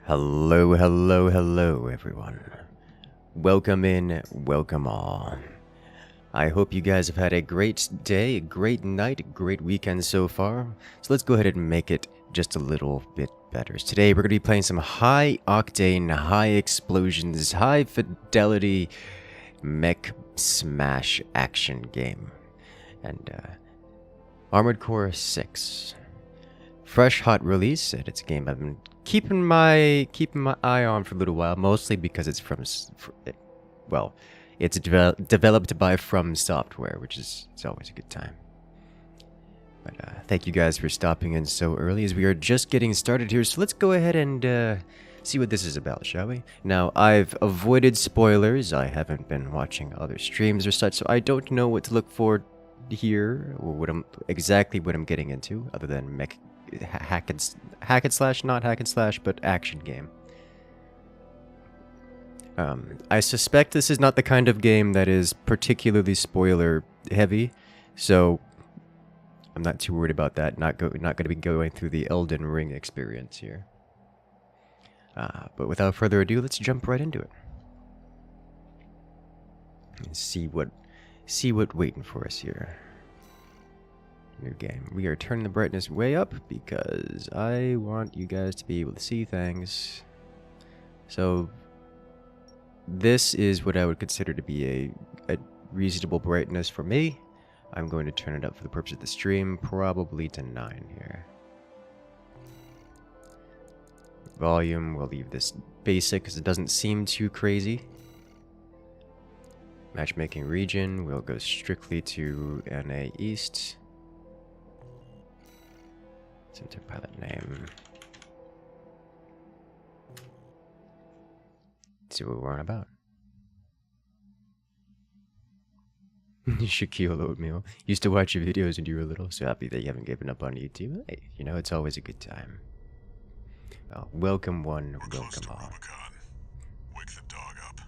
Hello, hello, hello, everyone. Welcome in, welcome all. I hope you guys have had a great day, a great night, a great weekend so far. So let's go ahead and make it just a little bit better. Today we're going to be playing some high octane, high explosions, high fidelity mech smash action game. And Armored Core 6. Fresh hot release, and it's a game I've been keeping my eye on for a little while, mostly because it's it's developed by FromSoftware, which is always a good time. But thank you guys for stopping in so early, as we are just getting started here. So let's go ahead and see what this is about, shall we? Now, I've avoided spoilers. I haven't been watching other streams or such, so I don't know what to look for here, or exactly what I'm getting into, other than mech. Hack and slash, not hack and slash, but action game. I suspect this is not the kind of game that is particularly spoiler heavy, so I'm not too worried about that. Not going to be going through the Elden Ring experience here. But without further ado, let's jump right into it and see what waiting for us here. New game. We are turning the brightness way up because I want you guys to be able to see things. So this is what I would consider to be a reasonable brightness for me. I'm going to turn it up for the purpose of the stream, probably to 9 here. Volume, we'll leave this basic because it doesn't seem too crazy. Matchmaking region, we'll go strictly to NA East. Center pilot name. Let's see what we're on about. Shaquille Oatmeal. Used to watch your videos when you were little, so happy that you haven't given up on YouTube. Hey, you know, it's always a good time. Well, welcome one, welcome all. Wake the dog up.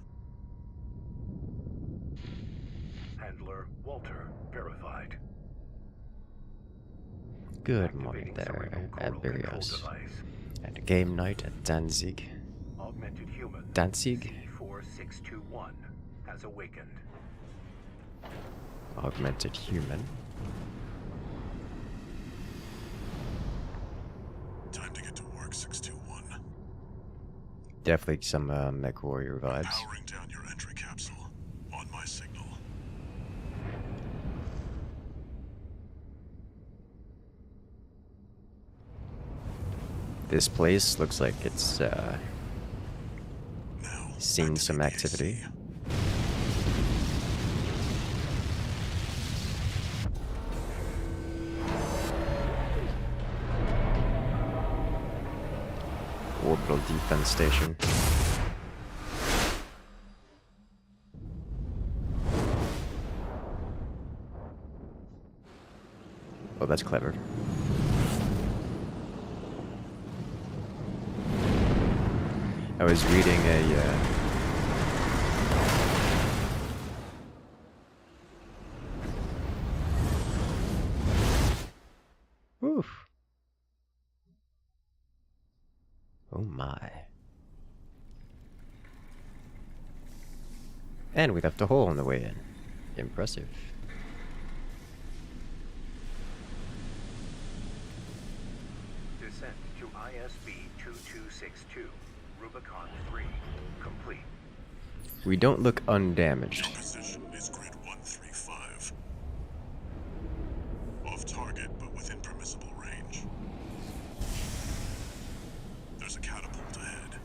Handler Walter verified. Good morning there, at Burios. And a game night at Danzig. Augmented human Danzig? C4621 has awakened. Augmented human. Time to get to work, 621. Definitely some Mech Warrior vibes. Powering down your entry capsule on my signal. This place looks like it's seen some activity. Orbital defense station. Oh, that's clever. I was reading Oof. Oh my. And we left a hole on the way in. Impressive. Descent to ISB 2262. Rubicon 3 complete. We don't look undamaged. Your position is grid 135. Off target, but within permissible range. There's a catapult ahead.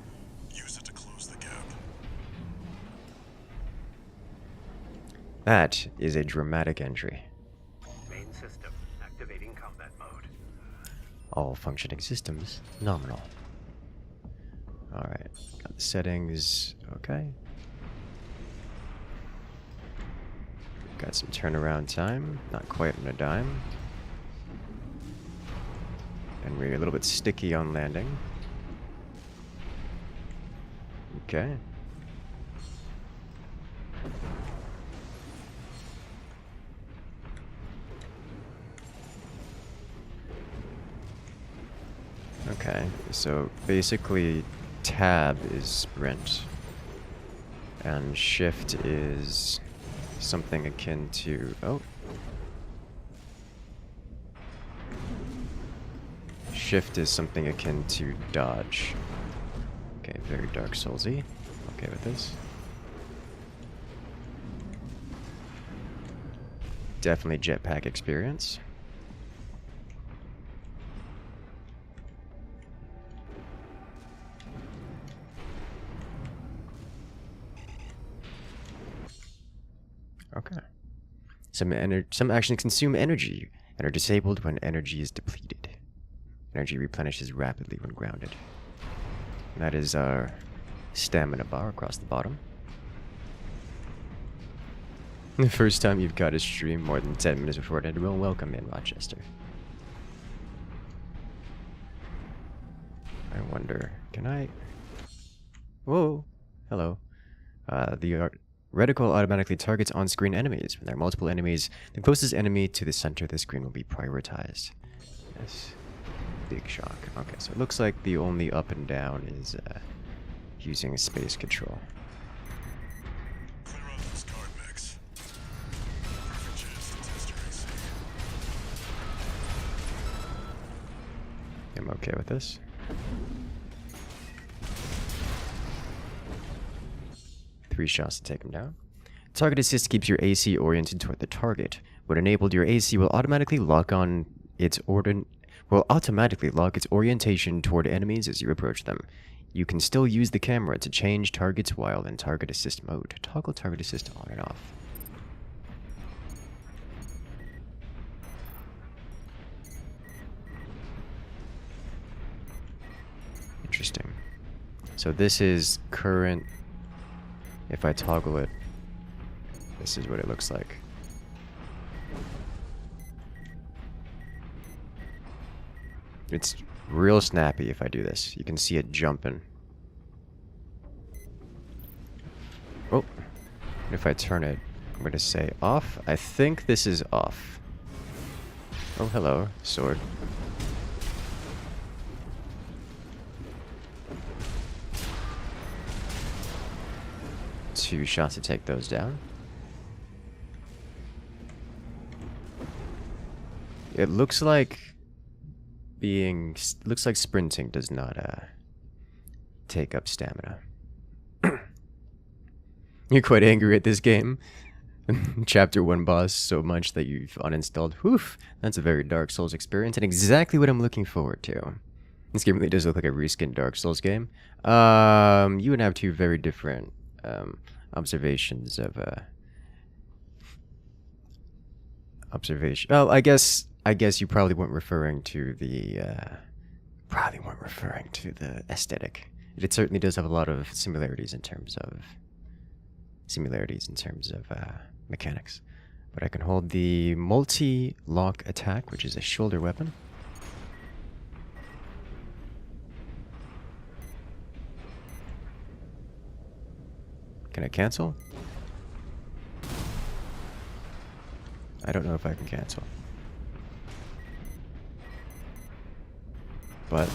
Use it to close the gap. That is a dramatic entry. Main system activating combat mode. All functioning systems nominal. Alright, got the settings, okay. Got some turnaround time, not quite on a dime. And we're a little bit sticky on landing. Okay. Okay, so basically tab is sprint. And shift is something akin to... oh. Shift is something akin to dodge. Okay, very Dark Soulsy. Okay with this. Definitely jetpack experience. Okay. Some actions consume energy and are disabled when energy is depleted. Energy replenishes rapidly when grounded. And that is our stamina bar across the bottom. The first time you've got a stream more than 10 minutes before it ended, well, welcome in, Rochester. I wonder, can I... whoa, hello. The reticle automatically targets on-screen enemies. When there are multiple enemies, the closest enemy to the center of the screen will be prioritized. Yes. Big shock. Okay, so it looks like the only up and down is using space control. Clear out those guard mechs. Perfect chance to test your AC. I'm okay with this. Three shots to take him down. Target assist keeps your AC oriented toward the target. When enabled, your AC will automatically lock its orientation toward enemies as you approach them. You can still use the camera to change targets while in target assist mode. Toggle target assist on and off. Interesting. So this is current. If I toggle it, this is what it looks like. It's real snappy if I do this. You can see it jumping. Oh, if I turn it, I'm going to say off. I think this is off. Oh, hello, sword. Two shots to take those down. It looks like sprinting does not take up stamina. You're quite angry at this game. Chapter 1 boss so much that you've uninstalled. Whew, that's a very Dark Souls experience and exactly what I'm looking forward to. This game really does look like a reskinned Dark Souls game. You would have two very different observations of observation. Well, I guess you probably weren't referring to the aesthetic. It certainly does have a lot of similarities in terms of mechanics. But I can hold the multi-lock attack, which is a shoulder weapon. Can I cancel? I don't know if I can cancel. But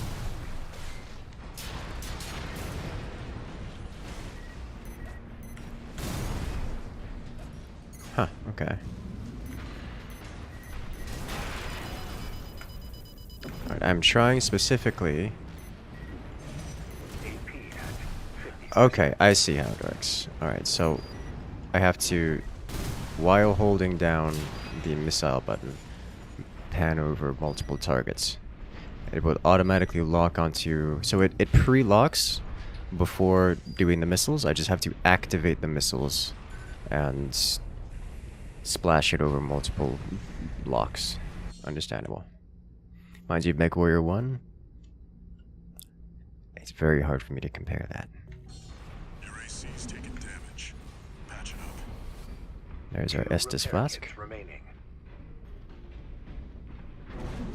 huh, okay. Alright, I'm trying specifically. Okay, I see how it works. Alright, so I have to, while holding down the missile button, pan over multiple targets. It will automatically lock onto... so it pre-locks before doing the missiles. I just have to activate the missiles and splash it over multiple blocks. Understandable. Reminds you of MechWarrior 1? It's very hard for me to compare that. Your AC's taking damage. Patch it up. There's our Estus flask.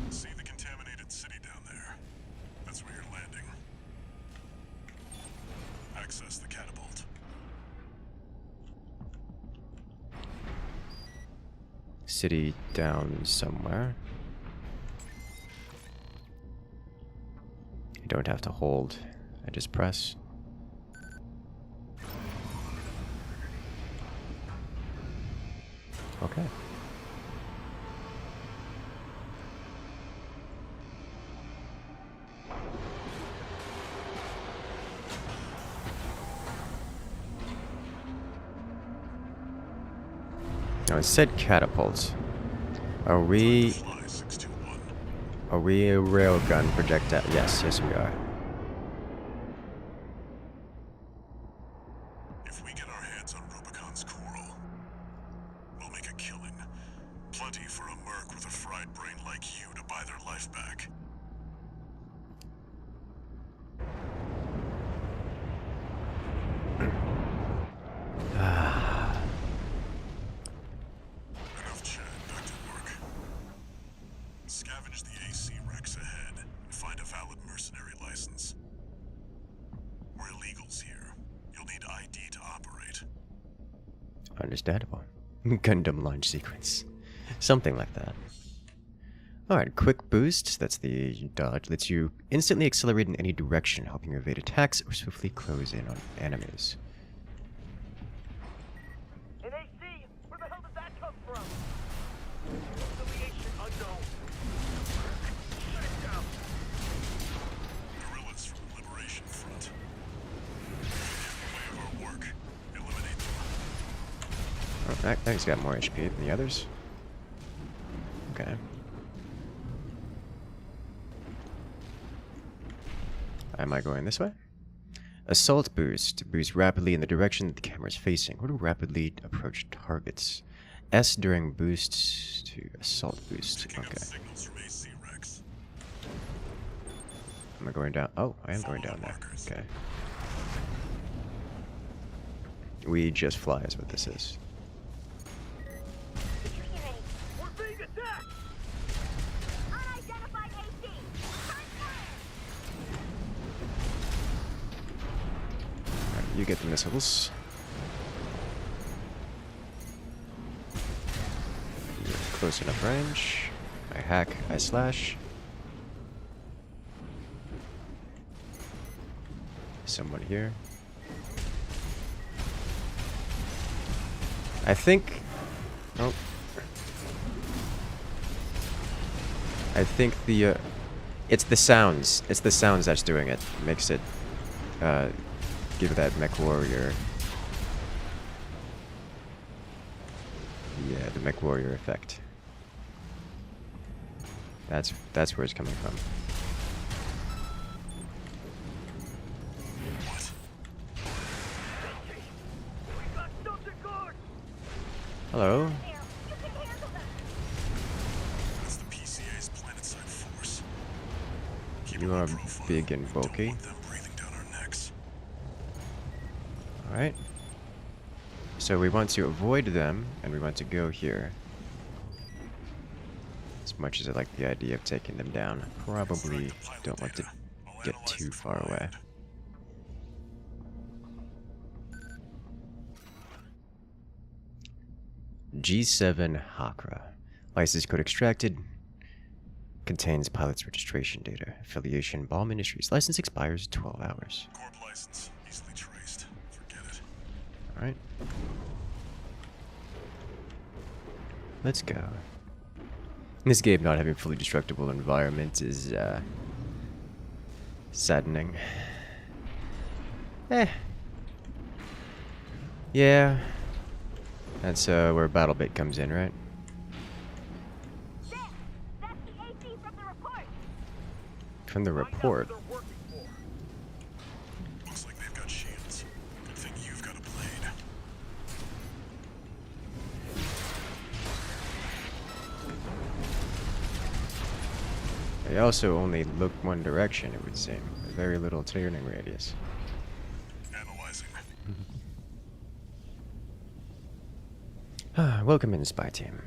See the contaminated city down there? That's where you're landing. Access the catapult. City down somewhere. You don't have to hold I just press. Okay. Now it said catapults. Are we Fly 621. a railgun projectile? Yes, yes we are. If we get our hands on Rubicon's coral, we'll make a killing. Plenty for a merc with a fried brain like you to buy their life back. Enough chat, back to work. Scavenge the AC Rex ahead and find a valid mercenary license. We're illegals here. You'll need ID to operate. Understandable. Gundam launch sequence. Something like that. Alright, quick boost. That's the dodge. Lets you instantly accelerate in any direction, helping you evade attacks or swiftly close in on enemies. An AC? Where the hell did that come from? Affiliation unknown. Shut it down. Guerrillas from the Liberation Front. Get in the way of our work. Eliminate them. Oh, that thing's got more HP than the others. Okay. Am I going this way? Assault boost. Boost rapidly in the direction that the camera is facing. Or to rapidly approach targets. S during boost to assault boost. Picking up Okay. signals from AC Rex. Am I going down? Oh, I am going down there. Okay. We just fly is what this is. We're being attacked! Unidentified AC! Turn fire! Alright, you get the missiles. You're close enough range. I hack, I slash. Someone here. I think... Oh. I think the... it's the sounds. It's the sounds that's doing it. Makes it... give that mech warrior... Yeah, the mech warrior effect. That's where it's coming from. We got something good! Hello. There, you can handle them! That's the PCA's planetside force. Keep You a low are profile. big and Don't bulky. want them breathing down our necks. Alright. So we want to avoid them, and we want to go here. As much as I like the idea of taking them down, I probably don't want to get too far away. G7 Hakra. License code extracted. Contains pilot's registration data. Affiliation Ball Ministries. License expires 12 hours. Corp license, easily traced. Forget it. Alright. Let's go. In this game, not having fully destructible environment is, saddening. Yeah. That's, where BattleBit comes in, right? There! That's the AC from the report! From the Find out report. what they're working for. Looks like they've got shields. Good thing you've got a blade. They also only look one direction, it would seem. Very little turning radius. Analyzing. Welcome in, Spy Team.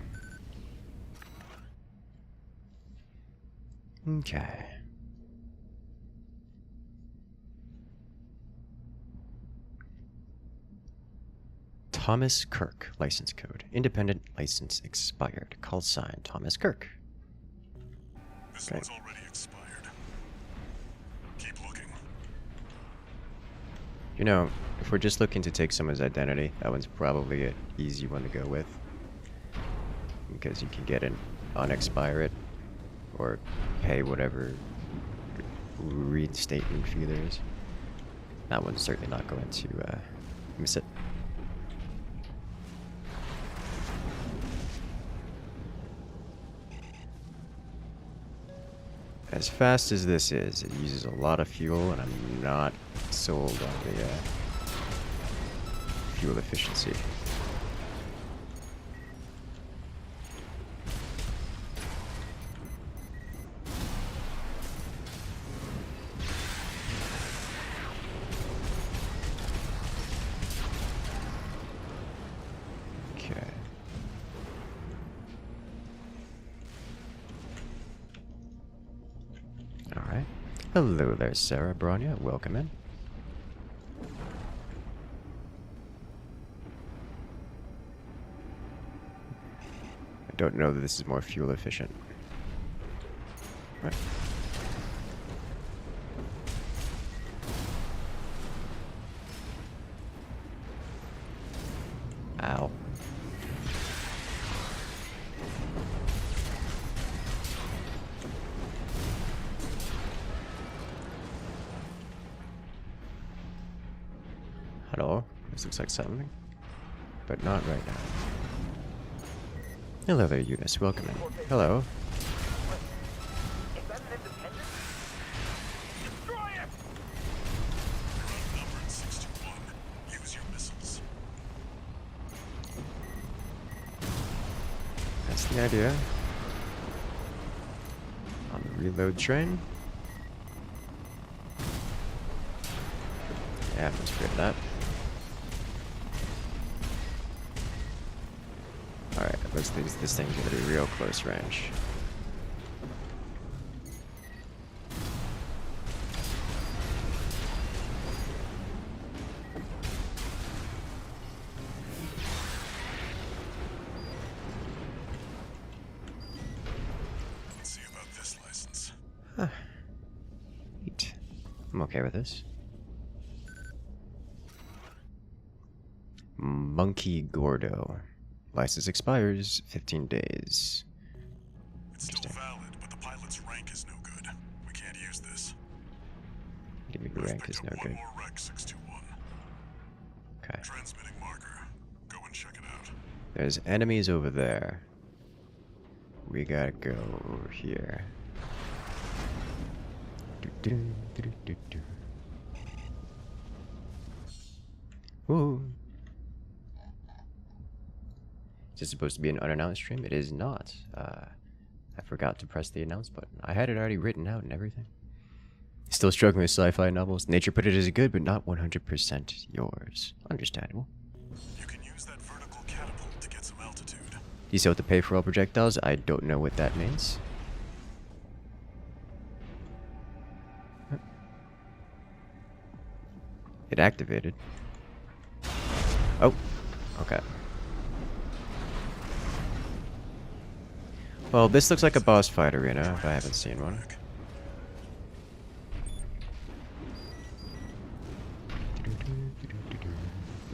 Okay. Thomas Kirk, license code. Independent license expired. Call sign Thomas Kirk. This Okay. one's already expired. Keep looking. You know, if we're just looking to take someone's identity, that one's probably an easy one to go with. Because you can get an unexpire it, or pay whatever reinstatement fee there is. That one's certainly not going to miss it. As fast as this is, it uses a lot of fuel, and I'm not sold on the fuel efficiency. Okay. Alright. Hello there, Sarah Bronya. Welcome in. I don't know that this is more fuel efficient. Right. Ow. Hello. This looks like something, but not right now. Hello there, Eunice. Welcome in. Hello. Is that an independent? Destroy it! Number 61. Use your missiles. That's the idea. On the reload train. Yeah, I'm just rid of that. Alright, let's think this thing's gonna be real close range. Let's see about this license. Huh. Neat. I'm okay with this. Monkey Gordo. License expires 15 days. It's still valid, but the pilot's rank is no good. We can't use this. Give me the rank Picked is up no one good. more Rec 621. Okay. Transmitting marker. Go and check it out. There's enemies over there. We gotta go over here. Do-do-do-do-do-do. Ooh. Is this supposed to be an unannounced stream? It is not. I forgot to press the announce button. I had it already written out and everything. Still struggling with sci-fi novels. Nature put it as good, but not 100% yours. Understandable. You can use that vertical catapult to get some altitude. You still have to pay for all projectiles? I don't know what that means. It activated. Oh, okay. Well, this looks like a boss fight arena, if I haven't seen one.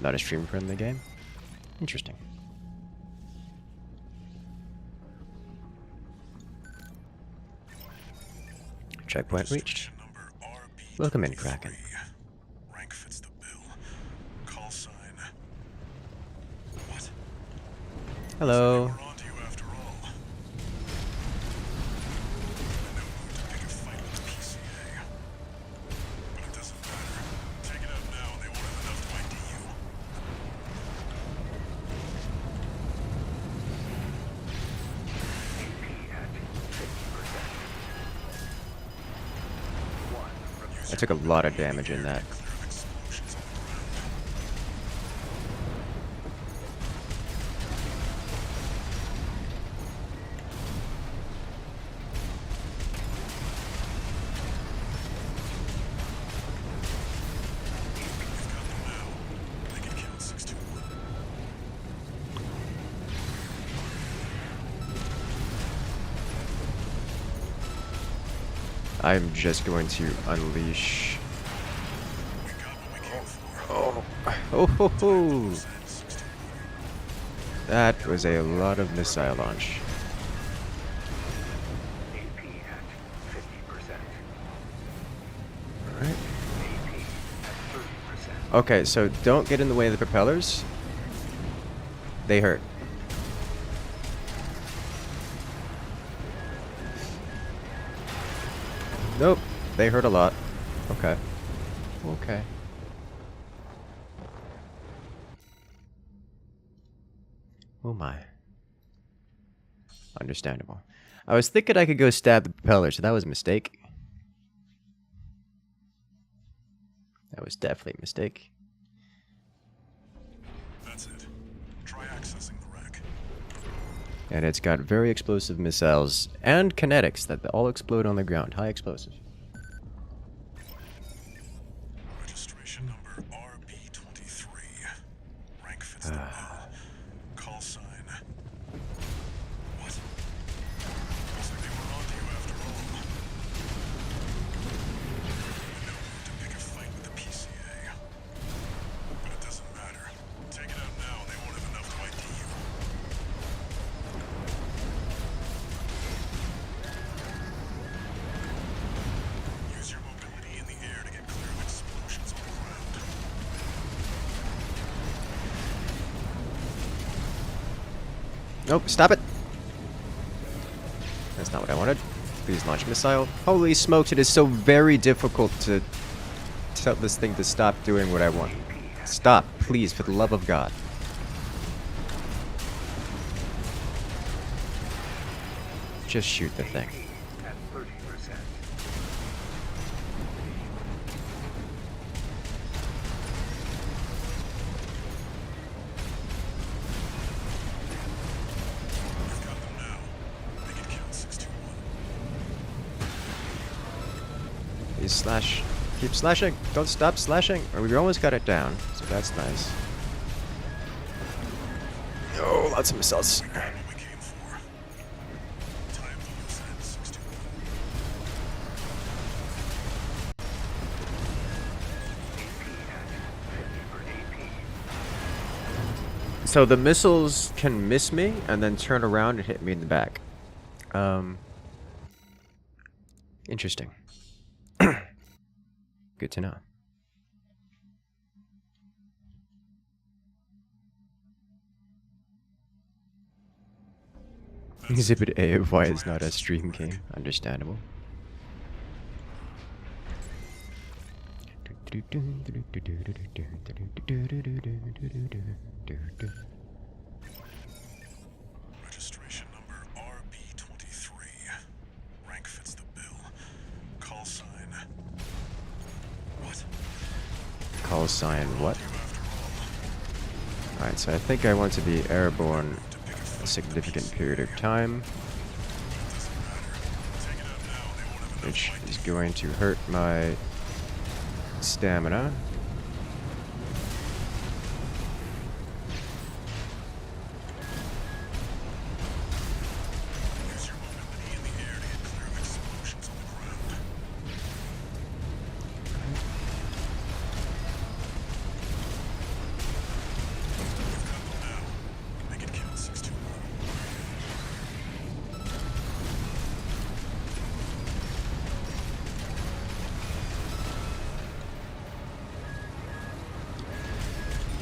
Not a stream-friendly game? Interesting. Checkpoint reached. Number RB23. Welcome in, Kraken. Rank fits the bill. Call sign. What? Hello. We're on to you after all. In no mood to pick a fight with the PCA. But it doesn't matter. Take it out now and they won't have enough to ID you. I took a lot of damage in that. Clear of explosions all around. We've got them now. They can kill 621. I'm just going to unleash We got what we came for. Oh ho ho! That was a lot of missile launch. AP at 50%. Alright. AP at 30%. Okay, so don't get in the way of the propellers. They hurt. Nope, they hurt a lot. Okay. Okay. Oh my. Understandable. I was thinking I could go stab the propeller, so that was a mistake. That was definitely a mistake. That's it. Try accessing the wreck. And it's got very explosive missiles and kinetics that all explode on the ground. High explosive. Registration number RB23. Rank fits the bill. Call sign. What? Looks like they were onto you after all. No mood to pick a fight with the PCA. But it doesn't matter. Take it out now and they won't have enough to ID you. Use your mobility in the air to get clear of explosions on the ground. Nope, stop it! That's not what I wanted. Please launch missile. Holy smokes, it is so very difficult to tell this thing to stop doing what I want. Stop, please, for the love of God. Just shoot the thing. At 30%. You've got them now. Make it count 621. Please slash. Keep slashing. Don't stop slashing. Or we almost got it down, so that's nice. Oh, lots of missiles. What we came for. Time to lose at 621. So the missiles can miss me and then turn around and hit me in the back. Interesting. Good to know. Exhibit A of why it's not a stream game. Understandable. Registration number RB23. Rank fits the bill. Call sign. What? Call sign what? You after all. Alright, so I think I want to be airborne To pick a a fight. significant period of time, Doesn't matter. Take it out now. They won't have enough which to is ID going to hurt my stamina. Use your mobility in the air to get clear of explosions on the ground. You've got them now. Make it count 621.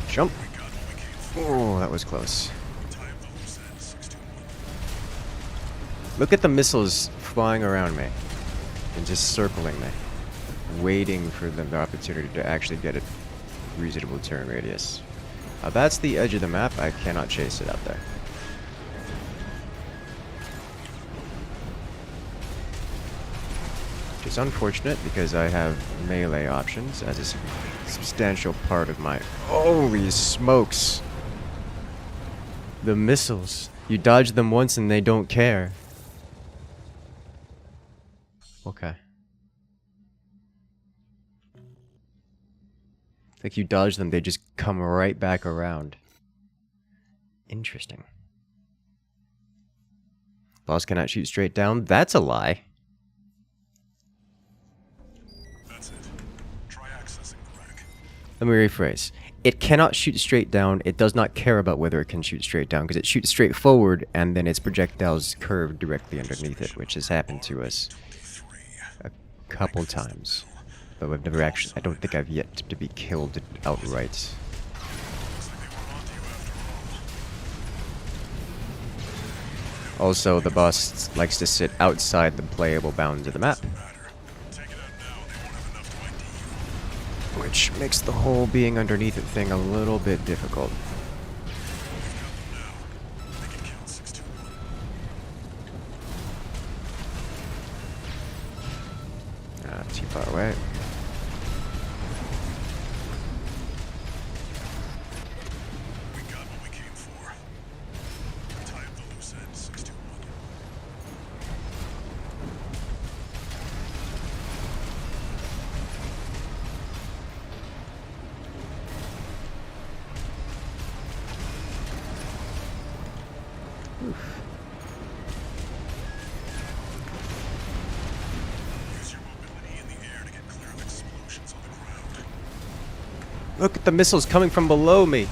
Jump. We got what we came for. Oh, that was close. Time to lose at 621. Look at the missiles flying around me and just circling me, waiting for the opportunity to actually get a reasonable turn radius. That's the edge of the map. I cannot chase it out there. Which is unfortunate because I have melee options as a substantial part of my... Holy smokes! The missiles. You dodge them once and they don't care. Okay. Like you dodge them, they just come right back around. Interesting. Boss cannot shoot straight down. That's a lie. That's it. Try accessing the wreck. Let me rephrase. it cannot shoot straight down. It does not care about whether it can shoot straight down, because it shoots straight forward and then its projectiles curve directly underneath it, which has happened to us a couple times. But we've never actually, I don't think I've yet to be killed outright. Also, the boss likes to sit outside the playable bounds of the map, which makes the whole being underneath it thing a little bit difficult. Too far away. Look at the missiles coming from below me.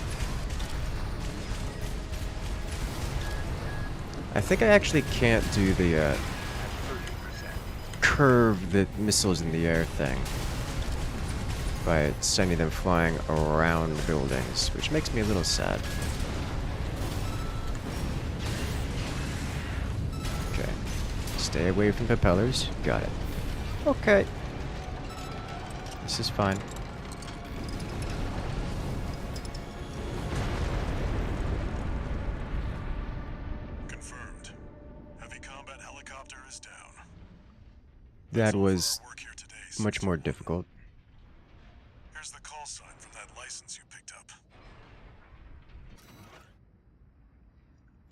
I think I actually can't do the curve the missiles in the air thing by sending them flying around buildings, which makes me a little sad. Okay. Stay away from propellers. Got it. Okay. This is fine. That was much more difficult. Here's the call sign from that license you picked up.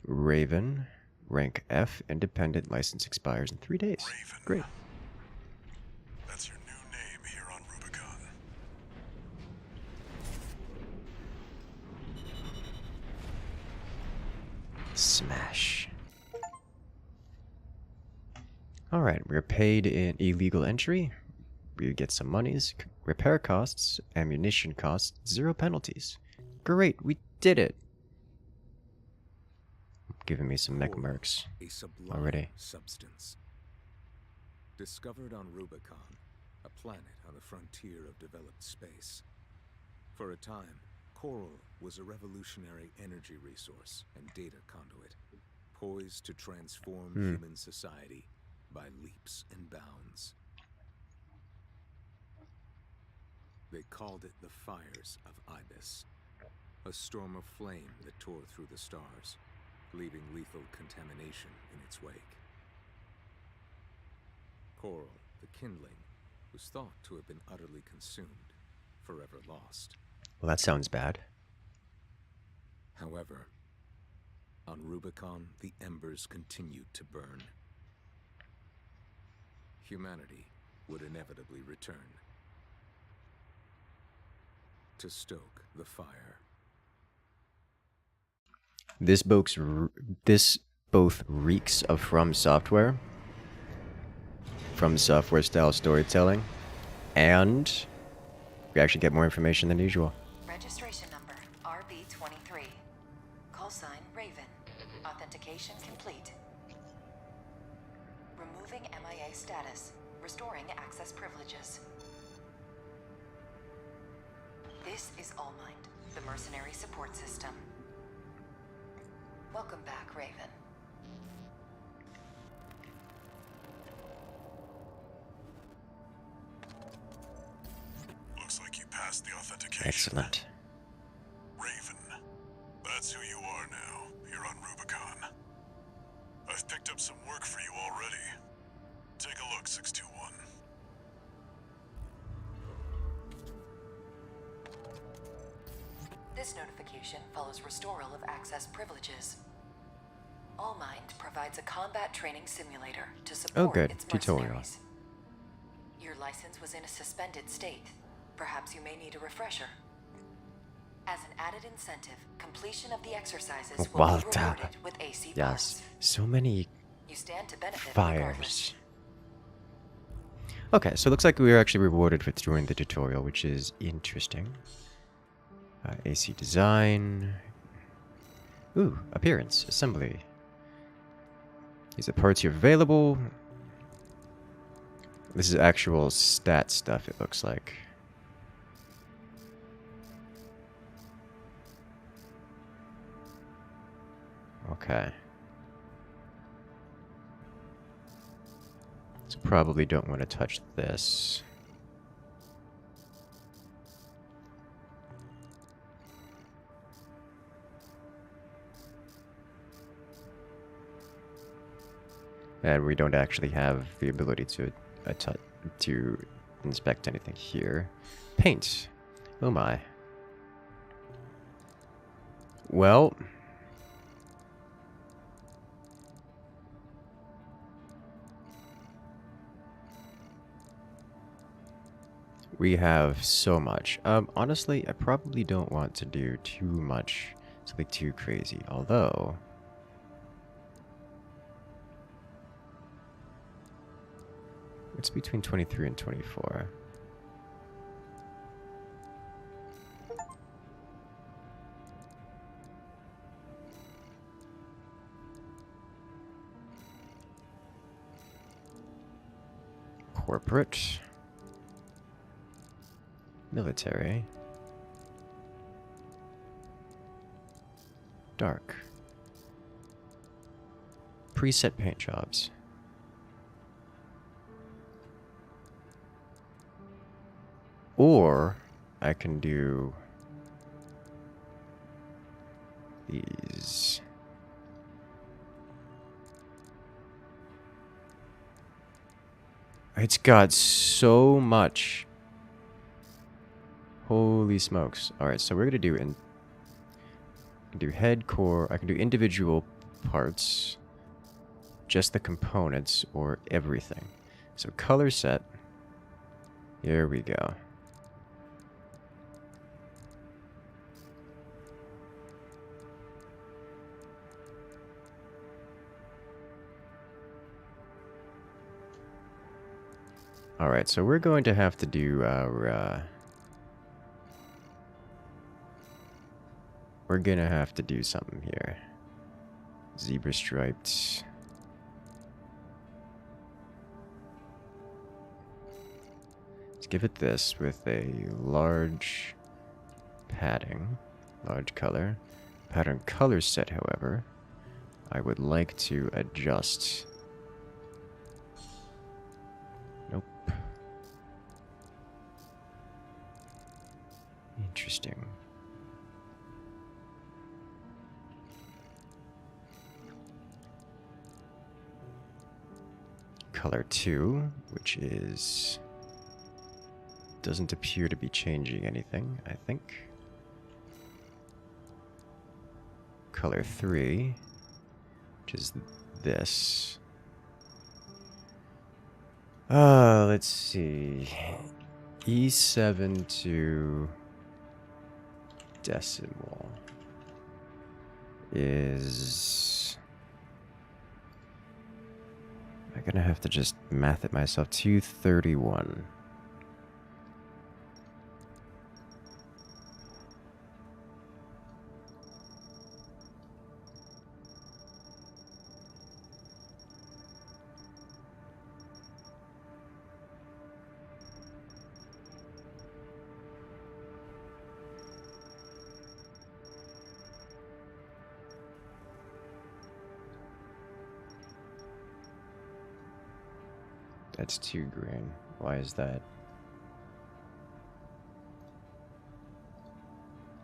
Raven, rank F, independent, license expires in 3 days. Raven. Great. That's your new name here on Rubicon. Smash. Alright, we're paid in illegal entry. We get some monies, repair costs, ammunition costs, 0 penalties. Great, we did it. Giving me some mech mercs already. Substance. Discovered on Rubicon, a planet on the frontier of developed space. For a time, coral was a revolutionary energy resource and data conduit, poised to transform human society by leaps and bounds. They called it the Fires of Ibis, a storm of flame that tore through the stars, leaving lethal contamination in its wake. Coral, the kindling, was thought to have been utterly consumed, forever lost. Well, that sounds bad. However, on Rubicon, the embers continued to burn. Humanity would inevitably return to stoke the fire. This both reeks of FromSoftware style storytelling, and we actually get more information than usual. Registration number RB23. Call sign Raven. Authentication complete. Removing MIA status. Restoring access privileges. This is Allmind, the Mercenary support system. Welcome back, Raven. Looks like you passed the authentication. Excellent. Raven. That's who you are now, here on Rubicon. I've picked up some work for you already. Take a look, 621. This notification follows restoral of access privileges. Allmind provides a combat training simulator to support its tutorial. mercenaries. Your license was in a suspended state. Perhaps you may need a refresher. As an added incentive, completion of the exercises will be rewarded with AC Yes, parts. so many You stand to benefit fires. regardless. Okay, so it looks like we were actually rewarded for doing the tutorial, which is interesting. AC design. Ooh, appearance, assembly. These are parts here available. This is actual stat stuff, it looks like. Okay. So probably don't want to touch this. And we don't actually have the ability to inspect anything here. Paint. Oh my. Well, we have so much. Honestly, I probably don't want to do too much, something too crazy. Although, it's between 23 and 24. Corporate. Military. Dark. Preset paint jobs. Or I can do these. It's got so much. Holy smokes. Alright, so we're gonna do head, core. I can do individual parts, just the components, or everything. So color set. Here we go. Alright, so we're going to have to do our... we're gonna have to do something here. Zebra striped. Let's give it this with a large padding, large color. Pattern color set, however, I would like to adjust. Nope. Interesting. Color 2, which is... doesn't appear to be changing anything, I think. Color 3, which is this. Let's see. E7 to decimal is... I'm gonna have to just math it myself. 231. That's 2 green. Why is that?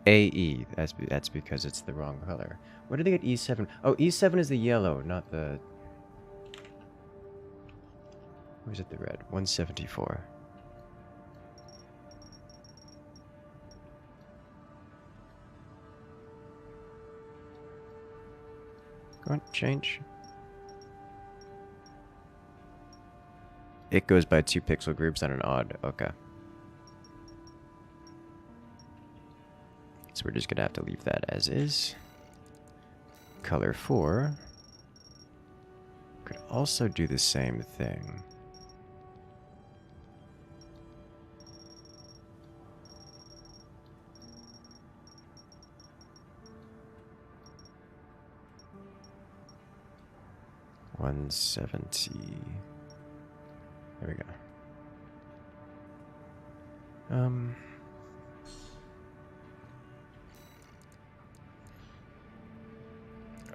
AE. That's because it's the wrong color. Where did they get E7? Oh, E7 is the yellow, not the... Or is it the red? 174. Go on, change. It goes by 2 pixel groups on an odd. Okay. So we're just gonna have to leave that as is. Color 4. Could also do the same thing. 170. There we go.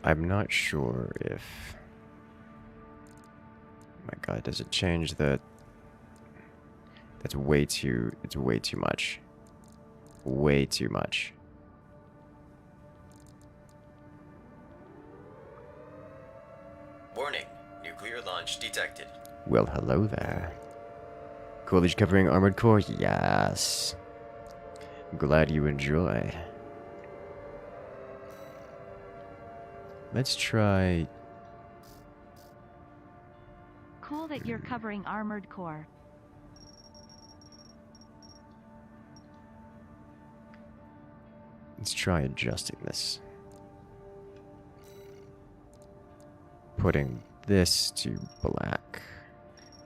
I'm not sure if... My god, does it change the... That's way too... It's way too much. Way too much. Warning. Nuclear launch detected. Well, hello there. Coolidge covering armored core? Yes. Glad you enjoy. Let's try... Cool that you're covering armored core. Let's try adjusting this. Putting this to black.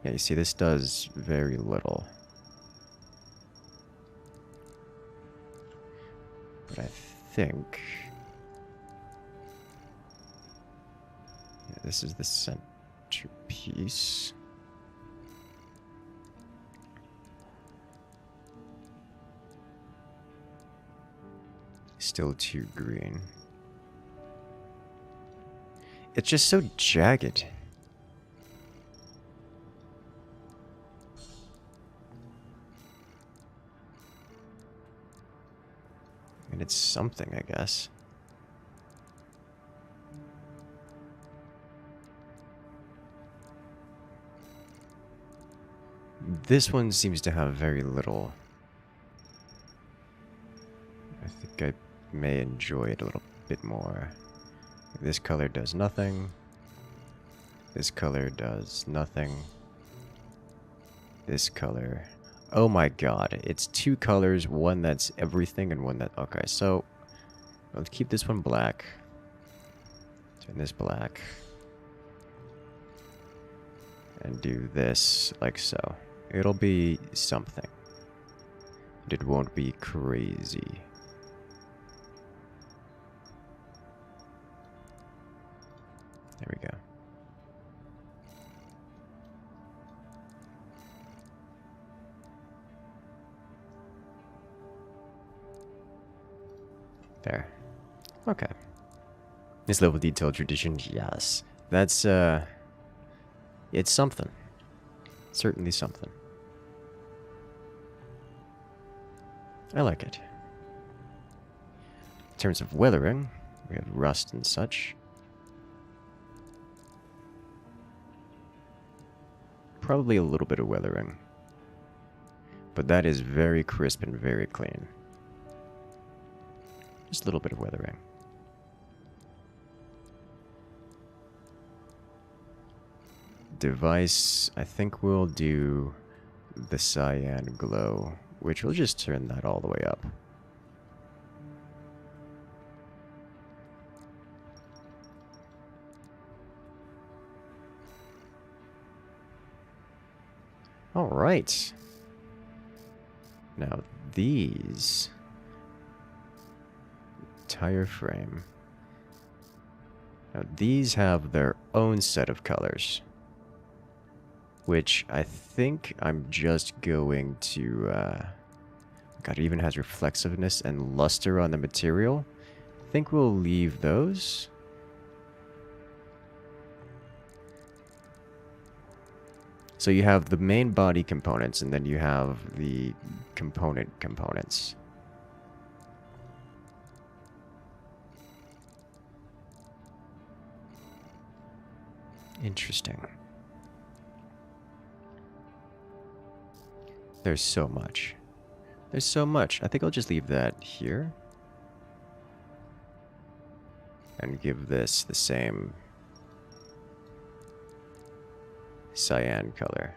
Yeah, you see, this does very little. But I think... Yeah, this is the centerpiece. Still too green. It's just so jagged. I mean, it's something, I guess. This one seems to have very little. I think I may enjoy it a little bit more. This color does nothing. This color does nothing. This color... Oh my god, it's two colors, one that's everything and one that... Okay, so... Let's keep this one black. Turn this black. And do this like so. It'll be something. But it won't be crazy. There we go. There. Okay. This level of detail tradition, yes. That's, it's something. Certainly something. I like it. In terms of weathering, we have rust and such. Probably a little bit of weathering. But that is very crisp and very clean. Just a little bit of weathering. Device, I think we'll do the cyan glow, which we'll just turn that all the way up. All right. Now these tire frame. Now these have their own set of colors, which I think I'm just going to God, it even has reflexiveness and luster on the material. I think we'll leave those. So you have the main body components, and then you have the components. Interesting. There's so much. There's so much. I think I'll just leave that here. And give this the same cyan color.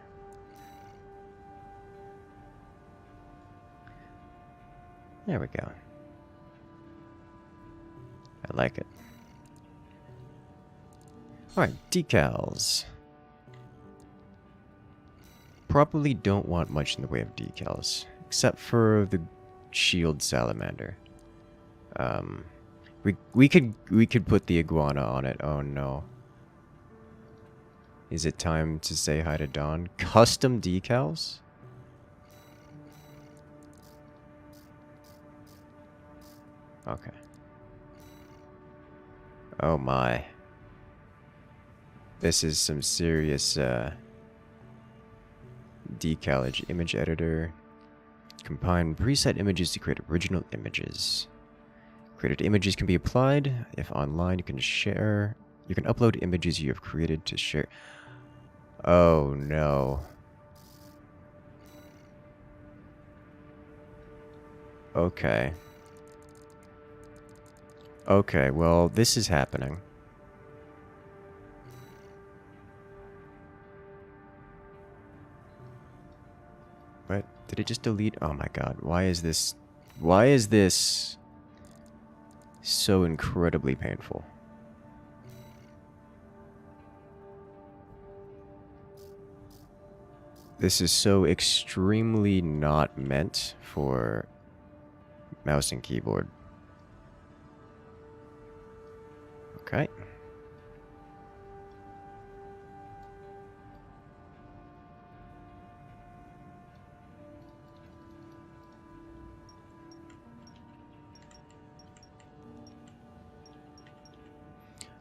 There we go. I like it. Alright, decals. Probably don't want much in the way of decals, except for the shield salamander. We could put the iguana on it. Oh no. Is it time to say hi to Dawn? Custom decals? Okay. Oh my. This is some serious decalage. Image editor. Combine preset images to create original images. Created images can be applied. If online, you can share. You can upload images you have created to share. Oh no. Okay. Okay, well, this is happening. What? Did it just delete? Oh my god, why is this... Why is this so incredibly painful? This is so extremely not meant for mouse and keyboard. Okay.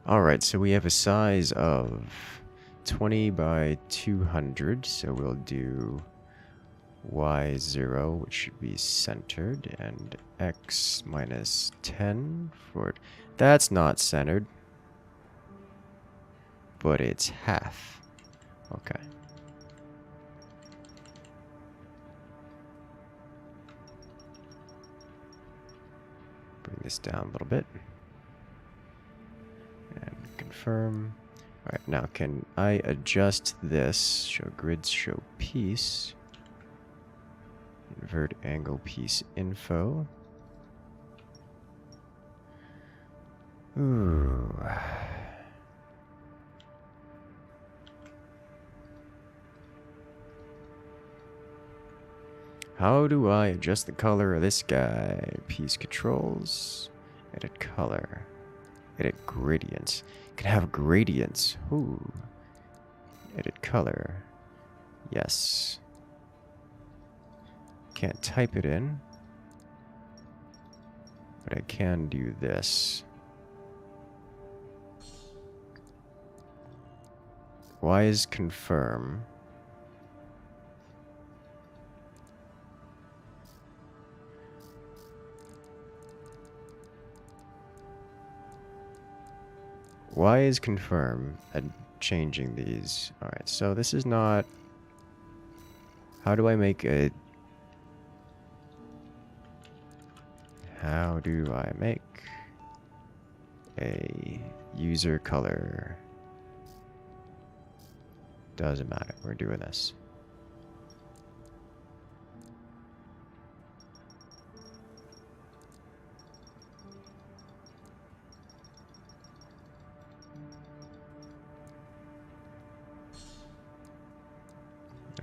Alright, so we have a size of 20 by 200, so we'll do y0, which should be centered, and x minus 10 for... That's not centered, but it's half. Okay. Bring this down a little bit. And confirm. Alright, now can I adjust this? Show grids, show piece. Invert angle piece info. Ooh. How do I adjust the color of this guy? Piece controls. Edit color. Edit gradients. Can have gradients. Ooh. Edit color. Yes. Can't type it in. But I can do this. Why is confirm? Why is confirm and changing these? Alright, so this is not... How do I make a... How do I make a user color? Doesn't matter, we're doing this.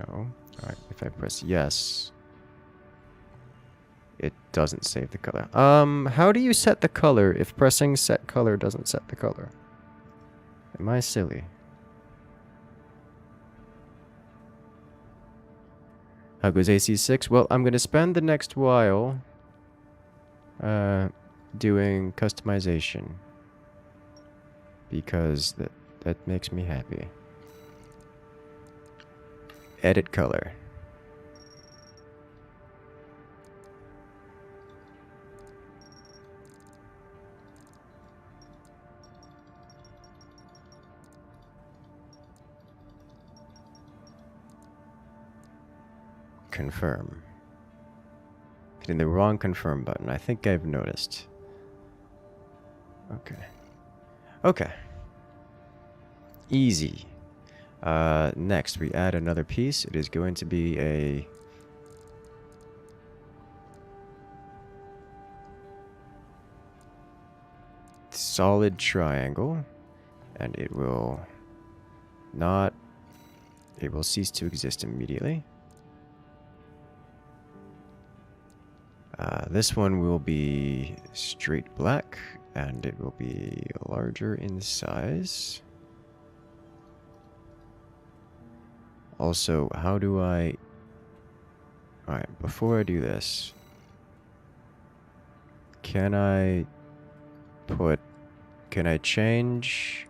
No. Alright, if I press yes, it doesn't save the color. How do you set the color if pressing set color doesn't set the color? Am I silly? How goes AC6? Well, I'm going to spend the next while doing customization because that makes me happy. Edit color. Confirm. Hitting the wrong confirm button. I think I've noticed. Okay. Okay. Easy. Next, we add another piece. It is going to be a solid triangle, and it will not... It will cease to exist immediately. This one will be straight black, and it will be larger in size. Also, how do I... Alright, before I do this, can I put... Can I change...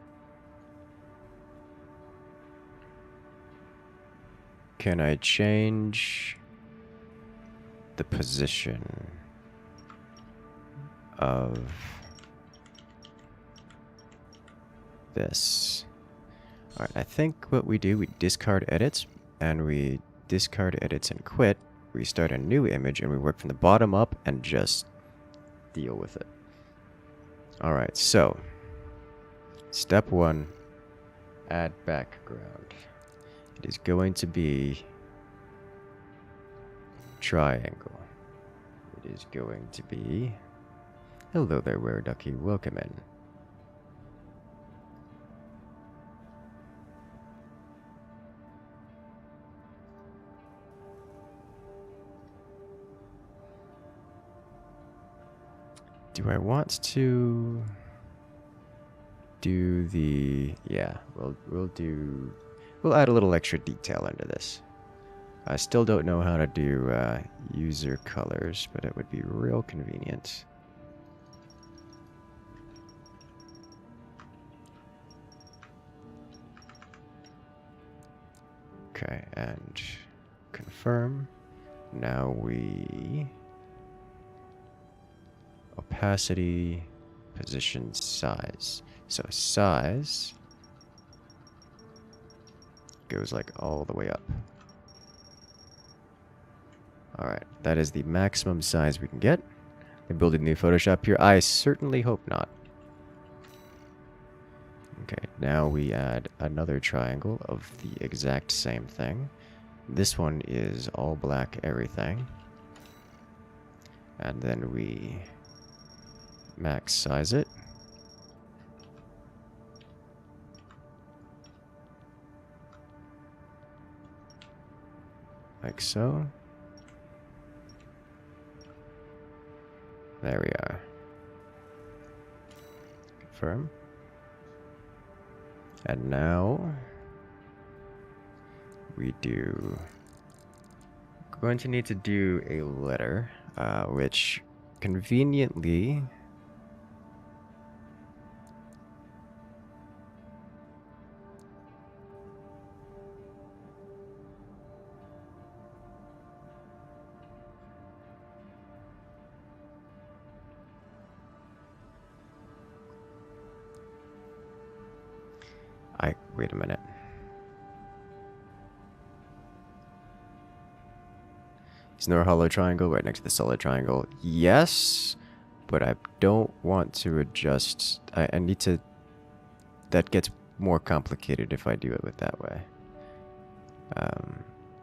Can I change the position of this? Alright, I think what we do, we discard edits, and we discard edits and quit. We start a new image, and we work from the bottom up and just deal with it. Alright, so, step 1, add background. It is going to be triangle. It is going to be... Hello there, Were Ducky, welcome in. Do I want to do the... Yeah, we'll add a little extra detail into this. I still don't know how to do user colors, but it would be real convenient. Okay, and confirm. Now we... Opacity, position, size. So size goes like all the way up. Alright, that is the maximum size we can get. They're building new Photoshop here. I certainly hope not. Okay, now we add another triangle of the exact same thing. This one is all black everything. And then we max size it. Like so. There we are. Confirm. And now we do... We're going to need to do a letter, which conveniently... Wait a minute. Is there a hollow triangle right next to the solid triangle? Yes, but I don't want to adjust. I need to... That gets more complicated if I do it with that way.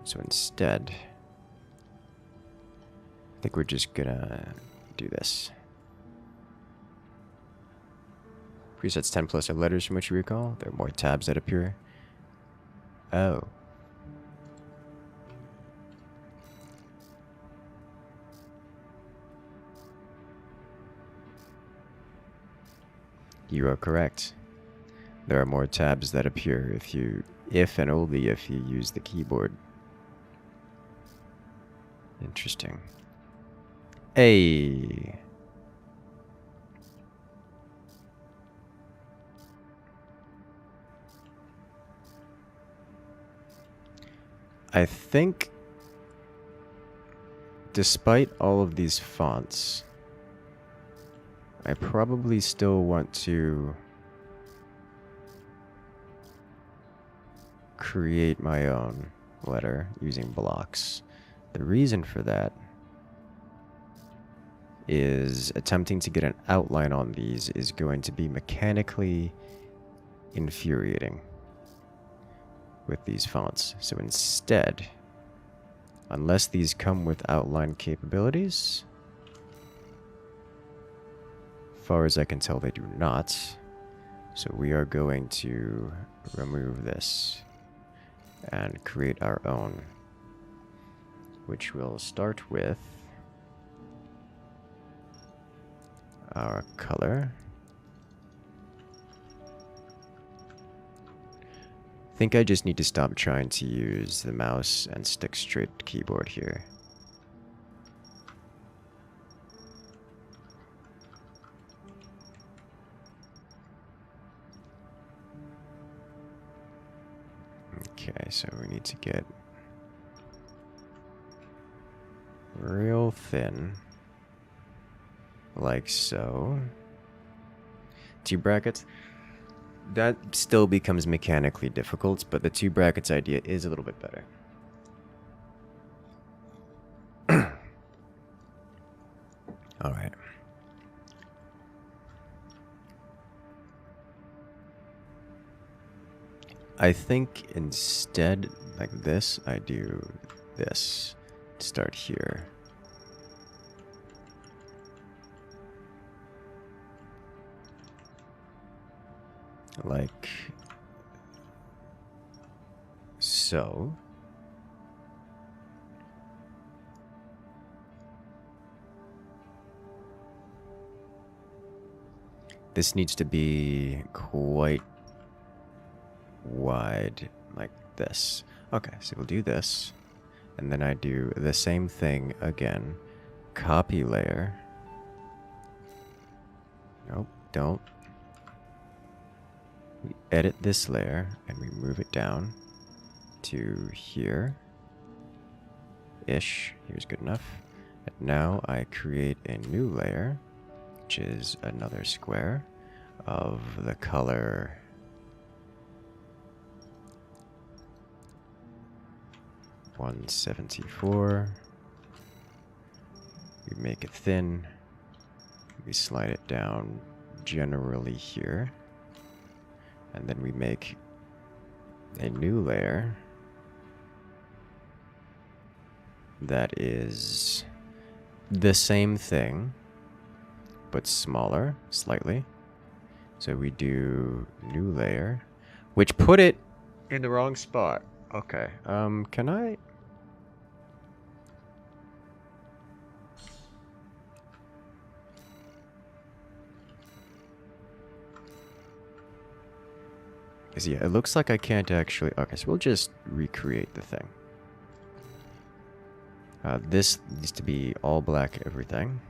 So instead, I think we're just gonna do this. Presets 10 plus have letters from which you recall. There are more tabs that appear. Oh. You are correct. There are more tabs that appear if and only if you use the keyboard. Interesting. Hey. I think, despite all of these fonts, I probably still want to create my own letter using blocks. The reason for that is attempting to get an outline on these is going to be mechanically infuriating with these fonts. So instead, unless these come with outline capabilities, as far as I can tell they do not, so we are going to remove this and create our own, which will start with our color. think I just need to stop trying to use the mouse and stick straight keyboard here. Okay, so we need to get real thin, like so. 2 brackets. That still becomes mechanically difficult, but the 2 brackets idea is a little bit better. All right. I think instead, like this, I do this. Start here. Like so. This needs to be quite wide, like this. Okay, so we'll do this. And then I do the same thing again. Copy layer. Nope, don't. We edit this layer and we move it down to here. Ish. Here's good enough. And now I create a new layer, which is another square of the color 174. We make it thin. We slide it down generally here. And then we make a new layer that is the same thing, but smaller slightly. So we do new layer, which put it in the wrong spot. Okay, can I? Because yeah, it looks like I can't actually. Okay, so we'll just recreate the thing. This needs to be all black everything.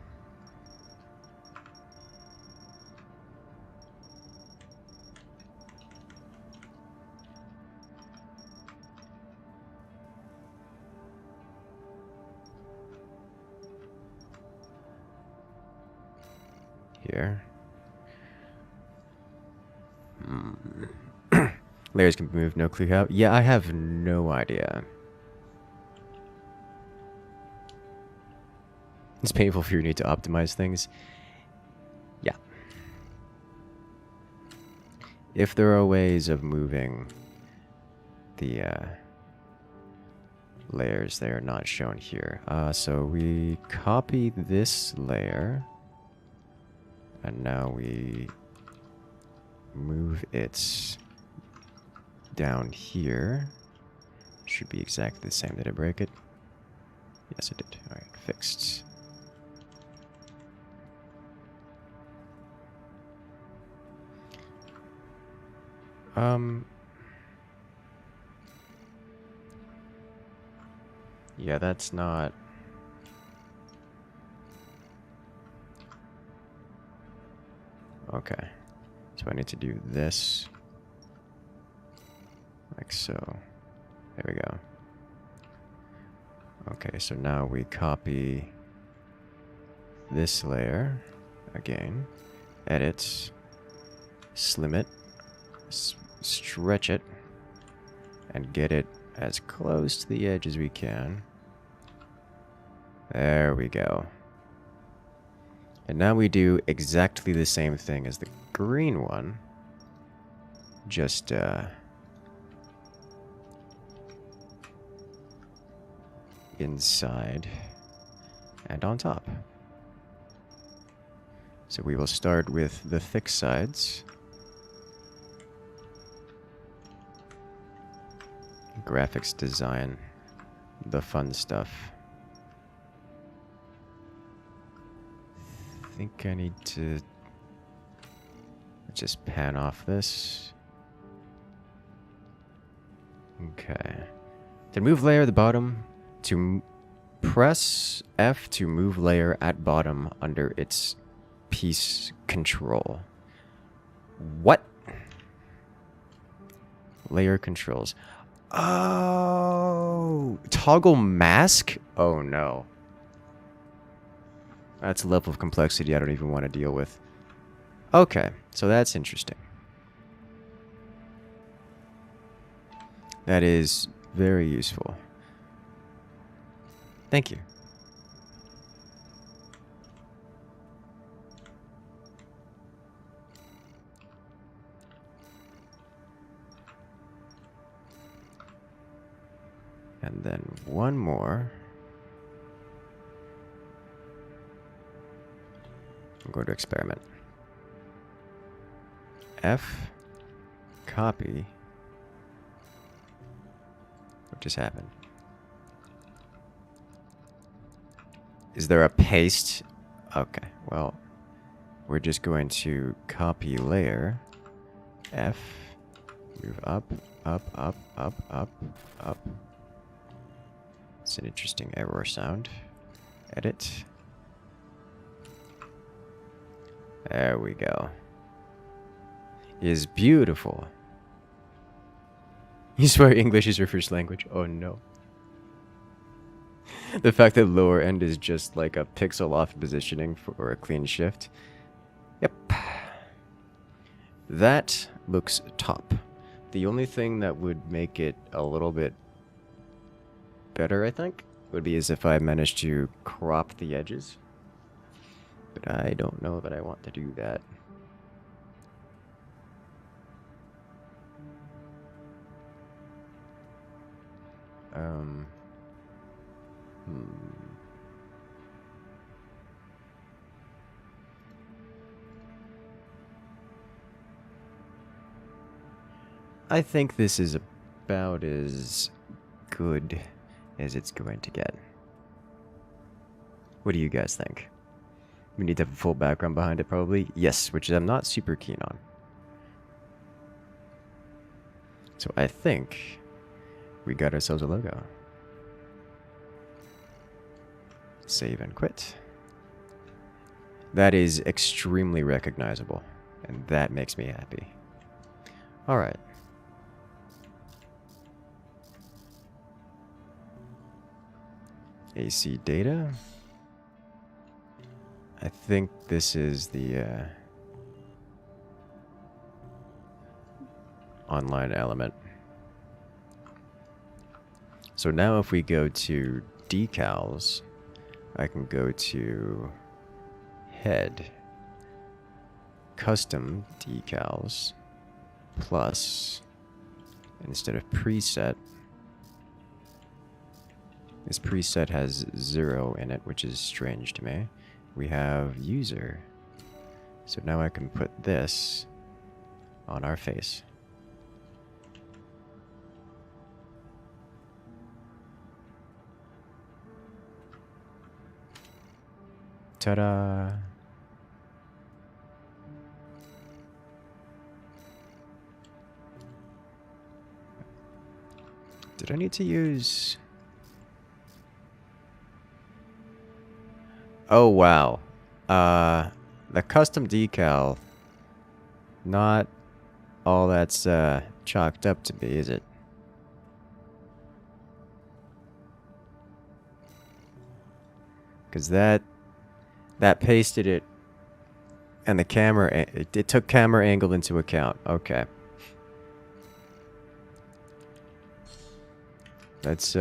Here. Layers can be moved, no clue how. Yeah, I have no idea. It's painful for you need to optimize things. Yeah. If there are ways of moving the layers, they are not shown here. So we copy this layer, and now we move it down here. Should be exactly the same. Did I break it? Yes, it did. Alright, fixed. Yeah, that's not... Okay. So I need to do this. Like so. There we go. Okay, so now we copy this layer again. Edit. Slim it. Stretch it. And get it as close to the edge as we can. There we go. And now we do exactly the same thing as the green one. Just, inside and on top. So we will start with the thick sides. Graphics design, the fun stuff. I think I need to just pan off this. Okay. To move layer at the bottom, press F to move layer at bottom under its piece control. What? Layer controls. Oh, toggle mask? Oh no. That's a level of complexity I don't even want to deal with. Okay, so that's interesting. That is very useful. Thank you. And then one more. I'm going to experiment. F, copy. What just happened? Is there a paste? Okay, well, we're just going to copy layer. F, move up, up, up, up, up, up. It's an interesting error sound. Edit. There we go. Is beautiful. You swear English is your first language? Oh no. The fact that lower end is just like a pixel off positioning for a clean shift. Yep. That looks top. The only thing that would make it a little bit better, I think, would be as if I managed to crop the edges. But I don't know that I want to do that. I think this is about as good as it's going to get. What do you guys think? We need to have a full background behind it, probably. Yes, which I'm not super keen on. So I think we got ourselves a logo. Save and quit. That is extremely recognizable, and that makes me happy. All right. AC data. I think this is the online element. So now if we go to decals, I can go to head, custom decals, plus, instead of preset, this preset has 0 in it, which is strange to me. We have user. So now I can put this on our face. Ta-da! Did I need to use... Oh, wow. The custom decal, not all that's chalked up to be, is it? Because that pasted it, and the camera, it took camera angle into account. Okay. Let's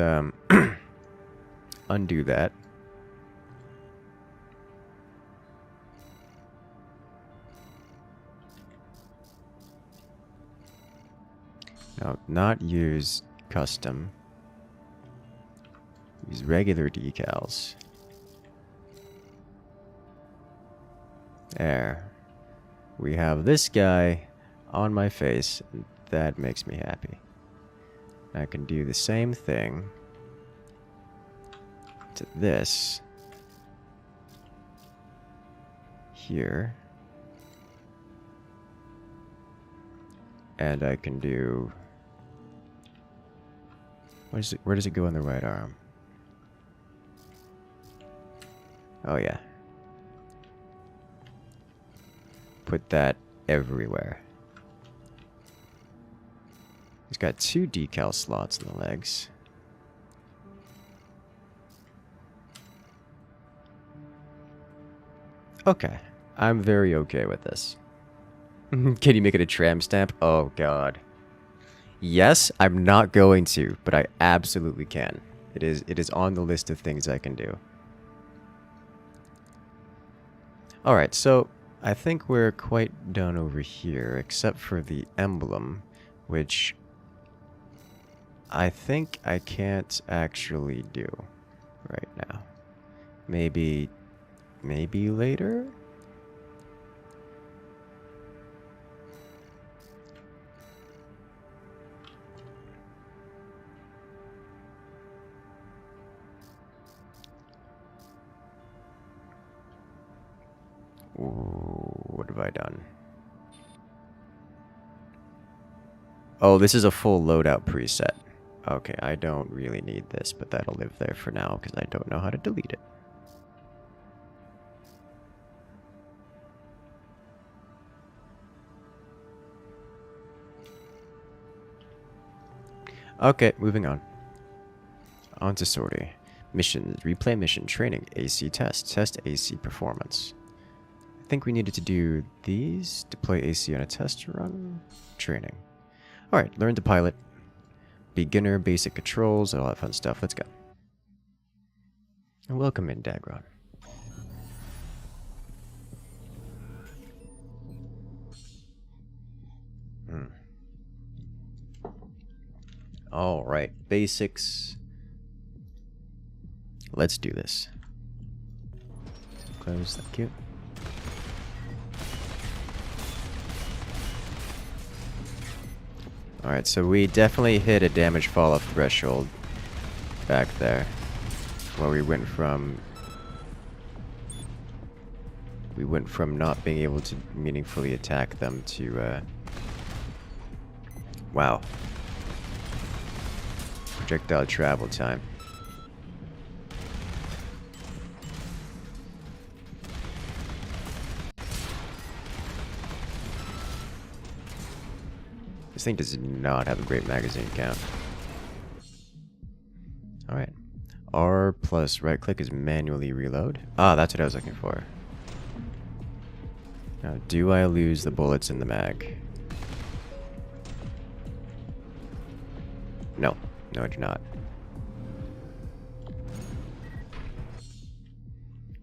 undo that. Now, not use custom. Use regular decals. There. We have this guy on my face, and that makes me happy. I can do the same thing to this here. And I can do Where does it go on the right arm? Oh yeah. Put that everywhere. He's got 2 decal slots in the legs. Okay. I'm very okay with this. Can you make it a tram stamp? Oh god. Yes, I'm not going to, but I absolutely can. It is on the list of things I can do. Alright, so I think we're quite done over here, except for the emblem, which I think I can't actually do right now. Maybe later? What have I done? Oh, this is a full loadout preset. Okay, I don't really need this, but that'll live there for now because I don't know how to delete it. Okay, moving on. On to sortie. Missions. Replay mission. Training. AC test. Test AC performance. I think we needed to do these. Deploy AC on a test run. Training. Alright, learn to pilot. Beginner, basic controls, all that fun stuff. Let's go. And welcome in, Dagron. Alright, basics. Let's do this. Close, thank you. Alright, so we definitely hit a damage fall-off threshold back there. Where we went from not being able to meaningfully attack them to wow. Projectile travel time. This thing does not have a great magazine count. Alright. R plus right click is manually reload. Ah, that's what I was looking for. Now, do I lose the bullets in the mag? No. No, I do not.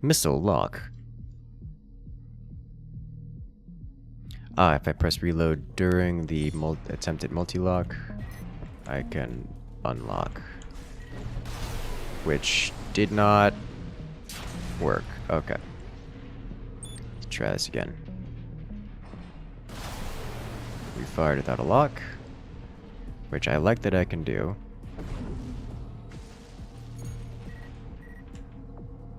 Missile lock. Ah, if I press reload during the attempted multi-lock, I can unlock. Which did not work. Okay. Let's try this again. We fired without a lock, which I like that I can do.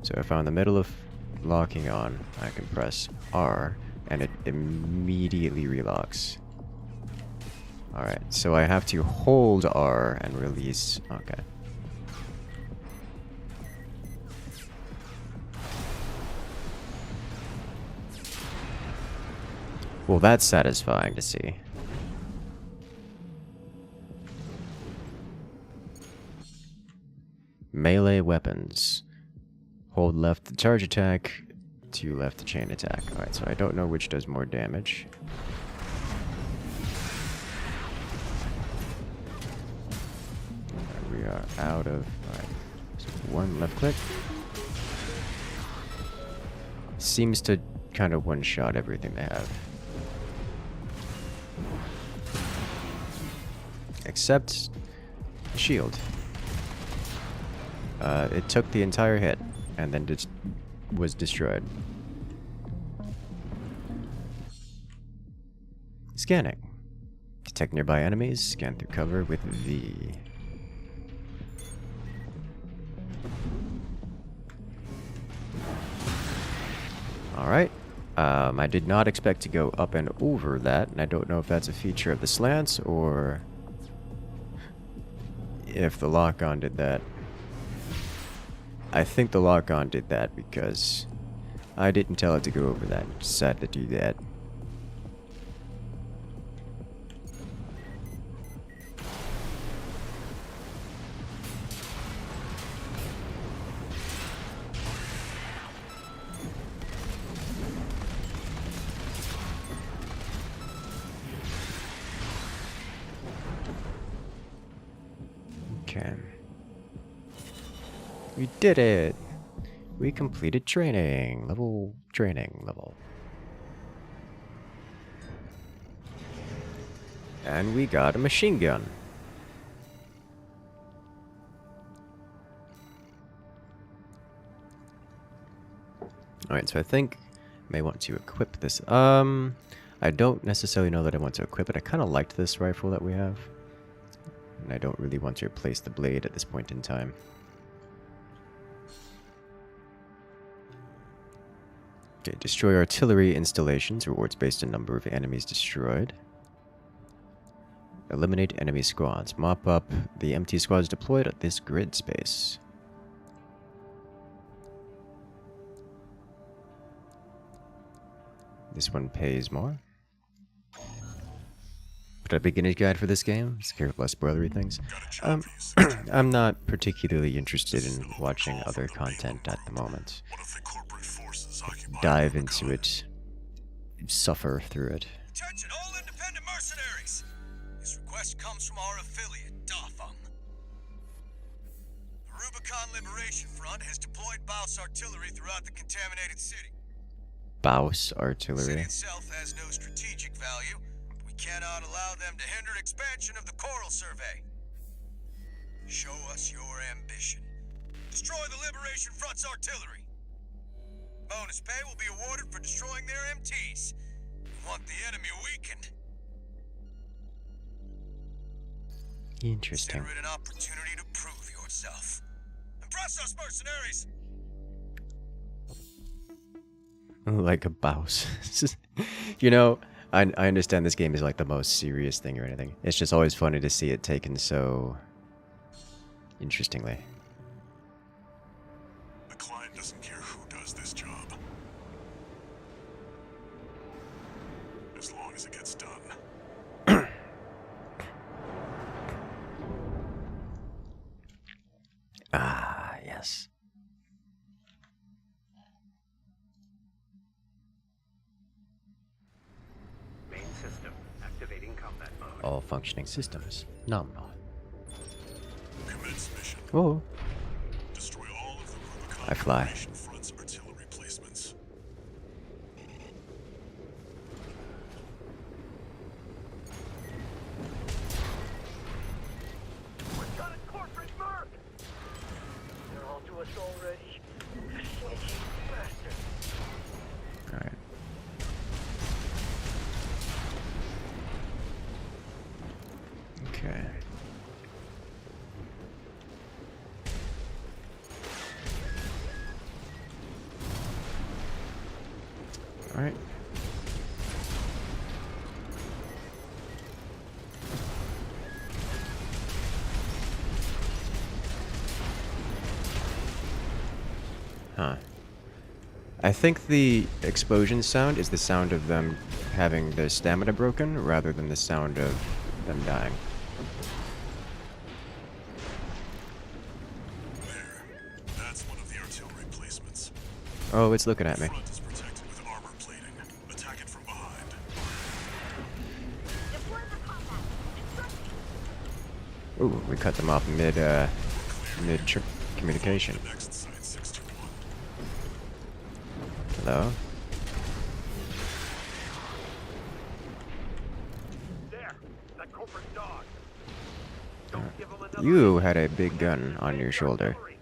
So if I'm in the middle of locking on, I can press R and it immediately relocks. Alright, so I have to hold R and release. Okay. Well, that's satisfying to see. Melee weapons. Hold left to charge attack, to left to chain attack. Alright, so I don't know which does more damage. We are out of... Alright, so one left click. Seems to kind of one-shot everything they have. Except the shield. It took the entire hit and then just was destroyed. Scanning. Detect nearby enemies. Scan through cover with V. Alright. I did not expect to go up and over that, and I don't know if that's a feature of the slants or... if the lock-on did that. I think the lock-on did that because I didn't tell it to go over that. It decided to do that. Okay. We did it! We completed training. Training level. And we got a machine gun. Alright, so I think I may want to equip this. I don't necessarily know that I want to equip it. I kind of liked this rifle that we have. And I don't really want to replace the blade at this point in time. Okay, destroy artillery installations. Rewards based on number of enemies destroyed. Eliminate enemy squads. Mop up the empty squads deployed at this grid space. This one pays more. Put a beginner's guide for this game. Just careful of spoilery things. I'm not particularly interested in watching other content at the moment. What if the corporate forces occupy Dive Rubicon? into it. Suffer through it. Attention all independent mercenaries! This request comes from our affiliate, Dafeng. The Rubicon Liberation Front has deployed Baus artillery throughout the contaminated city. Baus The city artillery. itself has no strategic value. We cannot allow them to hinder expansion of the Coral Survey. Show us your ambition. Destroy the Liberation Front's artillery. Bonus pay will be awarded for destroying their MTs. We want the enemy weakened. Interesting. Consider it an opportunity to prove yourself. Impress us, mercenaries! Like a Baus. You know, I understand this game is like the most serious thing or anything. It's just always funny to see it taken so interestingly. The client doesn't care who does this job. As long as it gets done. Ah, yes. Main system activating combat mode. All functioning systems. Nominal. Commence mission. Oh, Destroy all of the Rubicon I fly. Liberation Front's artillery placements. We've got a corporate merc! They're all to us already. Sneaky bastard. alright. Okay. Alright. Huh. I think the explosion sound is the sound of them having their stamina broken rather than the sound of them dying. There. That's one of the artillery placements. Oh, it's looking at me. Front is protected with armor plating. Attack it from behind. Deploy for combat. Instructing. Ooh, we cut them off mid communication. The next site 61. Hello? There! That corporate dog! Don't give him another You had a big gun on your shoulder. artillery.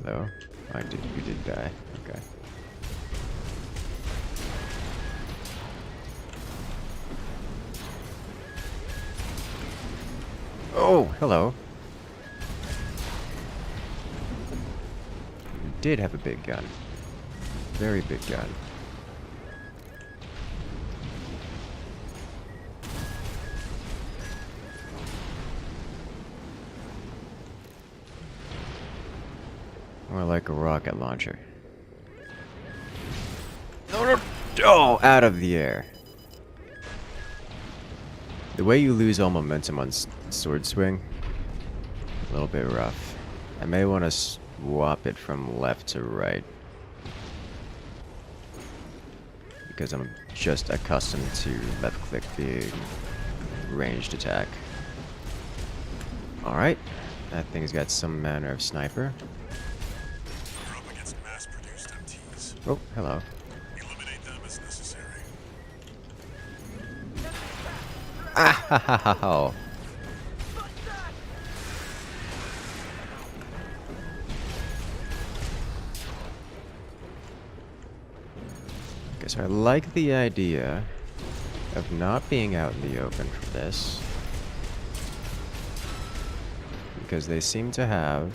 Hello? You did die. Okay. Oh, hello. did have a big gun. Very big gun. More like a rocket launcher. Oh, out of the air. The way you lose all momentum on sword swing, a little bit rough. I may want to swap it from left to right, because I'm just accustomed to left click being ranged attack. Alright, that thing's got some manner of sniper. You're up against mass-produced MTs. Oh, hello. Eliminate them as necessary. Ah ha ha ha ha. Okay, so I like the idea of not being out in the open for this, because they seem to have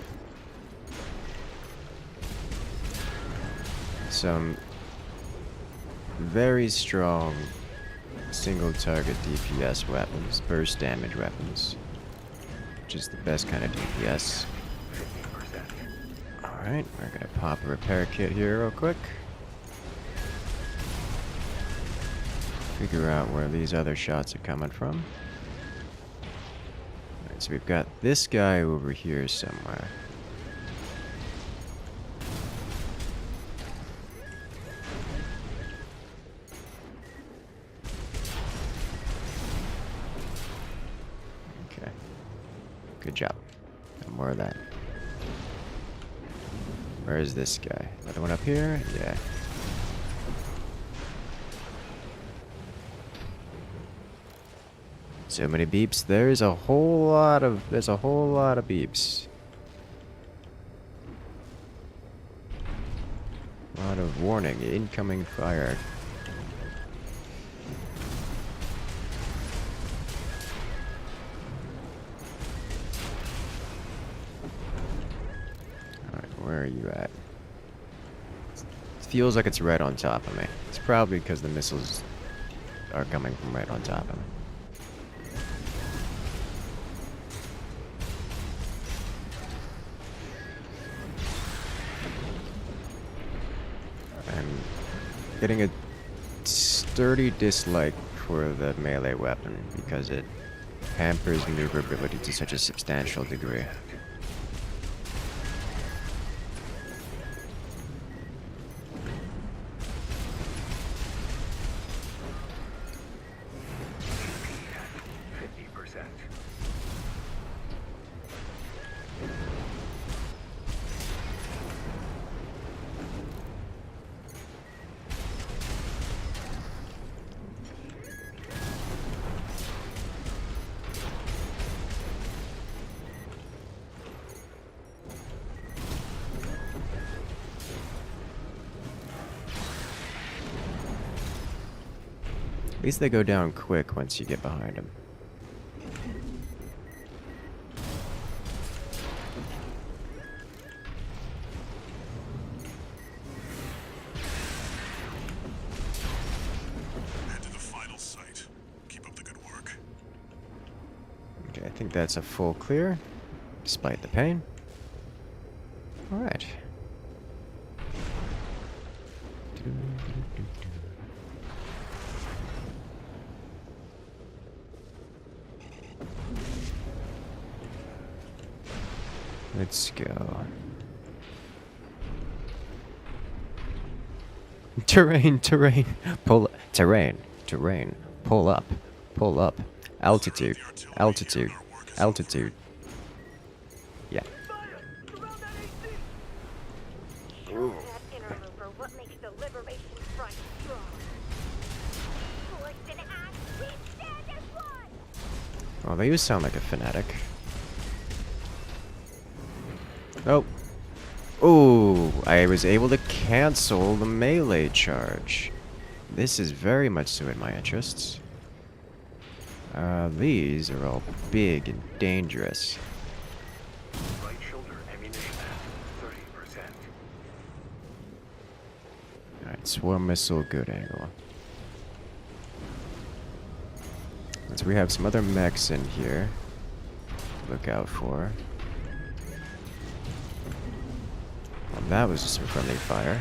some very strong single target DPS weapons, burst damage weapons, which is the best kind of DPS. Alright, we're gonna pop a repair kit here real quick. Figure out where these other shots are coming from. Alright, so we've got this guy over here somewhere. Okay. Good job. No more of that. Where is this guy? Another one up here? Yeah. So many beeps. There's a whole lot of beeps. A lot of warning, incoming fire. Alright, where are you at? It feels like it's right on top of me. It's probably because the missiles are coming from right on top of me. Getting a sturdy dislike for the melee weapon because it hampers maneuverability to such a substantial degree. At least they go down quick once you get behind them. Head to the final site. Keep up the good work. Okay, I think that's a full clear, despite the pain. Alright. Let's go. Terrain, terrain, pull, terrain, terrain, pull up, altitude, altitude, altitude. Yeah. That interloper, what makes the Liberation Front strong? Force and act, we stand as one! Oh, they do sound like a fanatic. Oh. Ooh, I was able to cancel the melee charge. This is very much so in my interests. These are all big and dangerous. Right shoulder ammunition at 30%. Swarm missile, good angle. So we have some other mechs in here to look out for. Well, that was just some friendly fire.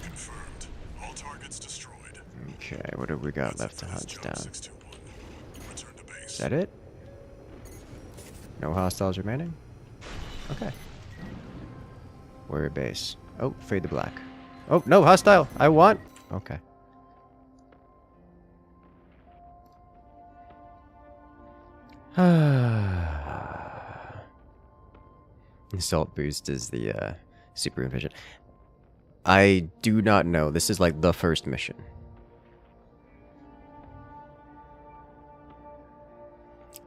Confirmed. All targets destroyed. Okay, what have we got left to hunt down? 621. Return to base. Is that it? No hostiles remaining? Okay. Warrior base. Oh, fade to black. Oh, no, hostile! I want... Okay. Assault boost is the super efficient. I do not know. This is like the first mission.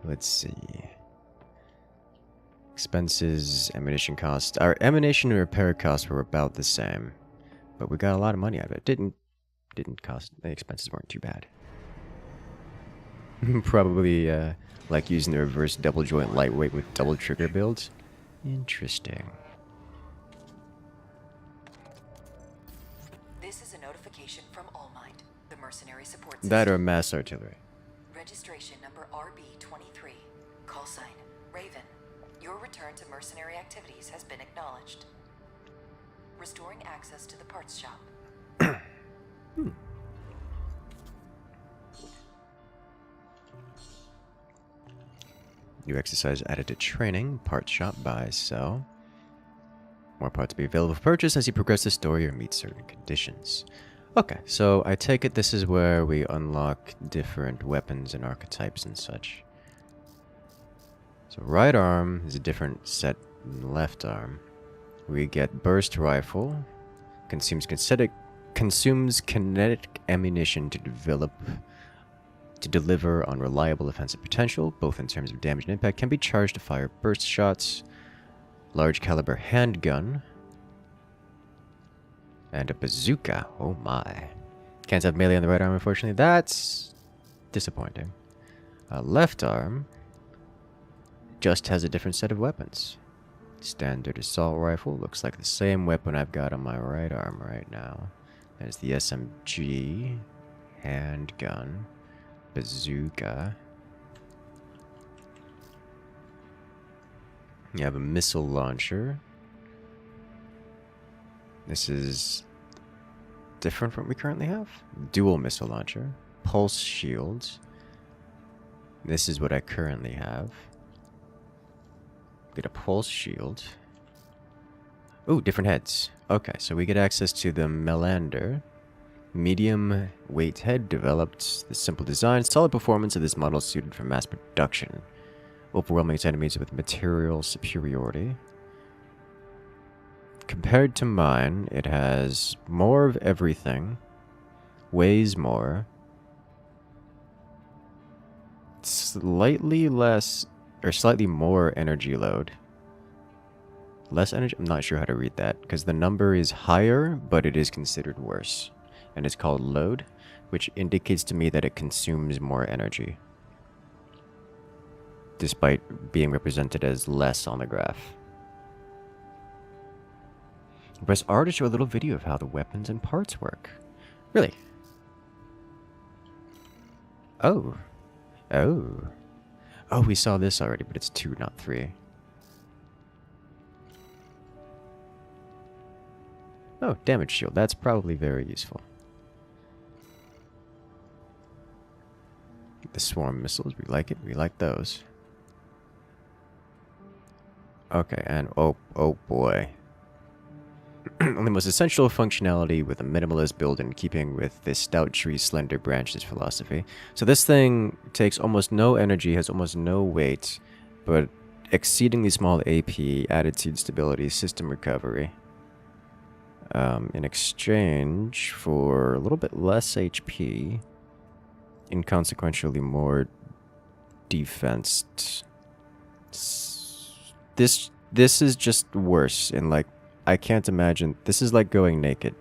Let's see. Expenses, ammunition cost. Our ammunition and repair costs were about the same, but we got a lot of money out of it. Didn't cost. The expenses weren't too bad. Probably like using the reverse double joint lightweight with double trigger builds. Interesting. This is a notification from All Might, the Mercenary support system. That or mass artillery. Registration number RB23. Call sign Raven. Your return to mercenary activities has been acknowledged. Restoring access to the parts shop. New exercise added to training. Parts shop, buy, sell. More parts be available for purchase as you progress the story or meet certain conditions. Okay, so I take it this is where we unlock different weapons and archetypes and such. So right arm is a different set than left arm. We get burst rifle. Consumes kinetic ammunition to deliver on reliable offensive potential, both in terms of damage and impact. Can be charged to fire burst shots. Large caliber handgun. And a bazooka. Oh my. Can't have melee on the right arm, unfortunately. That's disappointing. Left arm just has a different set of weapons. Standard assault rifle. Looks like the same weapon I've got on my right arm right now. There's the SMG. Handgun. Bazooka. You have a missile launcher. This is different from what we currently have. Dual missile launcher. Pulse shields. This is what I currently have. Get a pulse shield. Ooh, different heads. Okay, so we get access to the Melander. Medium weight head developed. The simple design, solid performance of this model suited for mass production. Overwhelming its enemies with material superiority. Compared to mine, it has more of everything. Weighs more. Slightly less, or slightly more energy load. Less energy? I'm not sure how to read that, because the number is higher, but it is considered worse. And it's called load, which indicates to me that it consumes more energy, despite being represented as less on the graph. Press R to show a little video of how the weapons and parts work. Really? Oh. Oh. Oh, we saw this already, but it's 2, not 3. Oh, damage shield. That's probably very useful. The swarm missiles, we like it. We like those. Okay, and oh boy. The most essential functionality with a minimalist build in keeping with this stout tree slender branches philosophy. So this thing takes almost no energy, has almost no weight, but exceedingly small AP, attitude stability, system recovery. In exchange for a little bit less HP, inconsequentially more defense. This is just worse in like, I can't imagine. This is like going naked.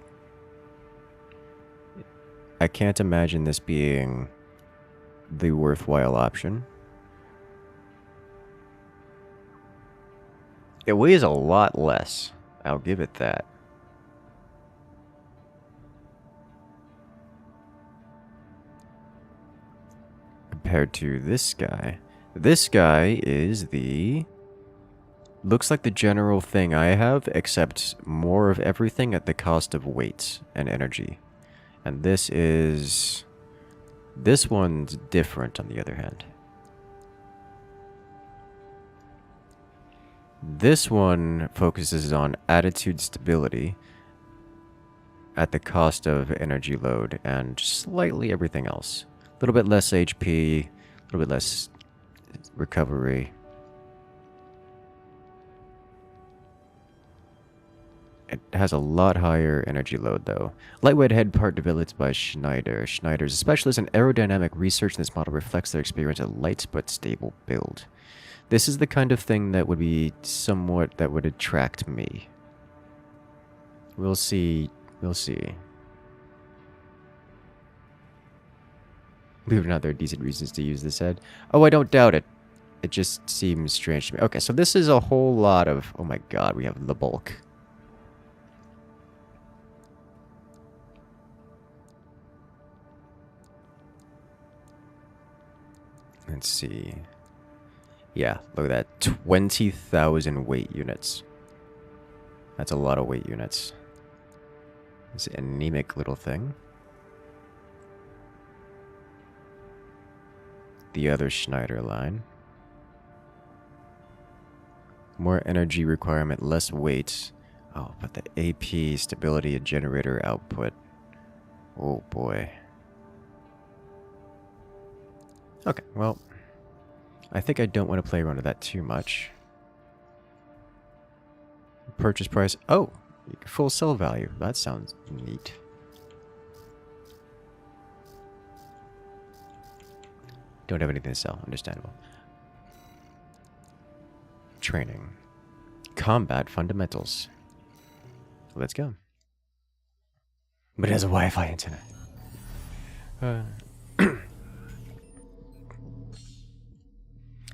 I can't imagine this being the worthwhile option. It weighs a lot less. I'll give it that. Compared to this guy. This guy is the... Looks like the general thing I have, except more of everything at the cost of weight and energy. And this is... This one's different, on the other hand. This one focuses on attitude stability at the cost of energy load and slightly everything else. A little bit less HP, a little bit less recovery. It has a lot higher energy load, though. Lightweight head part developed by Schneider. Schneider is a specialist in aerodynamic research, and this model reflects their experience in a light but stable build. This is the kind of thing that would be somewhat that would attract me. We'll see. We'll see. Believe it or not, there are decent reasons to use this head. Oh, I don't doubt it. It just seems strange to me. Okay, so this is a whole lot of... Oh my god, we have the bulk. Let's see. Yeah, look at that. 20,000 weight units. That's a lot of weight units. This anemic little thing. The other Schneider line. More energy requirement, less weight. Oh, but the AP stability and generator output. Oh boy. Okay, well, I think I don't want to play around with that too much. Purchase price. Oh, full sell value. That sounds neat. Don't have anything to sell. Understandable. Training. Combat fundamentals. Let's go. But it has a Wi-Fi antenna.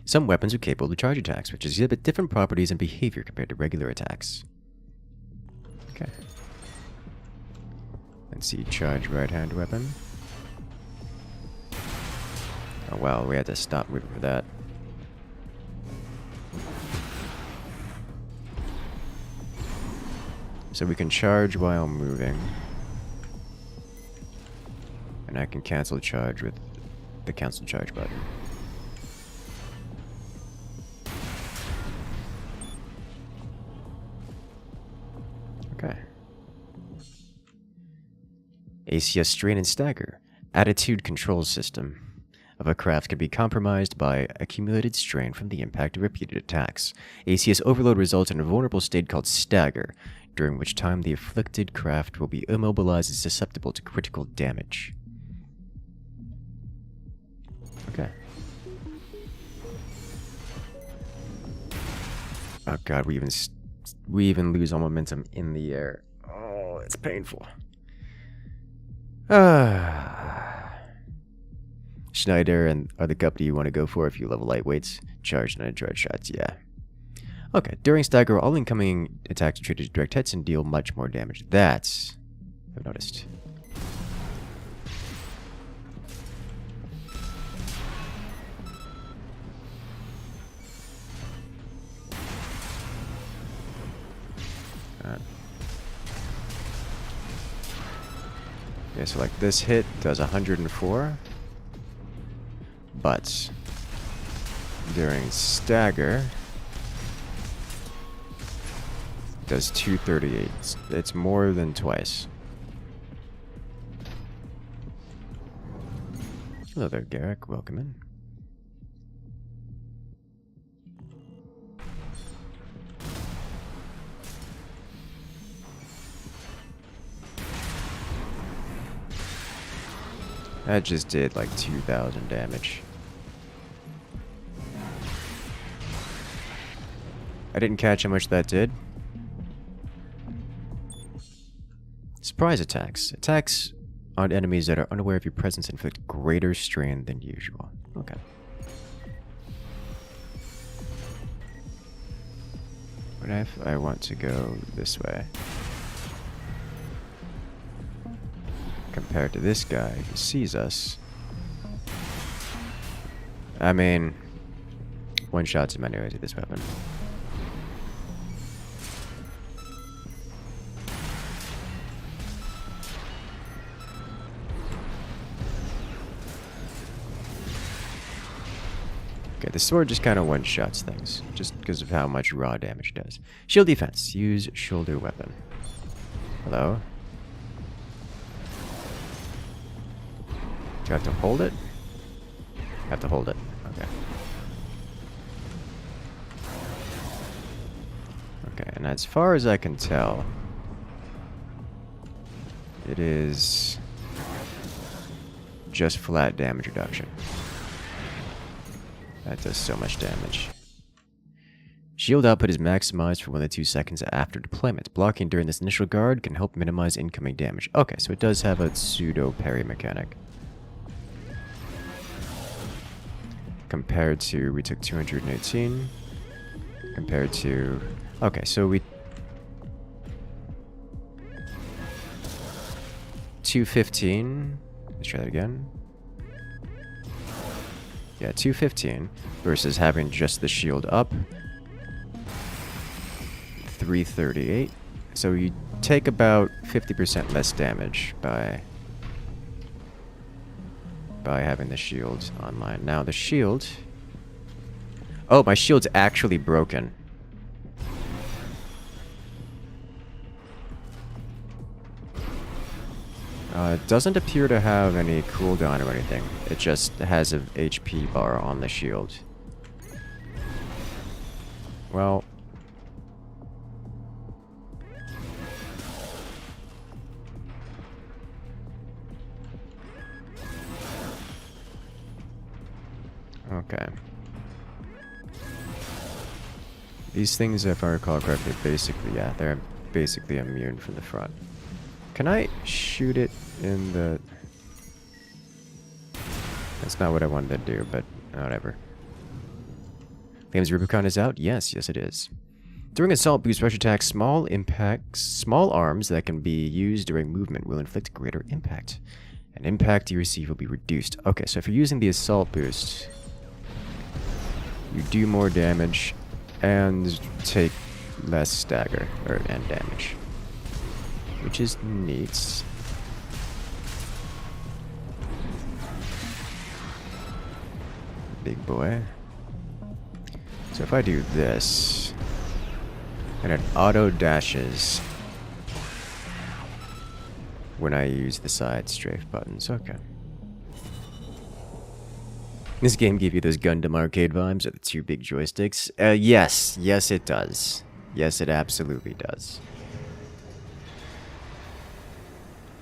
Some weapons are capable of charge attacks, which exhibit different properties and behavior compared to regular attacks. Okay. Let's see, charge right-hand weapon. Oh wow, we had to stop moving for that. So we can charge while moving. And I can cancel charge with the cancel charge button. Okay. ACS strain and stagger. Attitude control system of a craft can be compromised by accumulated strain from the impact of repeated attacks. ACS overload results in a vulnerable state called stagger, during which time the afflicted craft will be immobilized and susceptible to critical damage. Okay. Oh god, we even lose all momentum in the air. Oh, it's painful. Schneider and are the company you want to go for if you level lightweights. Charged and uncharged shots, yeah. Okay, during stagger, all incoming attacks are treated as direct hits and deal much more damage. That's... I've noticed. Okay, so like this hit does 104. But during stagger does 238. It's more than twice. Hello there, Garrick. Welcome in. That just did like 2,000 damage. I didn't catch how much that did. Surprise attacks. Attacks on enemies that are unaware of your presence inflict greater strain than usual. Okay. What if I want to go this way? Compared to this guy who sees us. I mean, one shot's him anyways with this weapon. Okay, the sword just kind of one-shots things, just because of how much raw damage it does. Shield defense. Use shoulder weapon. Hello? Do I have to hold it? I have to hold it. Okay. Okay, and as far as I can tell, it is just flat damage reduction. That does so much damage. Shield output is maximized for 1 to 2 seconds after deployment. Blocking during this initial guard can help minimize incoming damage. Okay, so it does have a pseudo parry mechanic. Compared to, we took 218. Compared to, okay, so we 215. Let's try that again. Yeah, 215 versus having just the shield up. 338. So you take about 50% less damage by having the shield online. Now the shield... Oh, my shield's actually broken. It doesn't appear to have any cooldown or anything. It just has an HP bar on the shield. Well... Okay. These things, if I recall correctly, basically, yeah, they're basically immune from the front. Can I shoot it in the... That's not what I wanted to do, but whatever. Claims Rubicon is out? Yes, yes it is. During assault boost rush attacks, small arms that can be used during movement will inflict greater impact. An impact you receive will be reduced. Okay, so if you're using the assault boost, you do more damage and take less stagger and damage, which is neat. Big boy. So if I do this, and it auto dashes when I use the side strafe buttons. Okay. This game gave you those Gundam arcade vibes with the 2 big joysticks? Yes. Yes, it does. Yes, it absolutely does.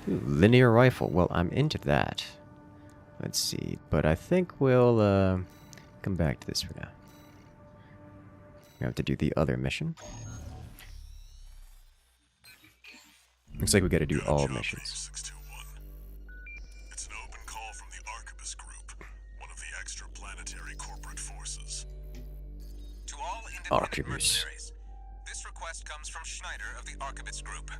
Ooh, linear rifle. Well, I'm into that. Let's see. But I think we'll come back to this for now. We have to do the other mission. Looks like we gotta do all missions. 621. It's an open call from the Arquebus Group, one of the extraplanetary corporate forces. To all independent mercenaries, this request comes from Schneider of the Arquebus Group.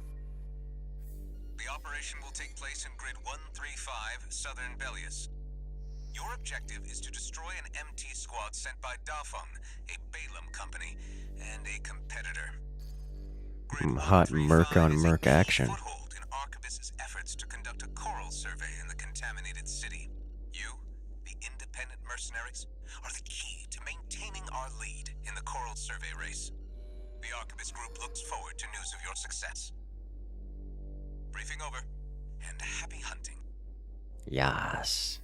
The operation will take place in Grid 135, Southern Bellius. Your objective is to destroy an MT squad sent by Dafeng, a Balaam company, and a competitor. Hot merc on merc action. Foothold in Arquebus's efforts to conduct a coral survey in the contaminated city. You, the independent mercenaries, are the key to maintaining our lead in the coral survey race. The Arquebus Group looks forward to news of your success. Briefing over, and happy hunting. Yes.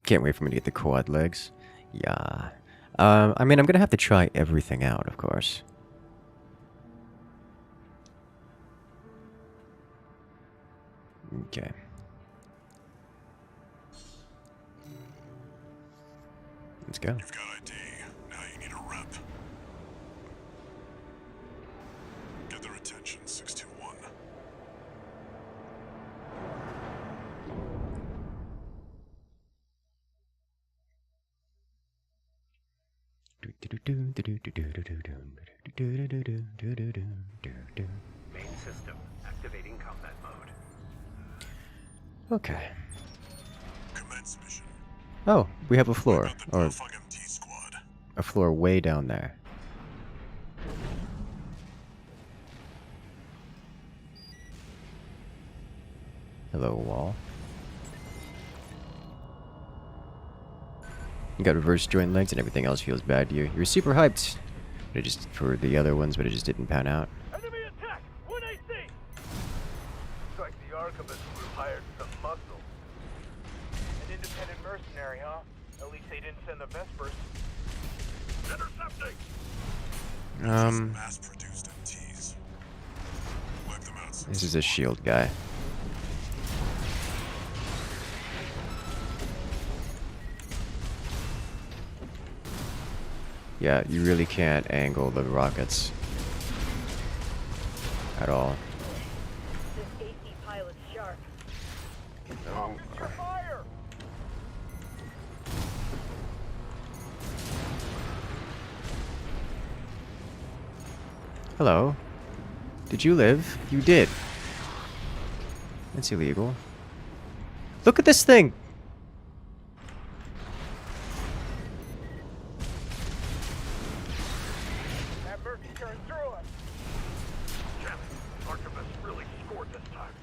Can't wait for me to get the quad legs. Yeah. I mean, I'm gonna have to try everything out, of course. Okay. Let's go. You've got ID. Now you need a rep. Get their attention, 621. Main system activating combat mode. Okay. Commence mission. Oh, we have a Wipe floor. out the Or Glowfug MT squad. a floor way down there. Hello, wall. You got reverse joint legs and everything else feels bad to you. You're super hyped. But it just for the other ones, but it just didn't pan out. Enemy attack! 1 AC! Looks like the Archivist crew hired some muscle. An independent mercenary, huh? At least they didn't send the Vespers. Intercepting! Um, Mass-produced MTs. Wipe them out. this is a shield guy. Yeah, you really can't angle the rockets at all. This AC pilot's sharp. No. Your fire! Hello. Did you live? You did. That's illegal. Look at this thing! That Merc is tearing through us. Damn it, Archivist really scored this time.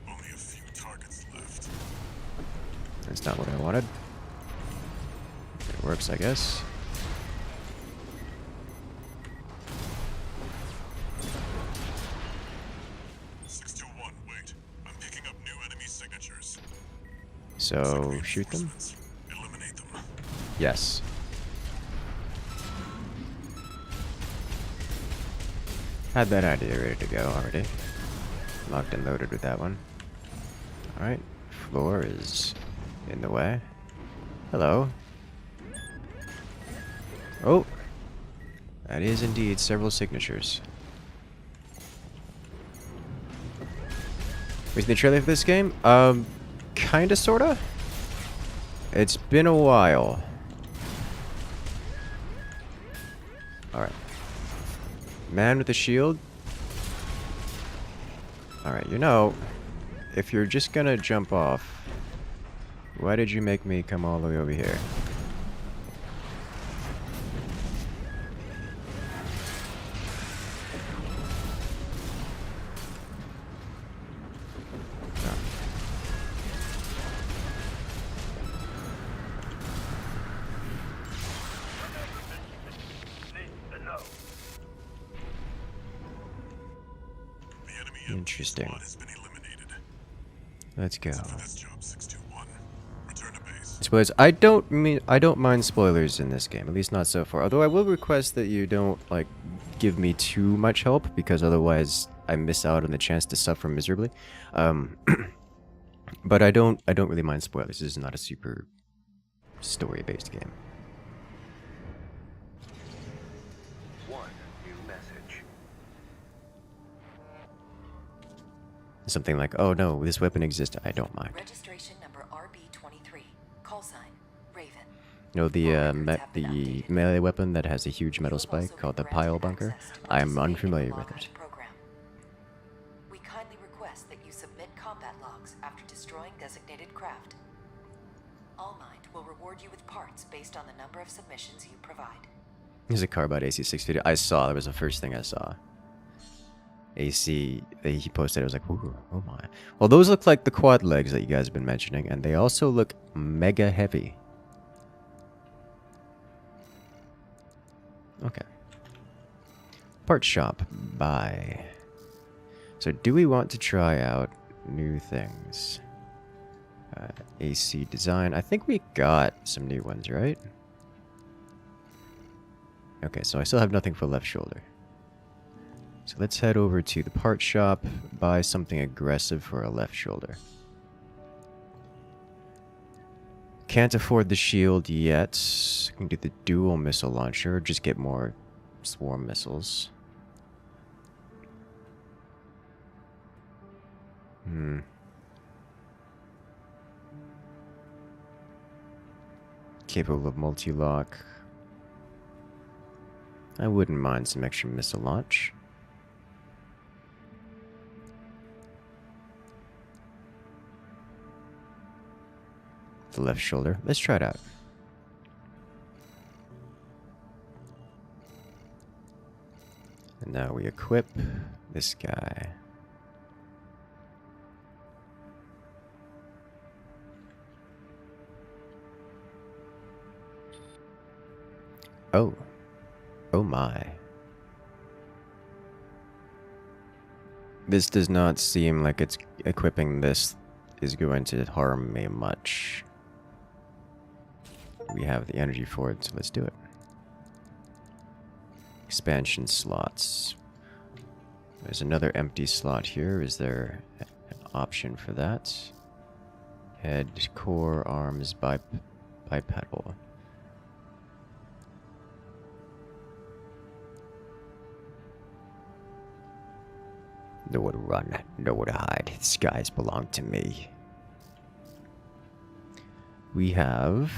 Only a few targets left. That's not what I wanted. It works, I guess. Wait. I'm picking up new enemy signatures. So, shoot them? Eliminate them. Yes. Had that idea ready to go already. Locked and loaded with that one. Alright, floor is in the way. Hello. Oh! That is indeed several signatures. Where's the trailer for this game? Kinda, sorta? It's been a while. Alright. Man with a shield. Alright, you know, if you're just gonna jump off, why did you make me come all the way over here? The enemy Interesting. squad has been eliminated. Let's go. For this job, 621. Return to base. Spoilers. I don't mind spoilers in this game, at least not so far. Although I will request that you don't like give me too much help, because otherwise I miss out on the chance to suffer miserably. But I don't really mind spoilers. This is not a super story-based game. One new message. Something like, oh no, this weapon exists. I don't mind. Registration number RB23. Call sign Raven. You know the melee weapon that has a huge metal spike called the pile bunker? I'm unfamiliar with it. We kindly request that you submit combat logs after destroying designated craft. All Mind will reward you with parts based on the number of submissions you provide. There's a carbide AC-650. I saw. That was the first thing I saw. AC, he posted. I was like, ooh, oh my. Well, those look like the quad legs that you guys have been mentioning, and they also look mega heavy. Okay. Part shop. Bye. So, do we want to try out new things? AC design. I think we got some new ones, right? Okay, so I still have nothing for left shoulder. So let's head over to the part shop, buy something aggressive for a left shoulder. Can't afford the shield yet. Can do the dual missile launcher, just get more swarm missiles. Capable of multi-lock. I wouldn't mind some extra missile launch. The left shoulder. Let's try it out. And now we equip this guy. Oh. Oh my. This does not seem like it's equipping this is going to harm me much. We have the energy for it, so let's do it. Expansion slots. There's another empty slot here. Is there an option for that? Head, core, arms, bipedal. Nowhere to run, nowhere to hide. The skies belong to me. We have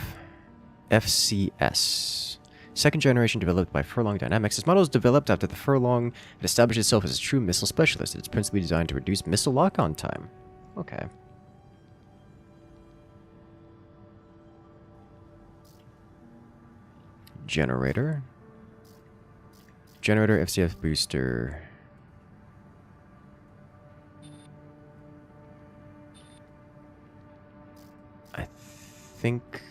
FCS. Second generation developed by Furlong Dynamics. This model is developed after the Furlong had established itself as a true missile specialist. It's principally designed to reduce missile lock-on time. Okay. Generator. Generator FCS booster. I think...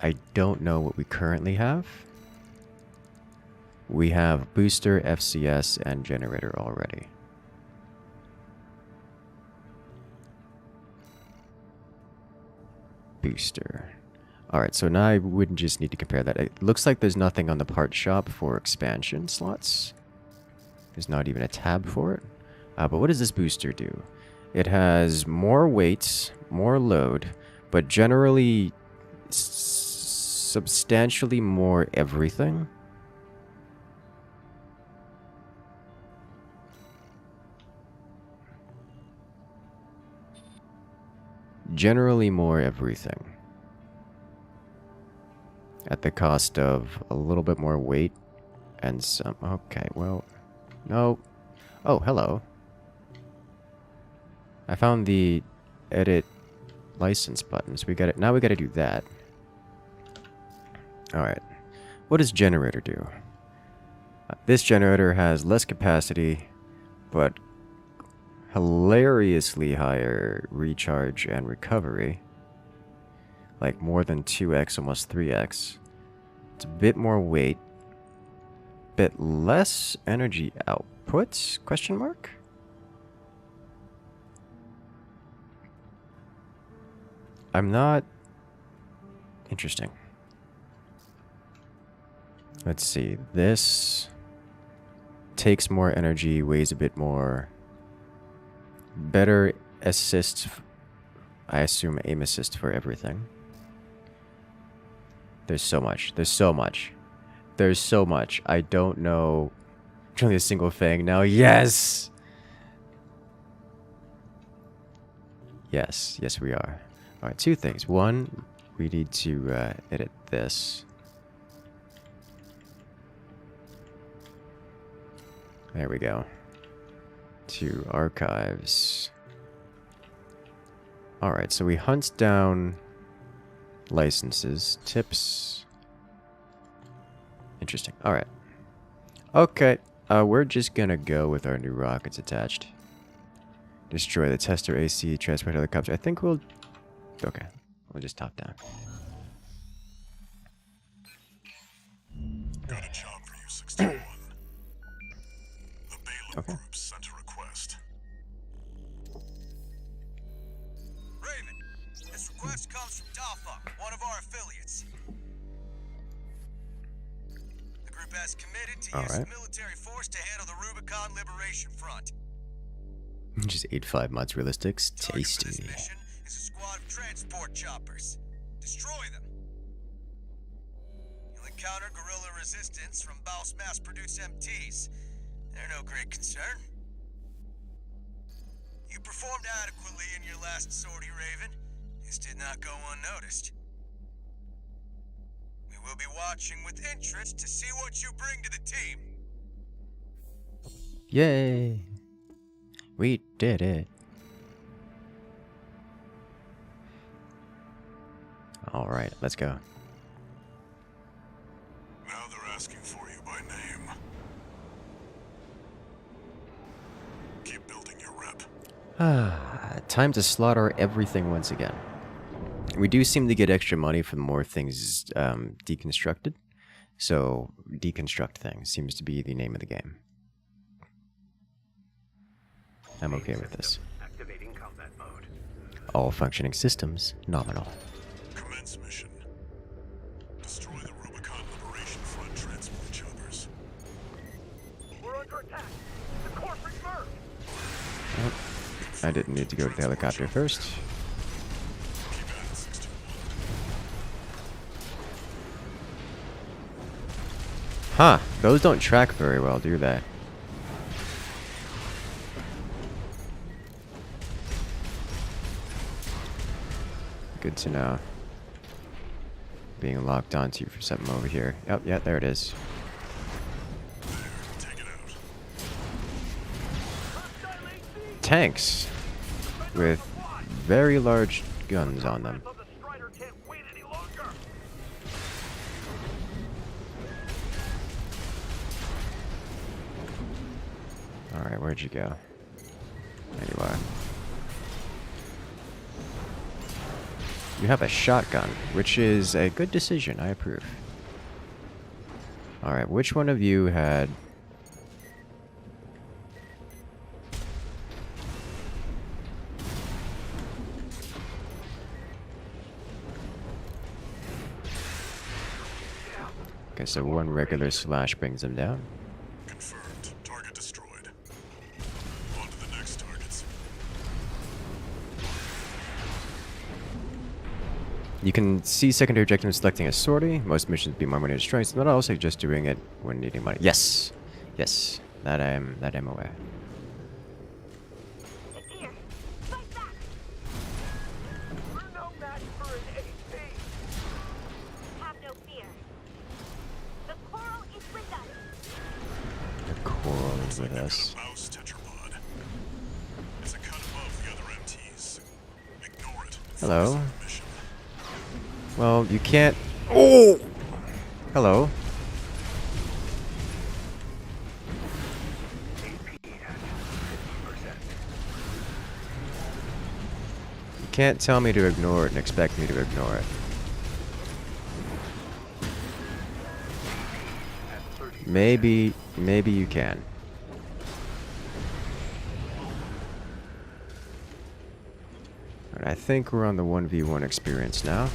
I don't know what we currently have. We have booster, FCS, and generator already. Booster. Alright, so now I wouldn't just need to compare that. It looks like there's nothing on the part shop for expansion slots. There's not even a tab for it. But what does this booster do? It has more weight, more load, but generally substantially more everything. Generally more everything. At the cost of a little bit more weight and some... Okay, well... No. Oh, hello. I found the edit license buttons. We got it. Now we got to do that. Alright. What does generator do? This generator has less capacity, but hilariously higher recharge and recovery. Like more than 2x, almost 3x. It's a bit more weight. Bit less energy output? Question mark? I'm not... Interesting. Let's see. This takes more energy, weighs a bit more. Better assist. I assume aim assist for everything. There's so much. There's so much. There's so much. I don't know. Only a single thing now. Yes! Yes. Yes, we are. Alright, two things. One, we need to edit this. There we go. To archives. Alright, so we hunt down licenses, tips. Interesting. Alright. Okay. We're just gonna go with our new rockets attached. Destroy the tester AC, transport helicopter. I think we'll... Okay. We'll just top down. Got a job for you, 61. The Balaam Group sent a request. Raven, this request comes from Dalfuck, one of our affiliates. The group has committed to use the military force to handle the Rubicon Liberation Front. Just 8.5 mods realistics. Tasty. This mission is a squad of transport choppers. Destroy them. You'll encounter guerrilla resistance from Baus mass-produced MTs. They're no great concern. You performed adequately in your last sortie, Raven. This did not go unnoticed. We we'll be watching with interest to see what you bring to the team. Yay! We did it. Alright, let's go. Now they're asking for you by name. Keep building your rep. Time to slaughter everything once again. We do seem to get extra money for more things deconstructed. So, deconstruct things seems to be the name of the game. I'm okay with this. Activating combat mode. All functioning systems nominal. Commence mission. Destroy the Rubicon Liberation Front transport choppers. We're under attack. The corporate Merc. I didn't need to go to the helicopter first. Keep at it, 621. Huh, those don't track very well, do they? Good to know. Being locked onto for something over here. Yep, yeah, there it is. There, take it out. Tanks with very large guns on them. So the Strider can't wait any longer. Alright, where'd you go? There you are. You have a shotgun, which is a good decision. I approve. Alright, which one of you had... Okay, so one regular slash brings them down. Confirmed. Target destroyed. On to the next targets. You can see secondary objectives selecting a sortie. Most missions be more money destroying, so not also just doing it when needing money. Yes! Yes. That I'm aware. Here, fight back! We're no match for an AP. Have no fear. The coral is with us. The coral is with us. Got a mouse tetrapod. It's a cut above the other MTs. Ignore it. Hello. Focus on the mission. Well, you can't... Oh! Hello. You can't tell me to ignore it and expect me to ignore it. Maybe you can. Alright, I think we're on the 1v1 experience now.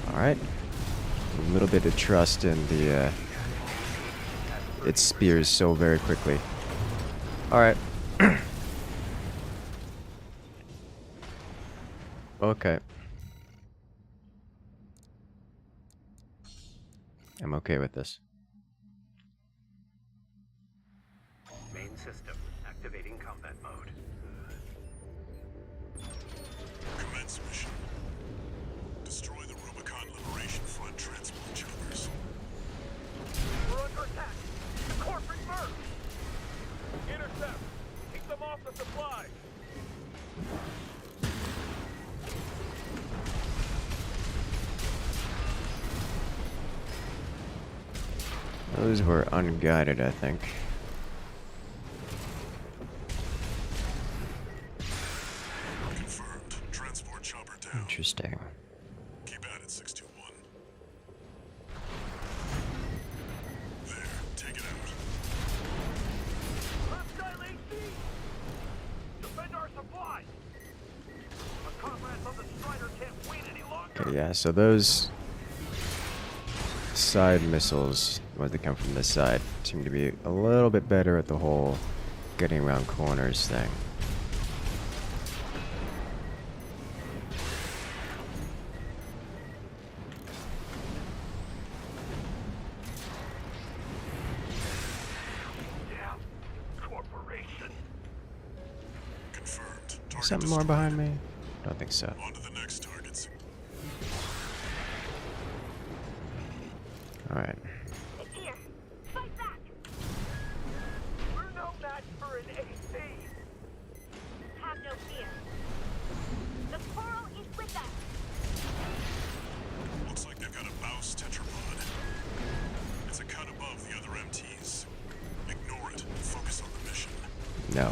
Alright. A little bit of trust in the, it spears so very quickly. Alright. Okay. I'm okay with this. Main system activating combat mode. Commence mission. Destroy the Rubicon Liberation Front transport choppers. We're under attack. The corporate Merc. Intercept. Keep them off the supply. Those were unguided, I think. Confirmed. Transport chopper down. Interesting. Keep at it, 621. There, take it out. Hostile AC. Defend our supply. The comrades of the Strider can't wait any longer. Okay, yeah, so those side missiles, ones that come from this side, seem to be a little bit better at the whole getting around corners thing. Damn corporation. Confirmed. Target Something more destroyed. behind me? Don't think so. On to the next targets. Alright. Here, fight back! We're no match for an AC! Have no fear. The coral is with us. Looks like they've got a Baus tetrapod. It's a cut above the other MTs. Ignore it and focus on the mission. No.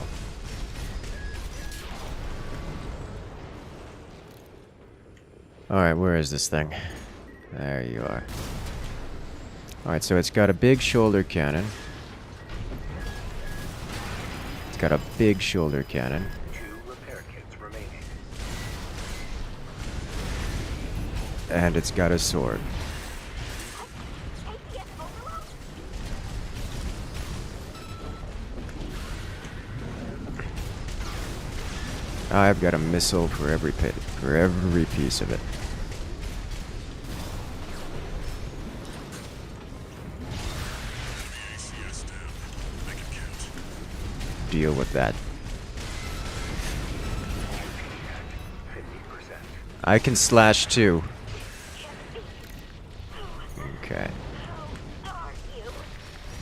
Alright, where is this thing? There you are. Alright, so it's got a big shoulder cannon. It's got a big shoulder cannon. 2 repair kits remaining. And it's got a sword. ATF overload? I've got a missile for every piece of it. ACS down. Make it count. Deal with that. 50%. I can slash too. Okay. Are you?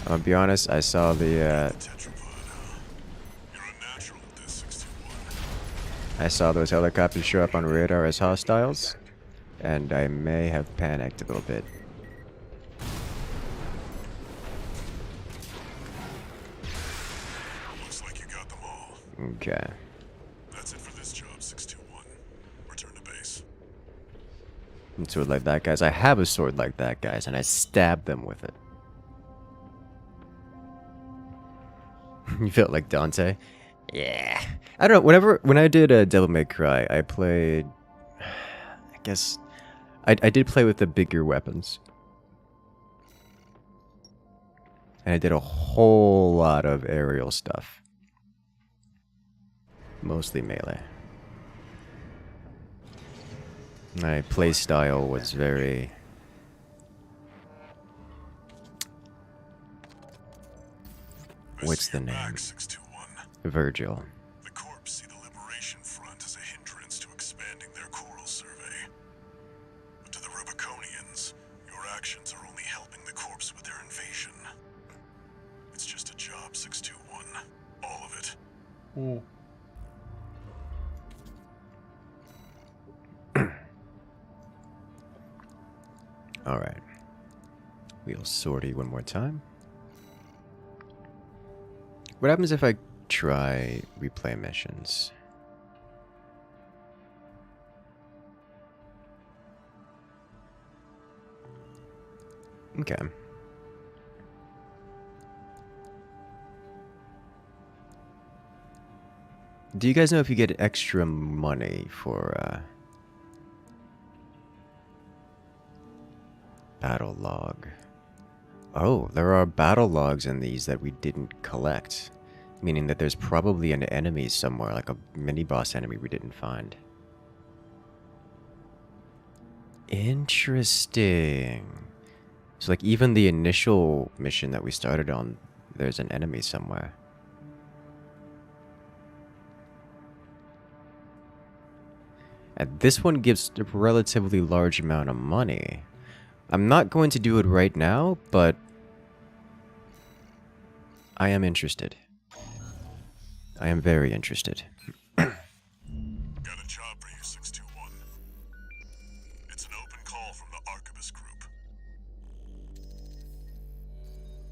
I'm gonna be honest, I saw the Tetrapod, huh? You're a natural at this, 621. I saw those helicopters show up on radar as hostiles, and I may have panicked a little bit. Looks like you got them all. Okay. That's it for this job, 621. Return to base. A sword like that, guys. I have a sword like that, guys, and I stabbed them with it. You felt like Dante? Yeah. I don't know. When I did Devil May Cry, I played. I guess I did play with the bigger weapons, and I did a whole lot of aerial stuff, mostly melee. My playstyle was very. What's the name? Back, 621. Virgil. The Corps see the Liberation Front as a hindrance to expanding their coral survey. But to the Rubiconians, your actions are only helping the Corps with their invasion. It's just a job, 621. All of it. Alright. We'll sortie one more time. What happens if I try replay missions? Okay. Do you guys know if you get extra money for battle log? Oh, there are battle logs in these that we didn't collect. Meaning that there's probably an enemy somewhere, like a mini-boss enemy we didn't find. Interesting. So like even the initial mission that we started on, there's an enemy somewhere. And this one gives a relatively large amount of money. I'm not going to do it right now, but I am interested. I am very interested. Got a job for you, 621. It's an open call from the Arquebus Group.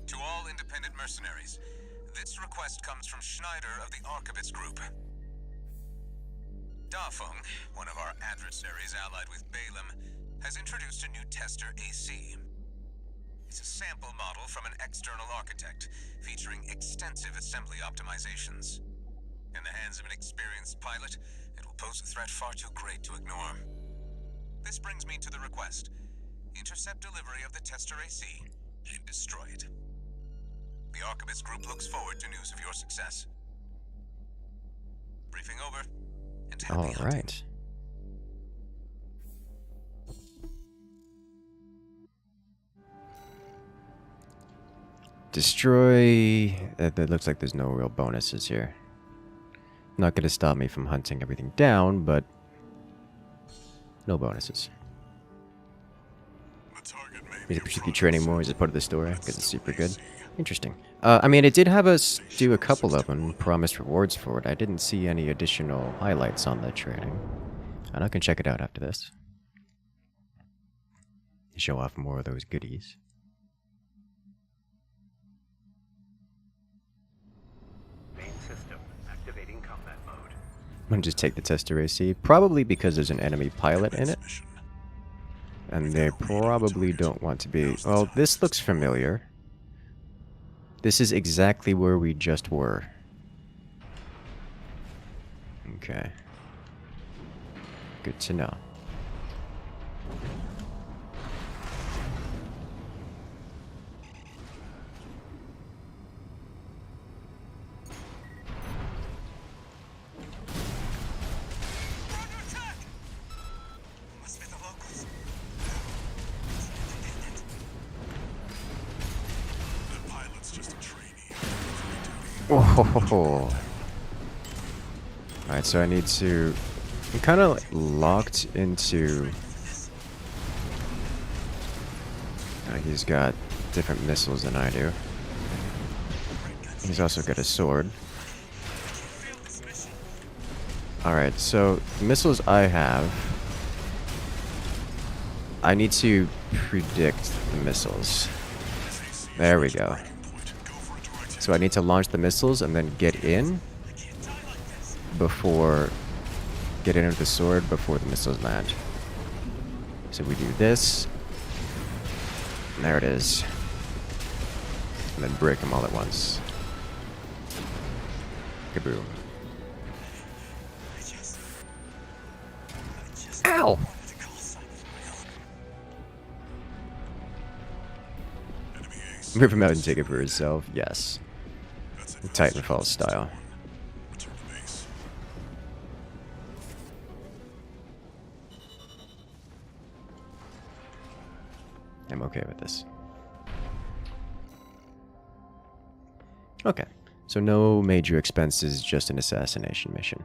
To all independent mercenaries, this request comes from Schneider of the Arquebus Group. Dafeng, one of our adversaries allied with Balaam, has introduced a new tester AC. It's a sample model from an external architect, featuring extensive assembly optimizations. In the hands of an experienced pilot, it will pose a threat far too great to ignore. This brings me to the request. Intercept delivery of the tester AC and destroy it. The Arquebus Group looks forward to news of your success. Briefing over, and happy All hunting. right. Destroy. That looks like there's no real bonuses here. Not going to stop me from hunting everything down, but no bonuses. The target may Is it particularly training more as a part of the story? Because it's super good. Interesting. I mean, it did have us do a couple of them, promised rewards for it. I didn't see any additional highlights on the training. And I can check it out after this. Show off more of those goodies. Main system activating combat mode. I'm gonna just take the tester AC, probably because there's an enemy pilot in it. And they probably don't want to be... Well, this looks familiar. This is exactly where we just were. Okay. Good to know. Oh. Alright, so I need to... I'm kind of like locked into... he's got different missiles than I do. He's also got a sword. Alright, so the missiles I have... I need to predict the missiles. There we go. So I need to launch the missiles and then get in before... Get in with the sword before the missiles land. So we do this. And there it is. And then break them all at once. Kaboom. Ow! Rip him out and take it for himself, yes. Titanfall style. I'm okay with this. Okay, so no major expenses, just an assassination mission.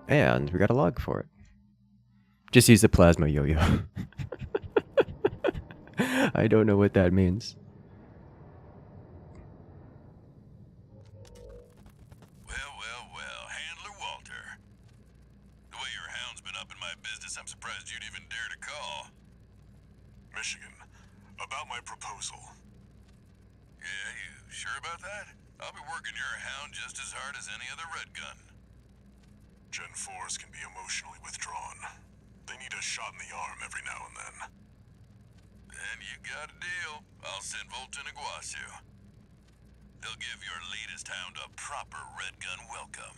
And we got a log for it. Just use the plasma yo-yo. I don't know what that means. Well, Handler Walter. The way your hound's been up in my business, I'm surprised you'd even dare to call. Michigan, about my proposal. Yeah, you sure about that? I'll be working your hound just as hard as any other red gun. Gen 4s can be emotionally withdrawn. They need a shot in the arm every now and then. Then you got a deal. I'll send Volta and Iguazu. They'll give your latest hound a proper red gun welcome.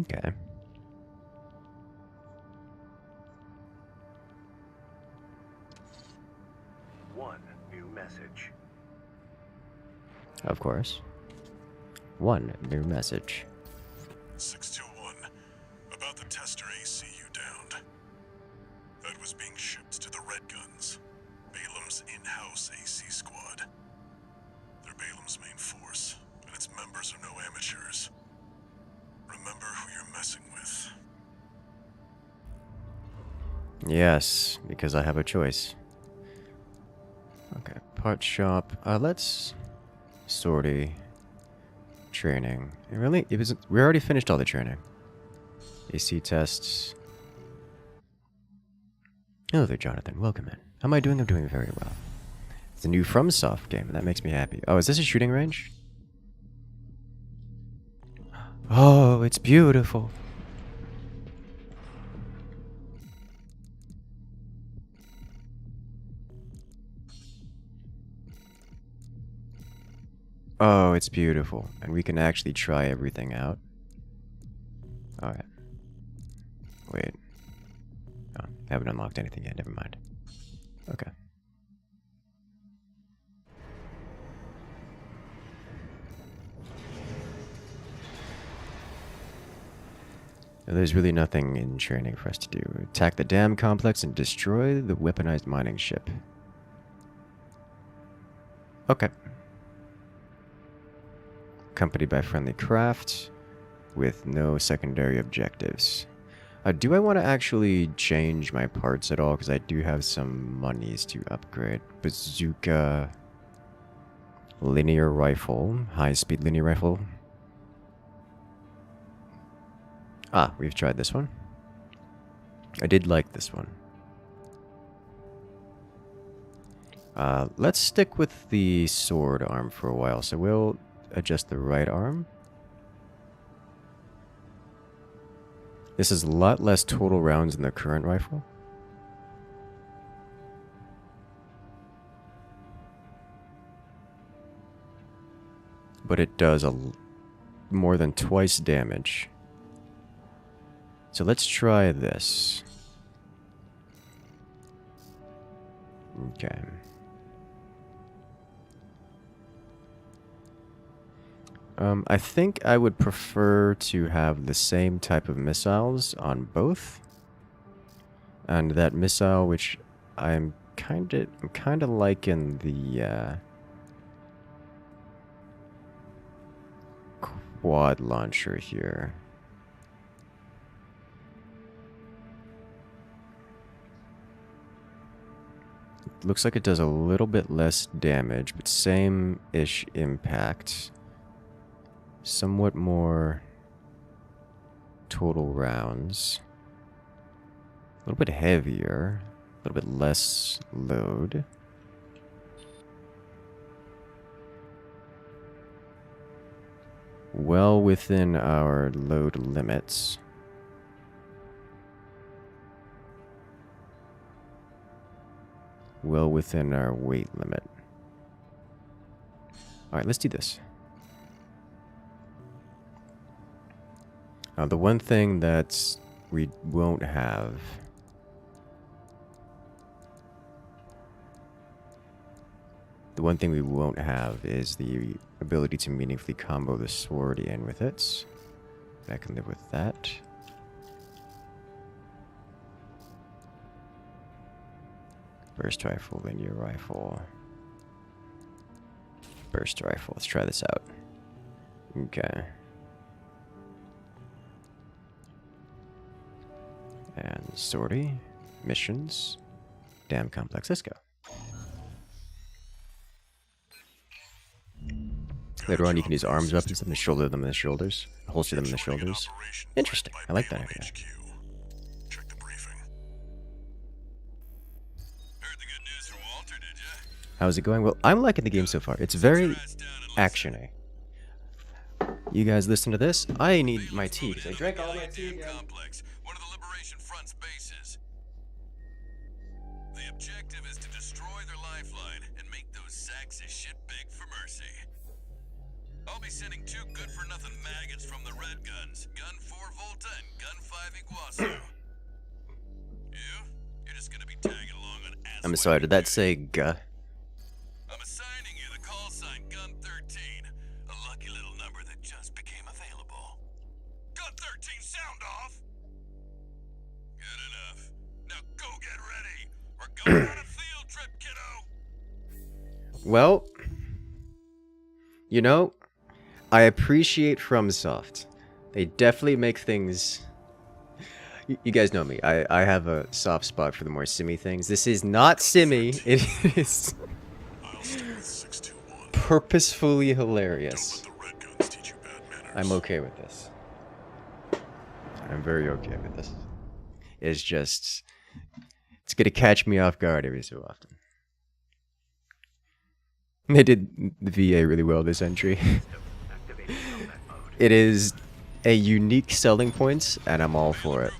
Okay. One new message. Of course. One new message. 621. About the tester AC you downed. That was being shipped to the Red Guns, Balam's in-house AC squad. They're Balam's main force, and its members are no amateurs. Remember who you're messing with. Yes, because I have a choice. Okay, part shop. Let's... Sortie. Training. Really? We already finished all the training. AC tests. Hello there, Jonathan. Welcome in. How am I doing? I'm doing very well. It's a new FromSoft game, and that makes me happy. Oh, is this a shooting range? Oh, it's beautiful. Oh, it's beautiful. And we can actually try everything out. Alright. Wait. Oh, haven't unlocked anything yet. Never mind. Okay. There's really nothing in training for us to do. Attack the dam complex and destroy the weaponized mining ship. Okay. Accompanied by friendly craft with no secondary objectives. Do I want to actually change my parts at all? Because I do have some monies to upgrade. Bazooka, linear rifle, high-speed linear rifle. Ah, we've tried this one. I did like this one. Let's stick with the sword arm for a while. So we'll adjust the right arm. This is a lot less total rounds than the current rifle. But it does more than twice damage. So let's try this. Okay. I think I would prefer to have the same type of missiles on both. And that missile, which I'm kind of liking the quad launcher here. Looks like it does a little bit less damage, but same-ish impact. Somewhat more total rounds. A little bit heavier. A little bit less load. Well within our load limits. Well within our weight limit. Alright, let's do this. The one thing that we won't have is the ability to meaningfully combo the sword in with it. I can live with that. Burst rifle, linear rifle. Burst rifle. Let's try this out. Okay. And sortie. Missions. Damn complex. Let's go. Later on, you can use arms weapons and shoulder them in the shoulders. Holster them in the shoulders. Interesting. I like that idea. Check the briefing. Heard the good news from Walter, did ya? How's it going? Well, I'm liking the game so far. It's very action-y. You guys listen to this? I need my tea because I drank all my tea again. Complex, one of the Liberation Front's bases. The objective is to destroy their lifeline and make those sacks of shit beg for mercy. I'll be sending 2 good-for-nothing maggots from the Red Guns, Gun 4 Volta and Gun 5 Iguazu. You're just gonna be tagging along on ass. I'm sorry, did that say guh? I'm assigning you the call sign Gun 13, a lucky little number that just became available. Gun 13, sound off! Good enough. Now go get ready. We're going on a field trip, kiddo! Well, you know, I appreciate FromSoft. They definitely make things... You guys know me. I have a soft spot for the more simmy things. This is not simmy. It is purposefully hilarious. I'm okay with this. I'm very okay with this. It's just... It's gonna catch me off guard every so often. They did the VA really well this entry. It is a unique selling point, and I'm all for it.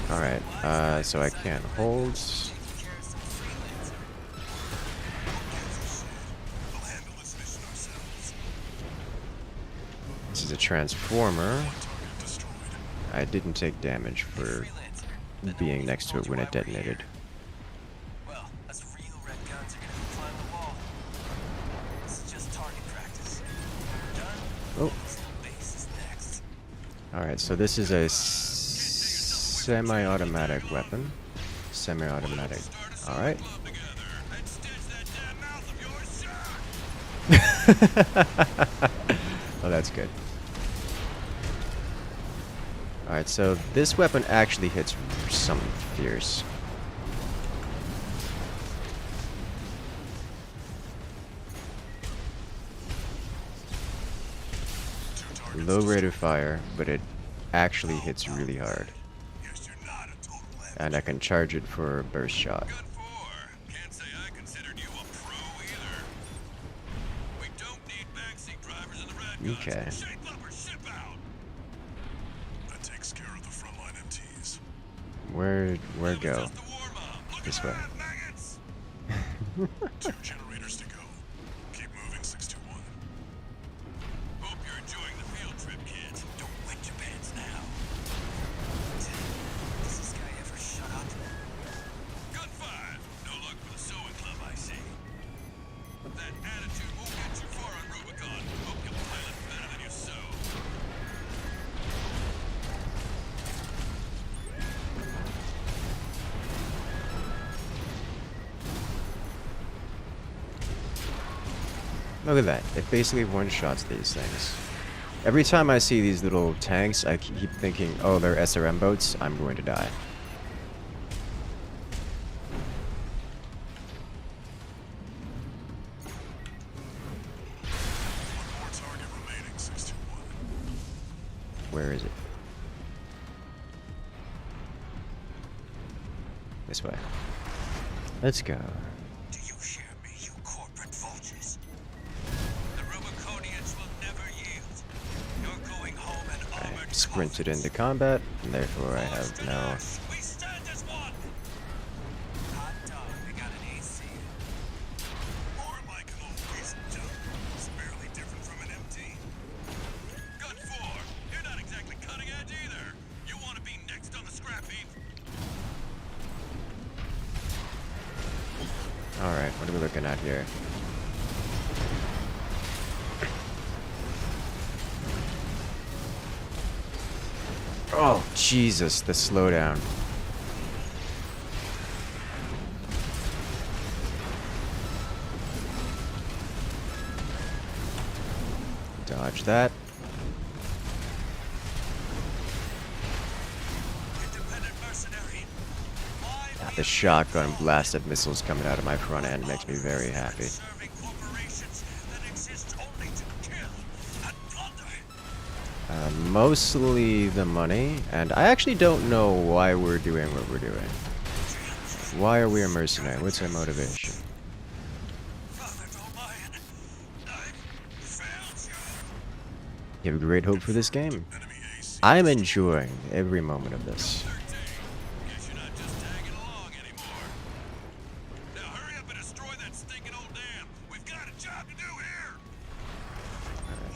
Alright, so I can't hold. This is a transformer. I didn't take damage for being next to it when it detonated. Well, us real red guns are gonna climb the wall. This is just target practice. Done? Oh. Base is next. Alright, so this is a semi-automatic weapon. Semi-automatic. Alright. Oh, that's good. Alright, so this weapon actually hits something fierce. Low rate of fire, but it actually hits really hard. And I can charge it for a burst shot. Can't say I considered you a pro either. We don't need backseat drivers in the red guns. Okay. Shape up or ship out. That takes care of the frontline MTs. Where go? Just the warm-up. Look This at way. that, maggots. 2 generators to go. Keep moving, 621. Hope you're enjoying the field trip, kids. Don't wet your pants now. Does this guy ever shut up? Gun 5. No luck for the sewing club, I see. That attitude won't get you far on Rubicon. Hope you'll pilot better than you sew. Look at that. It basically one-shots these things. Every time I see these little tanks, I keep thinking, oh, they're SRM boats, I'm going to die. One more target remaining, 621. Where is it? This way. Let's go. Do you hear me, you corporate vultures? The Rubiconians will never yield. You're going home in armored I sprinted coffins. into combat, and therefore I have no... We stand as one! Hot dog, we got an AC. More like an old piece of junk. It's barely different from an MT. Gun 4. You're not exactly cutting edge either. You want to be next on the scrap heap? Alright, what are we looking at here? Oh, Jesus, the slowdown. Dodge that. Independent mercenary. Why The shotgun blast of missiles coming out of my front end makes me very happy. serving corporations that exist only to kill and plunder? Mostly the money, and I actually don't know why we're doing what we're doing. Why are we a mercenary? What's our motivation? Father Dolmayan, I failed you. You have great hope for this game. Enemy AC. I'm enjoying every moment of this. 13. Guess you're not just tagging along anymore. Now hurry up and destroy that stinking old dam. We've got a job to do here.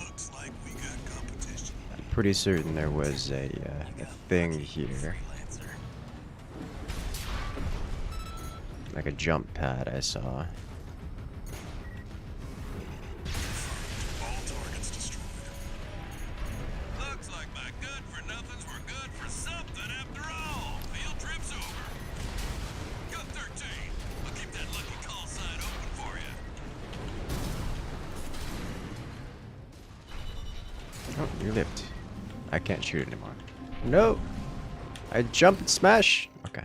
Looks like we got competition. I'm pretty certain there was a thing here. Like a jump pad I saw. All targets destroyed. Looks like my good for nothings were good for something after all. Field trip's over. Gun 13. I'll keep that lucky call sign open for you. Oh, you lived. I can't shoot anymore. No! I jump and smash! Okay.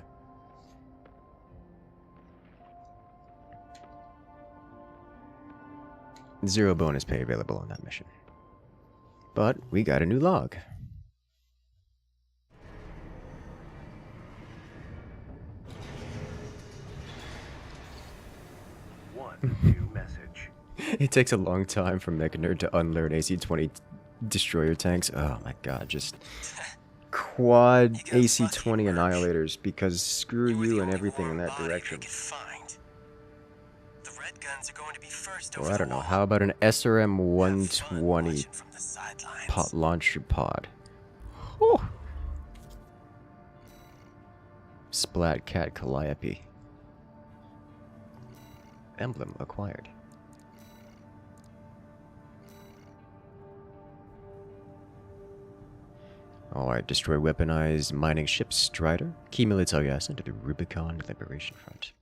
Zero bonus pay available on that mission. But we got a new log. One new message. It takes a long time for Mech Nerd to unlearn AC-20 destroyer tanks. Oh my god, just quad AC-20 annihilators because screw you and everything in that direction. The red guns are going to be first Or I don't know, how about an SRM-120 from the sidelines. pot launcher pod? Whew. Splat Cat Calliope. Emblem acquired. Alright, destroy weaponized mining ship Strider. Key military asset to the Rubicon Liberation Front.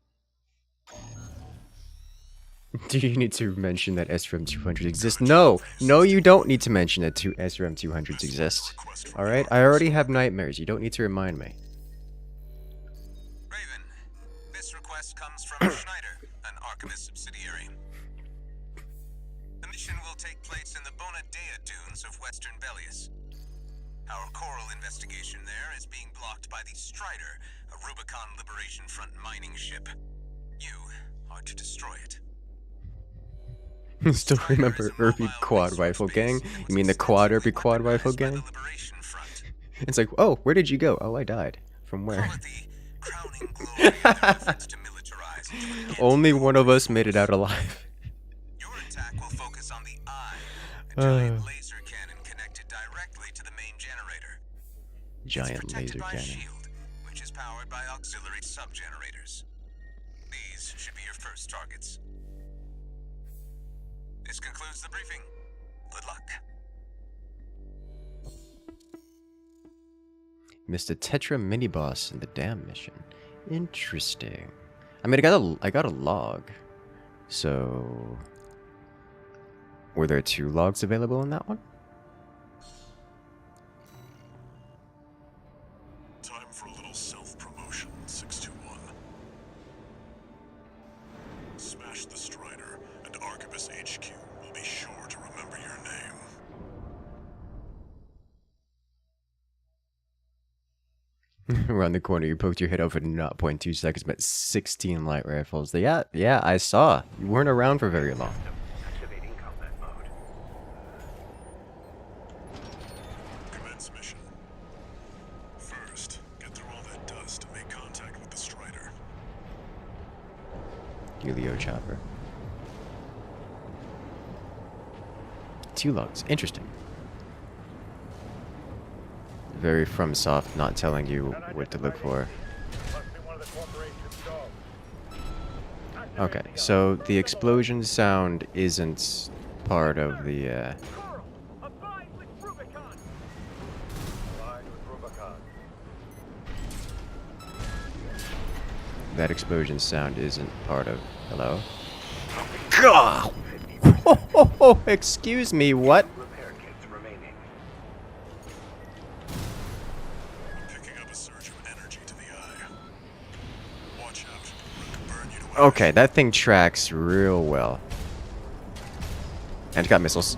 Do you need to mention that SRM 200s exist? No! No, you don't need to mention that SRM 200s exist. Alright? I already have nightmares. You don't need to remind me. Raven, this request comes from Schneider, an Archivist subsidiary. The mission will take place in the Bonadea dunes of Western Belius. Our coral investigation there is being blocked by the Strider, a Rubicon Liberation Front mining ship. You are to destroy it. Still remember Irby Quad Rifle Gang? You mean the Quad Irby Quad Rifle Gang? It's like, oh, where did you go? Oh, I died. From where? Only one of us made it out alive. Your attack will focus on the eye, a giant laser cannon connected directly to the main generator. Giant laser By a cannon. shield, which is powered by auxiliary sub-generators. These should be your first targets. This concludes the briefing. Good luck. Mr. Tetra mini boss in the dam mission. Interesting. I mean, I got a log. So, were there 2 logs available in that one? Time for a little self-promotion, 621. Smash the Strider, and Archivist HQ will be sure to remember your name. Around the corner, you poked your head over 0.2 seconds, met 16 light rifles. Yeah, I saw. You weren't around for very long. Activating combat mode. Commence mission. First, get through all that dust to make contact with the Strider. Helio chopper. 2 logs. Interesting. Very FromSoft, not telling you what to look for. Must be one of the corporation's dogs. Okay, so the explosion sound isn't part of the, Coral, abide with Rubicon. Abide with Rubicon. that explosion sound isn't part of... Hello? Gah! Oh, excuse me, what? Repair kits remaining. Picking up a surge of energy to the eye. Watch out. It'll burn you to ash. Okay, that thing tracks real well. And it's got missiles.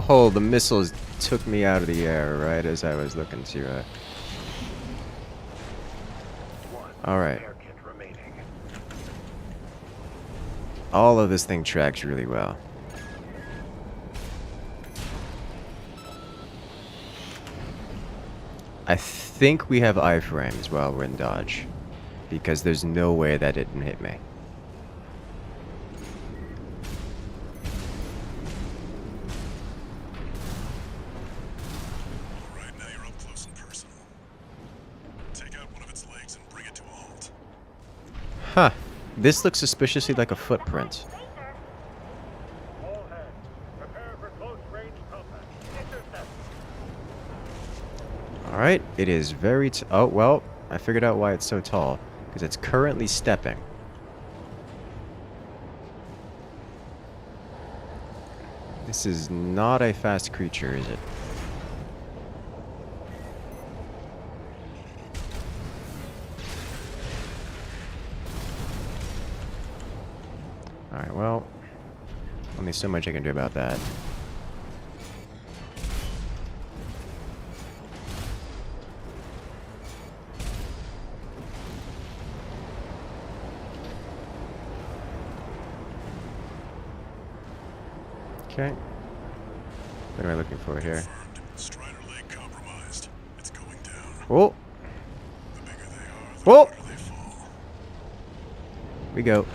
Oh, the missiles took me out of the air right as I was looking to, Alright. Repair kit remaining. All of this thing tracks really well. I think we have iframes while we're in dodge, because there's no way that it didn't hit me. Alright, now you're up close and personal. Take out one of its legs and bring it to a halt. Huh. This looks suspiciously like a footprint. All hands, prepare for close range combat. Intercept. Alright, it is very oh, well, I figured out why it's so tall. Because it's currently stepping. This is not a fast creature, is it? Alright, well, only so much I can do about that. Okay. What am I looking for here? Confirmed. Strider leg compromised. It's going down. Oh, The bigger they are, the Whoa. harder they fall. we go.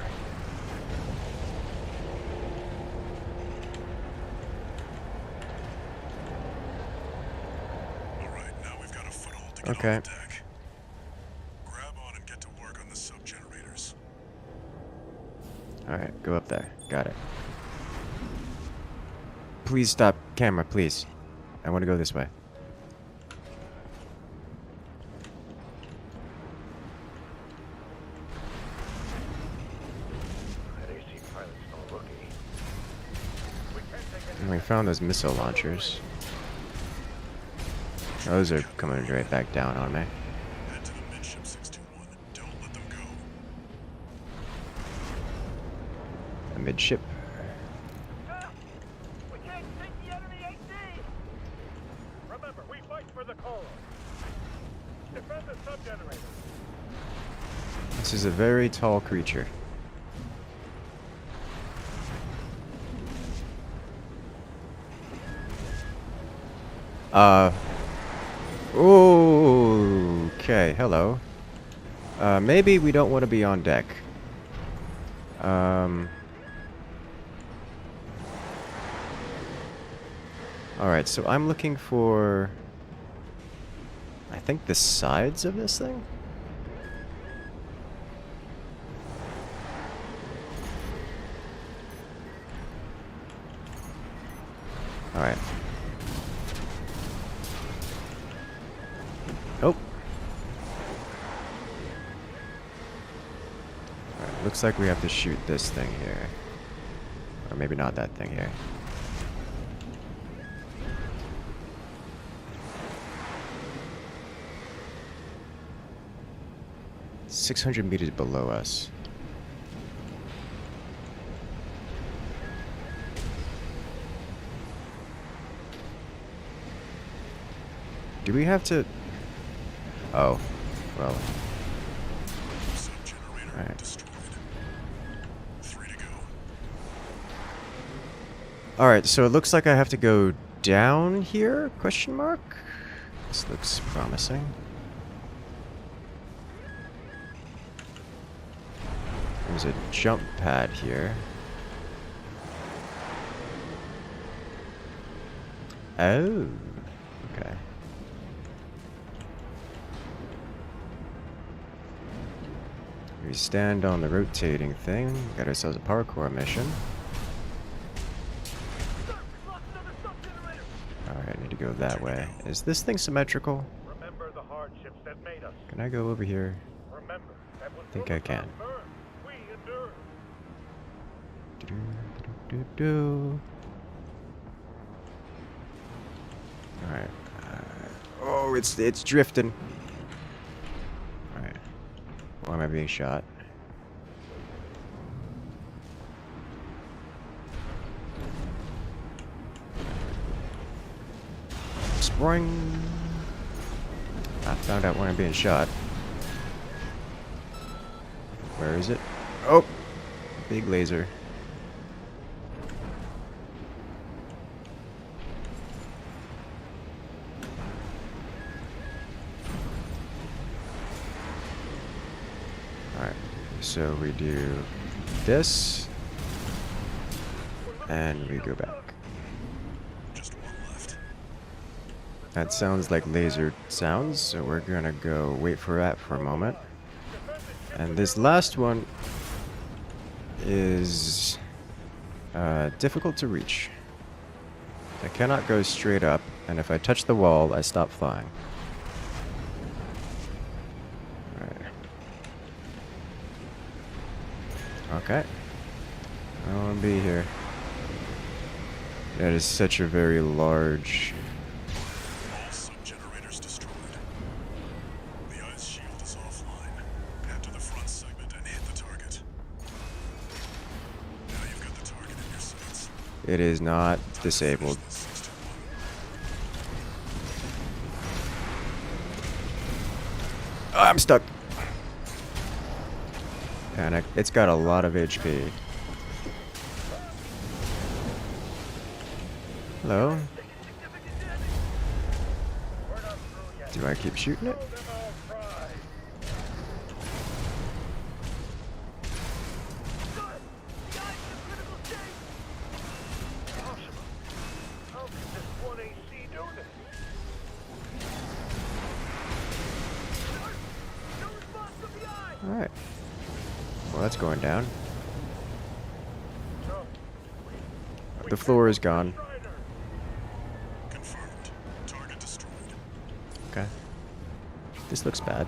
Alright, now we've got a foothold to get Okay. on the deck. Grab on and get to work on the sub-generators. Alright, go up there. Got it. Please stop, camera, please. I want to go this way. That AC pilot's no rookie. We can't take any And we found those missile launchers. Those are coming right back down on me. Head to the midship 621. Don't let them go. A midship. We can't take the enemy AC! Remember, we fight for the coral. Defend the sub-generator. This is a very tall creature. Okay, hello. Maybe we don't want to be on deck. Alright, so I'm looking for... I think the sides of this thing? Alright. Oh. Alright, looks like we have to shoot this thing here. Or maybe not that thing here. It's 600 meters below us. Do we have to... Oh, well. Sub-generator Alright. destroyed. 3 to go. Alright, so it looks like I have to go down here? Question mark? This looks promising. There's a jump pad here. Oh, okay. We stand on the rotating thing. Got ourselves a parkour mission. Alright, I need to go that way. Is this thing symmetrical? Remember the hardships that made us. Can I go over here? Remember that when I think I can. Rubicon burned, we endured. Do-do-do-do-do. Alright. Oh, it's drifting. Alright. Why am I being shot? Spring. I found out when I'm being shot. Where is it? Oh! Big laser. Alright, so we do this, and we go back. Just one left. That sounds like laser sounds, so we're gonna go wait for that for a moment. And this last one is difficult to reach. I cannot go straight up, and if I touch the wall, I stop flying. Alright. Okay. I don't want to be here. That is such a very large... All sub-generators destroyed. The ice shield is offline. Head to the front segment and hit the target. Now you've got the target in your sights. It is not disabled. Finish this 621. Oh, I'm stuck. And it's got a lot of HP. Hello? Do I keep shooting it? How can this one AC do this? No response from the eye. Alright. Well, that's going down. So, The floor is gone. This looks bad.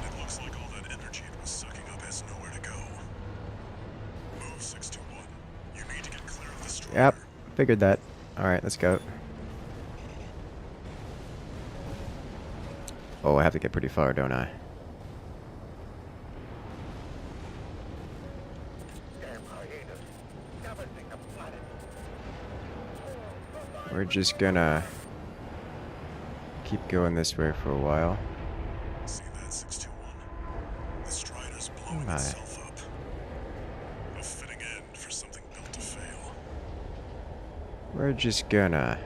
And it looks like all that energy it was sucking up has nowhere to go. Move 621. You need to get clear of the Strider. Yep, figured that. Alright, let's go. Oh, I have to get pretty far, don't I? We're just gonna keep going this way for a while. See that 621? The Strider's blowing Aye. itself up. A fitting end for something built to fail. We're just gonna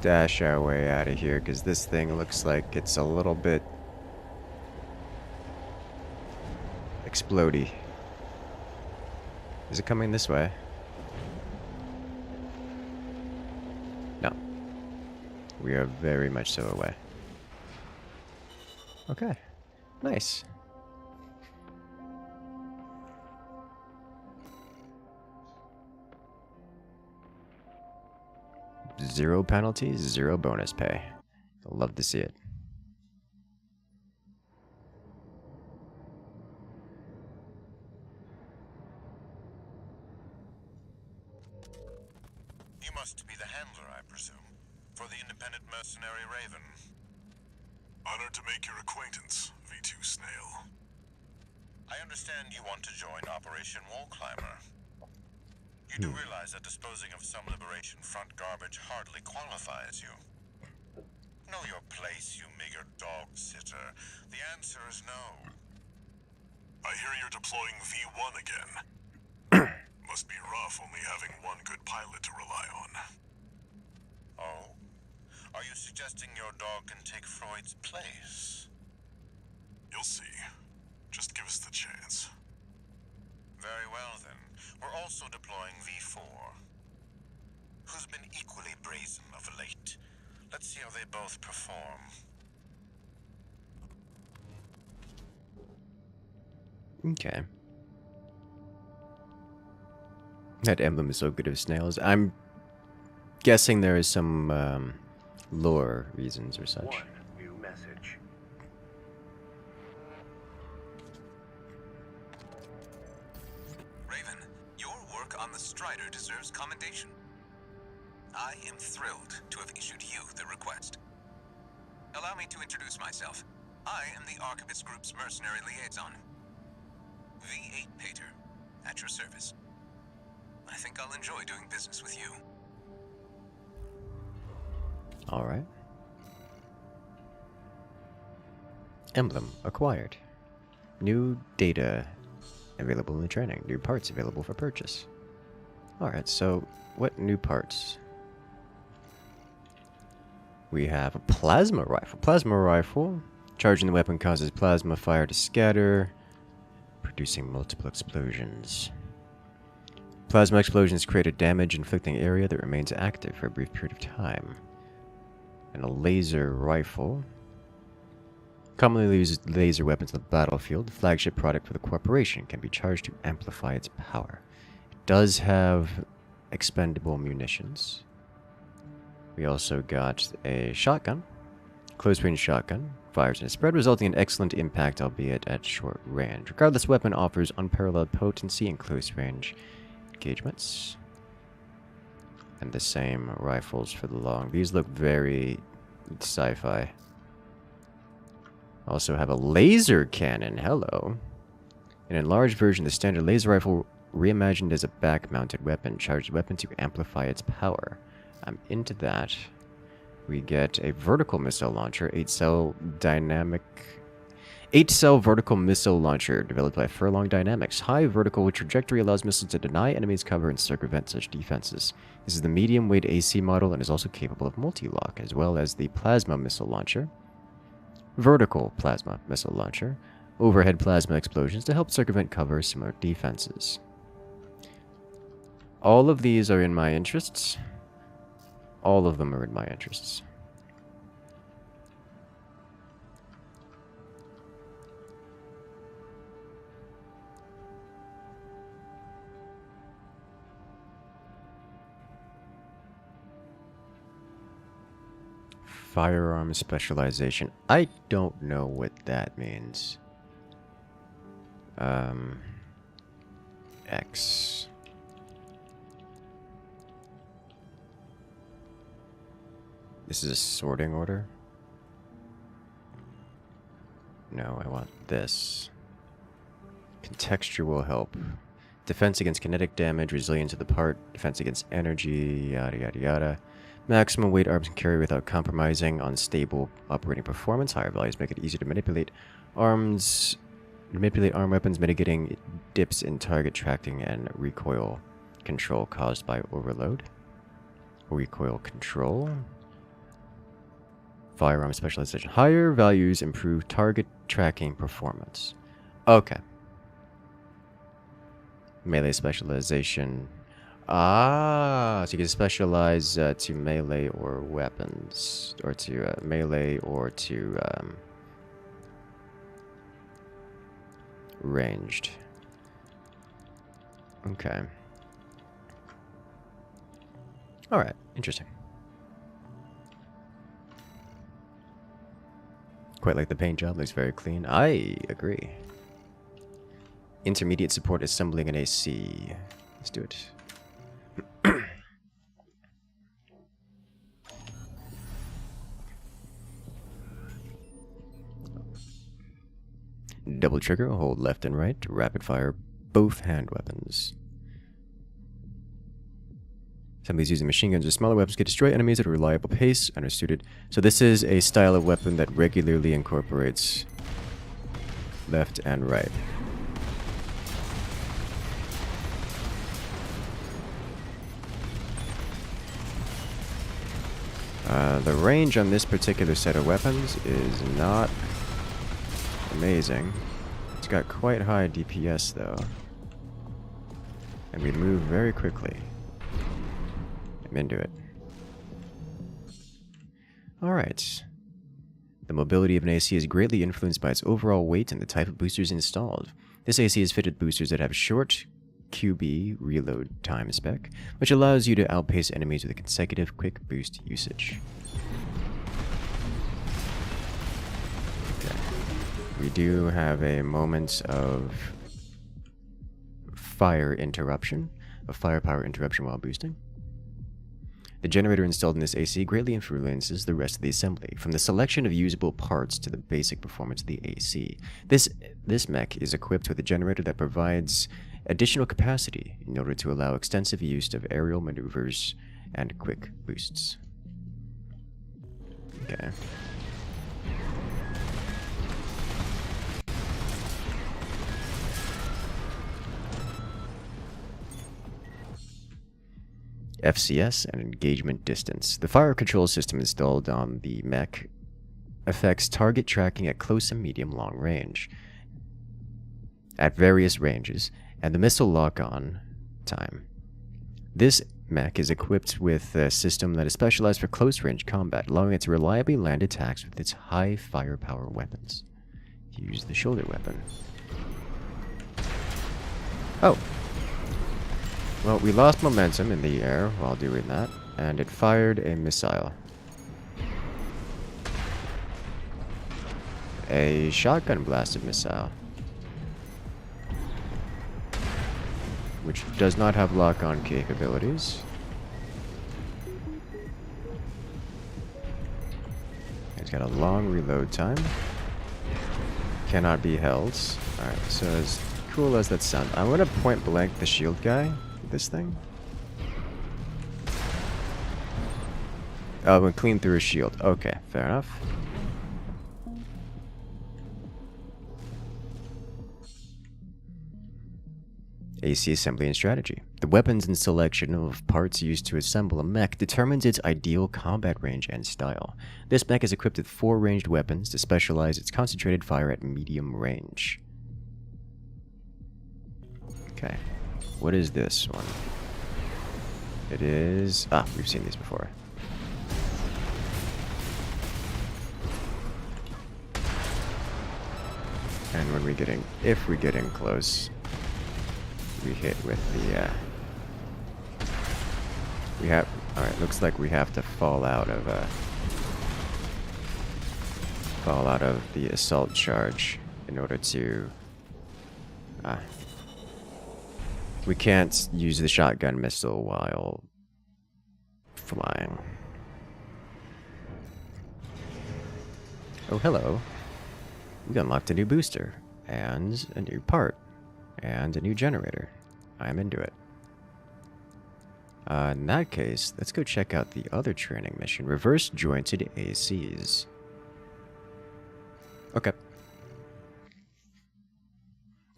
dash our way out of here because this thing looks like it's a little bit explodey. Is it coming this way? No. We are very much so away. Okay. Nice. Zero penalties, zero bonus pay. I'd love to see it. You must be the handler, I presume, for the independent mercenary Raven. Honored to make your acquaintance, V2 Snail. I understand you want to join Operation Wall Climber. You do realize that disposing of some Liberation Front garbage hardly qualifies you. Know your place, you meager dog sitter. The answer is no. I hear you're deploying V1 again. Must be rough only having one good pilot to rely on. Oh? Are you suggesting your dog can take Freud's place? You'll see. Just give us the chance. Very well, then. We're also deploying V4. Who's been equally brazen of late. Let's see how they both perform. Okay. That emblem is so good of snails. I'm guessing there is some lore reasons or such. One new message. Raven, your work on the Strider deserves commendation. I am thrilled to have issued you the request. Allow me to introduce myself. I am the Archivist Group's mercenary liaison. V8 Pater, at your service. I think I'll enjoy doing business with you. Alright. Emblem acquired. New data available in the training. New parts available for purchase. Alright, so what new parts? We have a plasma rifle. Plasma rifle. Charging the weapon causes plasma fire to scatter, producing multiple explosions. Plasma explosions create a damage-inflicting area that remains active for a brief period of time. And a laser rifle. Commonly used laser weapons on the battlefield. The flagship product for the corporation can be charged to amplify its power. It does have expendable munitions. We also got a shotgun. Close-range shotgun. Fires in a spread, resulting in excellent impact, albeit at short range. Regardless, weapon offers unparalleled potency in close-range engagements. And the same rifles for the long. These look very sci-fi. Also have a laser cannon. Hello. An enlarged version of the standard laser rifle, reimagined as a back-mounted weapon. Charged weapon to amplify its power. I'm into that. We get a vertical missile launcher, 8-cell vertical missile launcher developed by Furlong Dynamics. High vertical trajectory allows missiles to deny enemies cover and circumvent such defenses. This is the medium weight AC model and is also capable of multi-lock, as well as the plasma missile launcher, vertical plasma missile launcher, overhead plasma explosions to help circumvent cover similar defenses. All of these are in my interests. All of them are in my interests. Firearm specialization. I don't know what that means. X. This is a sorting order? No, I want this. Contextual help. Defense against kinetic damage, resilience of the part, defense against energy, yada yada yada. Maximum weight arms can carry without compromising on stable operating performance. Higher values make it easier to manipulate arms. Manipulate arm weapons, mitigating dips in target tracking and recoil control caused by overload. Recoil control. Firearm specialization. Higher values improve target tracking performance. Okay. Melee specialization. Ah, so you can specialize to melee or weapons, or to melee or to ranged. Okay. All right. Interesting. Quite like the paint job. Looks very clean. I agree. Intermediate support assembling an AC. Let's do it. Double trigger, hold left and right, rapid fire both hand weapons. Assemblies using machine guns or smaller weapons can destroy enemies at a reliable pace and are suited. So this is a style of weapon that regularly incorporates left and right. The range on this particular set of weapons is not amazing. It's got quite high DPS though. And we move very quickly. I'm into it. Alright. The mobility of an AC is greatly influenced by its overall weight and the type of boosters installed. This AC is fitted boosters that have short QB reload time spec, which allows you to outpace enemies with a consecutive quick boost usage. Okay. We do have a moment of firepower interruption while boosting. The generator installed in this AC greatly influences the rest of the assembly, from the selection of usable parts to the basic performance of the AC. This mech is equipped with a generator that provides additional capacity in order to allow extensive use of aerial maneuvers and quick boosts. Okay. FCS and engagement distance. The fire control system installed on the mech affects target tracking at close and medium long range at various ranges and the missile lock-on time. This mech is equipped with a system that is specialized for close-range combat, allowing it to reliably land attacks with its high firepower weapons. Use the shoulder weapon. Oh. Well, we lost momentum in the air while doing that, and it fired a missile. A shotgun blasted missile. Which does not have lock-on capabilities. It's got a long reload time. Cannot be held. Alright, so as cool as that sounds, I'm gonna point blank the shield guy with this thing. Oh, and clean through his shield. Okay, fair enough. AC assembly and strategy. The weapons and selection of parts used to assemble a mech determines its ideal combat range and style. This mech is equipped with 4 ranged weapons to specialize its concentrated fire at medium range. Okay. What is this one? It is... Ah, we've seen these before. And when we get in... If we get in close... we hit with the, we have, alright, looks like we have to fall out of, fall out of the assault charge in order to... we can't use the shotgun missile while flying. Oh, hello. We unlocked a new booster, and a new part, and a new generator. I'm into it. In that case, let's go check out the other training mission, Reverse Jointed ACs. Okay.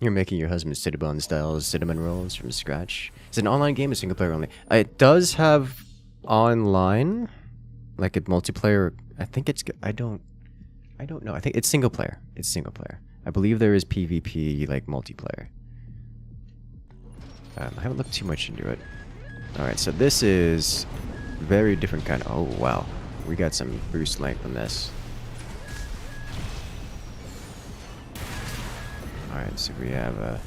You're making your husband's Cinnabon-style cinnamon rolls from scratch. It's an online game, a single player only. It does have online, like a multiplayer. I think it's. I don't know. I think it's single player. It's single player. I believe there is PvP, like multiplayer. I haven't looked too much into it. All right, so this is very different kind of. Oh wow, we got some boost length on this. Alright, so we have a...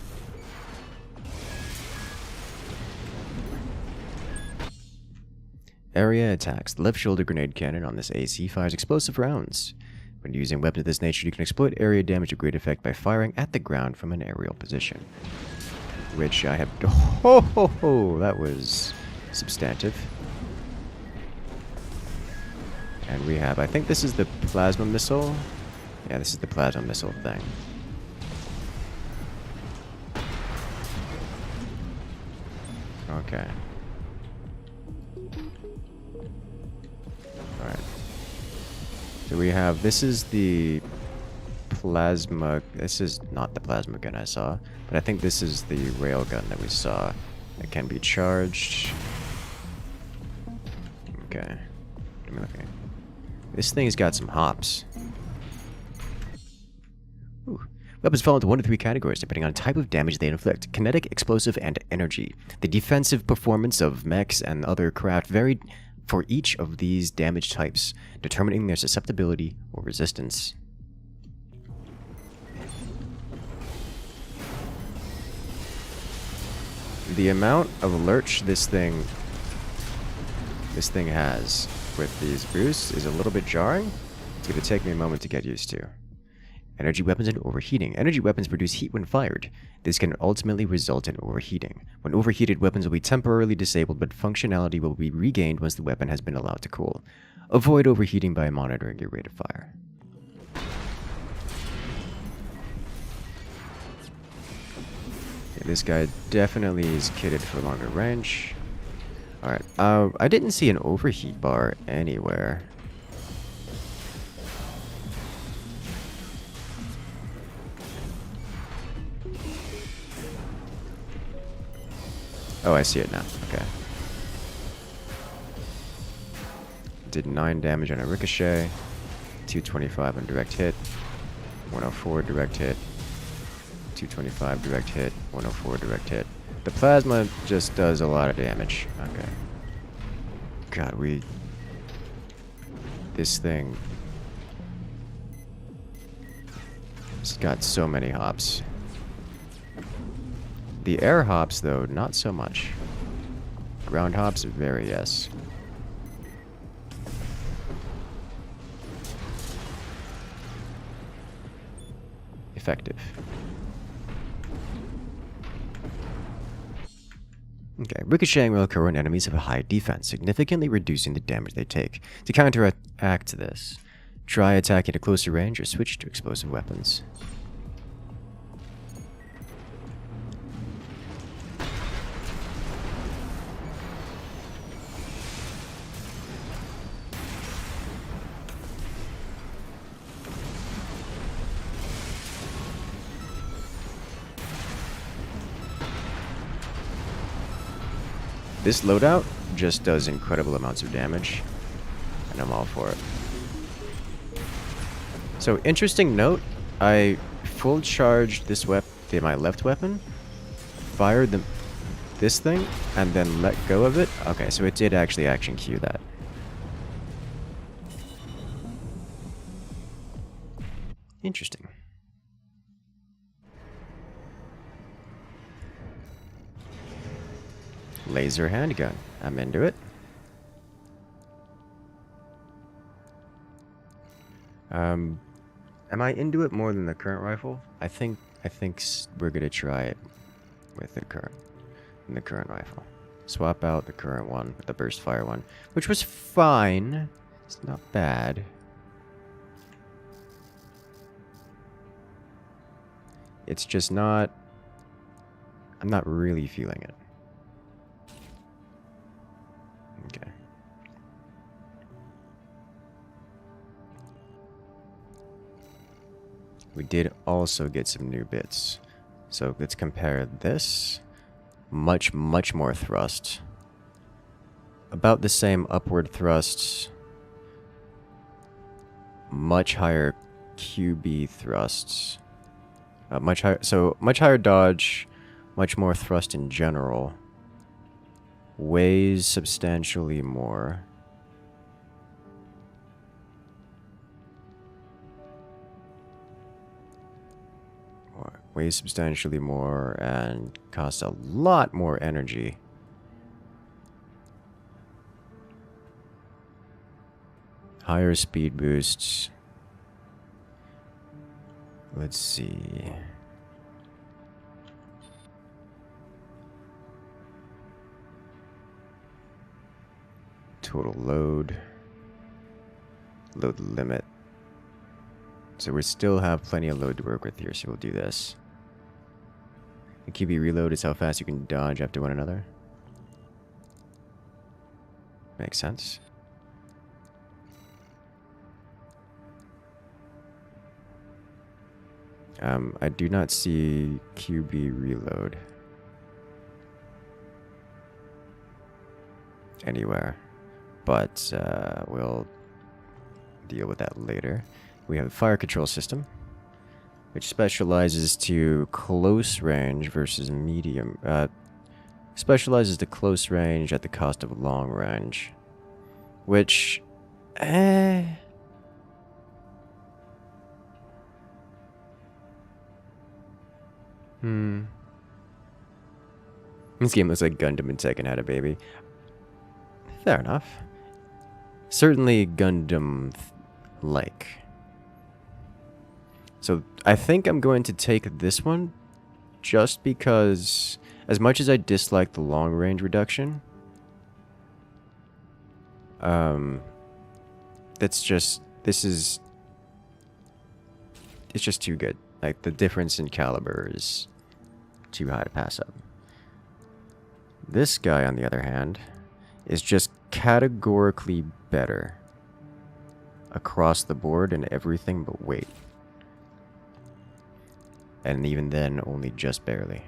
area attacks. The left shoulder grenade cannon on this AC fires explosive rounds. When using weapons of this nature, you can exploit area damage to great effect by firing at the ground from an aerial position. Which I have... Oh, that was substantive. And we have... I think this is the plasma missile. Yeah, this is the plasma missile thing. Okay. Alright. So we have, this is the plasma, this is not the plasma gun I saw, but I think this is the rail gun that we saw. It can be charged. Okay. Okay. This thing's got some hops. Ooh. Weapons fall into 1 to 3 categories depending on type of damage they inflict: kinetic, explosive, and energy. The defensive performance of mechs and other craft varied for each of these damage types, determining their susceptibility or resistance. The amount of lurch this thing has with these boosts is a little bit jarring. It's going to take me a moment to get used to. Energy weapons and overheating. Energy weapons produce heat when fired. This can ultimately result in overheating. When overheated, weapons will be temporarily disabled, but functionality will be regained once the weapon has been allowed to cool. Avoid overheating by monitoring your rate of fire. Okay, this guy definitely is kitted for longer range. Alright, I didn't see an overheat bar anywhere. Oh, I see it now. Okay. Did 9 damage on a ricochet, 225 on direct hit, 104 direct hit, 225 direct hit, 104 direct hit. The plasma just does a lot of damage. Okay. God, this thing... It's got so many hops. The air hops, though, not so much. Ground hops, very yes. Effective. Okay, ricocheting will occur when enemies have a high defense, significantly reducing the damage they take. To counteract this, try attacking at a closer range or switch to explosive weapons. This loadout just does incredible amounts of damage, and I'm all for it. So, interesting note, I full charged this my left weapon, fired this thing, and then let go of it. Okay, so it did actually action queue that. Interesting. Laser handgun. I'm into it. Am I into it more than the current rifle? I think we're gonna try it with the current rifle. Swap out the current one with the burst fire one, which was fine. It's not bad. It's just not. I'm not really feeling it. Okay. We did also get some new bits. So let's compare this. Much more thrust. About the same upward thrust. Much higher QB thrusts. Much higher dodge, much more thrust in general. Weighs substantially more. Weighs substantially more and costs a lot more energy. Higher speed boosts. Let's see. Total load. Load limit. So we still have plenty of load to work with here, so we'll do this. The QB reload is how fast you can dodge after one another. Makes sense. I do not see QB reload anywhere, but we'll deal with that later. We have a fire control system, which specializes to close range versus medium. Specializes to close range at the cost of long range, which, This game looks like Gundam and Tekken had a baby. Fair enough. Certainly Gundam-like. So I think I'm going to take this one just because, as much as I dislike the long range reduction, it's just too good. Like, the difference in caliber is too high to pass up. This guy, on the other hand, is just categorically better across the board in everything but weight. And even then, only just barely.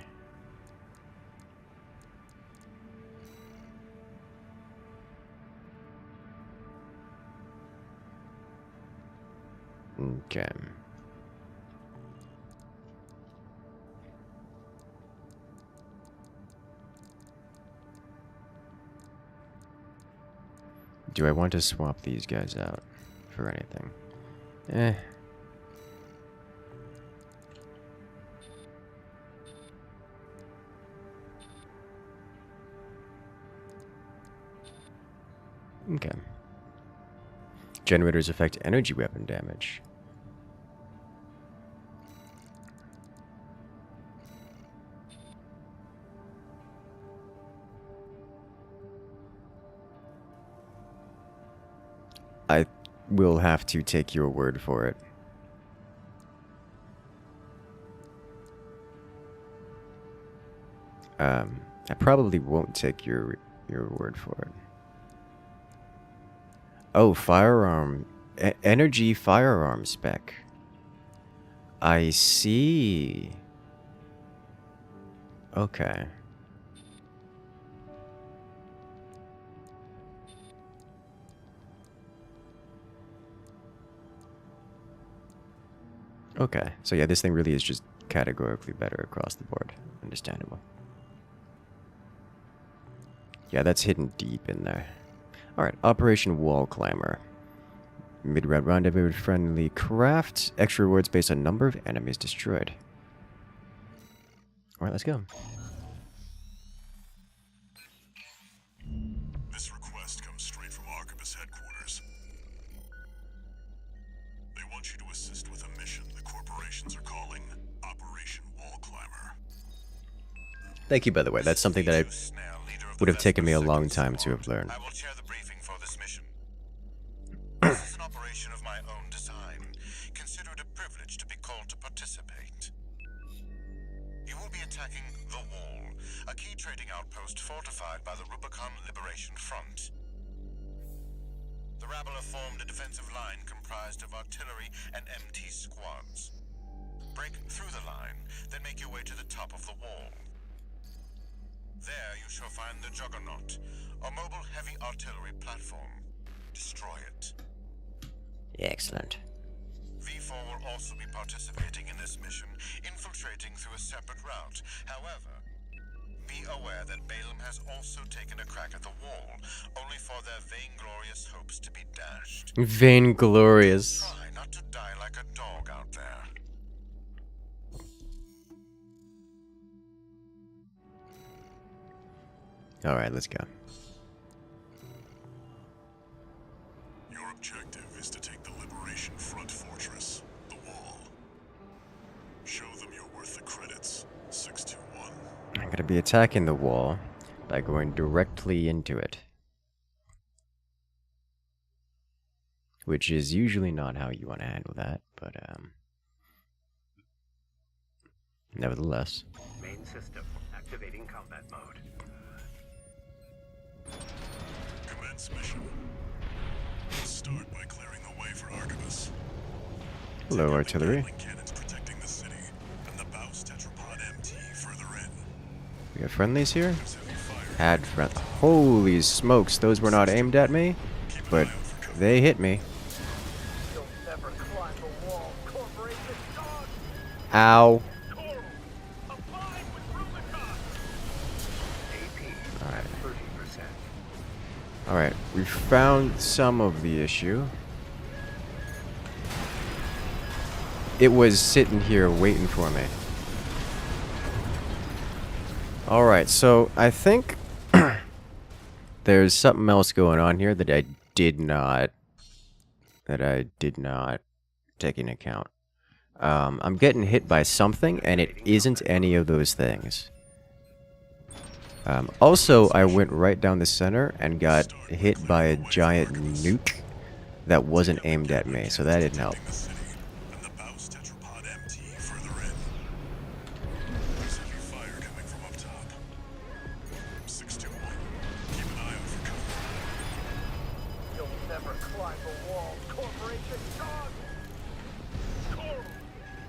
Okay. Do I want to swap these guys out for anything? Okay. Generators affect energy weapon damage. I will have to take your word for it. I probably won't take your word for it. Oh, firearm. Energy firearm spec. I see. Okay. Okay, so yeah, this thing really is just categorically better across the board. Understandable. Yeah, that's hidden deep in there. Alright, Operation Wall Climber. Mid-round rendezvous with friendly craft. Extra rewards based on number of enemies destroyed. Alright, let's go. This request comes straight from Arquebus headquarters. They want you to assist with a mission Thank you, by the way. That's something that would have taken me a long time to have learned. I will chair the briefing for this mission. This is an operation of my own design. Consider it a privilege to be called to participate. You will be attacking the Wall, a key trading outpost fortified by the Rubicon Liberation Front. The rabble have formed a defensive line comprised of artillery and MT squads. Break through the line, then make your way to the top of the wall. There you shall find the Juggernaut, a mobile heavy artillery platform. Destroy it. Excellent. V4 will also be participating in this mission, infiltrating through a separate route. However, be aware that Balaam has also taken a crack at the wall, only for their vainglorious hopes to be dashed. Vainglorious. Try not to die like a dog out there. Alright, let's go. Your objective is to take the Liberation Front fortress, the Wall. Show them you're worth the credits. 621. I'm gonna be attacking the wall by going directly into it. Which is usually not how you want to handle that, but nevertheless. Main system activating combat mode. Commence mission. Start by clearing the way for Archibus. Hello, artillery. Gatling cannons protecting the city, and the Baus tetrapod MT further in. We got friendlies here? There's heavy fire. Had friend. Holy smokes, those were not aimed at me, but they hit me. You'll never climb the wall, corporation dog! Ow. Coral, abide with Rubicon. AP Alright. 30%. Alright, we found some of the issue. It was sitting here waiting for me. Alright, so I think there's something else going on here that I did not take into account. I'm getting hit by something, and it isn't any of those things. Also, I went right down the center and got hit by a giant nuke that wasn't aimed at me, so that didn't help. The city, and the Baus tetrapod MT further in. There's heavy fire coming from up top. 621. Keep an eye out for cover. You'll never climb the wall, corporation dog! Coral,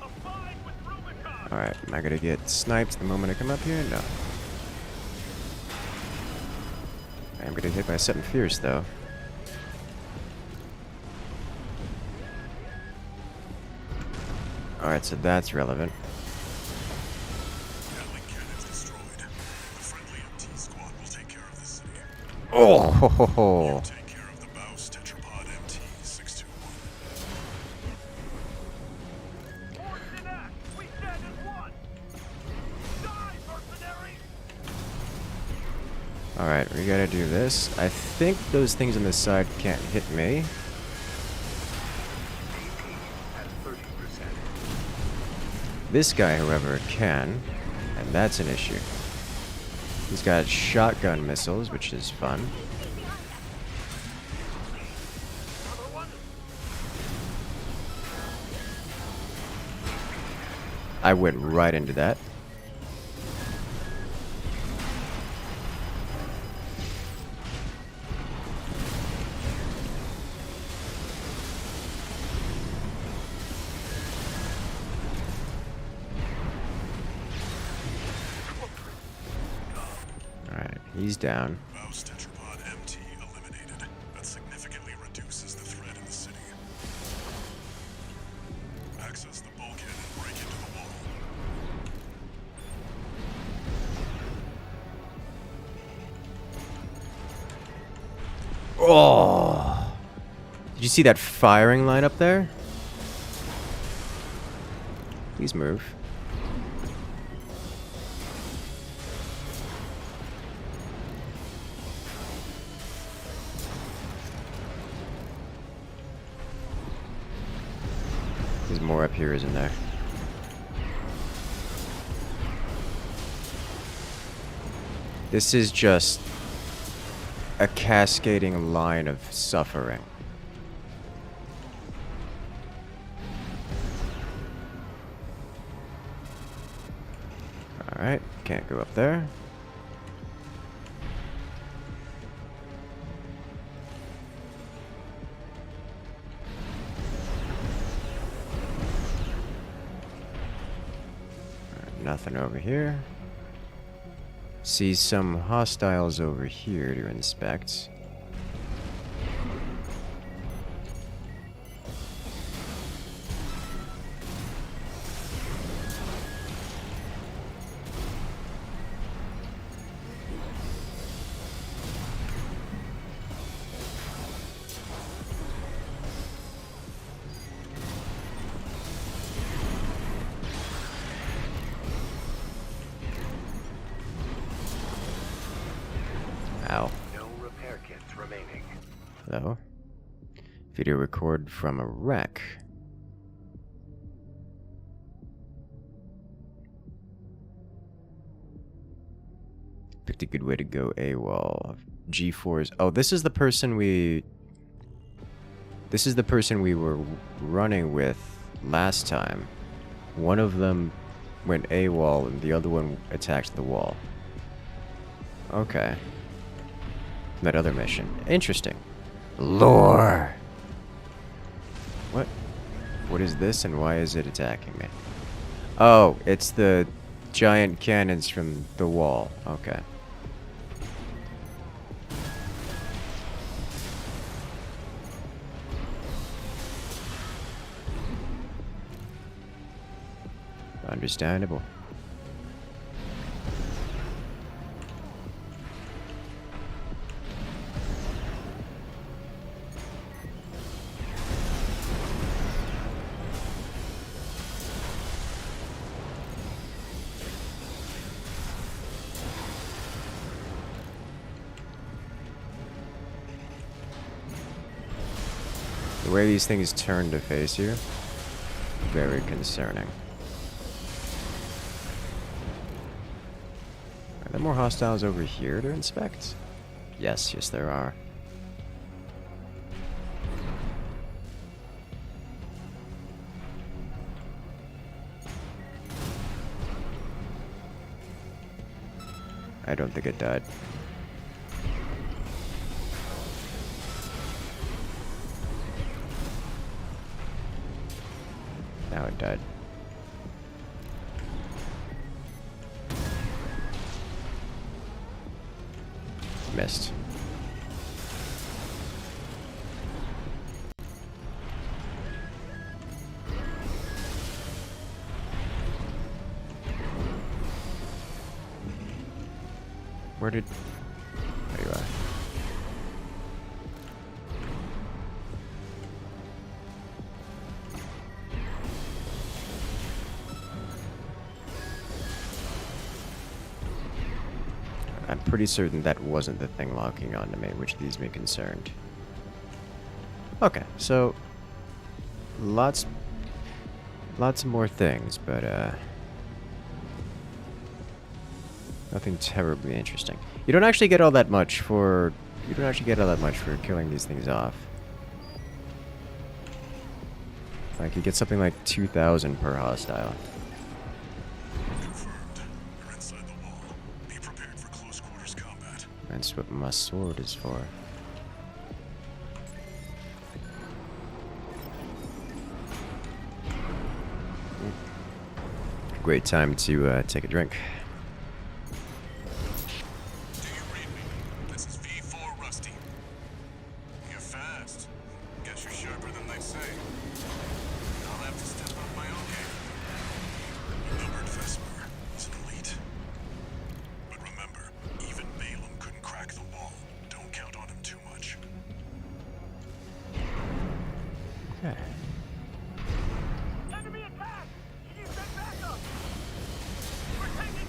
abide with Rubicon. Alright, am I gonna get sniped the moment I come up here? No. I'm gonna get hit by something fierce, though. Alright, so that's relevant. Gatling cannons destroyed. The friendly MT squad will take care of the city. Oh, ho, ho, ho. Take care of the Baus tetrapod MT 621. Force in act. We stand as one. Die, mercenary. Alright, we gotta do this. I think those things on this side can't hit me. At 30%. This guy, however, can, and that's an issue. He's got shotgun missiles, which is fun. Another one. I went right into that. Alright, he's down. Baus tetrapod MT eliminated. That significantly reduces the threat in the city. Access the bulkhead and break into the wall. Oh! Did you see that firing line up there? Please move. There's more up here, isn't there? This is just a cascading line of suffering. Alright, can't go up there. Nothing over here. See some hostiles over here to inspect. Ow. No repair kits remaining. Hello. Video record from a wreck. Picked a good way to go AWOL. G4s. Oh, this is the person we... This is the person we were running with last time. One of them went AWOL and the other one attacked the wall. Okay. That other mission. Interesting. Lore! What? What is this and why is it attacking me? Oh, it's the giant cannons from the wall. Okay. Understandable. The way these things turn to face you, very concerning. Are there more hostiles over here to inspect? Yes, yes there are. I don't think it died. Now it died. Missed. Where did... There you are. I'm pretty certain that wasn't the thing locking onto me, which leaves me concerned. Okay, so... Lots more things, but, nothing terribly interesting. You don't actually get all that much for... You don't actually get all that much for killing these things off. Like, you get something like 2,000 per hostile. Confirmed. You're inside the wall. Be prepared for close quarters combat. That's what my sword is for. Great time to take a drink. Do you read me? This is V4 Rusty. You're fast. Guess you're sharper than they say. I'll have to step up my own game. Remembered Vesper is an elite. But remember, even Balaam couldn't crack the wall. Don't count on him too much. Okay. Enemy attack! Can you send backup? We're taking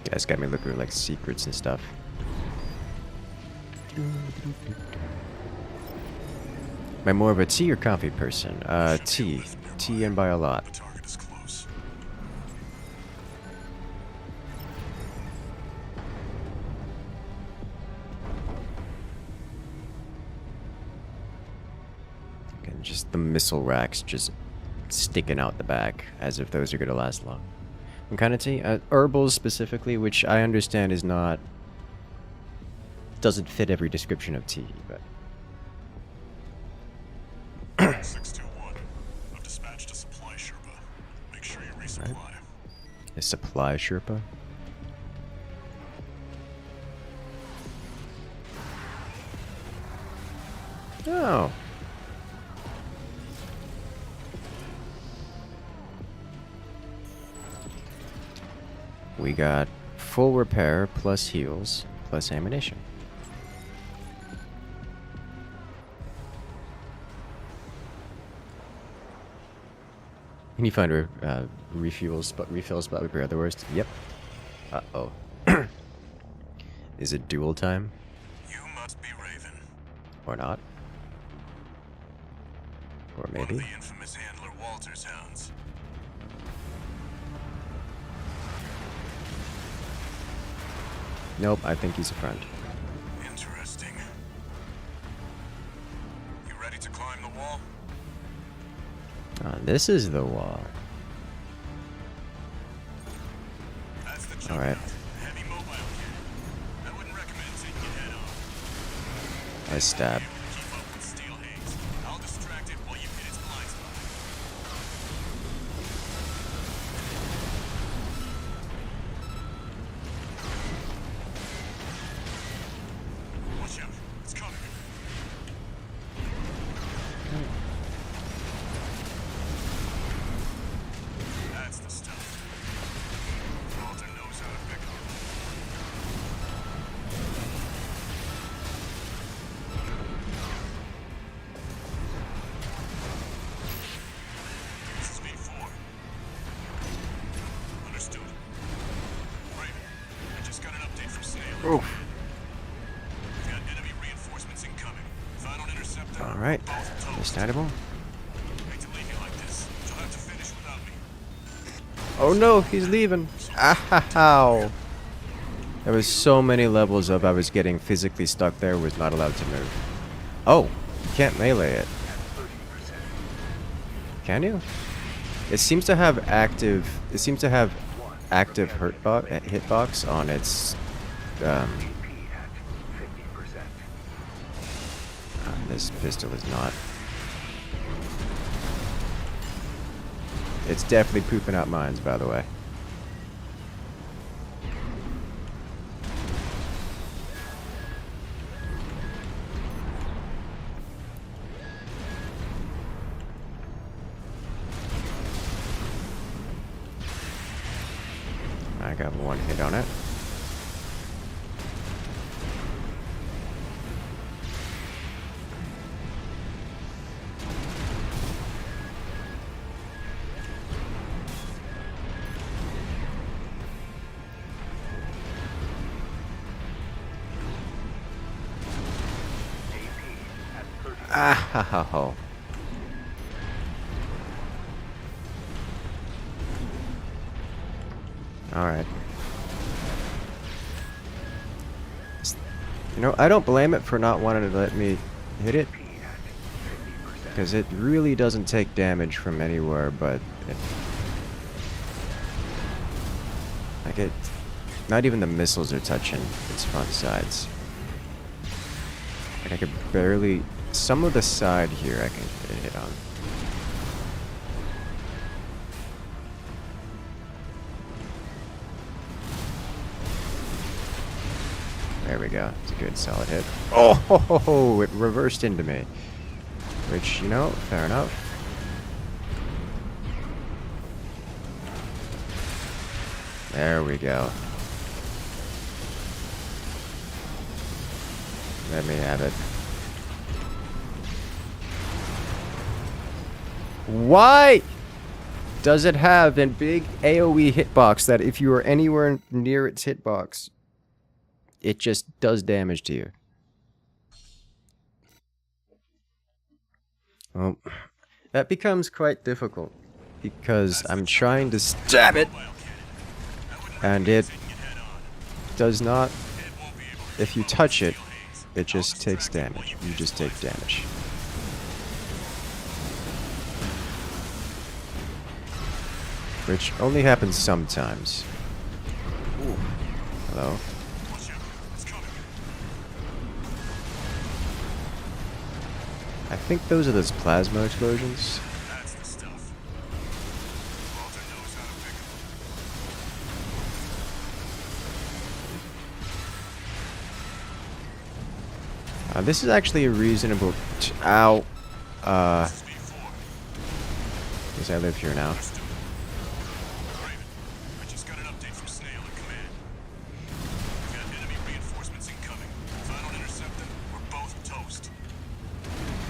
You guys got me looking for like secrets and stuff. Am I more of a tea or coffee person? Tea. Tea and by a lot. The target is close. And just the missile racks just sticking out the back, as if those are going to last long. What kind of tea? Herbals specifically, which I understand is not... doesn't fit every description of tea, but... 621. I've dispatched a supply Sherpa. Make sure you resupply. Right. A supply Sherpa? Oh. We got full repair plus heals plus ammunition. Can you find refills spot repair the worst? Yep. Uh-oh. Is it duel time? You must be Raven. Or not? Or One of maybe? the infamous handler Walter's hounds. Nope, I think he's a friend. Interesting. You ready to climb the wall? This is the wall. That's the All right. Juggernaut. Heavy mobile kit. I wouldn't recommend taking it head on. I stab. Be able to keep up with steel haze. I'll distract it while you hit its blind spot. Watch out. It's coming. That's the stuff. Walter knows how to pick 'em. This is V4. Understood. Raven, I just got an update from Snail. Oof. We've got enemy reinforcements incoming. If I don't intercept them, Alright. both toast. Understandable. Hate to leave you like this. You'll have to finish without me. Oh no, he's leaving. Ow. There was so many levels of I was getting physically stuck there, was not allowed to move. Oh, you can't melee it. Can you? It seems to have active hitbox on its this pistol is not. It's definitely pooping out mines, by the way. I got one hit on it. Ah ha ha ho. Alright. You know, I don't blame it for not wanting to let me hit it. Because it really doesn't take damage from anywhere, but... like it... not even the missiles are touching its front sides. Like I could barely... some of the side here I can get a hit on. There we go. It's a good solid hit. Oh, ho, ho, ho, it reversed into me. Which, you know, fair enough. There we go. Let me have it. Why? does it have a big AoE hitbox that if you are anywhere near its hitbox, it just does damage to you. Well, that becomes quite difficult because I'm trying to stab it, and it does not. If you touch it, it just takes damage. You just take damage. Which only happens sometimes. Ooh. Hello. I think those are those plasma explosions. That's the stuff. Walter knows how to pick 'em. This is actually a reasonable. Ow. Because I live here now. Raven, I just got an update from Snail at command. We've got enemy reinforcements incoming. If I don't intercept them, we're both toast.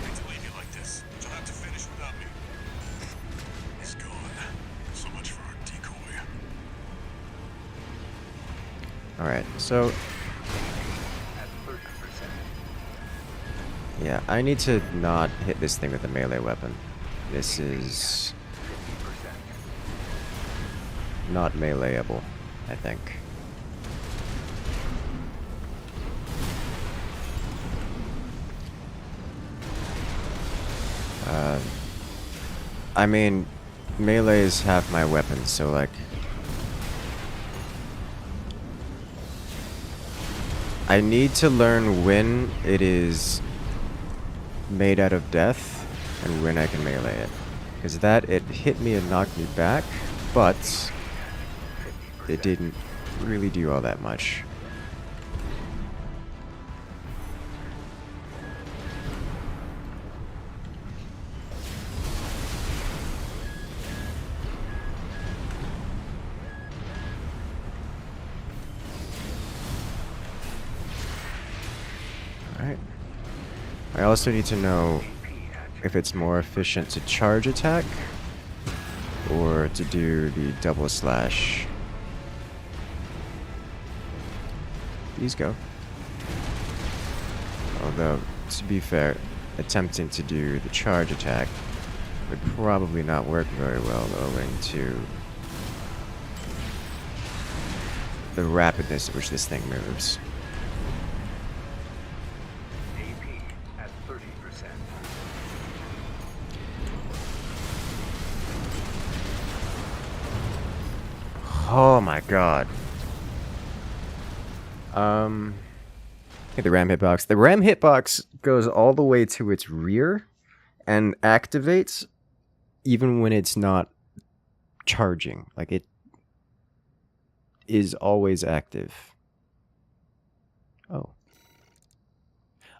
Hate to leave you like this, but you'll have to finish without me. He's gone. So much for our decoy. Alright, so. Yeah, I need to not hit this thing with a melee weapon. This is not meleeable, I think. I mean, melee is half my weapon, so like... I need to learn when it is made out of death and when I can melee it. Because that, it hit me and knocked me back, but it didn't really do all that much. Alright. I also need to know if it's more efficient to charge attack or to do the double slash. These go. Although, to be fair, attempting to do the charge attack would probably not work very well owing to the rapidness at which this thing moves. Oh my god. The ram hitbox. The ram hitbox goes all the way to its rear and activates even when it's not charging. Like, it is always active. Oh.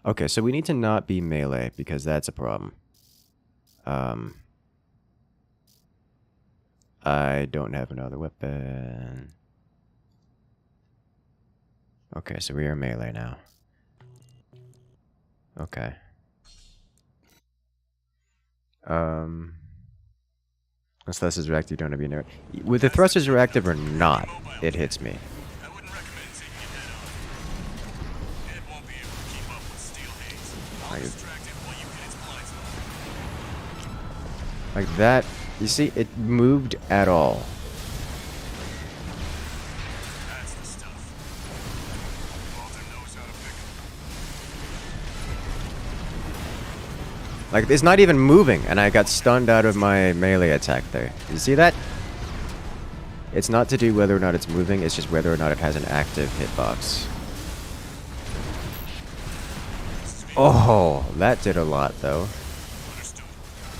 Okay, so we need to not be melee because that's a problem. I don't have another weapon. Okay, so we are melee now. Okay. Unless thrusters are active, you don't have to be near. With the thrusters are active or not, it hits me. I wouldn't recommend taking it head on. It won't be able to keep up with steel haze. I'll distract it while you hit its blind spot. Like that. You see, it moved at all. That's the stuff. Walter knows how to pick 'em. Like, it's not even moving, and I got stunned out of my melee attack there. You see that? It's not to do whether or not it's moving, it's just whether or not it has an active hitbox. Oh, that did a lot, though.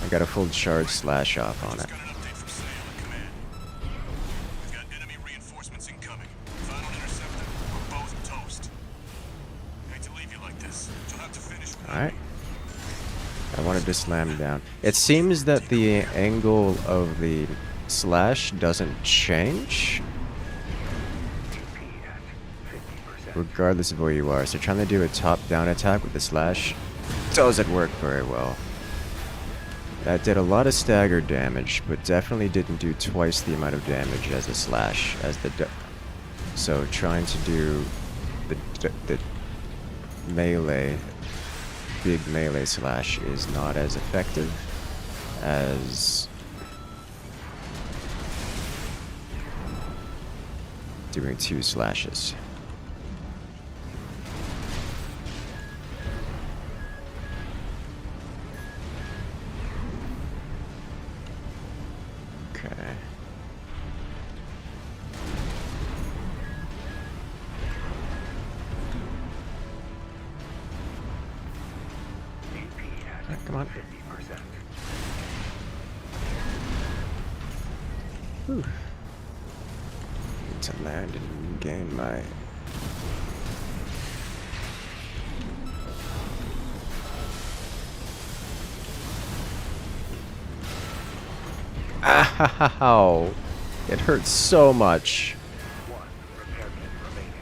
I got a full charge slash off on it. Got an update from Snail at command. We've got enemy reinforcements incoming. If I don't intercept them, we're both toast. Hate to leave you like this, but you'll have to finish with Alright. I wanted to slam down. It seems that the angle of the slash doesn't change regardless of where you are. So trying to do a top-down attack with the slash doesn't work very well. That did a lot of stagger damage, but definitely didn't do twice the amount of damage as a slash, as the... So trying to do the melee, big melee slash is not as effective as doing 2 slashes. Okay. Come on. 50%. Whew. Need to land and gain my... Ow! It hurts so much. 1 repair kit remaining.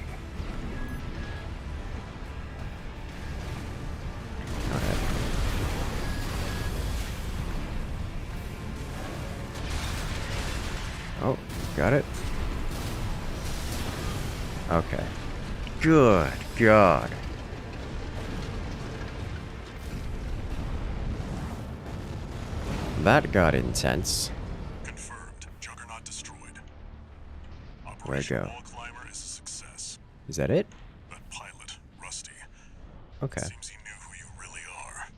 Oh, got it. Okay. Good God. That got intense. Confirmed. Juggernaut destroyed. Where'd it Operation go? Wall Climber is a success. Is that it? That pilot, Rusty, Okay. seems he knew who you really are.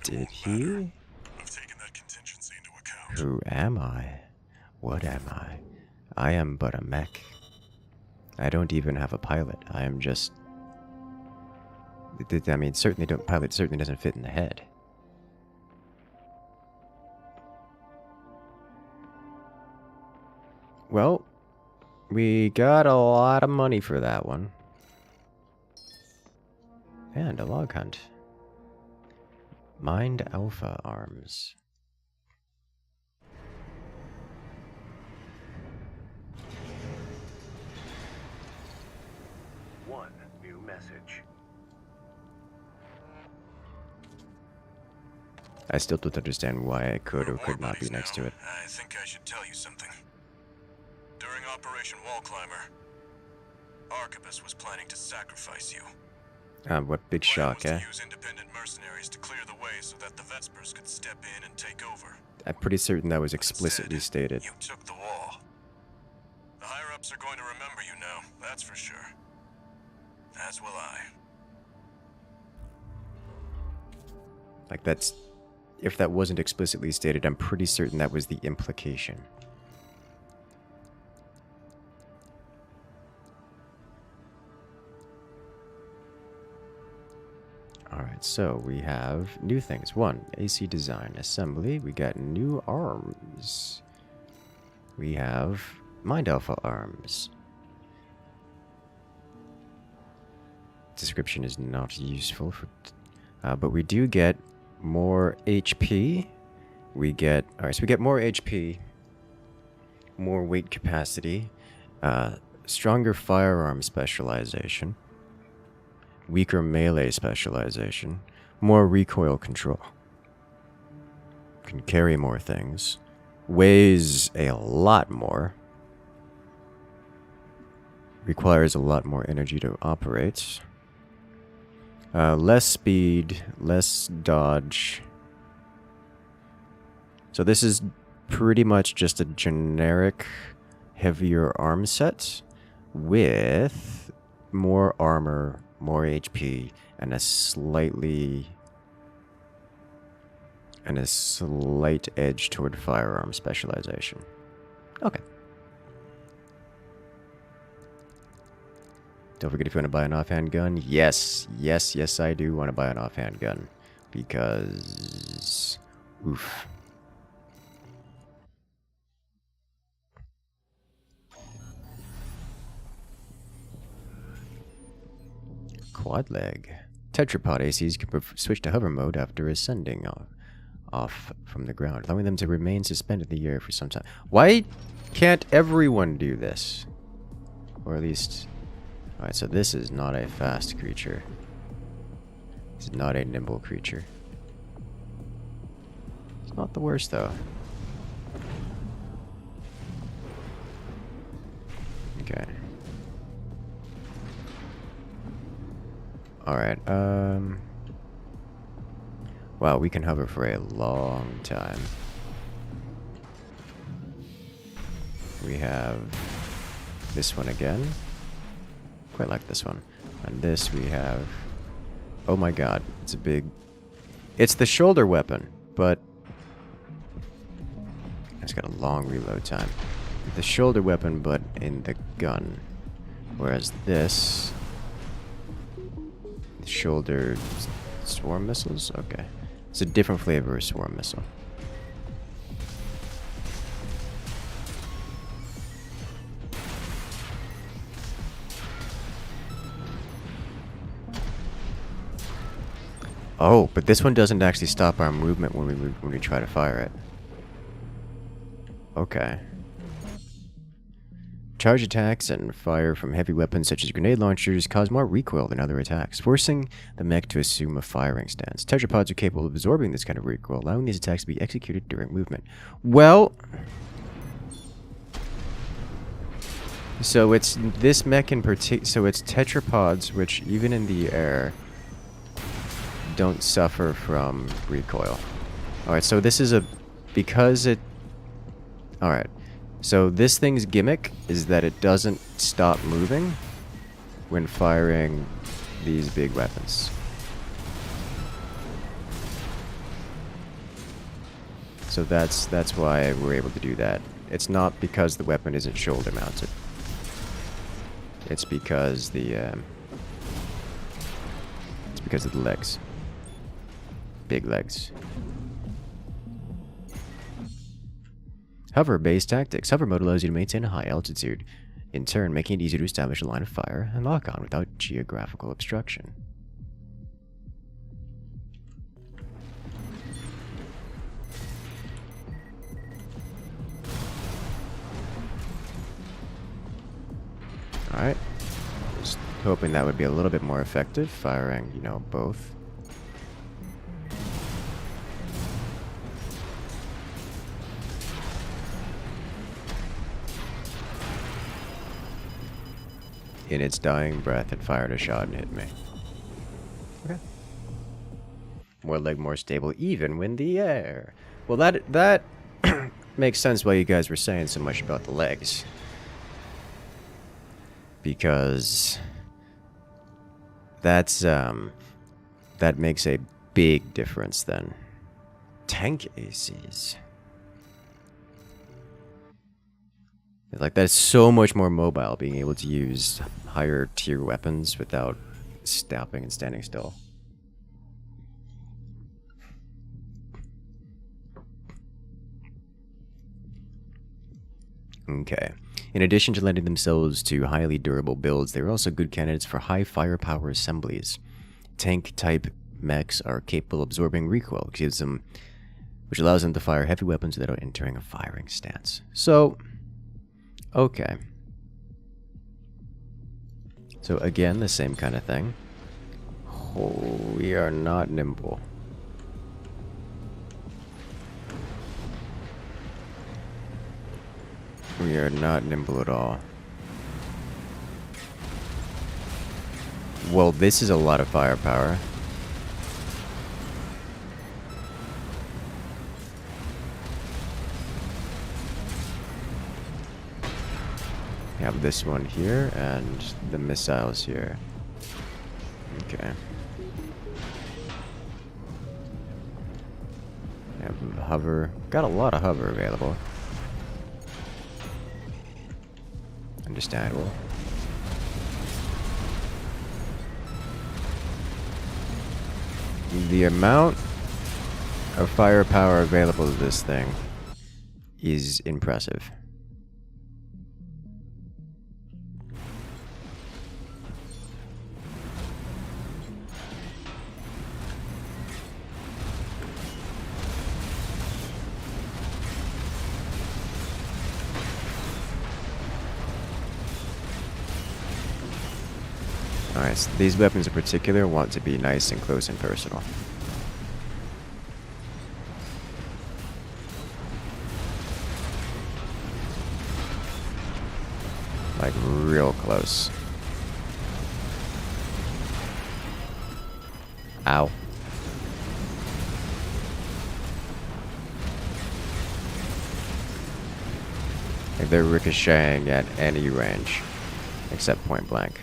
Did he? I've taken that contingency into account. Who am I? What am I? I am but a mech. I don't even have a pilot. I am just... I mean, pilot certainly doesn't fit in the head. Well, we got a lot of money for that one. And a log hunt. Mind Alpha Arms. One new message. I still don't understand why I could or could not be next to it. I think I should tell you something. During Operation Wall Climber, Arquebus was planning to sacrifice you. What big shock, Plan eh? was to use independent mercenaries to clear the way so that the Vespers could step in and take over. I'm pretty certain that was But explicitly instead, stated. You took the wall. The higher-ups are going to remember you now, that's for sure. As will I. Like, that's... If that wasn't explicitly stated, I'm pretty certain that was the implication. Alright, so we have new things. 1, AC design assembly. We got new arms. We have Mind Alpha arms. Description is not useful, for but we do get more HP. We get... Alright, so we get more HP. More weight capacity. Stronger firearm specialization. Weaker melee specialization. More recoil control. Can carry more things. Weighs a lot more. Requires a lot more energy to operate. Less speed, less dodge. So this is pretty much just a generic heavier arm set with more armor, more HP, and a slight edge toward firearm specialization. Okay. Don't forget, if you want to buy an offhand gun, yes, I do want to buy an offhand gun. Because... oof. Quad leg. Tetrapod ACs can switch to hover mode after ascending off from the ground, allowing them to remain suspended in the air for some time. Why can't everyone do this? Or at least... Alright, so this is not a fast creature. This is not a nimble creature. It's not the worst, though. Okay. Alright, wow, we can hover for a long time. We have this one again. Quite like this one. And this we have... Oh my god, it's a big... It's the shoulder weapon, but... It's got a long reload time. The shoulder weapon, but in the gun. Whereas this... Shoulder... Swarm missiles? Okay. It's a different flavor of swarm missile. Oh, but this one doesn't actually stop our movement when we try to fire it. Okay. Charge attacks and fire from heavy weapons such as grenade launchers cause more recoil than other attacks, forcing the mech to assume a firing stance. Tetrapods are capable of absorbing this kind of recoil, allowing these attacks to be executed during movement. Well... So it's this mech in particular... So it's tetrapods, which even in the air... don't suffer from recoil. Alright, so this is a... Because it... Alright. So this thing's gimmick is that it doesn't stop moving when firing these big weapons. So that's why we're able to do that. It's not because the weapon isn't shoulder mounted. It's because the it's because of the legs. Big legs. Hover-based tactics. Hover mode allows you to maintain a high altitude, in turn making it easier to establish a line of fire and lock on without geographical obstruction. Alright. Just hoping that would be a little bit more effective, firing, you know, both. In its dying breath, it fired a shot and hit me. Okay. More leg, more stable, even when the air. Well, that makes sense why you guys were saying so much about the legs. Because that's that makes a big difference then. Tank ACs. Like, that's so much more mobile, being able to use higher tier weapons without stopping and standing still. Okay. In addition to lending themselves to highly durable builds, they're also good candidates for high firepower assemblies. Tank-type mechs are capable of absorbing recoil, which allows them to fire heavy weapons without entering a firing stance. So... Okay. So again, the same kind of thing. Oh, we are not nimble. We are not nimble at all. Well, this is a lot of firepower. We have this one here, and the missiles here. Okay. We have hover. Got a lot of hover available. Understandable. The amount of firepower available to this thing is impressive. Alright, so these weapons in particular want to be nice and close and personal. Like, real close. Ow. Like, they're ricocheting at any range, except point blank.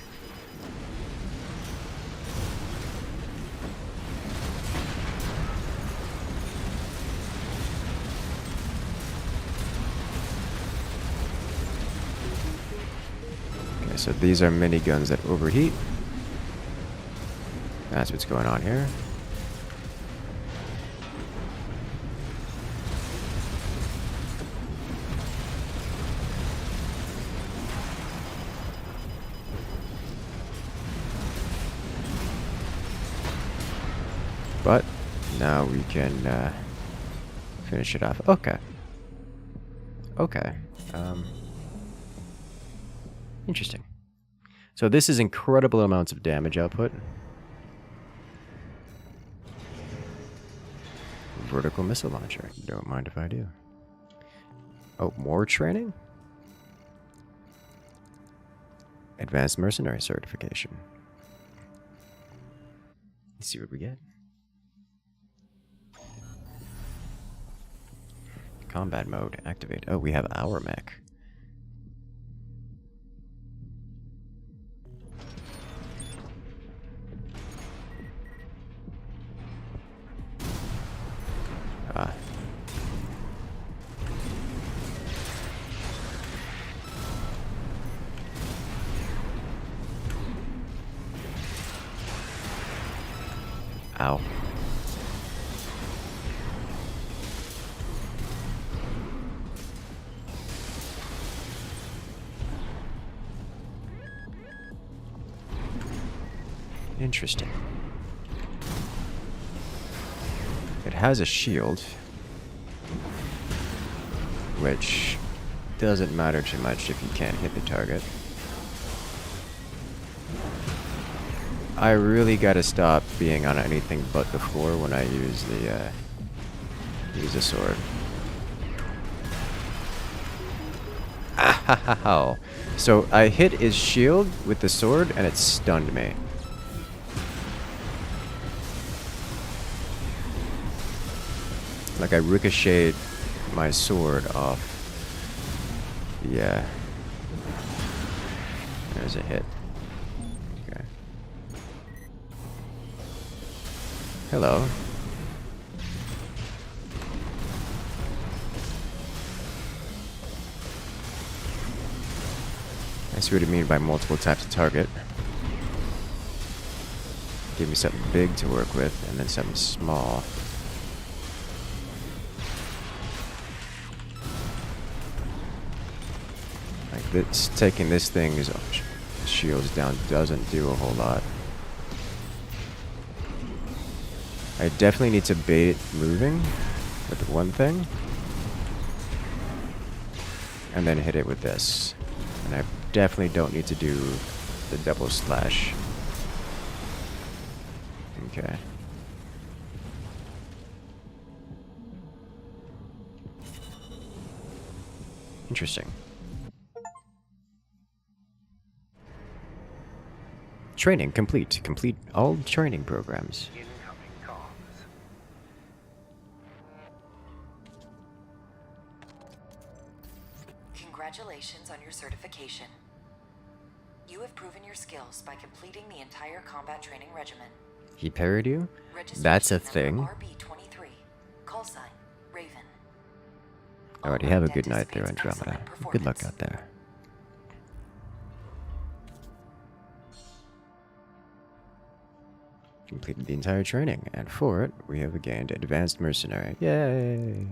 Okay, so these are miniguns that overheat. That's what's going on here. But now we can finish it off. Okay. Okay. Interesting. So this is incredible amounts of damage output. Vertical missile launcher. Don't mind if I do. Oh, more training? Advanced Mercenary certification. Let's see what we get. Combat mode, activate. Oh, we have our mech. Ah. Ow. Interesting. It has a shield, which doesn't matter too much if you can't hit the target. I really gotta stop being on anything but the floor when I use the sword. Ow. So I hit his shield with the sword and it stunned me. Like I ricocheted my sword off. Yeah. There's a hit. Okay. Hello. I see what you mean by multiple types of target. Give me something big to work with, and then something small. Like this, taking this thing's shields down doesn't do a whole lot. I definitely need to bait it moving with one thing, and then hit it with this. And I definitely don't need to do the double slash. Okay. Interesting. Training complete. Complete all training programs. Incoming comms. Congratulations on your certification. You have proven your skills by completing the entire combat training regimen. He parried you? Registration That's a number thing. RB23. Call sign Raven. Alrighty, have a good night there, Andromeda. Good luck out there. Completed the entire training, and for it, we have gained Advanced Mercenary. Yay!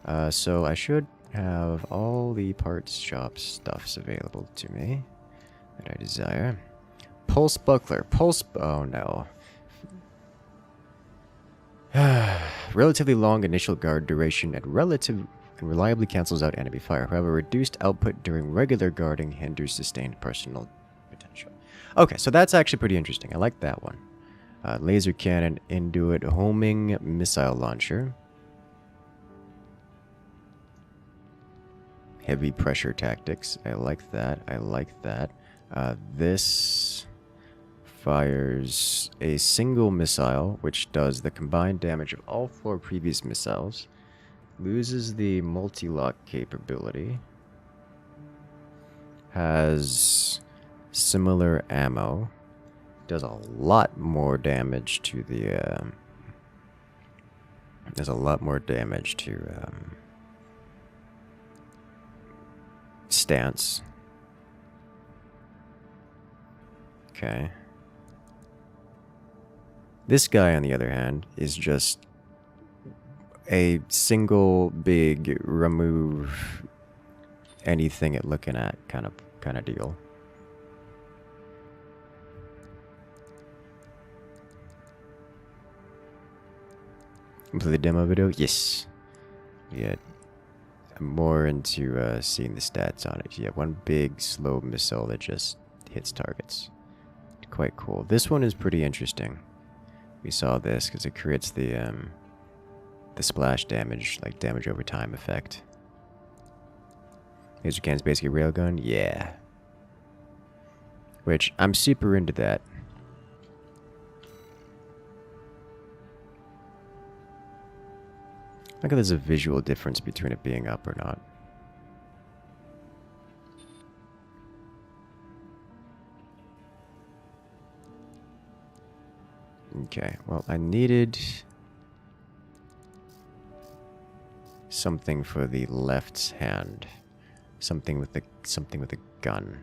Alright. So I should have all the parts shop stuffs available to me that I desire. Pulse Buckler. Oh no. Relatively long initial guard duration and reliably cancels out enemy fire. However, reduced output during regular guarding hinders sustained personal potential. Okay, so that's actually pretty interesting. I like that one. Laser cannon, Induit, homing missile launcher. Heavy pressure tactics. I like that. I like that. This fires a single missile, which does the combined damage of all 4 previous missiles. Loses the multi-lock capability. Has similar ammo. Does a lot more damage to the... does a lot more damage to... stance. Okay. This guy, on the other hand, is just a single big remove anything it looking at kind of deal. Play the demo video? Yes. Yeah. I'm more into seeing the stats on it. Yeah, one big slow missile that just hits targets. Quite cool. This one is pretty interesting. We saw this because it creates the splash damage, like damage over time effect. Laser cannon's basically a railgun? Yeah. Which, I'm super into that. Look at there's a visual difference between it being up or not. Okay, well, I needed something for the left hand. Something with a gun.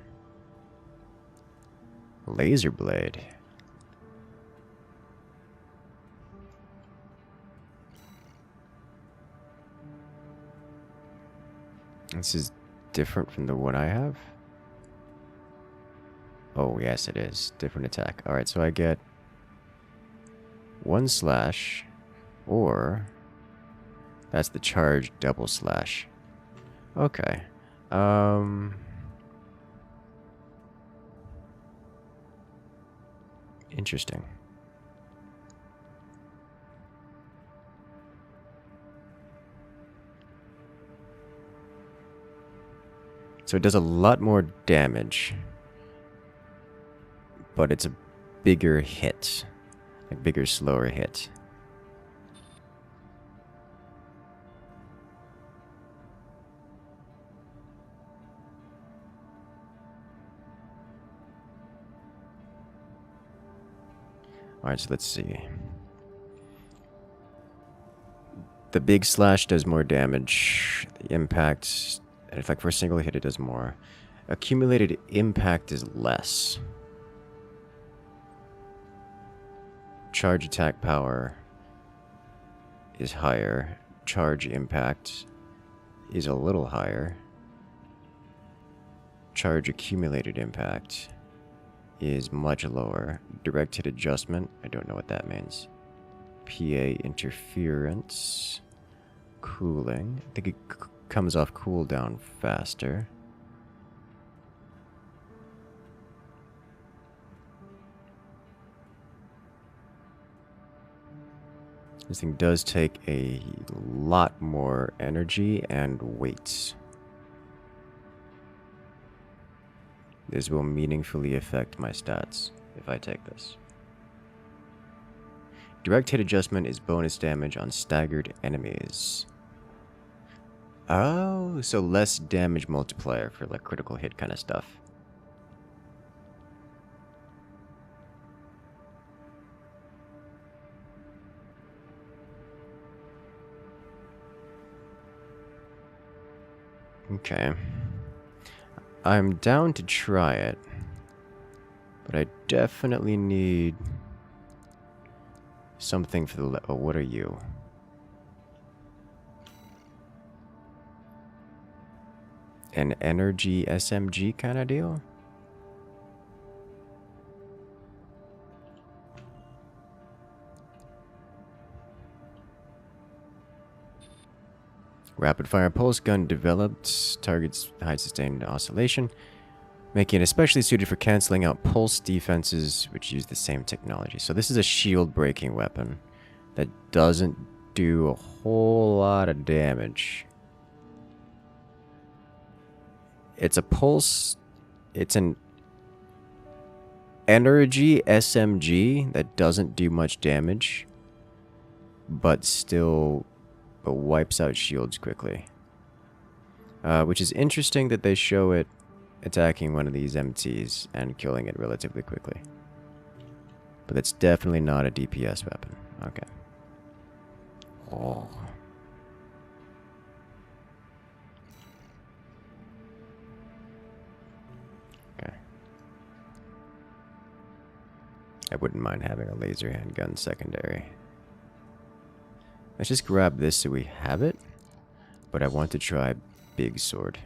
Laser blade. This is different from the one I have. Oh, yes, it is. Different attack. Alright, so I get 1 slash, or that's the charge double slash. Okay. Interesting. So it does a lot more damage, but it's a bigger hit. Like bigger, slower hit. Alright, so let's see. The big slash does more damage. The impact, in fact, for a single hit, it does more. Accumulated impact is less. Charge attack power is higher. Charge impact is a little higher. Charge accumulated impact is much lower. Direct hit adjustment, I don't know what that means. PA interference. Cooling. I think it comes off cooldown faster. This thing does take a lot more energy and weight. This will meaningfully affect my stats if I take this. Direct hit adjustment is bonus damage on staggered enemies. Oh, so less damage multiplier for like critical hit kind of stuff. Okay. I'm down to try it, but I definitely need something for the... Oh, what are you? An energy SMG kind of deal? Rapid fire pulse gun developed, targets high sustained oscillation, making it especially suited for canceling out pulse defenses which use the same technology. So this is a shield breaking weapon that doesn't do a whole lot of damage. It's a pulse. It's an energy SMG that doesn't do much damage, but still wipes out shields quickly. Which is interesting that they show it attacking one of these MTs and killing it relatively quickly. But it's definitely not a DPS weapon. Okay. Oh. Okay. I wouldn't mind having a laser handgun secondary. Let's just grab this so we have it. But I want to try big sword.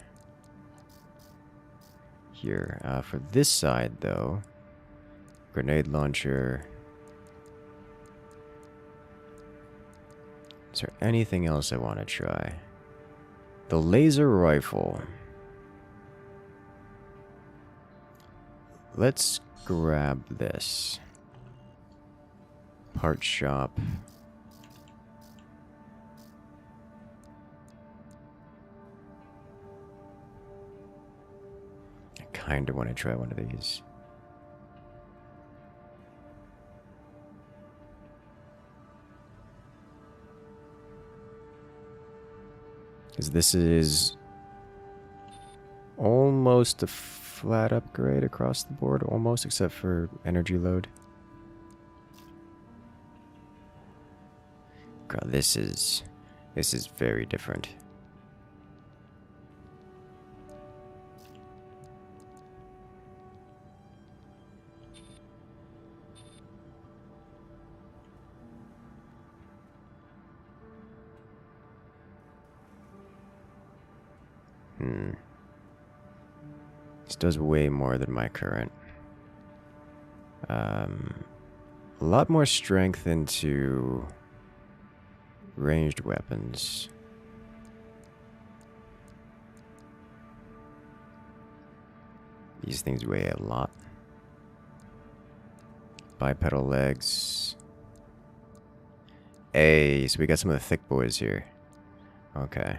Here. For this side, though, grenade launcher. Is there anything else I want to try? The laser rifle. Let's grab this. Part shop. I kind of want to try one of these. Because this is almost a flat upgrade across the board, almost, except for energy load. God, this is very different. This does way more than my current. A lot more strength into ranged weapons. These things weigh a lot. Bipedal legs. Hey, so we got some of the thick boys here. Okay.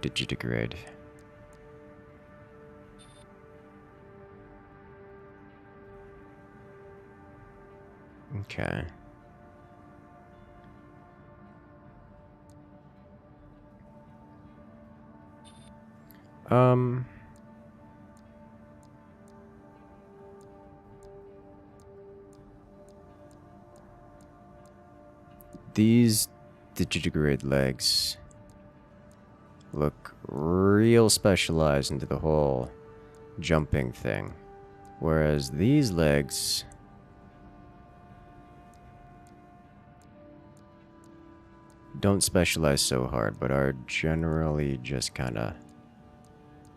Digidegrade. Okay. These digidegrade legs look real specialized into the whole jumping thing. Whereas these legs don't specialize so hard, but are generally just kind of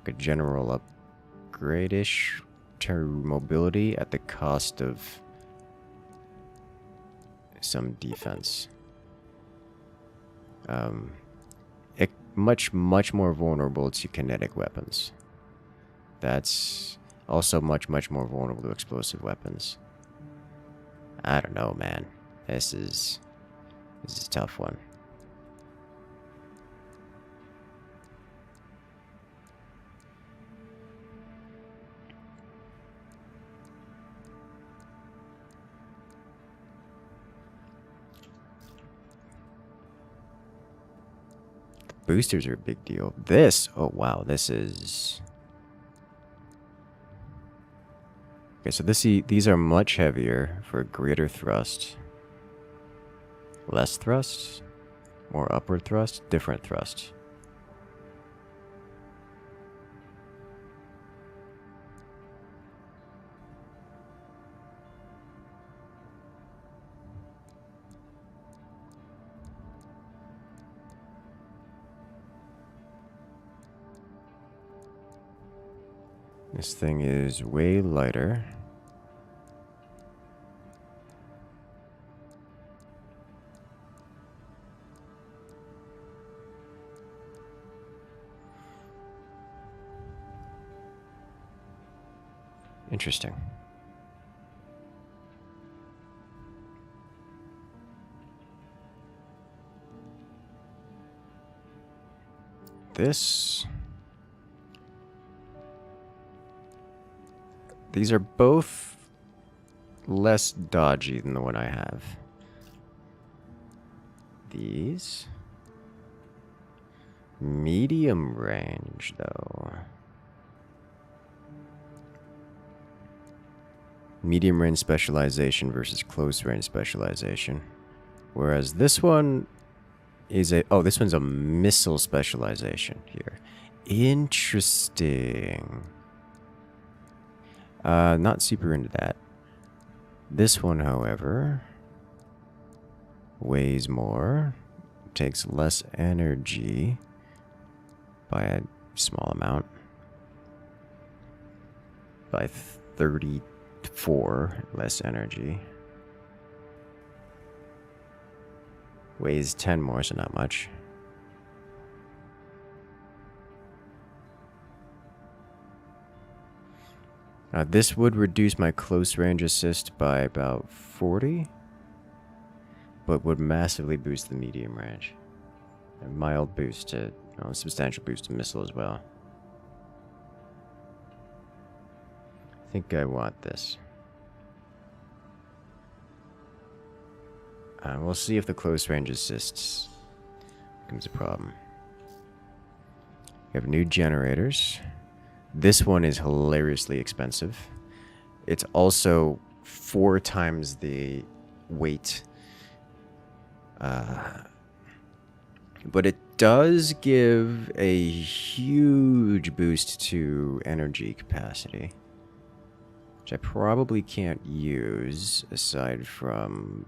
a general upgrade-ish to mobility at the cost of some defense. Much more vulnerable to kinetic weapons. That's also much more vulnerable to explosive weapons. I don't know, man. This is a tough one. Boosters are a big deal. This, oh wow, this is... Okay, so these are much heavier for greater thrust. Less thrust? More upward thrust? Different thrust. This thing is way lighter. Interesting. this. These are both less dodgy than the one I have. These. Medium range, though. Medium range specialization versus close range specialization. Whereas this one is a... Oh, this one's a missile specialization here. Interesting. Not super into that. This one, however, weighs more, takes less energy by a small amount. By 34 less energy. Weighs 10 more, so not much. This would reduce my close range assist by about 40, but would massively boost the medium range. A mild boost to, a substantial boost to missile as well. I think I want this. We'll see if the close range assists becomes a problem. We have new generators. This one is hilariously expensive. It's also 4 times the weight. But it does give a huge boost to energy capacity, which I probably can't use aside from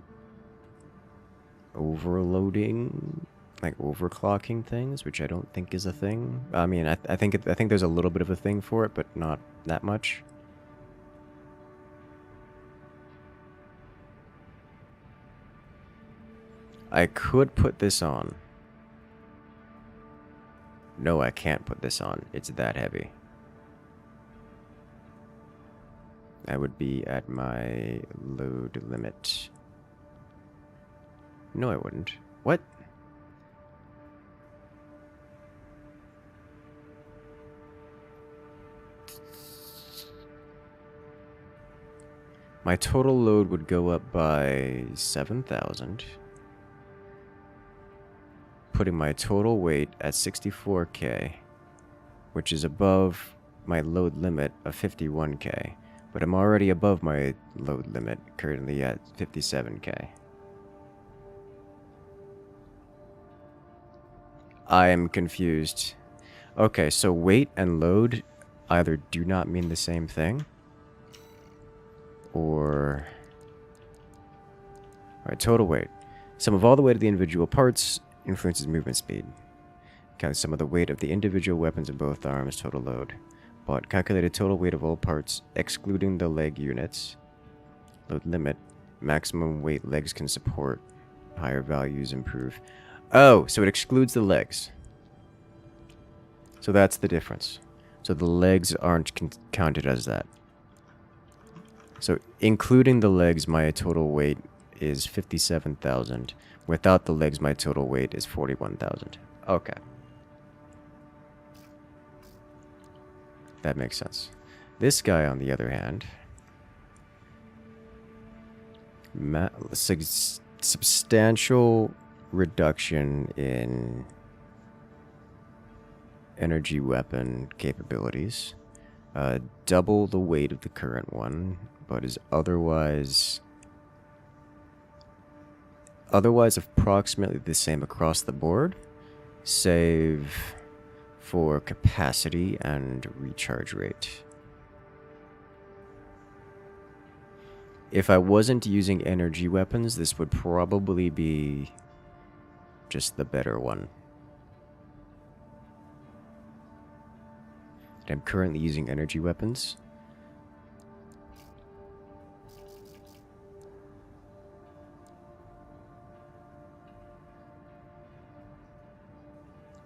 overloading, like overclocking things, which I don't think is a thing. I mean, I think there's a little bit of a thing for it, but not that much. I could put this on. No, I can't put this on. It's that heavy. I would be at my load limit. No, I wouldn't. What? My total load would go up by 7,000. Putting my total weight at 64k, which is above my load limit of 51k. But I'm already above my load limit, currently at 57k. I am confused. Okay, so weight and load either do not mean the same thing, or... Alright, total weight. Sum of all the weight of the individual parts influences movement speed. Count sum of the weight of the individual weapons in both arms, total load. But calculated total weight of all parts, excluding the leg units. Load limit. Maximum weight legs can support. Higher values improve. Oh, so it excludes the legs. So that's the difference. So the legs aren't counted as that. So including the legs, my total weight is 57,000. Without the legs, my total weight is 41,000. Okay. That makes sense. This guy, on the other hand, substantial reduction in energy weapon capabilities. Double the weight of the current one, but is otherwise approximately the same across the board, save for capacity and recharge rate. If I wasn't using energy weapons, this would probably be just the better one. I'm currently using energy weapons.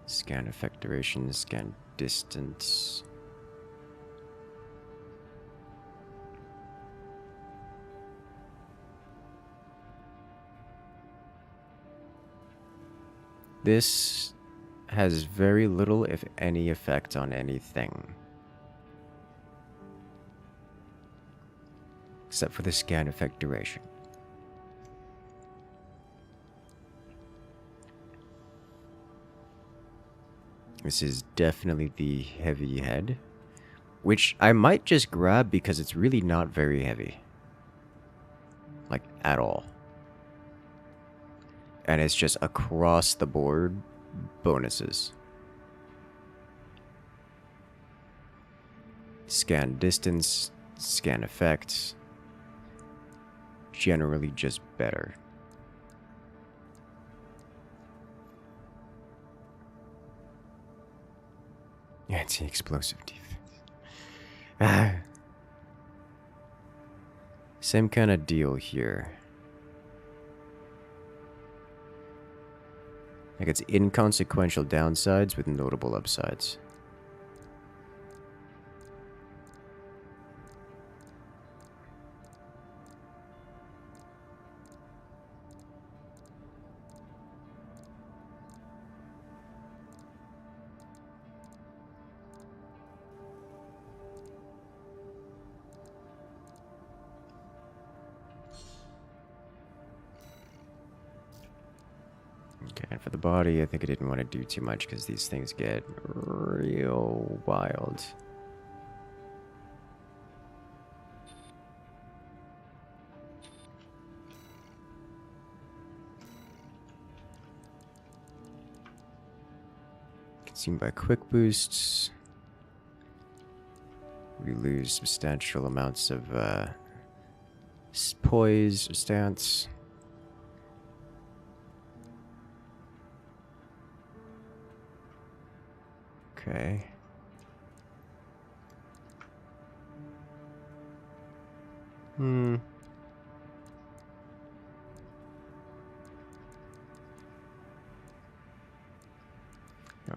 Scan effect duration, scan distance. This has very little, if any, effect on anything. Except for the scan effect duration. This is definitely the heavy head, which I might just grab because it's really not very heavy. Like, at all. And it's just across the board bonuses. Scan distance, scan effects. Generally just better. Anti-explosive defense. Same kind of deal here. Like, it's inconsequential downsides with notable upsides. Okay, and for the body, I think I didn't want to do too much because these things get real wild. Consumed by quick boosts. We lose substantial amounts of poise or stance. Okay. No,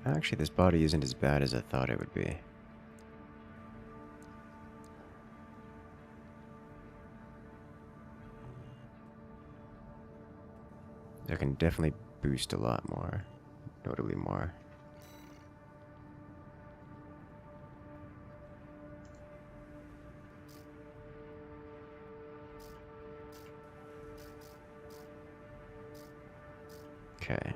actually, this body isn't as bad as I thought it would be. I can definitely boost a lot more, notably more. Okay.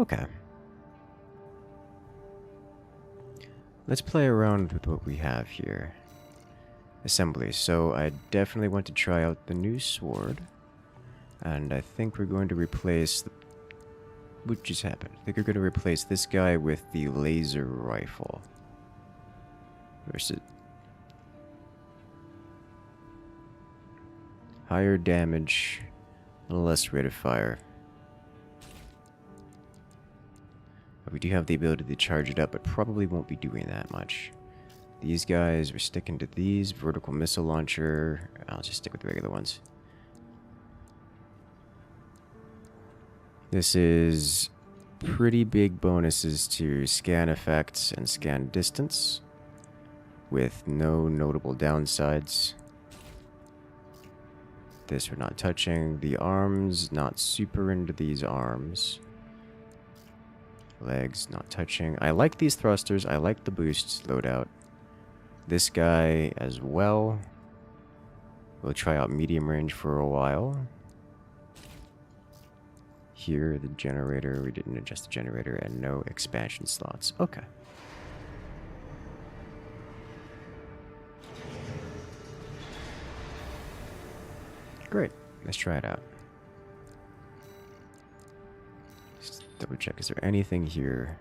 Okay. Let's play around with what we have here. Assembly. So I definitely want to try out the new sword. And I think we're going to replace the... What just happened? I think we're going to replace this guy with the laser rifle. Versus... higher damage, less rate of fire. We do have the ability to charge it up, but probably won't be doing that much. These guys, we're sticking to these. Vertical missile launcher. I'll just stick with the regular ones. This is pretty big bonuses to scan effects and scan distance, with no notable downsides. This we're not touching. The arms, not super into these arms. Legs, not touching. I like these thrusters. I like the boosts loadout. This guy as well. We'll try out medium range for a while. Here, the generator. We didn't adjust the generator, and no expansion slots. Okay. Great. Let's try it out. Double check, is there anything here?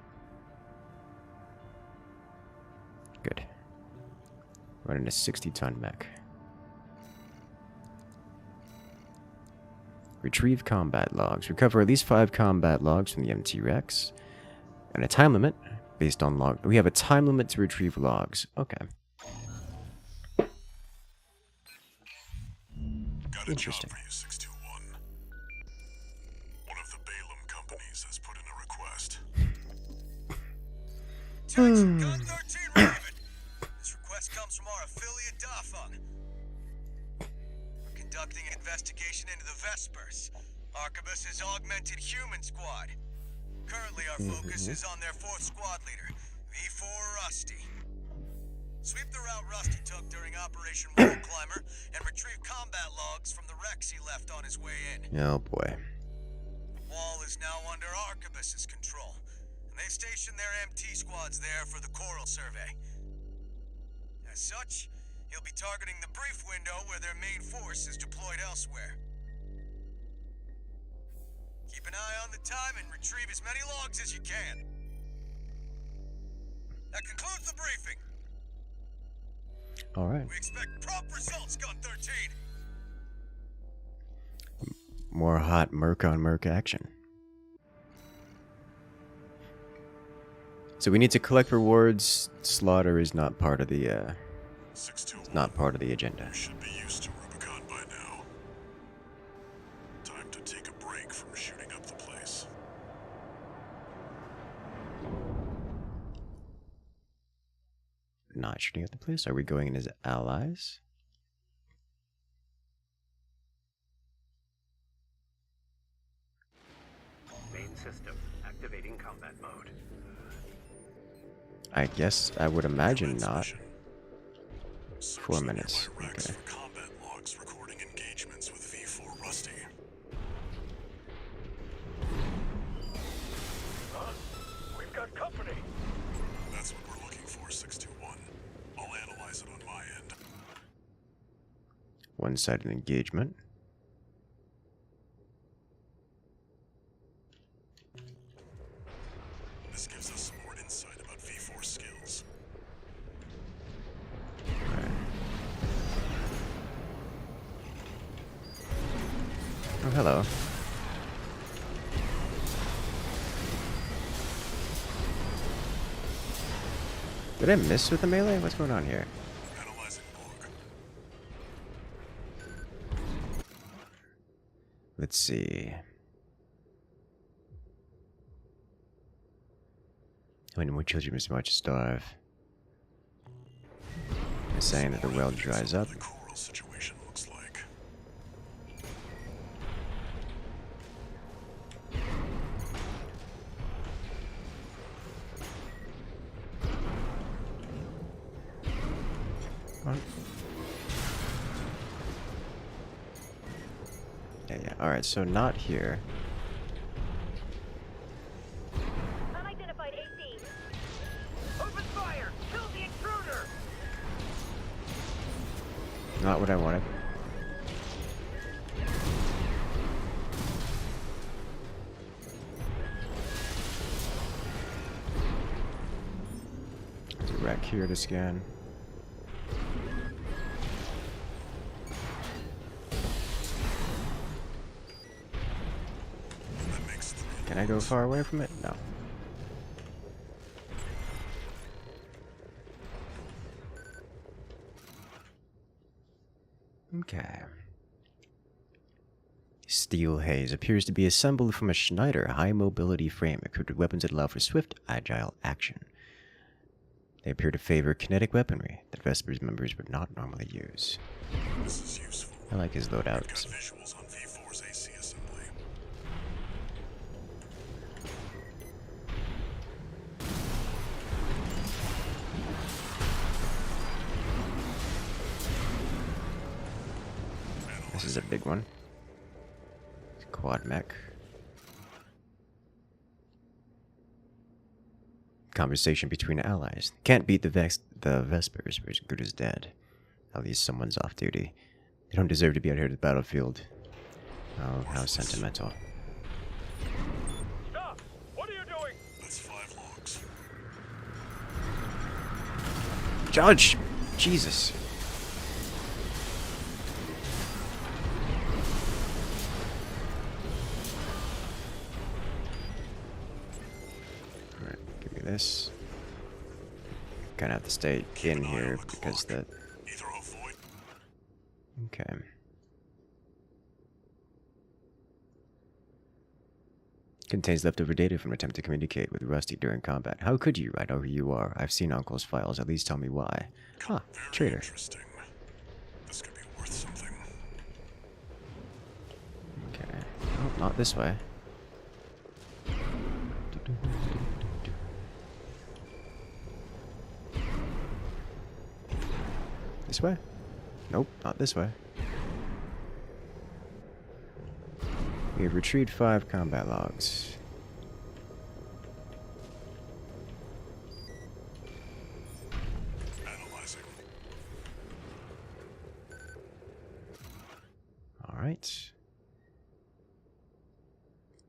Good. Running a 60-ton mech. Retrieve combat logs. Recover at least 5 combat logs from the MT Rex. And a time limit based on log. We have a time limit to retrieve logs. Okay. Got a job for you, 621. One of the Balaam companies has put in a request. conducting an investigation into the Vespers, Arquebus's augmented human squad. Currently, our focus is on their 4th squad leader, V4 Rusty. Sweep the route Rusty took during Operation Wall Climber and retrieve combat logs from the wrecks he left on his way in. Oh boy. Wall is now under Arquebus's control, and they've stationed their MT squads there for the Coral Survey. As such, he'll be targeting the brief window where their main force is deployed elsewhere. Keep an eye on the time and retrieve as many logs as you can. That concludes the briefing. All right. We expect prompt results, Gun 13. More hot merc on merc action. So we need to collect rewards. Slaughter is not part of the not part of the agenda. You should be used to Rubicon by now. Time to take a break from shooting up the place. Not shooting at the place. Are we going in as allies? Main system activating combat mode. I guess I would imagine Commence not. mission. 4 Search the minutes. nearby wrecks Okay. for combat logs recording engagements with V4 Rusty. We've got company. That's what we're looking for, 621. I'll analyze it on my end. One-sided engagement. This gives us some more insight about V4 skills. Oh, hello. Did I miss with the melee? What's going on here? Analyzing log. Let's see. How many more children must much starve? They're saying that the well dries up. The coral situation looks like. What? Yeah. Alright, so not here. Unidentified AC. Open fire! Kill the intruder! Not what I wanted. There's a wreck here to scan. That makes 3 Can I go far away from it? No. Okay. Steel haze appears to be assembled from a Schneider high-mobility frame equipped with weapons that allow for swift, agile action. They appear to favor kinetic weaponry that Vespers members would not normally use. This is useful. I like his Got loadouts. visuals on V4's AC assembly. This is a big one. It's a quad mech. Conversation between allies. Can't beat the Vespers, but as good as dead. At least someone's off duty. They don't deserve to be out here at the battlefield. Oh, how sentimental. Stop! What are you doing? That's 5 logs. Judge! Jesus. Alright, give me this. Gonna have to stay in here because the... Either avoid. Okay. Contains leftover data from an attempt to communicate with Rusty during combat. How could you, right over you are? I've seen Uncle's files. At least tell me why. Huh, Very traitor. interesting. This could be worth something. not this way. This way? Nope, not this way. We have retrieved 5 combat logs. Analyzing. Alright.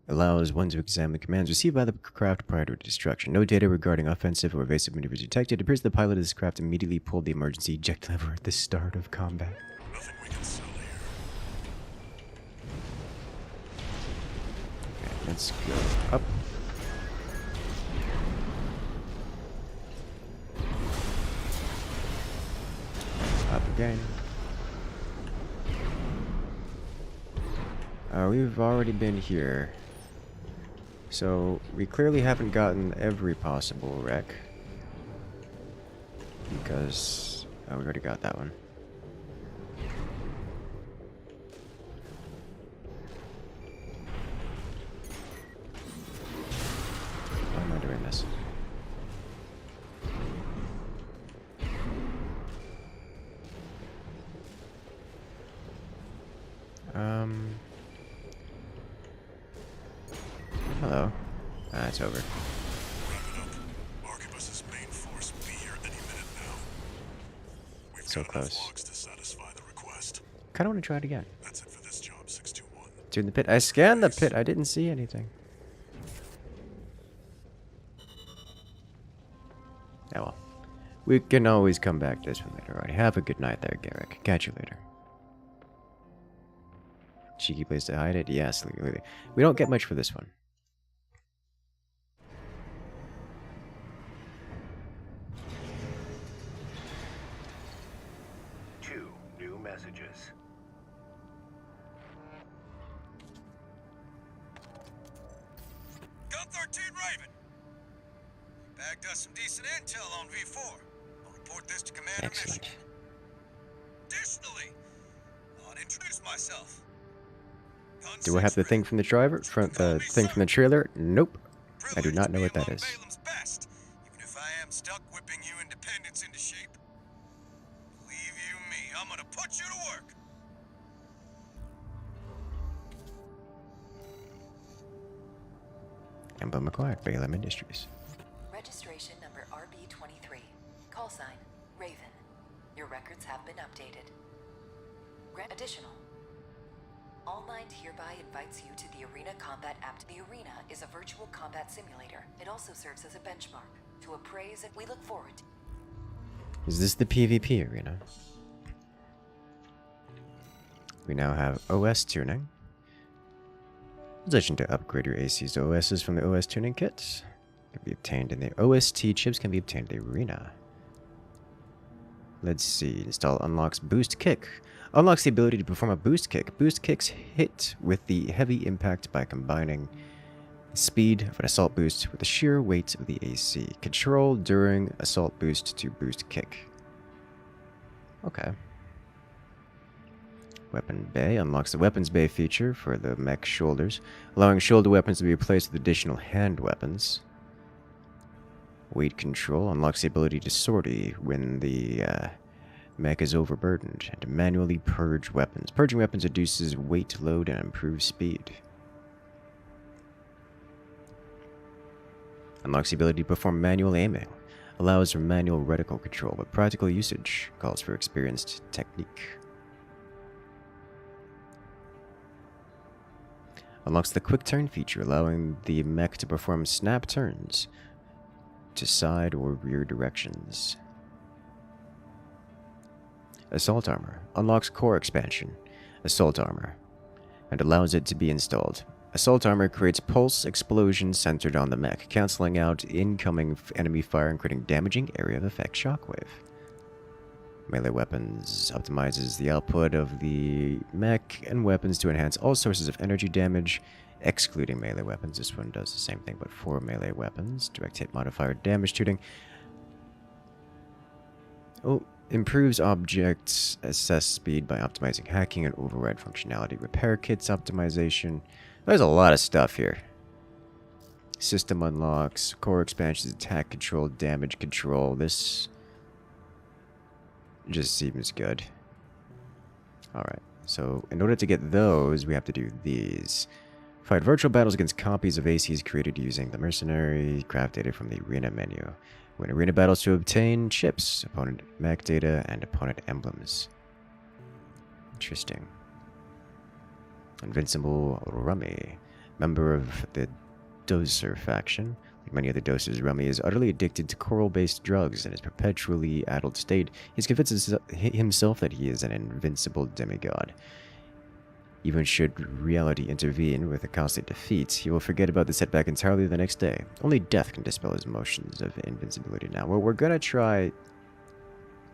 Allows one to examine commands received by the craft prior to destruction. No data regarding offensive or evasive maneuvers detected. It appears the pilot of this craft immediately pulled the emergency eject lever at the start of combat. Nothing we can sell here. Okay, let's go up. Up again. We've already been here. So, we clearly haven't gotten every possible wreck. Because... oh, we already got that one. Why am I doing this? Hello. Ah, it's over. Wrap it up. Arquebus's main force will be here any minute now. We've So got close. enough logs to satisfy the request. Kinda wanna try it again. That's it for this job, 621. Dude, in the pit. I scanned the pit. I didn't see anything. Oh well. We can always come back to this one later. Alright, have a good night there, Garrick. Catch you later. Cheeky place to hide it? Yes, we don't get much for this one. New messages. Gun 13 Raven. Bagged us some decent intel on V4. I'll report this to Commander Excellent. Michigan. Additionally, I'll introduce myself. Do I have the thing from the driver? The thing from the trailer? Nope. I do not know what that is. Best, even if I am stuck whipping you independents into shape. Believe you me, I'm gonna put you to work. Emblem acquired. Balaam Industries. Registration number RB23. Call sign, Raven. Your records have been updated. Additional. All Mind hereby invites you to the Arena Combat Apt. The Arena is a virtual combat simulator. It also serves as a benchmark to appraise, and we look forward to... Is this the PvP arena? We now have OS tuning. Position to upgrade your AC's OSs from the OS tuning kits. Can be obtained in the OST chips can be obtained in the arena. Let's see. Install unlocks boost kick. Unlocks the ability to perform a boost kick. Boost kicks hit with the heavy impact by combining the speed of an assault boost with the sheer weight of the AC. Control during assault boost to boost kick. Okay. Weapon Bay unlocks the Weapons Bay feature for the mech shoulders, allowing shoulder weapons to be replaced with additional hand weapons. Weight control unlocks the ability to sortie when the mech is overburdened and to manually purge weapons. Purging weapons reduces weight load and improves speed. Unlocks the ability to perform manual aiming. Allows for manual reticle control, but practical usage calls for experienced technique. Unlocks the quick turn feature, allowing the mech to perform snap turns to side or rear directions. Assault armor unlocks core expansion, assault armor, and allows it to be installed. Assault armor creates pulse explosions centered on the mech, canceling out incoming enemy fire and creating damaging area of effect shockwave. Melee weapons optimizes the output of the mech and weapons to enhance all sources of energy damage, excluding melee weapons. This one does the same thing, but for melee weapons. Direct hit modifier damage tuning. Oh, improves objects assess speed by optimizing hacking and override functionality. Repair kits optimization There's a lot of stuff here. System unlocks, core expansions, attack control, damage control. This just seems good. Alright, so in order to get those, we have to do these. Fight virtual battles against copies of ACs created using the Mercenary, craft data from the arena menu. Win arena battles to obtain chips, opponent mech data, and opponent emblems. Interesting. Invincible Rummy, member of the Doser faction. Like many other Dosers, Rummy is utterly addicted to coral-based drugs and his perpetually addled state. He's convinced himself that he is an invincible demigod. Even should reality intervene with a constant defeat, he will forget about the setback entirely the next day. Only death can dispel his emotions of invincibility now. Well, we're gonna try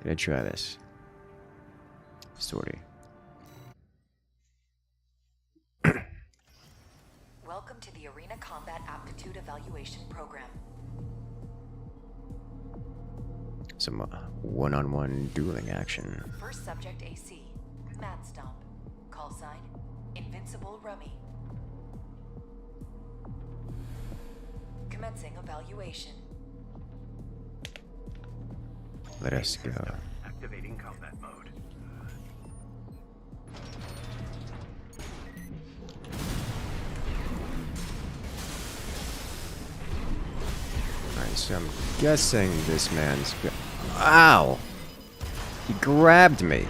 this. Sorry. Welcome to the Arena Combat Aptitude Evaluation Program. Some one-on-one dueling action. First subject AC, Mad Stomp. Call sign, Invincible Rummy. Commencing evaluation. Let us go. Activating combat mode. Alright, so I'm guessing this man's... Ow! He grabbed me!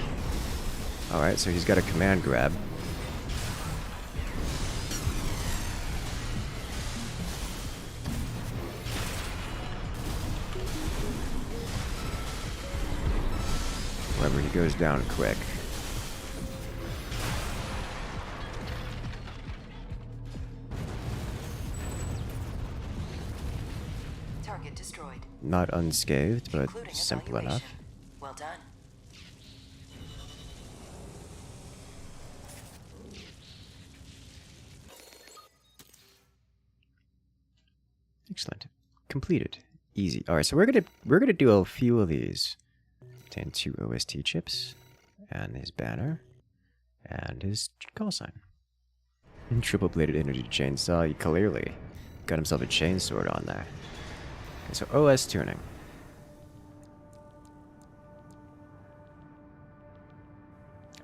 Alright, so he's got a command grab. However, he goes down quick. Target destroyed. Not unscathed, but Including simple enough. evaluation. Well done. Excellent. Completed. Easy. Alright, so we're gonna do a few of these. Obtain 2 OST chips, and his banner, and his call sign. Triple-bladed energy chainsaw, he clearly got himself a chainsword on there. Okay, so OS tuning.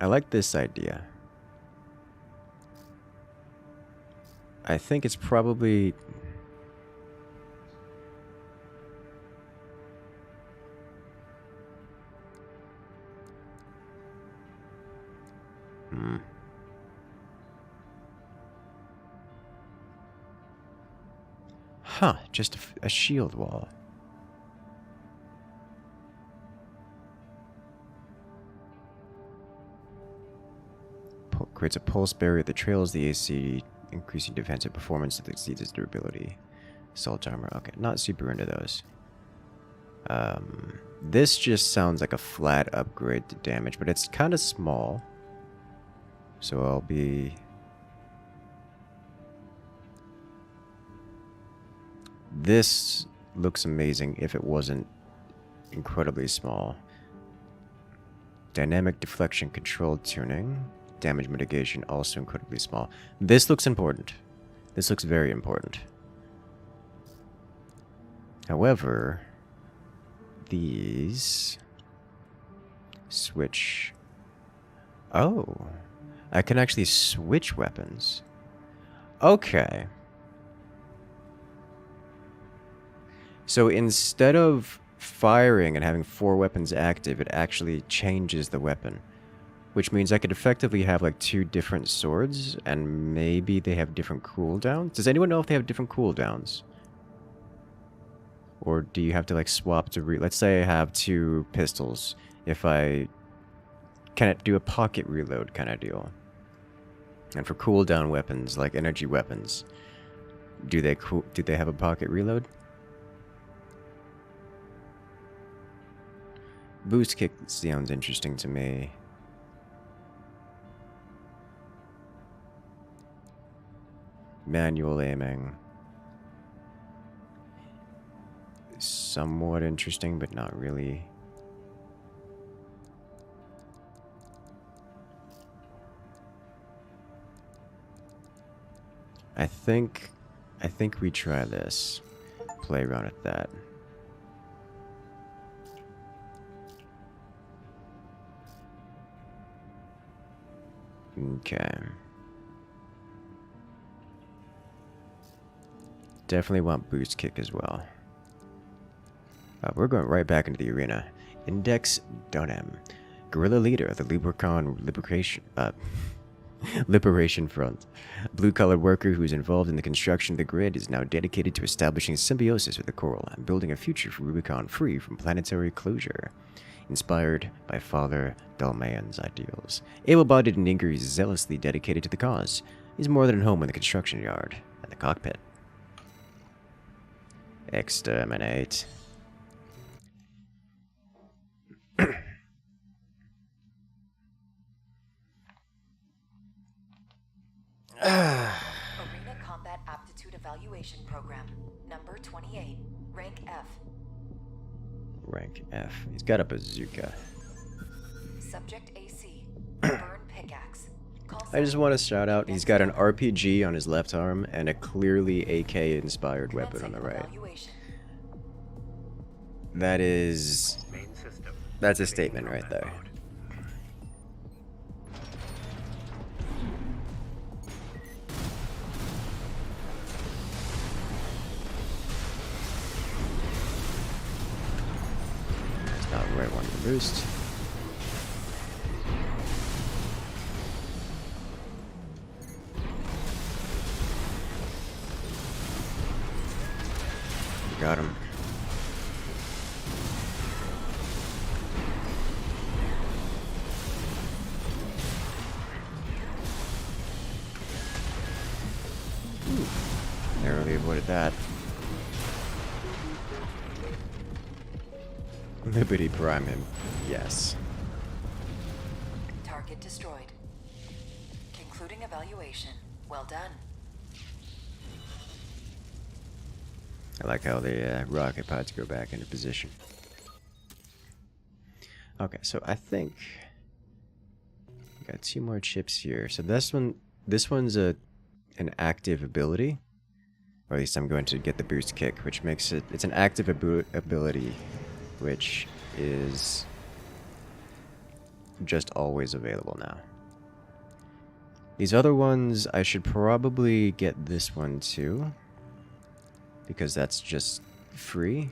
I like this idea. I think it's probably... Huh, just a shield wall. Creates a pulse barrier that trails the AC, increasing defensive performance that exceeds its durability. Assault armor, okay, not super into those. This just sounds like a flat upgrade to damage, but it's kind of small. So I'll be... This looks amazing if it wasn't incredibly small. Dynamic deflection control tuning. Damage mitigation also incredibly small. This looks important. This looks very important. However, these switch... Oh, I can actually switch weapons. Okay. So instead of firing and having 4 weapons active, it actually changes the weapon. Which means I could effectively have like 2 different swords, and maybe they have different cooldowns. Does anyone know if they have different cooldowns? Or do you have to like swap to let's say I have 2 pistols. Can it do a pocket reload kind of deal? And for cooldown weapons, like energy weapons, do they have a pocket reload? Boost kick sounds interesting to me. Manual aiming. Somewhat interesting, but not really. I think we try this. Play around with that. Okay. Definitely want boost kick as well. We're going right back into the arena. Index Dunham, guerrilla leader of the Liberation Front. Blue-collar worker who is involved in the construction of the grid is now dedicated to establishing symbiosis with the coral and building a future for Rubicon free from planetary closure. Inspired by Father Dalmayan's ideals, able-bodied and Inger is zealously dedicated to the cause. He's more than at home in the construction yard and the cockpit. Exterminate. Arena Combat Aptitude Evaluation Program, number 28, rank F. Rank F. He's got a bazooka. Subject AC, burn pickaxe. I just want to shout out, he's got an RPG on his left arm and a clearly AK-inspired weapon on the right. That's a statement right there. That's not the right one to boost. Got him. Narrowly avoided that. Liberty prime him. Yes. Target destroyed. Concluding evaluation. Well done. I like how the rocket pods go back into position. Okay, so I think we got 2 more chips here. So this one's an active ability, or at least I'm going to get the boost kick, which makes it's an active ability, which is just always available now. These other ones, I should probably get this one too, because that's just free.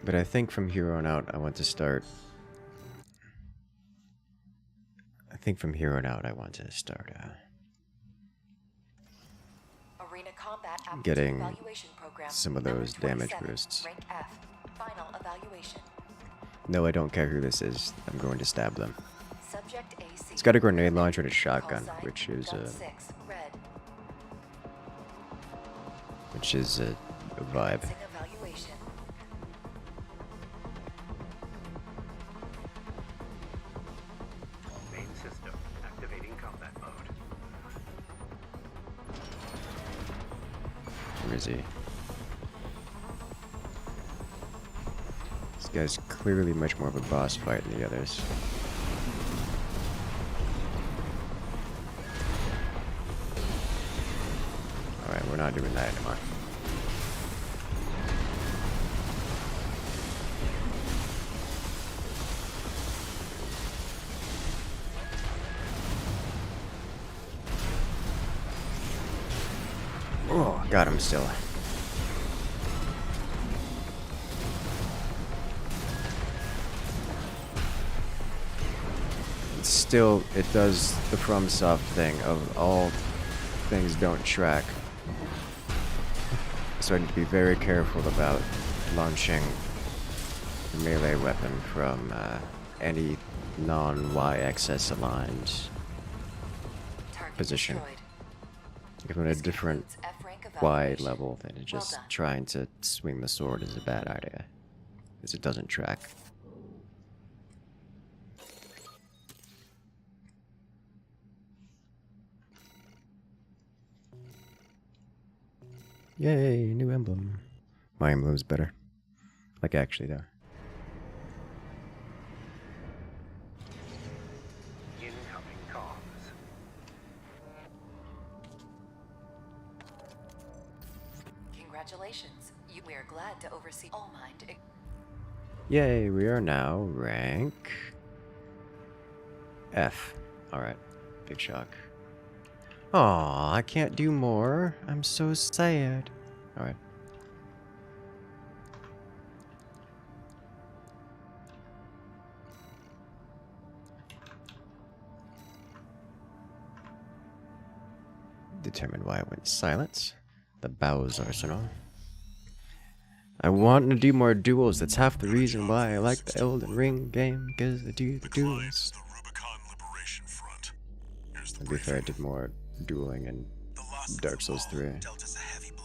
But I think from here on out, I want to start... Arena Combat Aptitude getting Evaluation Program, some of number those damage 27, boosts. Rank F. Final evaluation. No, I don't care who this is. I'm going to stab them. Subject AC. It's got a grenade launcher and a shotgun, Call sign, which is gun a 6, red. vibe. Commencing evaluation. Main system activating combat mode. Where is he? This guy's clearly much more of a boss fight than the others. Alright, we're not doing that anymore. Oh, got him still. It's still, it does the FromSoft thing of all things don't track. So I need to be very careful about launching a melee weapon from any non-Y-axis aligned Target position. destroyed. If I'm at a This different concludes F-rank Y evaluation. level, then just Well done. trying to swing the sword is a bad idea, because it doesn't track. Yay, new emblem. My emblem's better. Like, actually, though. Congratulations. We're glad to oversee all mind. Yay, we are now rank F. Alright, big shock. Aw, I can't do more. I'm so sad. Alright. Determine why it went silent. The Bow's Arsenal. I want to do more duels. That's half the reason why I like the Elden Ring game, because I do the duels. The Rubicon Liberation Front. Here's the To be fair, I briefing. did more dueling in The loss of Dark the Souls wall 3. dealt us a heavy blow.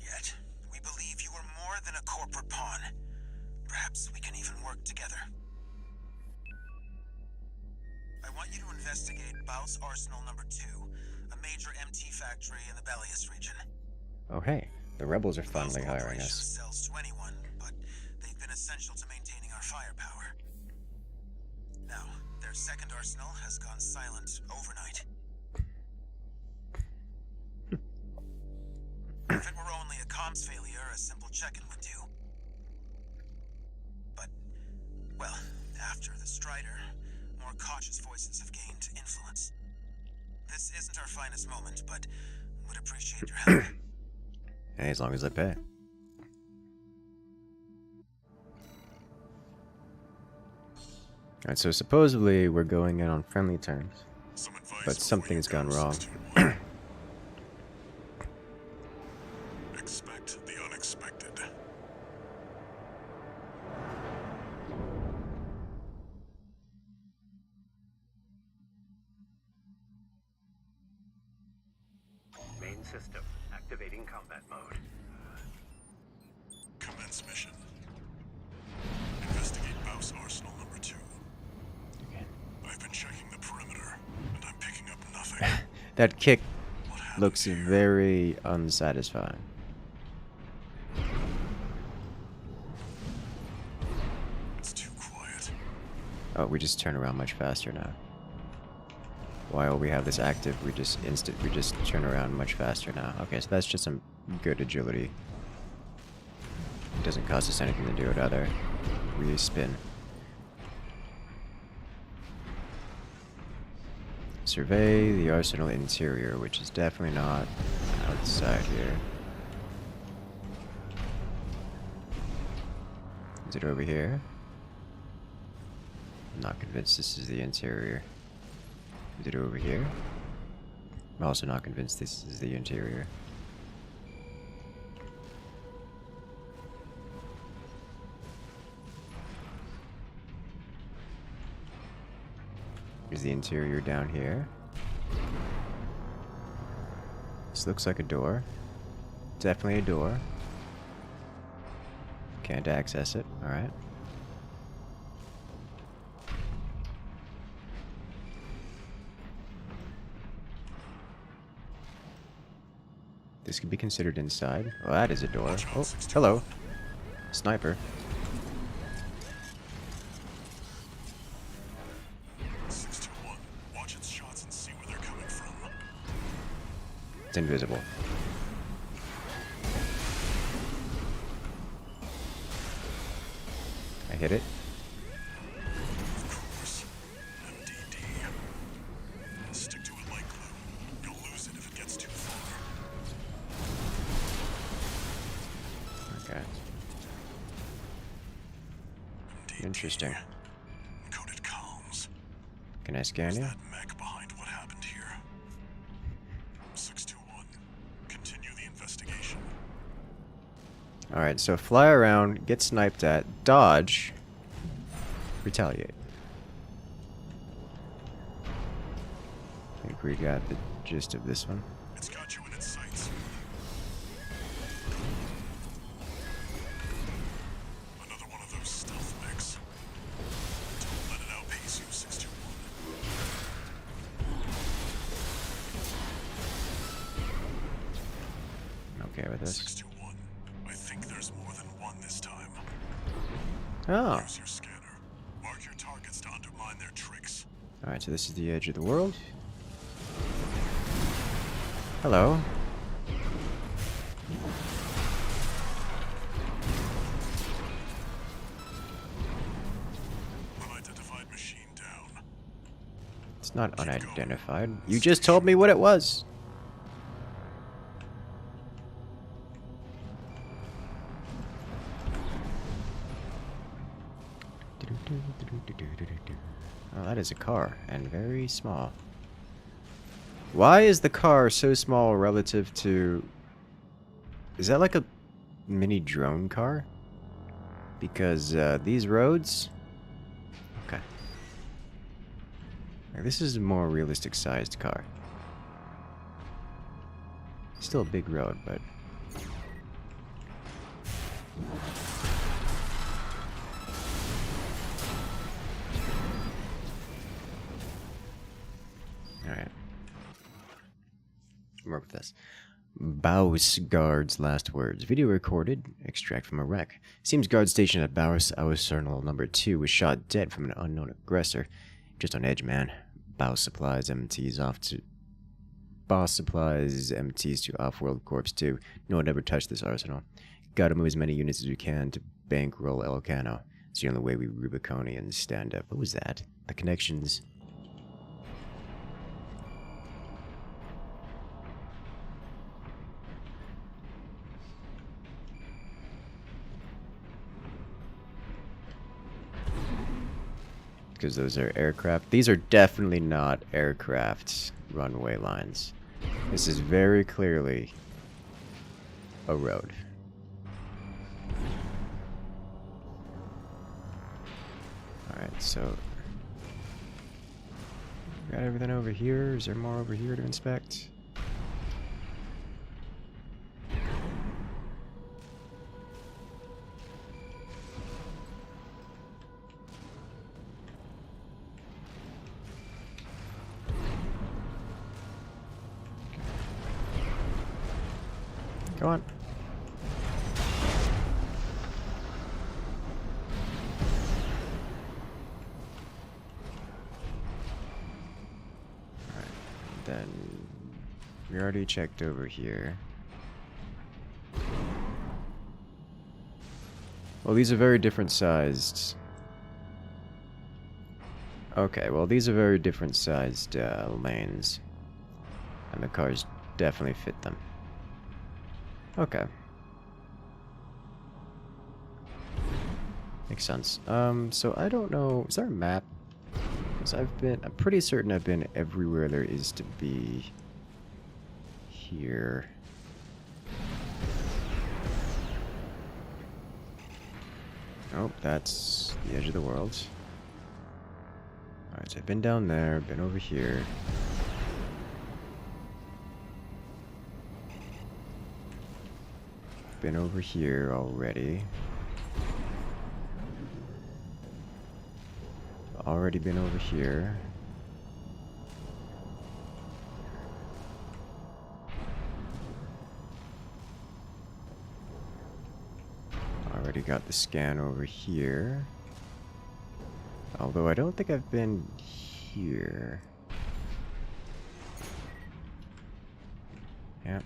Yet, we believe you are more than a corporate pawn. Perhaps we can even work together. I want you to investigate Baus Arsenal number 2, a major MT factory in the Bellius region. Oh hey, the rebels are finally Baus hiring Operations us. sells to anyone, but they've been essential to maintaining our firepower. Now, their second arsenal has gone silent overnight. If it were only a comms failure, a simple check-in would do. But, well, after the Strider, more cautious voices have gained influence. This isn't our finest moment, but would appreciate your help. Hey, as long as I pay. Alright, so supposedly we're going in on friendly terms, Some advice but before something you has go, gone wrong. 621. Expect the unexpected. Main system. Activating combat mode. Commence mission. Investigate Baus Arsenal number 2. I've been checking the perimeter, and I'm picking up nothing. That kick What happened looks here? very unsatisfying. It's too quiet. Oh, we just turn around much faster now. While we have this active, we just turn around much faster now. Okay, so that's just some good agility. It doesn't cost us anything to do it either. We spin. Survey the arsenal interior, which is definitely not outside here. Is it over here? I'm not convinced this is the interior. Is it over here? I'm also not convinced this is the interior. Is the interior down here? This looks like a door. Definitely a door. Can't access it. Alright. This could be considered inside. Oh, that is a door. Oh, hello. Sniper. 621. Watch its shots and see where they're coming from. It's invisible. I hit it. Of course. MDD. Stick to it like glue. You'll lose it if it gets too far. Okay. MDD. Interesting. Encoded comms. Can I scan Is you? that mech behind what happened here? 621. Continue the investigation. Alright, so fly around, get sniped at, dodge, retaliate. I think we got the gist of this one. It's got you in its sights. Another one of those stealth mechs. Don't let it outpace you, 621. Okay with this. 621. I think there's more than one this time. Oh. Use your scanner. Mark your targets to undermine their tricks. Alright, so this is the edge of the world. Hello. Unidentified machine down. It's not unidentified. You just told me what it was. Oh, that is a car, and very small. Why is the car so small relative to... Is that like a mini drone car? Because these roads... Okay. Like, this is a more realistic sized car. Still a big road, but... Alright. Work with this. Baus guard's last words. Video recorded. Extract from a wreck. Seems guard stationed at Baus Arsenal number 2 was shot dead from an unknown aggressor. Just on edge, man. Baus supplies MTs to off-world corps too. No one ever touched this arsenal. Gotta move as many units as we can to bankroll Elcano. It's the only way we Rubiconians stand up. What was that? The connections. Because those are aircraft. These are definitely not aircraft runway lines. This is very clearly a road. Alright, so... Got everything over here. Is there more over here to inspect? Go on. Alright, then we already checked over here. Well, these are very different sized. Okay, well, these are very different sized lanes. And the cars definitely fit them. Okay. Makes sense. So I don't know, is there a map? Because I'm pretty certain I've been everywhere there is to be here. Oh, that's the edge of the world. Alright, so I've been down there, been over here. Been over here already. Already been over here. Already got the scan over here. Although I don't think I've been here. Yep.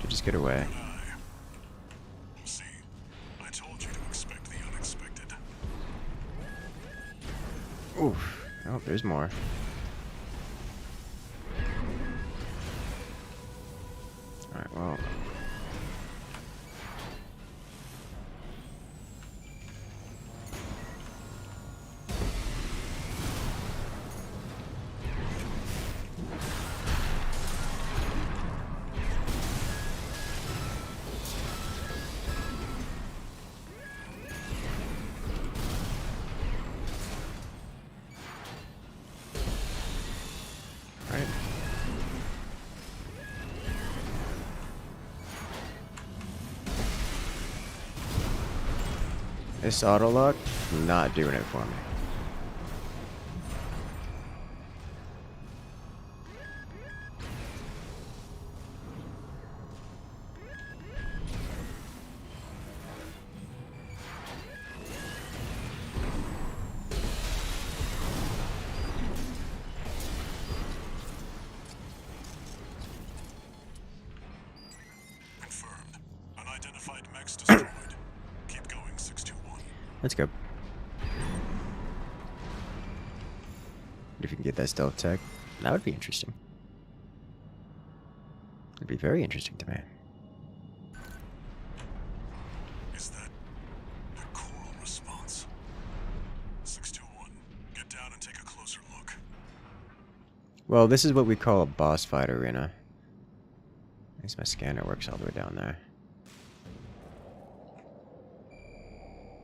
Just get away. See, I told you to expect the unexpected. Oof. Oh, there's more. Alright, well. This auto lock, not doing it for me. Let's go. If you can get that stealth tech, that would be interesting. It'd be very interesting to me. Is that a coral response? 621, get down and take a closer look. Well, this is what we call a boss fight arena. I guess my scanner works all the way down there.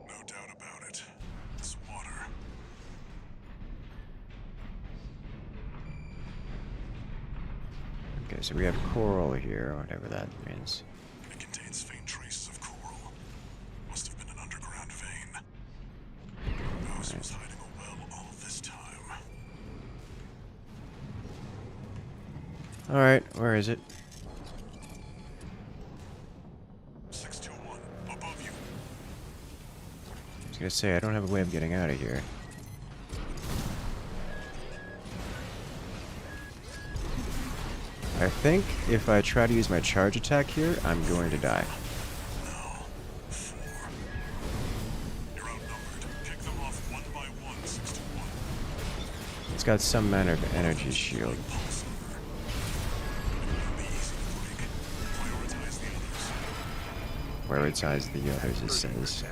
No doubt about it. This water. Okay, so we have coral here, whatever that means. It contains faint traces of coral. Must have been an underground vein. Mouse was hiding a well all this time. Alright, where is it? 621, above you. I was gonna say, I don't have a way of getting out of here. I think if I try to use my charge attack here, I'm going to die. No. 4. You're outnumbered. Pick them off one by one, 621. It's got some manner of energy shield. Pulse over. It'll be easy to break. Prioritize the others. Prioritize the others, it says.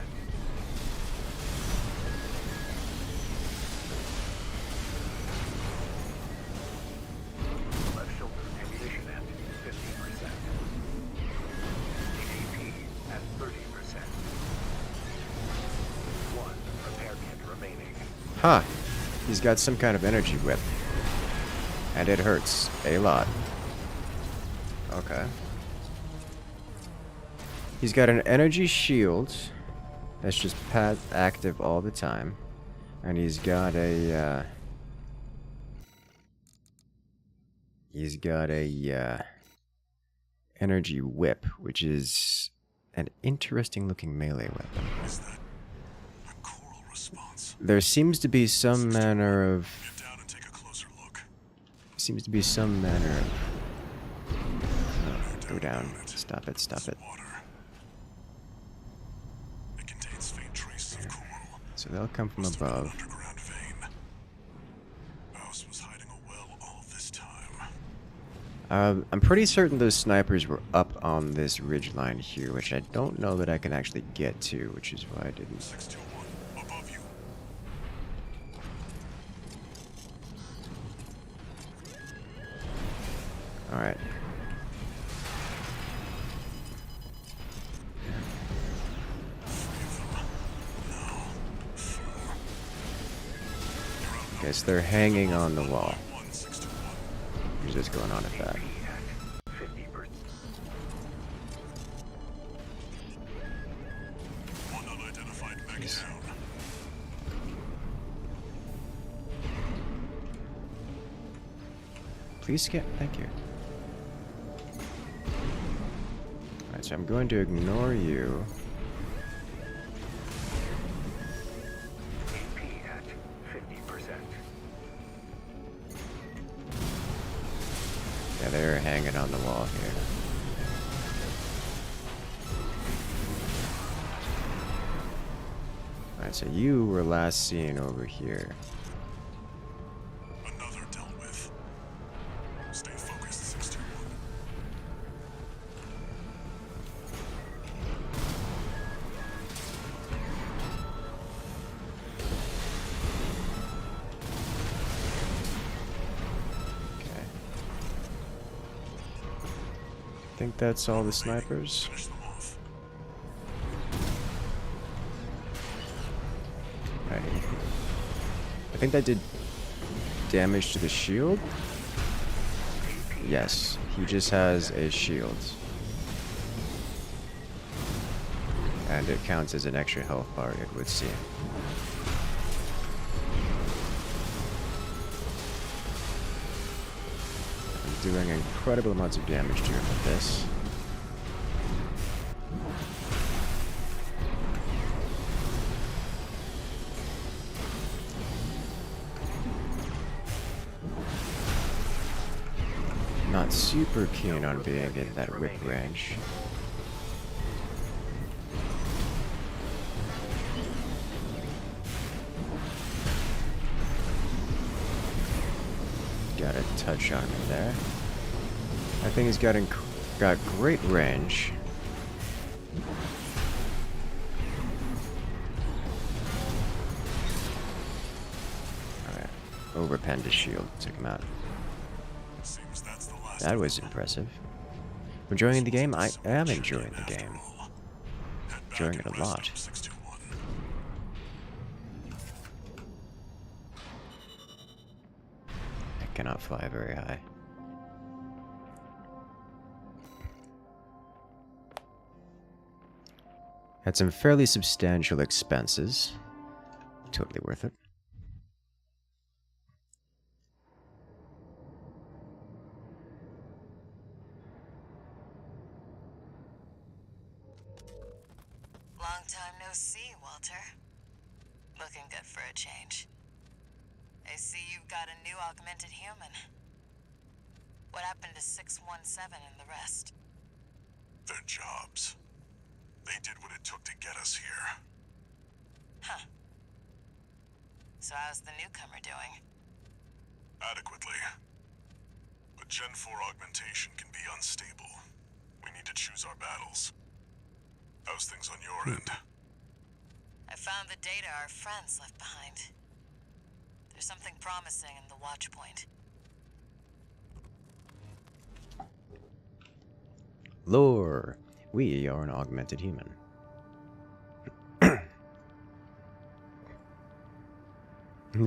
Left shoulder ammunition at 50%. AP at 30%. 1 repair kit remaining. Huh. He's got some kind of energy whip. And it hurts a lot. Okay. He's got an energy shield that's just active all the time. And he's got a, energy whip, which is an interesting looking melee weapon. Is that a coral response? There seems to be some manner of... Get down and take a closer look. Seems to be some manner of... Oh, go down. Stop it, stop it. Water. It contains faint traces of coral. So they'll come from Must have been an above. underground vein. Mouse was hiding a well all this time. I'm pretty certain those snipers were up on this ridgeline here, which I don't know that I can actually get to, which is why I didn't. 621, above you. Alright. Okay, so they're hanging on the wall. 621. Here's what's going on with that. 50%. One unidentified mech down. Please skip. Thank you. Alright, so I'm going to ignore you. AP at 50%. Yeah, they're hanging on the wall here. Alright, so you were last seen over here. Another dealt with. Stay focused, 621. Okay. I think that's all the snipers. Finish them off. Alrighty. I think that did damage to the shield. Yes, he just has a shield. And it counts as an extra health bar, it would seem. I'm doing incredible amounts of damage to him with this. Not super keen on being in that whip range. touch on him there. I think he's got great range. Alright, overpenned his shield, took him out. Seems that's the last That was impressive. Enjoying the game? I am enjoying the game. Enjoying it a lot. I cannot fly very high. Had some fairly substantial expenses. Totally worth it. Long time no see, Walter. Looking good for a change. I see you've got a new augmented human. What happened to 617 and the rest? Their jobs. They did what it took to get us here. Huh. So how's the newcomer doing? Adequately. But Gen 4 augmentation can be unstable. We need to choose our battles. How's things on your end? I found the data our friends left behind. There's something promising in the watch point. Lore. We are an augmented human.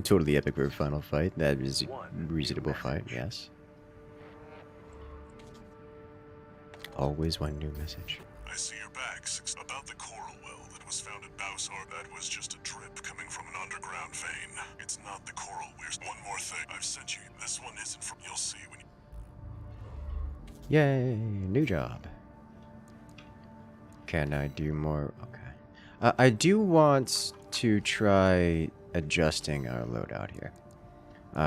Totally epic for a final fight. That is a reasonable fight, yes. Always one new message. I see your back. About the coral well that was found at Bausar, that was just a drip coming from an underground vein. It's not the coral weir. One more thing. I've sent you. This one isn't from. You'll see when you. Yay! New job. Can I do more? Okay. I do want to try adjusting our loadout here.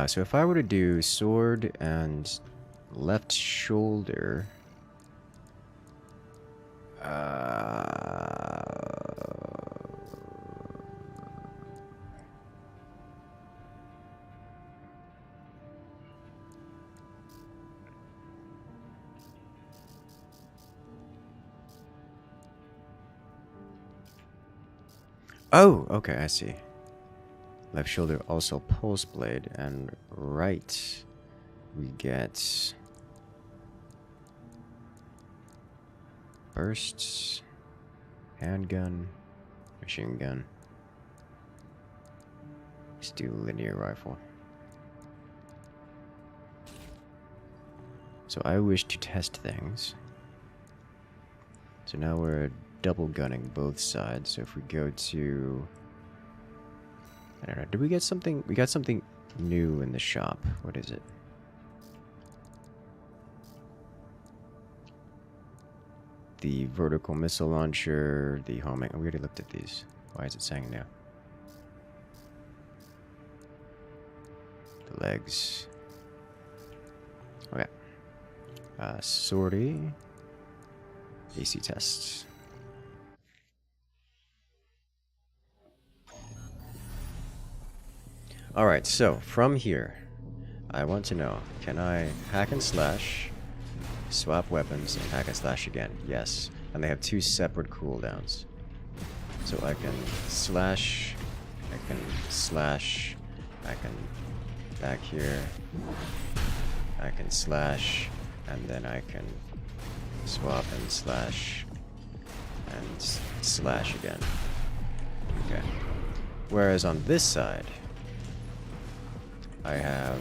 So if I were to do sword and left shoulder... Oh, okay, I see. Left shoulder also pulse blade, and right we get bursts, handgun, machine gun. Let's do linear rifle. So I wish to test things. So now we're double gunning both sides. So if we go to, I don't know, did we get something? We got something new in the shop. What is it? The vertical missile launcher, the homing. We already looked at these. Why is it saying now? The legs. Okay. Sortie. AC tests. Alright, so from here, I want to know, can I hack and slash, swap weapons, and hack and slash again? Yes. And they have two separate cooldowns. So I can slash, I can slash, I can back here, I can slash, and then I can swap and slash again. Okay. Whereas on this side, I have,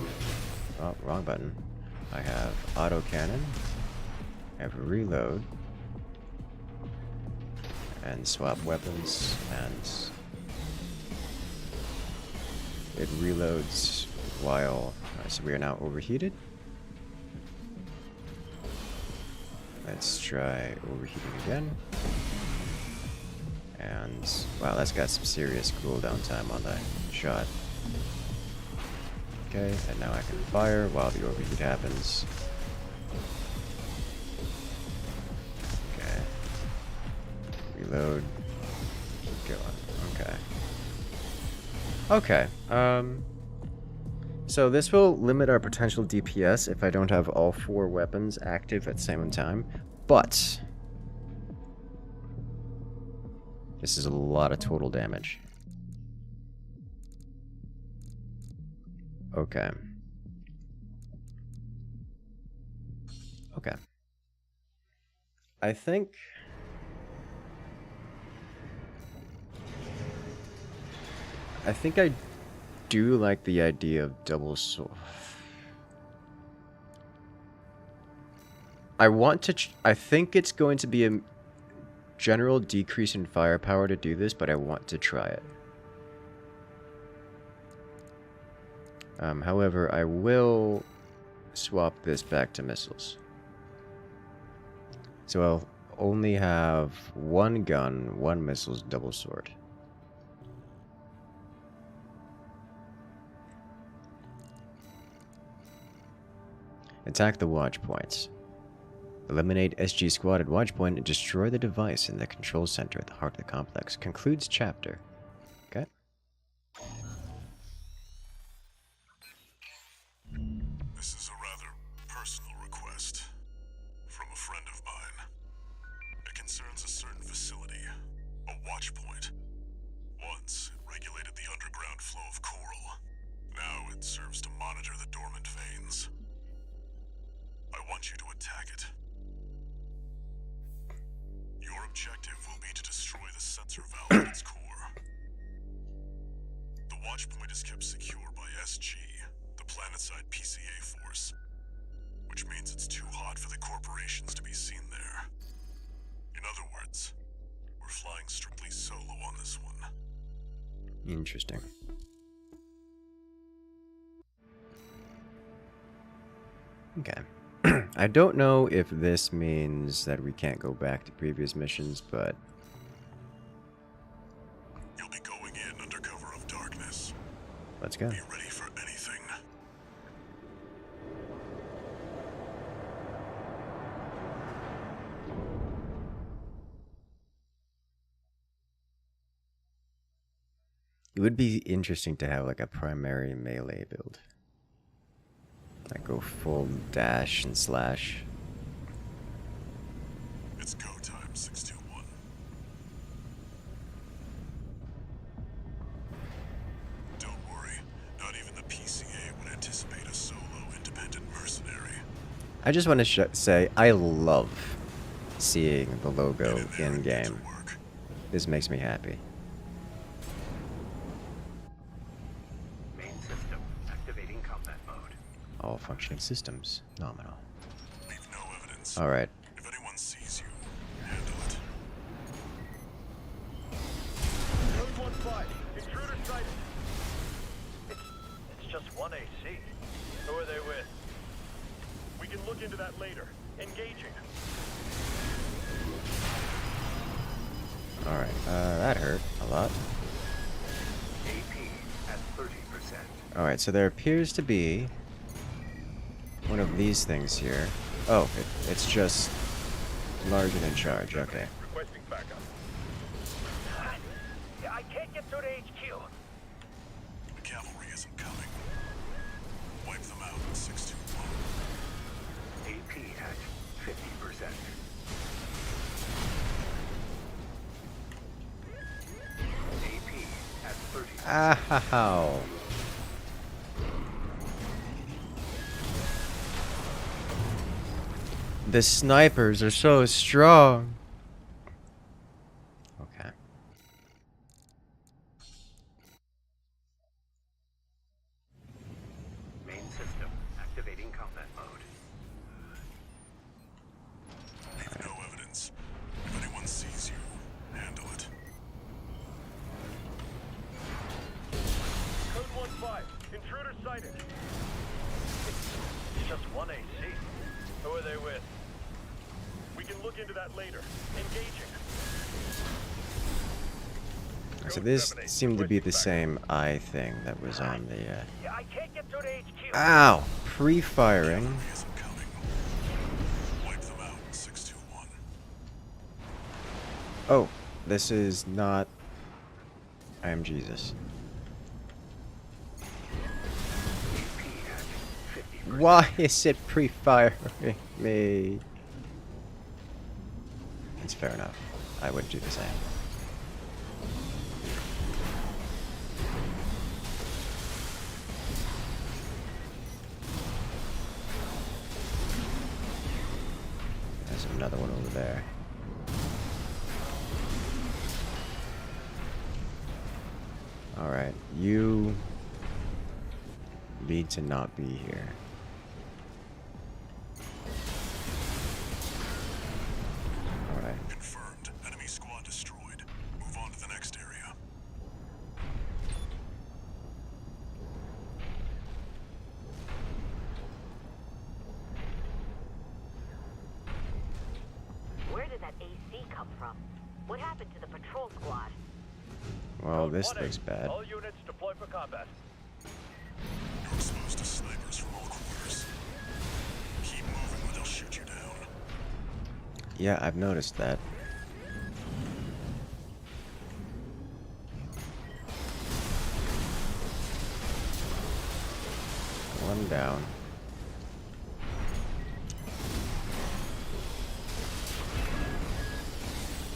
oh, wrong button. I have autocannon, I have reload, and swap weapons, and it reloads while, so we are now overheated. Let's try overheating again. And, wow, that's got some serious cooldown time on that shot. Okay, and now I can fire while the overheat happens. Okay. Reload. Keep going. Okay. Okay. So this will limit our potential DPS if I don't have all 4 weapons active at the same time, but this is a lot of total damage. Okay. Okay. I think I do like the idea of double sword. I think it's going to be a general decrease in firepower to do this, but I want to try it. However, I will swap this back to missiles. So I'll only have 1 gun, 1 missiles, double sword. Attack the watch points. Eliminate SG squad at watch point and destroy the device in the control center at the heart of the complex. Concludes chapter. Okay. This is a rather personal request from a friend of mine. It concerns a certain facility, a watch point. Once, it regulated the underground flow of coral. Now it serves to monitor the dormant veins. I want you to attack it. Your objective will be to destroy the sensor valve at its core. The watch point is kept secure by SG, the planetside PCA force, which means it's too hot for the corporations to be seen there. In other words, we're flying strictly solo on this one. Interesting. Okay. I don't know if this means that we can't go back to previous missions, but You'll be going in under cover of darkness. let's go. Be ready for anything. It would be interesting to have like a primary melee build. Like go full dash and slash. It's go time, 621. Don't worry, not even the PCA would anticipate a solo independent mercenary. I just want to say I love seeing the logo in game. This makes me happy. Main system activating combat mode. All functioning systems. Nominal. Leave no evidence. Alright. If anyone sees you, handle it. Code 1-5, intruder sighted. It's just one AC. Who are they with? We can look into that later. Engaging. Alright. That hurt a lot. AP at 30%. Alright, so there appears to be one of these things here. Oh, it's just larger than charge. Okay. Requesting backup. I can't get through to HQ. The cavalry isn't coming. Wipe them out, 621. AP at 50%. AP at 30%. Ow. The snipers are so strong. Okay. Main system activating combat mode. Leave no evidence. If anyone sees you, handle it. Code 1-5, intruder sighted. It's just one AC. Who are they with? We can look into that later. Engaging. So this seemed to be the same eye thing that was on the I can't get through to HQ. Ow! Pre-firing. Cavalry isn't coming. Wipe them out, 621. Oh, this is not... I am Jesus. AP Why is it pre-firing me? It's fair enough. I would do the same. There's another one over there. Alright, you need to not be here. Alright. Confirmed. Enemy squad destroyed. Move on to the next area. Where did that AC come from? What happened to the patrol squad? Well, this looks bad. All units deploy for combat. You're exposed to snipers from all corners. Keep moving or they'll shoot you down. Yeah, I've noticed that. One down.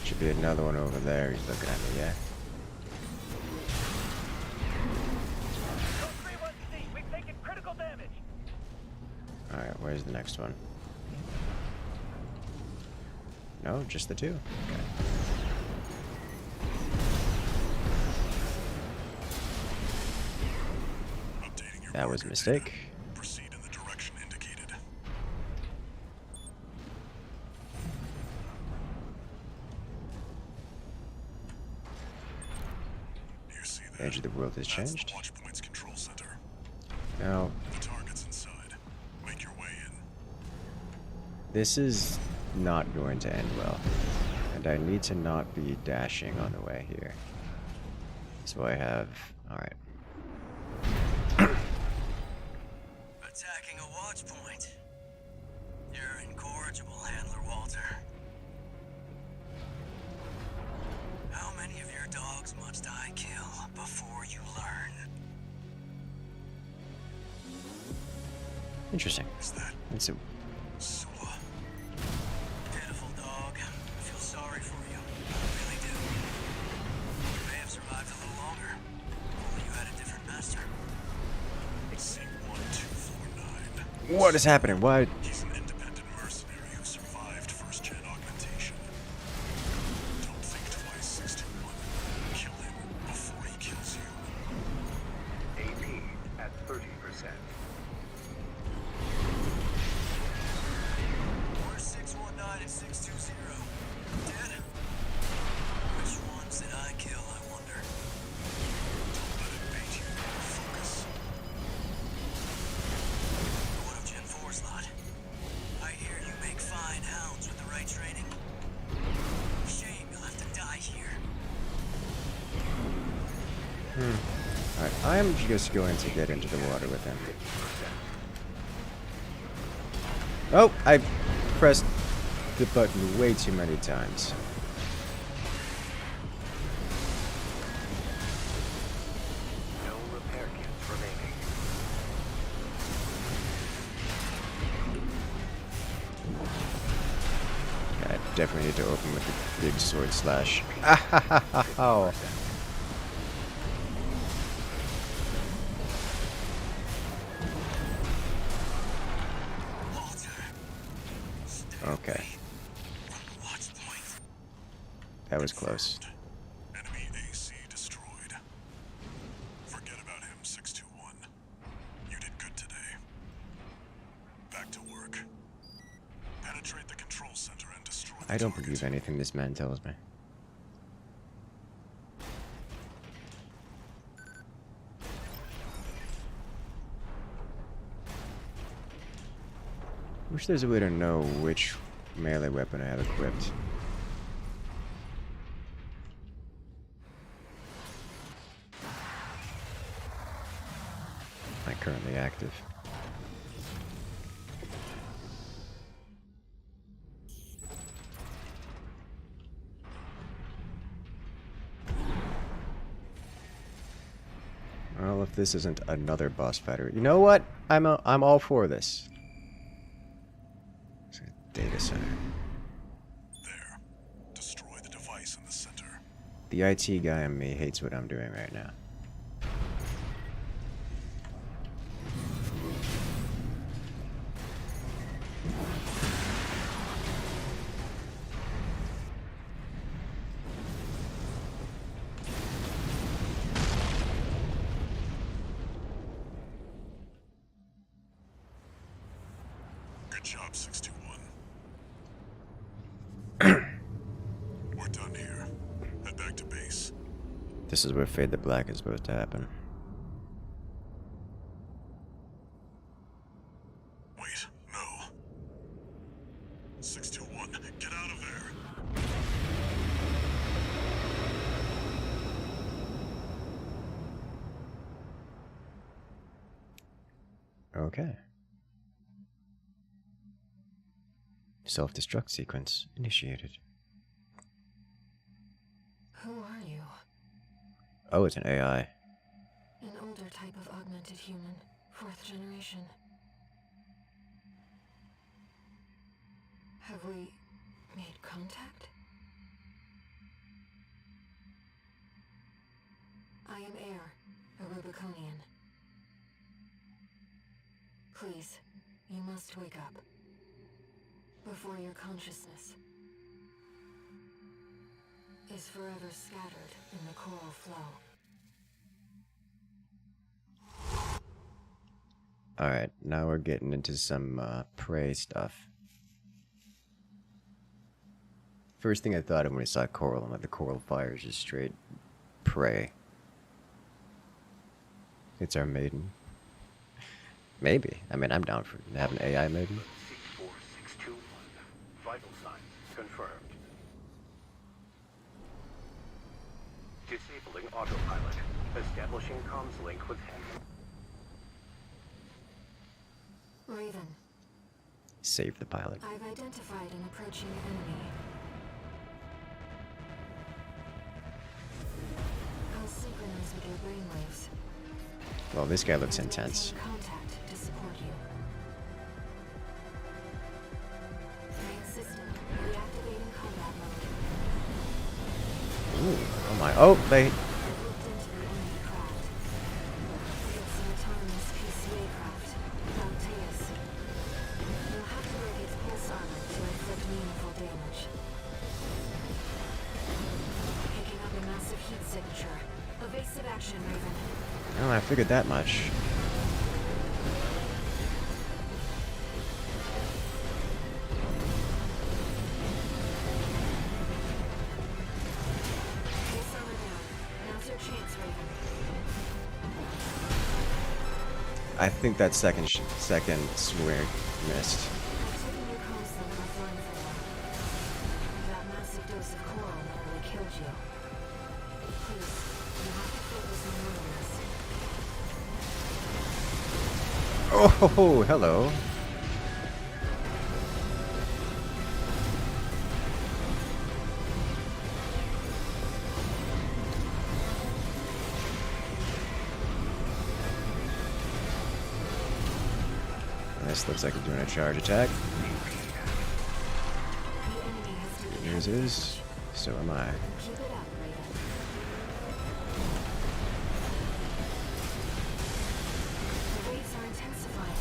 Should be another one over there. He's looking at me, yeah. Code 31C, we've taken critical damage. Alright, where's the next one? No, just the two. Okay. Updating your That was a marker mistake. data. Proceed in the direction indicated. You see that? The edge of the world has That's changed. the Watchpoint's control center. Now, The target's inside. Make your way in. this is not going to end well. And I need to not be dashing on the way here. So I have... Alright. Attacking a watch point. You're incorrigible, Handler Walter. How many of your dogs must I kill before you learn? Interesting. Is that It's a... Sula? Pitiful dog. I feel sorry for you. I really do. You may have survived a little longer. Only you had a different master. C1249. What is happening? Why? He's an independent mercenary who survived first-gen augmentation. Don't think twice, 621. Kill him before he kills you. AP at 30%. Where's 619 and 620? Dead? Which ones did I kill, I wonder? Don't let it bait you. Focus. What of Gen 4's lot? I hear you make fine hounds with the right training. Shame you'll have to die here. Alright, I'm just going to get into the water with him. Oh, I pressed the button way too many times. No repair kits remaining. Yeah, I definitely need to open with the big sword slash. Oh. Walter. Okay, From the watch point. that was close. Enemy AC destroyed. Forget about him, 621. You did good today. Back to work. Penetrate the control center and destroy the I don't target. believe anything this man tells me. Wish there's a way to know which melee weapon I have equipped. Not currently active. Well, if this isn't another boss fighter. You know what? I'm all for this. It's a data center. There. Destroy the device in the center. The IT guy in me hates what I'm doing right now. Good job, 621. We're done here. Head back to base. This is where Fade to Black is supposed to happen. Wait, no. 621, get out of there. Okay. Self-destruct sequence initiated. Who are you? Oh, it's an AI. An older type of augmented human, 4th generation. Have we made contact? I am Air, a Rubiconian. Please, you must wake up. Before your consciousness is forever scattered in the coral flow. Alright, now we're getting into some prey stuff. First thing I thought of when I saw coral, I'm like, the coral fire is just straight prey. It's our maiden. Maybe. I mean, I'm down for having an AI maiden. 64621. Vital signs confirmed. Disabling autopilot. Establishing comms link with him. Raven, Save the pilot. I've identified an approaching enemy. I'll synchronize with your brainwaves. Well, this guy looks intense. Contact to support you. Main system reactivating combat mode. Ooh, oh my. Oh, they. I've looked into the enemy craft. It's an autonomous PCA craft, Valteus. You'll have to break its pulse armor to inflict meaningful damage. Picking up a massive heat signature. Evasive action, Raven. Oh, I figured that much. Pulse armor down. Now's your chance, Raven. I think that second swing missed. I've taken your comms link offline for now. That massive dose of coral nearly killed you. Please, you have to focus on wilderness. Oh, hello. This looks like it's doing a charge attack. The enemy has Good defeated. news is, so am I. Keep it up, Raven. The waves are intensifying.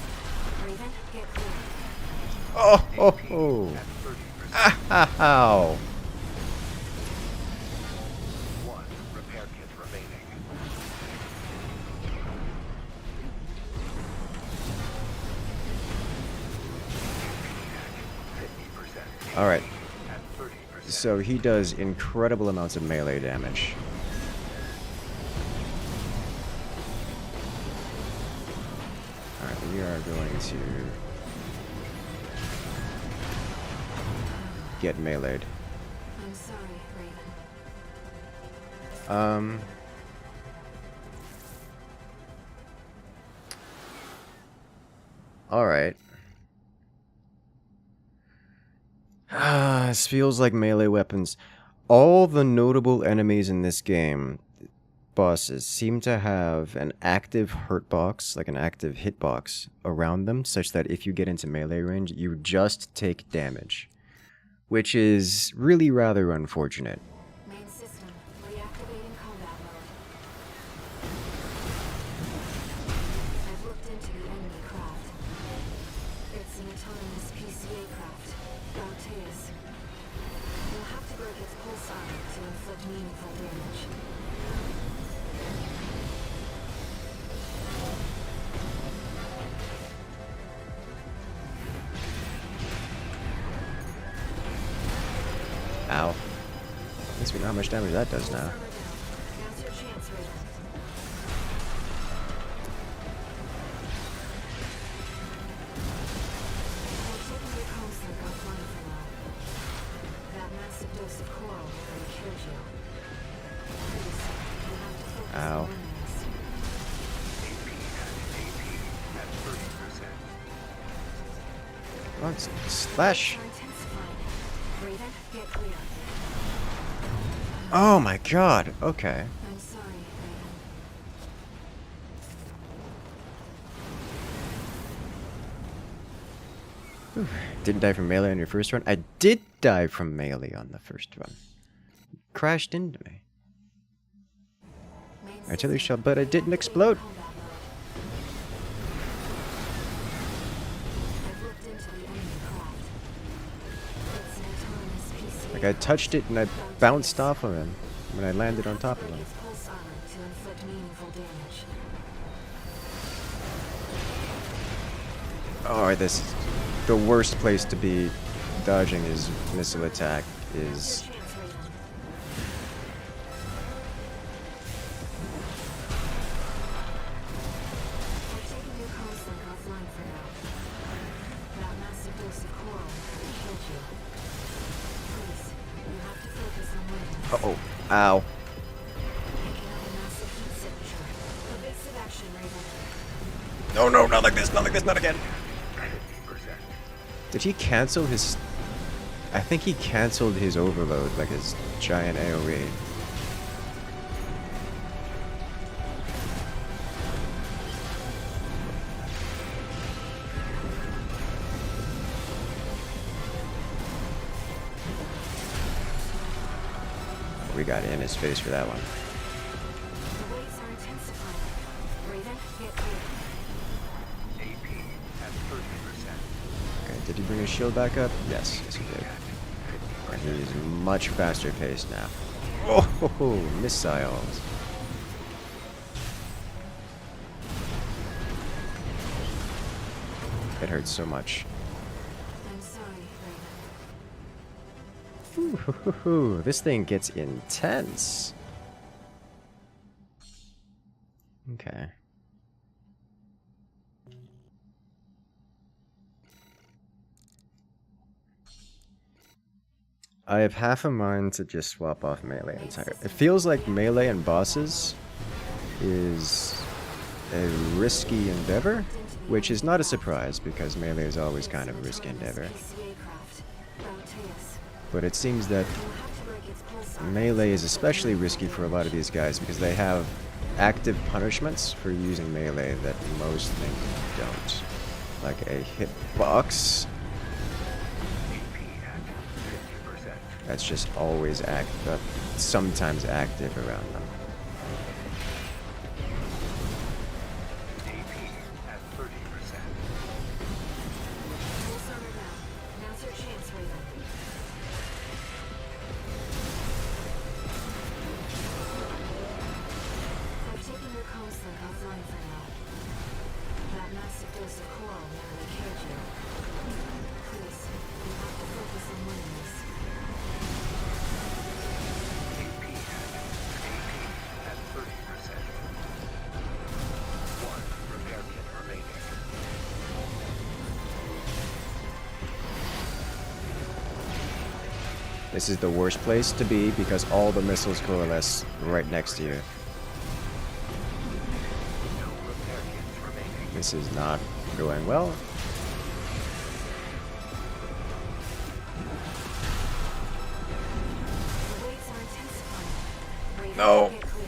Raven, get clear. Oh. Ow. One repair kit remaining. All right. At 30%. So he does incredible amounts of melee damage. Alright, we are going to get meleeed. I'm sorry, Raven. Alright. This feels like melee weapons. All the notable enemies in this game bosses seem to have an active hurt box, like an active hitbox around them, such that if you get into melee range, you just take damage, which is really rather unfortunate. Main system, reactivating combat mode. I've looked into the enemy craft. It's an autonomous PCA craft, Bauteus. You'll have to break its pulse armor to inflict meaningful damage. Ow. At least we know how much damage that does now. Now's your chance, Raven. I'm taking your comms link offline for now. That massive dose of coral already killed you. Please, you have to focus Ow. on enemies. Come on, slash. Are intensifying. Raven, get clear. Oh my god, okay. I'm sorry, Raven. Didn't die from melee on your first run? I did die from melee on the first run. Crashed into me. Main Artillery system, shell, but it didn't explode. combat mode. I've looked into the enemy craft. It's an autonomous PCA Like I touched it and I bounced off of him when I landed on top of him. Its pulse armor to inflict meaningful damage. Oh, this the worst place to be dodging his missile attack is. Chance, Raven. I've taken your comms link offline for now. That massive dose of coral already killed you. Please, you have to focus on winning. Uh-oh. Ow. Picking up a massive heat signature. Evasive action, Raven. No, no, not like this, not like this, not again. Did he cancel his... I think he canceled his overload, like his giant AoE. We got in his face for that one. The waves are intensifying. Raven, get clear. Okay, did he bring his shield back up? Yes, yes he did. And he's much faster paced now. Oh, missiles. It hurts so much. I'm sorry, Raven. Ooh, this thing gets intense. Okay. I have half a mind to just swap off melee entirely. It feels like melee and bosses is a risky endeavor, which is not a surprise because melee is always kind of a risky endeavor. PCA craft. Bauteus. But it seems that You'll have to break its pulse armor. melee is especially risky for a lot of these guys because they have active punishments for using melee that most things don't. Like a hitbox. That's just always sometimes active around them. Pulse armor down. Now's your chance, Raven. I've taken your comms link offline for now. That massive dose of coral nearly killed you. Please, you have to focus on winning this. This is the worst place to be because all the missiles coalesce right next to you. This is not going well. The waves are intensifying. Raven, No. get clear.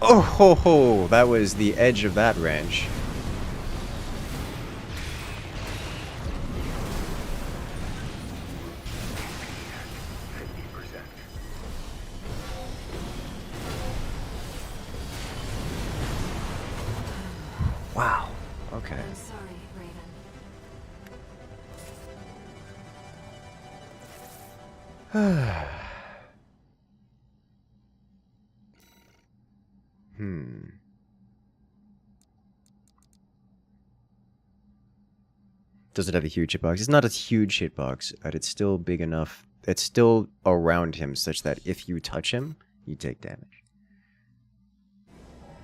Oh ho ho! That was the edge of that range. Wow. Okay. I'm sorry, Raven. Doesn't have a huge hitbox. It's not a huge hitbox, but it's still big enough. It's still around him such that if you touch him, you take damage.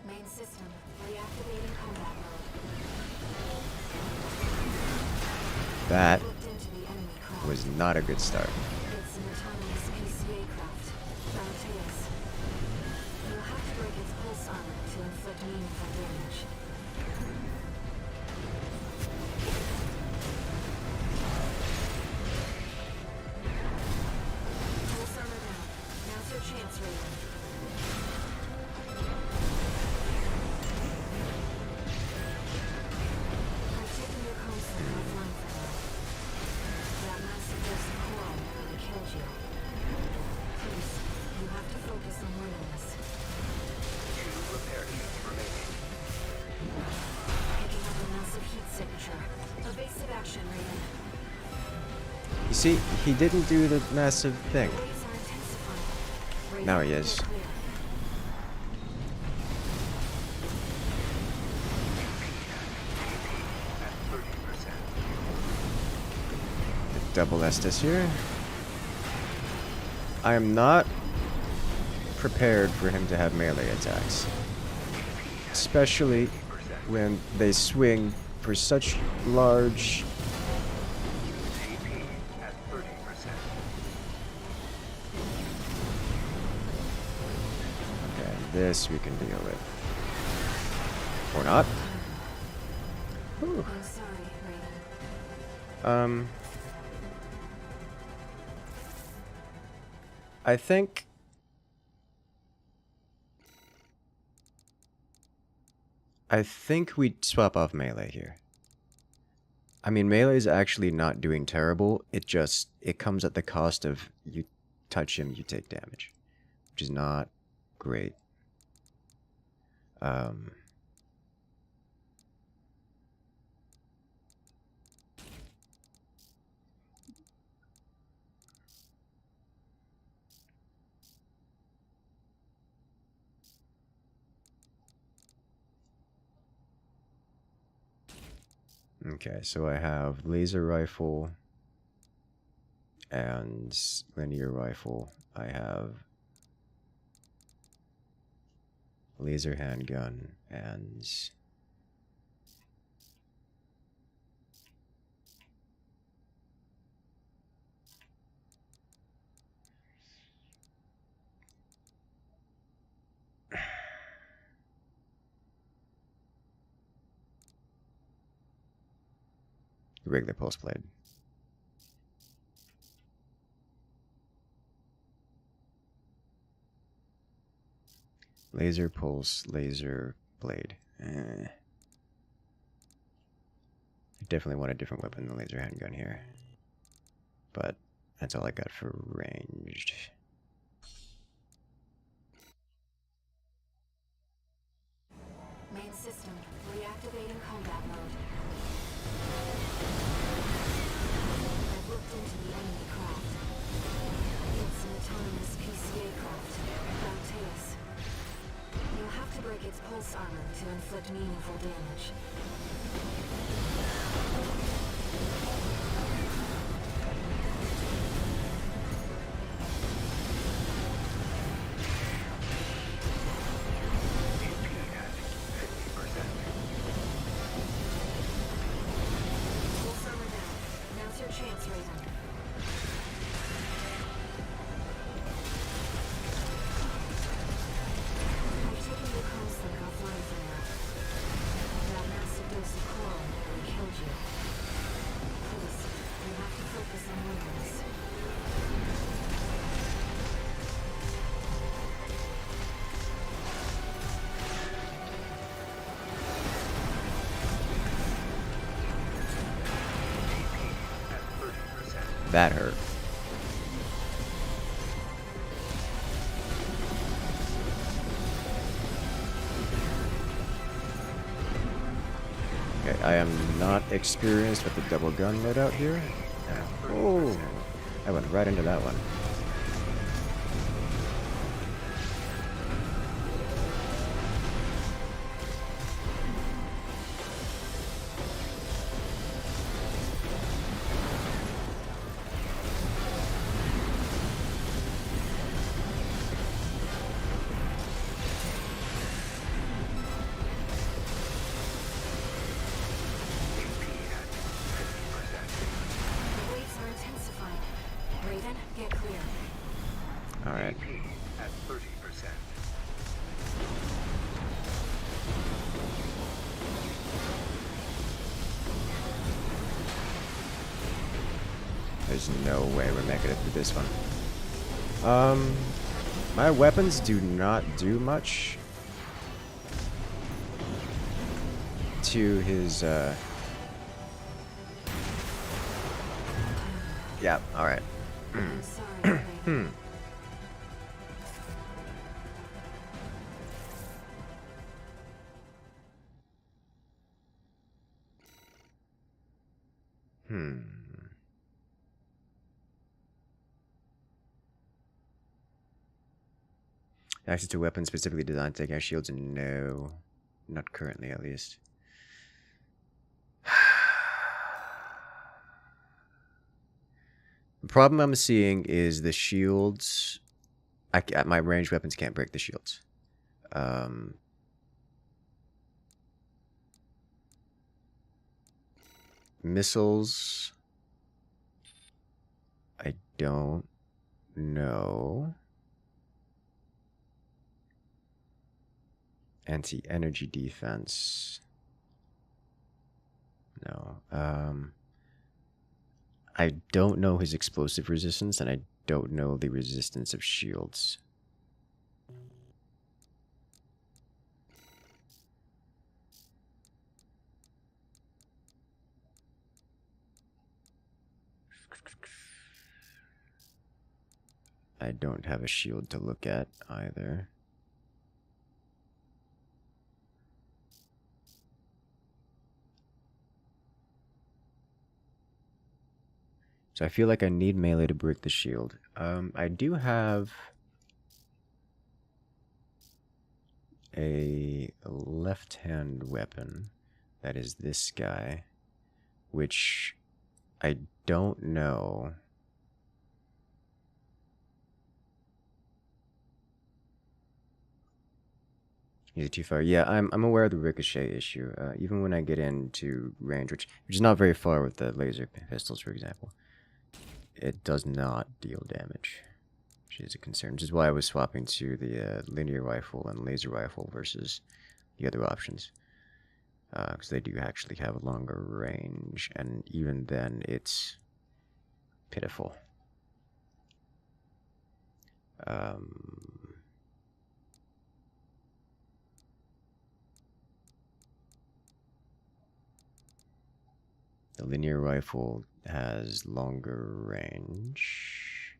Main system, reactivating combat mode. That Looked into the enemy craft. was not a good start. It's an autonomous PCA craft. Prometheus. You'll have to break its pulse armor to inflict meaningful damage. Pulse armor down. Now's your chance, Raven. I've taken your console offline for now. That massive dose of coral nearly killed you. Please, you have to focus on winning this. 2 repair kits remaining. Picking up a massive heat signature. Evasive action, Raven. You see, he didn't do the massive thing. Waves are intensifying. Raven, Now he is. you're clear. Double Estes here. I am not prepared for him to have melee attacks. Especially when they swing for such large... Okay, this we can deal with. Or not. Whew. I'm sorry, Raven. I think we swap off melee here. I mean, melee is actually not doing terrible. It comes at the cost of you touch him, you take damage, which is not great. Okay, so I have laser rifle and linear rifle. I have laser handgun and regular pulse blade. Laser pulse, laser blade. I definitely want a different weapon than laser handgun here. But that's all I got for ranged. Main system, reactivating combat mode. I've looked into the enemy craft. It's an autonomous PCA craft. Prometheus. You'll have to break its pulse armor to inflict meaningful damage. Pulse armor down. Now's your chance, Raven. I've taken your comms link offline for now. That massive That hurt. Okay, I am not experienced with the double gun loadout here. Oh, I went right into that one. Alright. At 30%. There's no way we're making it through this one. My weapons do not do much to his, yeah, alright. Access to weapons specifically designed to take out shields? No. Not currently, at least. The problem I'm seeing is the shields. My ranged weapons can't break the shields. Missiles. I don't know. Anti-energy defense. No. I don't know his explosive resistance, and I don't know the resistance of shields. I don't have a shield to look at either. So I feel like I need melee to break the shield. I do have a left-hand weapon that is this guy, which I don't know. Is it too far? Yeah, I'm aware of the ricochet issue. Even when I get into range, which is not very far with the laser pistols, for example, it does not deal damage, which is a concern. Which is why I was swapping to the linear rifle and laser rifle versus the other options, because they do actually have a longer range, and even then, it's pitiful. The linear rifle has longer range.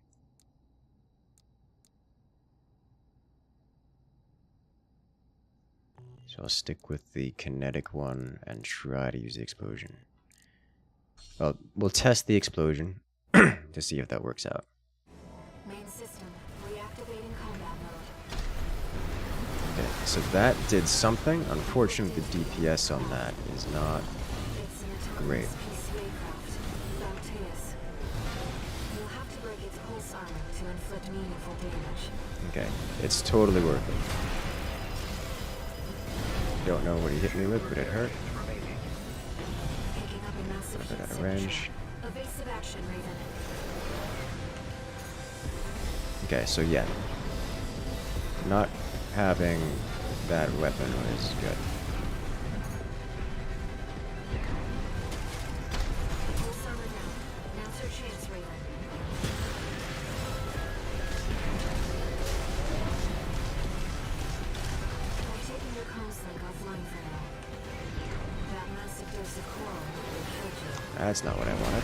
So I'll stick with the kinetic one and try to use the explosion. Well, we'll test the explosion to see if that works out. Main system, reactivating combat mode. Okay, so that did something. Unfortunately, the DPS on that is not great. Okay, it's totally worth it. Don't know what he hit me with, but it hurt. I got out of range. Okay, so yeah. Not having that weapon was good. That's not what I wanted.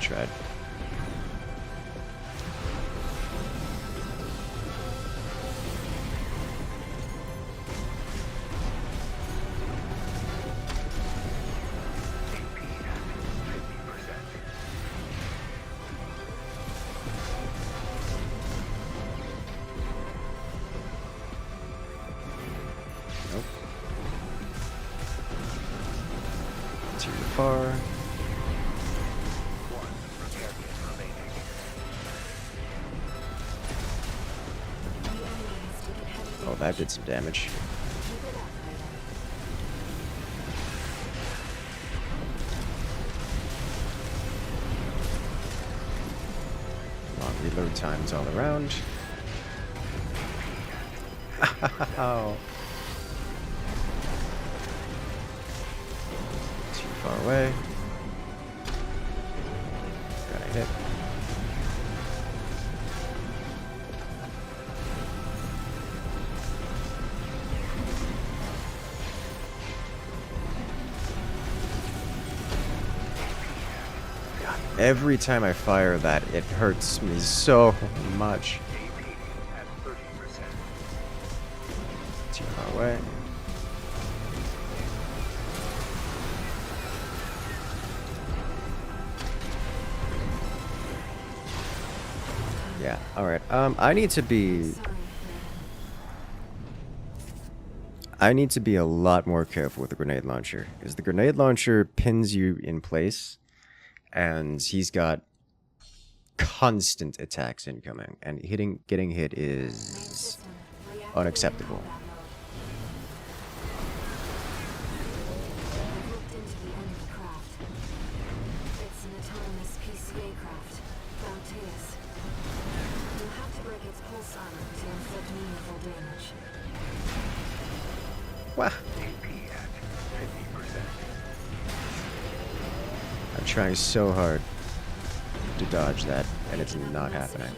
tried. Nope. Too far. Oh, that did some damage. Long reload times all around. Oh. Too far away. Got a hit. Every time I fire that, it hurts me so much. Too far away. Yeah, alright. I need to be a lot more careful with the grenade launcher, because the grenade launcher pins you in place. And he's got constant attacks incoming, and getting hit is unacceptable. Wow. I'm trying so hard to dodge that, and it's not happening.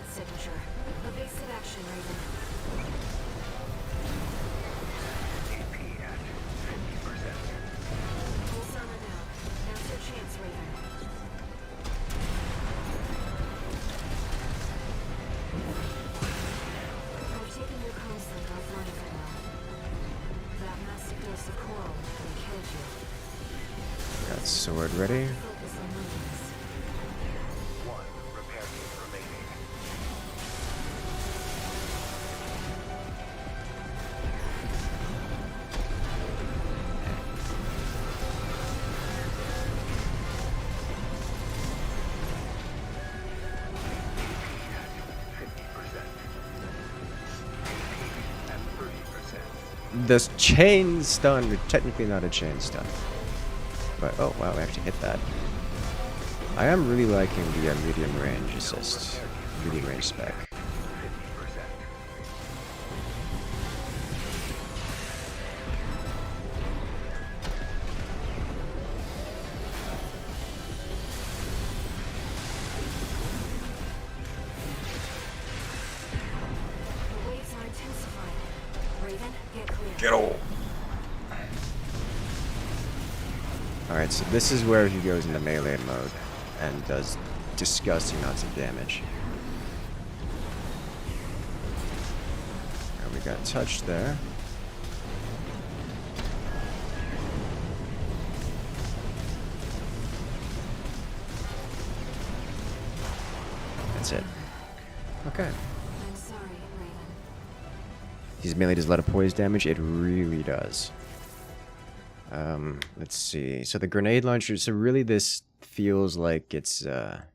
Got sword ready. This chain stun, technically not a chain stun. But, oh wow, I actually hit that. I am really liking the medium range assist, medium range spec. Get old. Alright, so this is where he goes into melee mode and does disgusting amounts of damage. And we got touched there. That's it. Okay. His melee does a lot of poise damage. It really does. Let's see. So the grenade launcher. So really, this feels like it's. Let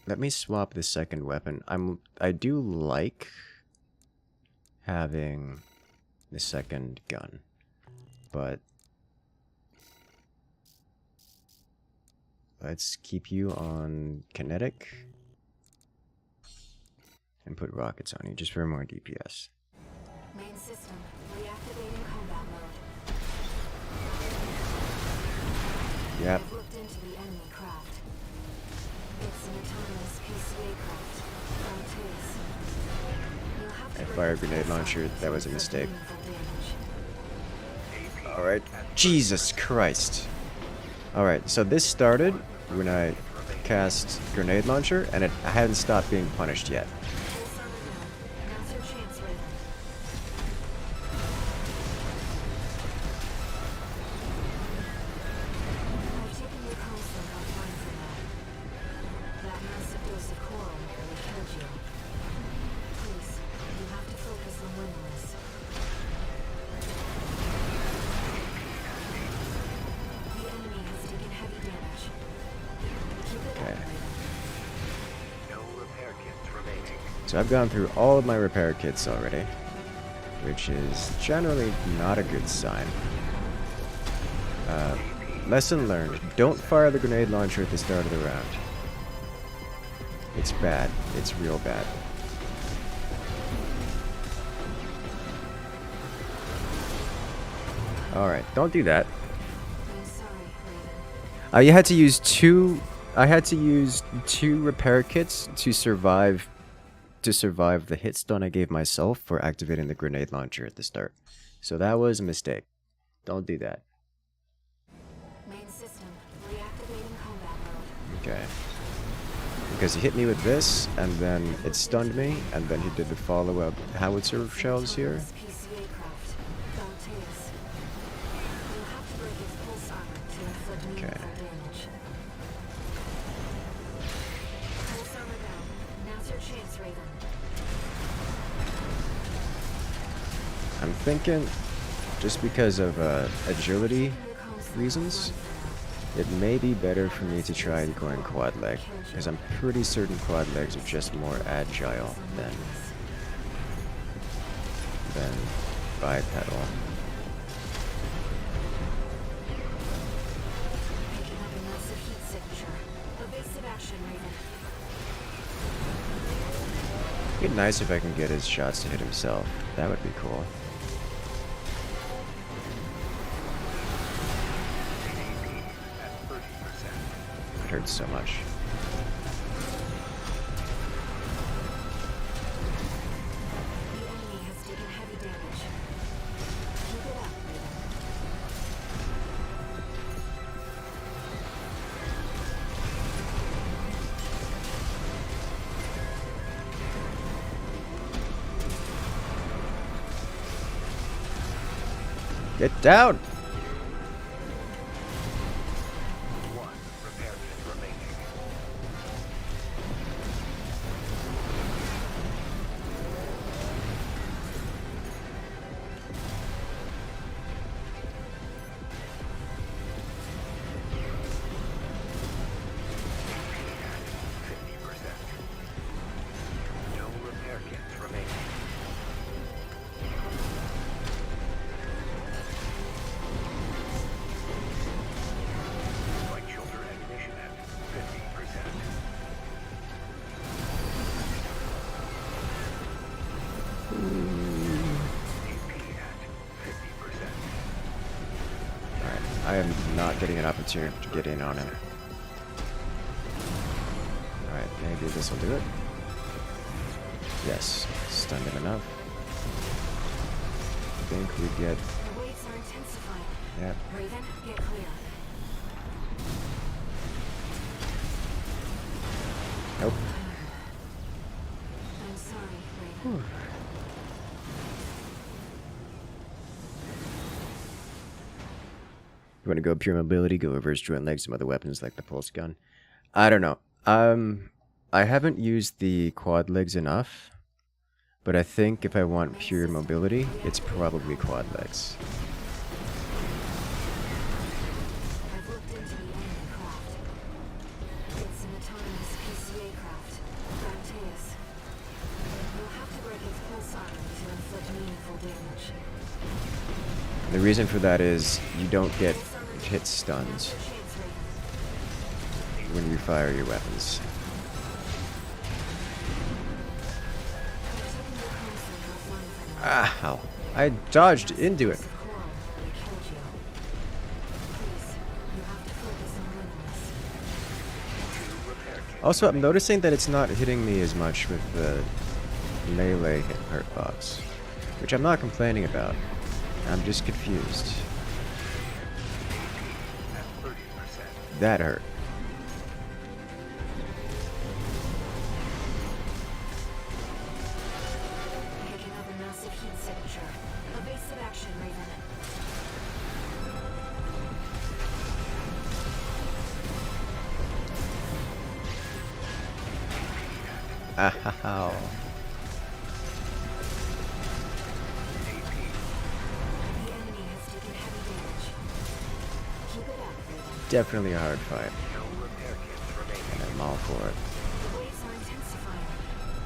me swap the second weapon. I do like having the second gun, but let's keep you on kinetic. And put rockets on you just for more DPS. Main system, reactivating combat mode. Yep. I've looked into the enemy craft. It's an autonomous PCA craft. You'll have to I fired a grenade launcher. That was a mistake. Alright. Jesus Christ. Alright, so this started when I cast Grenade Launcher, and I haven't stopped being punished yet. Now's your chance, Raven. I've taken your console offline for now. That massive dose of coral nearly killed you. Please, you have to focus on winning this. The enemy has taken heavy damage. Keep it up, Raven. No repair kits remaining. So I've gone through all of my repair kits already, which is generally not a good sign. Lesson learned, don't fire the grenade launcher at the start of the round. It's bad. It's real bad. Alright, don't do that. I'm sorry, Raven. You had to use two... I had to use 2 repair kits to survive the hit stun I gave myself for activating the grenade launcher at the start. So that was a mistake. Don't do that. Main system, reactivating combat mode. Okay. Because he hit me with this, and then it stunned me, and then he did the follow-up howitzer shells here. PCA craft, Danteus. You'll have to break its pulse armor to inflict meaningful damage. Pulse armor down. Now's your chance, Raven. I'm thinking, just because of agility reasons, it may be better for me to try going quad leg, because I'm pretty certain quad legs are just more agile than bipedal. Picking up a massive heat signature. Evasive action, Raven. It'd be nice if I can get his shots to hit himself. That would be cool. It hurts so much. The enemy has taken heavy damage. Keep it up, Raven. Get down! One repair kit remaining. No repair kits remaining. Right shoulder ammunition at 50%. AP at 50%. Alright, I am not getting an opportunity to get in on him. Alright, maybe this will do it. Yes, stunned him enough. I think we get... The waves are intensifying. Yep. Raven, get clear. Nope. I'm sorry, Raven. You want to go pure mobility, go reverse joint legs, some other weapons like the pulse gun. I don't know. I haven't used the quad legs enough, but I think if I want pure mobility, it's probably quad legs. I've looked into the enemy craft. It's an autonomous PCA craft, Danteus. You'll have to break its pulse armor to inflict meaningful damage. The reason for that is you don't get hit stuns Now's your chance, Raven. when you fire your weapons. I've taken your console offline for now. Ah, ow. I dodged into it. The coral nearly killed you. Please, you have to focus on winning this. Also, I'm noticing that it's not hitting me as much with the melee hit hurt box, which I'm not complaining about. I'm just confused. That hurt. Picking up a massive heat signature. Evasive action, Raven. Ow. The enemy has taken heavy damage. Keep it up, Raven. Definitely a hard fight. No repair kits remaining. And I'm all for it. The waves are intensifying.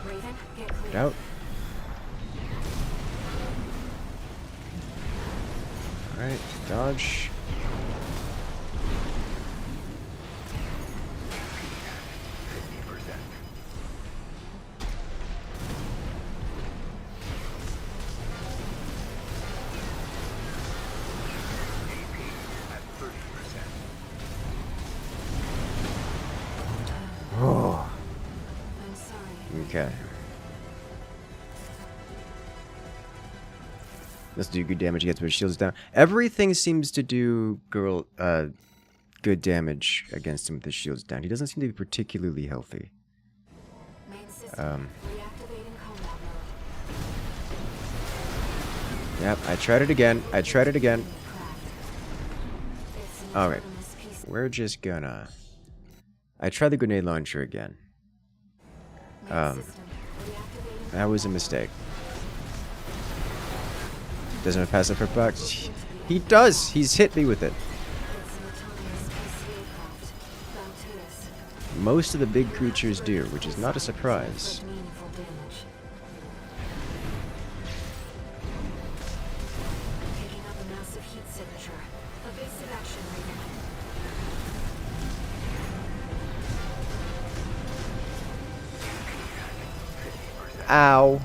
Raven, get clear. Get out. Alright, dodge. Oh, I'm sorry. okay. Let's do good damage against his shields down. Everything seems to do good damage against him with his shields down. He doesn't seem to be particularly healthy. Main system. Reactivating combat mode. Yep, I tried it again. I tried it again. It's an Alright. autonomous piece. We're just gonna... I tried the grenade launcher again. Main system. Reactivating That was a mistake. Doesn't have passive for bucks. He does! He's hit me with it. It's an autonomous PCA craft. Bound to us. Most of the big creatures do, which is not a surprise. Inflict meaningful damage. Picking up a massive heat signature. Evasive action, Raven. Ow!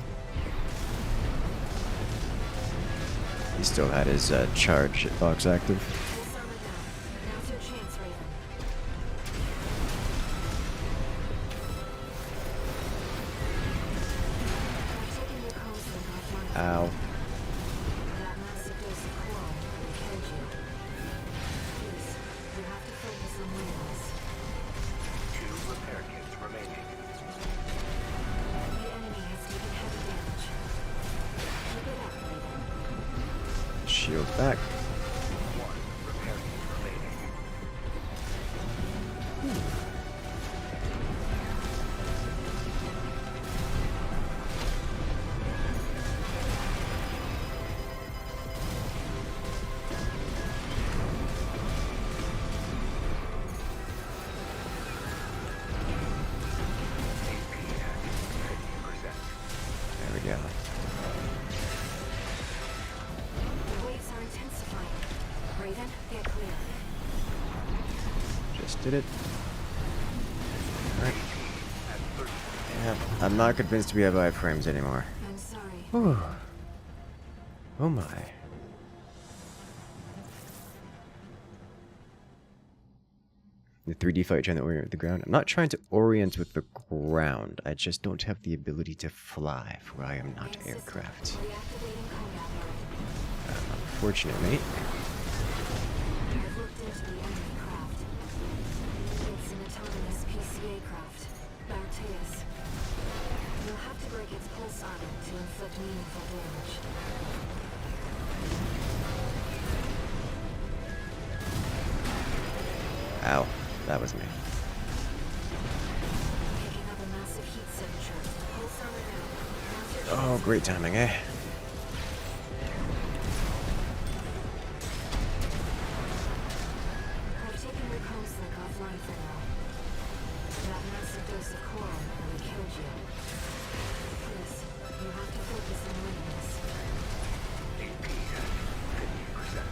He still had his charge box active. Pulse armor down. Now's your chance, Raven. I've taken your constant offline. Ow. That massive dose of coral really killed you. Please, you have to focus on winning this. 2 repair kits remaining. The enemy has taken heavy damage. Keep it up, Raven. Shield back. 1 repair kit remaining. There we go. The waves are intensifying. Raven, get clear. Just did it. Alright. Yeah, I'm not convinced we have iframes anymore. I'm sorry. Whew. Oh my. The 3D fight trying to orient with the ground. I'm not trying to orient with the ground. I just don't have the ability to fly, for I am not Main system. aircraft. Reactivating combat mode. Unfortunate, mate. I've looked into the enemy craft. It's an autonomous PCA craft. Bounteus. You'll have to break its pulse armor to inflict meaningful damage. Ow. That was me. Picking up a massive heat signature. Pulse armor now. Now's your Oh, chance. great timing, eh? I've taken your comms-link offline for now. That massive dose of coral nearly killed you. Please, you have to focus on winning this. AP at 50%.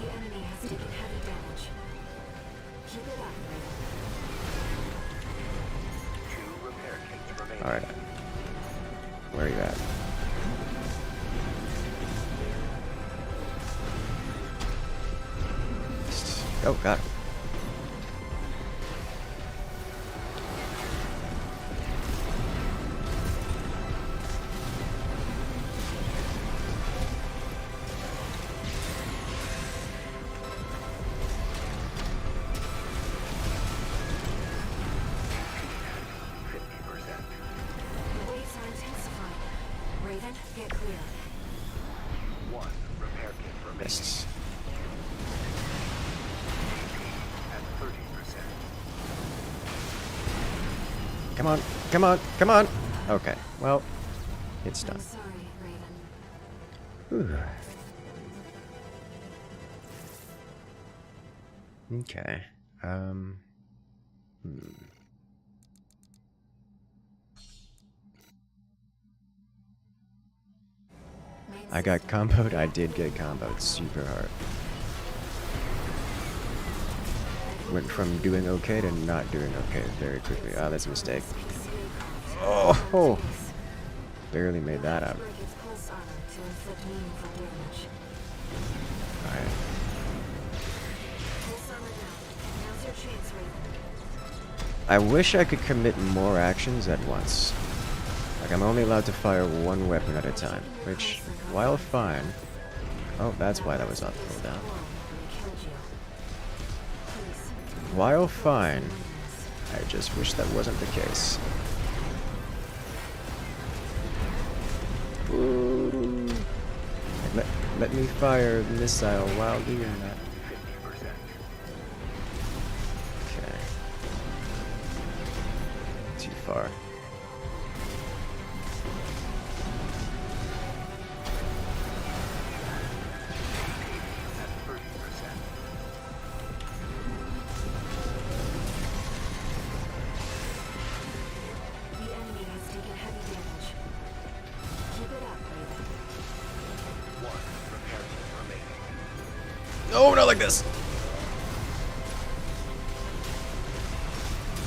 The enemy has taken heavy damage. Keep it up, Raven. 2 repair kits remaining. Alright. Where are you at? Oh, got it. Missed. Come on, come on, come on! Okay, well, it's done. Sorry, Whew. Raven. Okay. I got comboed. I did get comboed super hard. Went from doing okay to not doing okay very quickly. Ah, that's a mistake. Oh! Barely made that up. Alright. I wish I could commit more actions at once. Like, I'm only allowed to fire one weapon at a time, which, while fine... Oh, that's why that was off cooldown. While fine, I just wish that wasn't the case. Ooh. Let me fire the missile while doing that. Okay. Too far. Oh, not like this!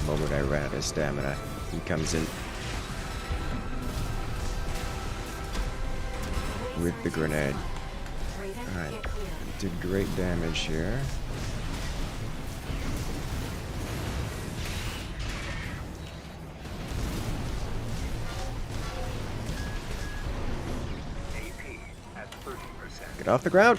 The moment I ran out of stamina, he comes in with the grenade. Alright, did great damage here. Get off the ground!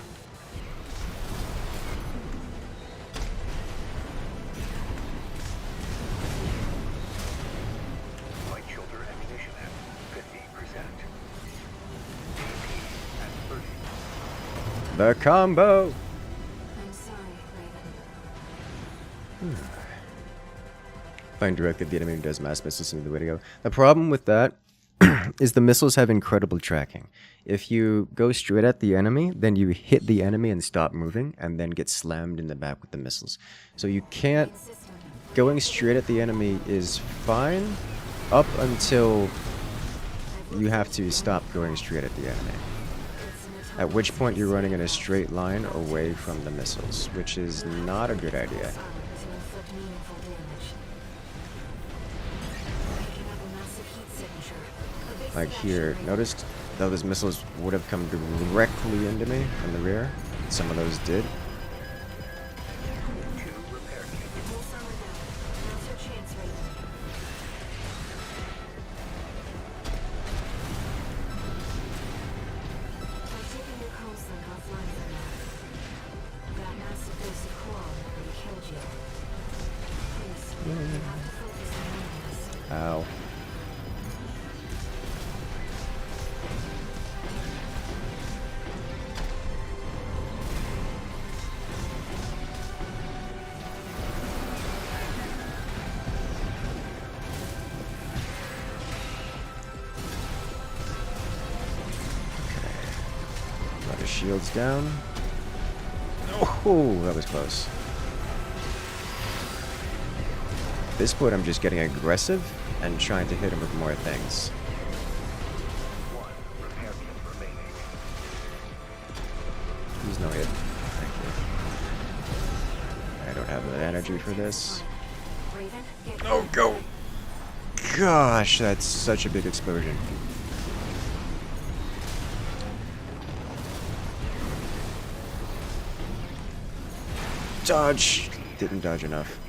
The combo! I'm sorry, Raven. Find directly the enemy who does mass missiles into the video. The problem with that is the missiles have incredible tracking. If you go straight at the enemy, then you hit the enemy and stop moving, and then get slammed in the back with the missiles. So you can't... Going straight at the enemy is fine, up until you have to stop going straight at the enemy. At which point you're running in a straight line away from the missiles, which is not a good idea. Like here, notice though those missiles would have come directly into me from the rear. Some of those did. Ow. Got his shields down. Oh, that was close. At this point, I'm just getting aggressive and trying to hit him with more things. He's no hit. Thank you. I don't have the energy for this. Oh, go! Gosh, that's such a big explosion. Dodge! Didn't dodge enough.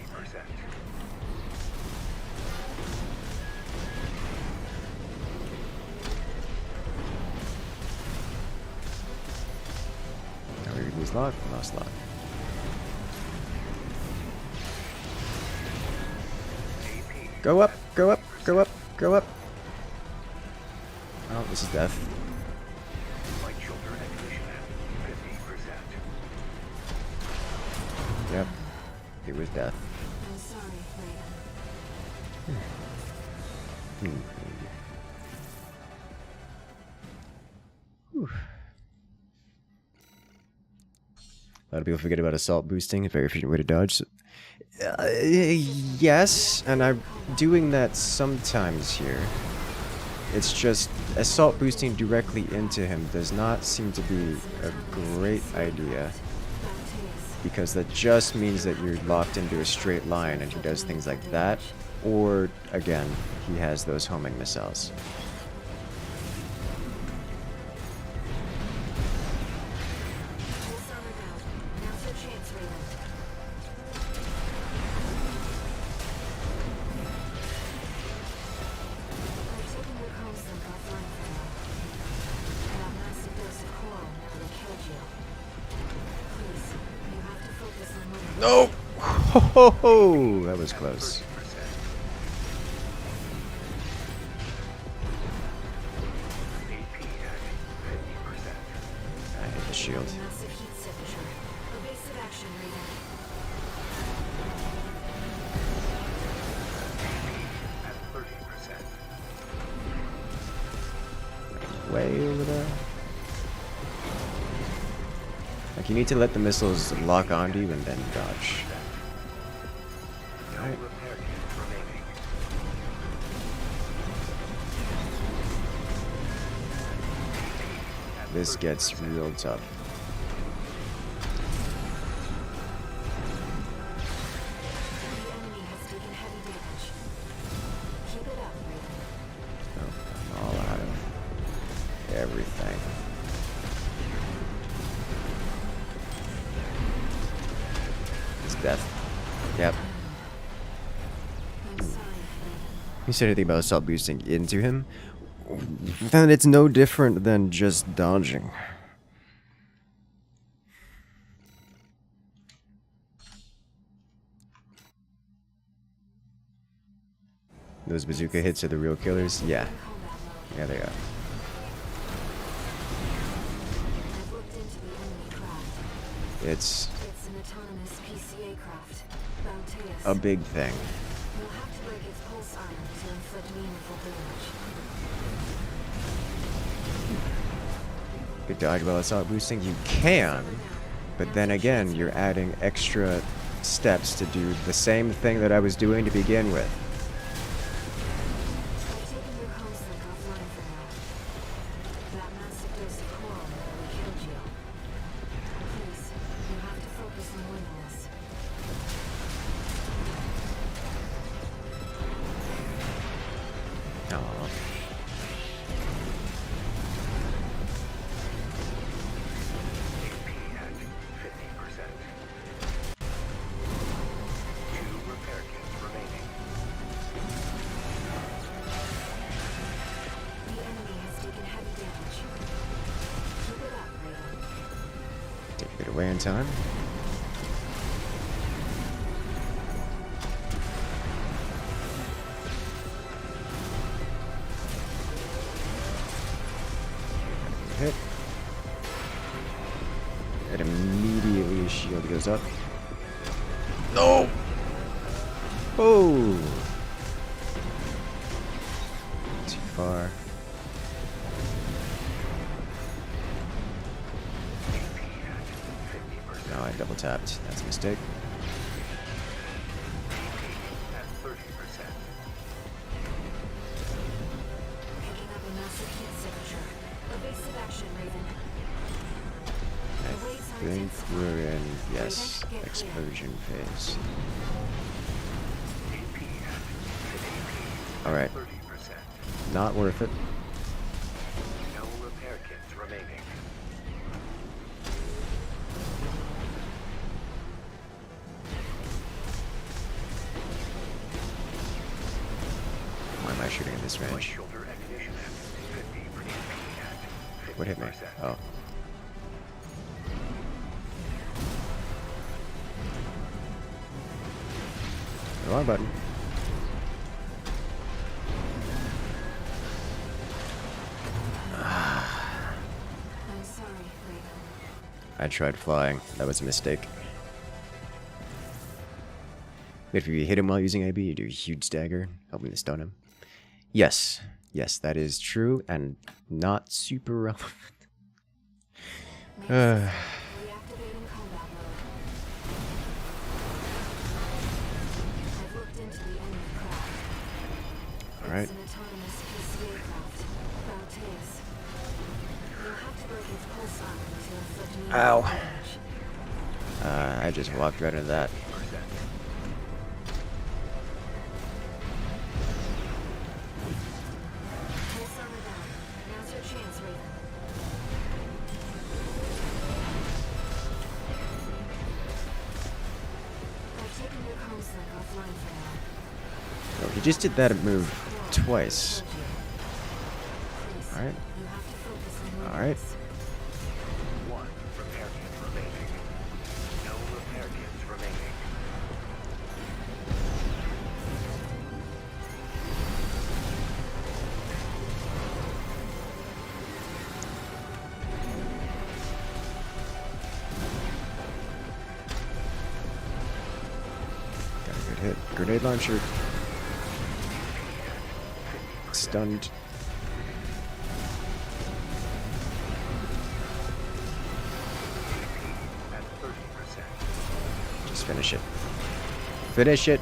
Lock, lost lock. Go up, go up, go up, go up. Oh, this is death. it was death. I'm sorry, Raven. Whew. A lot of people forget about assault boosting, a very efficient way to dodge. Yes, and I'm doing that sometimes here. It's just assault boosting directly into him does not seem to be a great idea, because that just means that you're locked into a straight line and he does things like that, or again, he has those homing missiles. No! Ho ho ho! That was close. I hit the shield. Way over there. Like, you need to let the missiles lock onto you and then dodge. Alright. This gets real tough. Oh, I'm all out of everything. It's death. Yep. You said anything about assault boosting into him? Then it's no different than just dodging. Those bazooka hits are the real killers? Yeah. Yeah, they are. It's a big thing. Good dodge while assault boosting? You can, but then again, you're adding extra steps to do the same thing that I was doing to begin with. Get away in time. Hit. And immediately his shield goes up. No! Oh! Too far. No, I double tapped. That's a mistake. I think we're in, yes, explosion phase. Alright. Not worth it. No repair kits remaining. Why am I shooting at this range? What hit me? Oh. The wrong button. I'm sorry, Raven. I tried flying. That was a mistake. If you hit him while using AB, you do a huge stagger, helping to stun him. Yes, yes, that is true and not super relevant. Reactivating combat mode. I've looked into the enemy craft. Alright. It's an autonomous PCA craft. Bautista. You'll have to break its pulse armor to inflict meaningful Ow. damage. I just walked right into that. Pulse armor down. Now's your chance, Raven. I've taken your comms link offline for now. Oh, he just did that move twice. Please, Alright. you have to focus on moving Alright. this. One repair kit remaining. No repair kits remaining. Got a good hit. Grenade launcher. Stunned. At 30%. Just finish it. Finish it.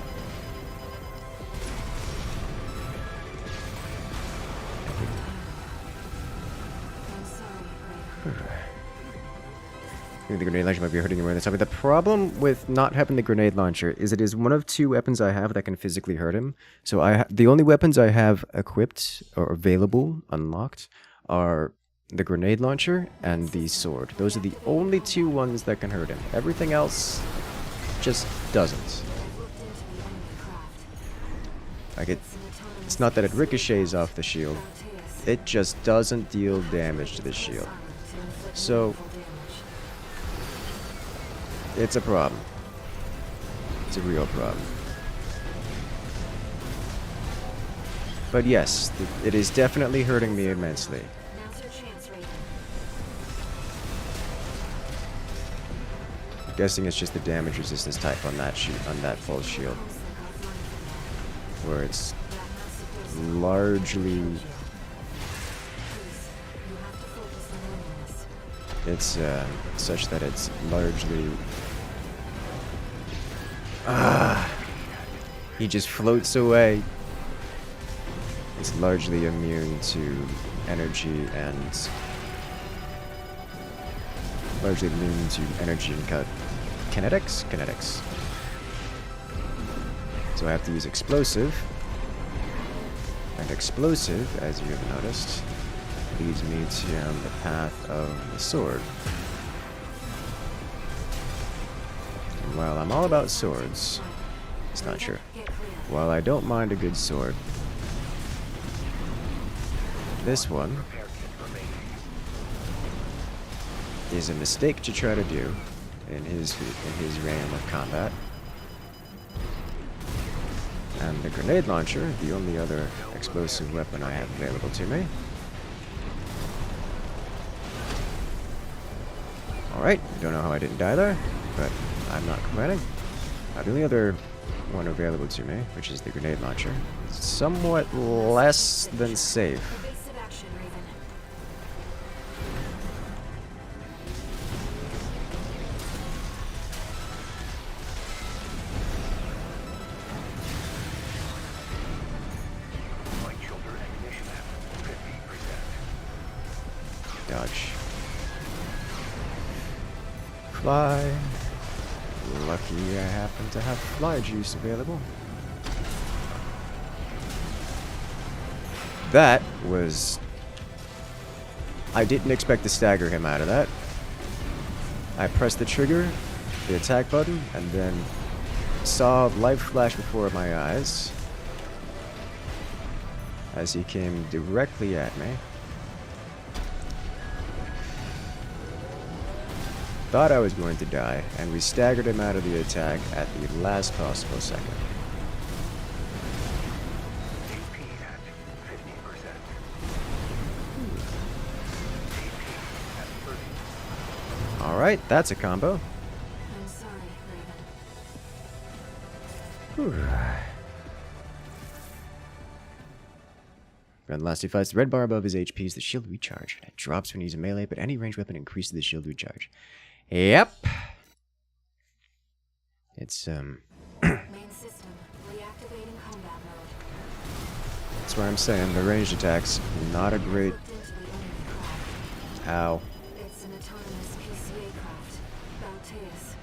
I'm sorry, Raven. I think the grenade launcher might be hurting you more than something. The problem with not having the grenade launcher is it is one of two weapons I have that can physically hurt him. So the only weapons I have equipped or available, unlocked, are the grenade launcher and the sword. Those are the only two ones that can hurt him. Everything else just doesn't. I've looked into the enemy craft. Like It's an autonomous it's not that it PCA ricochets off the shield. Bautista. It just doesn't deal damage to the shield. Armor to inflict So meaningful damage. it's a problem. It's a real problem. But yes, it is definitely hurting me immensely. Now's your chance, Raven. I'm guessing it's just the damage resistance type on that pulse shield, Comms link offline for now. where it's That massive dose of largely Please, you have to focus on winning this. it's such that it's largely he just floats away. It's largely immune to energy and kinetics. So I have to use explosive, and explosive, as you have noticed, leads me down the path of the sword. And while I'm all about swords, it's not true. Get clear. While I don't mind a good sword, this one Repair kit remaining. is a mistake to try to do in his realm of combat. And the grenade launcher, the only other explosive weapon I have available to me. Alright, don't know how I didn't die there, but I'm not complaining. The only other one available to me, which is the grenade launcher, is somewhat less than safe. Evasive action, Raven. Light shoulder ammunition at 50%. Dodge. Fly. Lucky I happen to have fly juice available. That was... I didn't expect to stagger him out of that. I pressed the trigger, the attack button, and then saw life flash before my eyes as he came directly at me. Thought I was going to die, and we staggered him out of the attack at the last possible second. AP at 50%. AP at 30%. Alright, that's a combo. I'm sorry, Raven. Friend last he fights the red bar above his HP is the shield recharge. It drops when using melee, but any ranged weapon increases the shield recharge. Yep. It's Main system reactivating combat mode. that's what I'm saying. The ranged attacks, not a great. Looked into the enemy craft. Ow. It's an autonomous PCA craft, Balteus.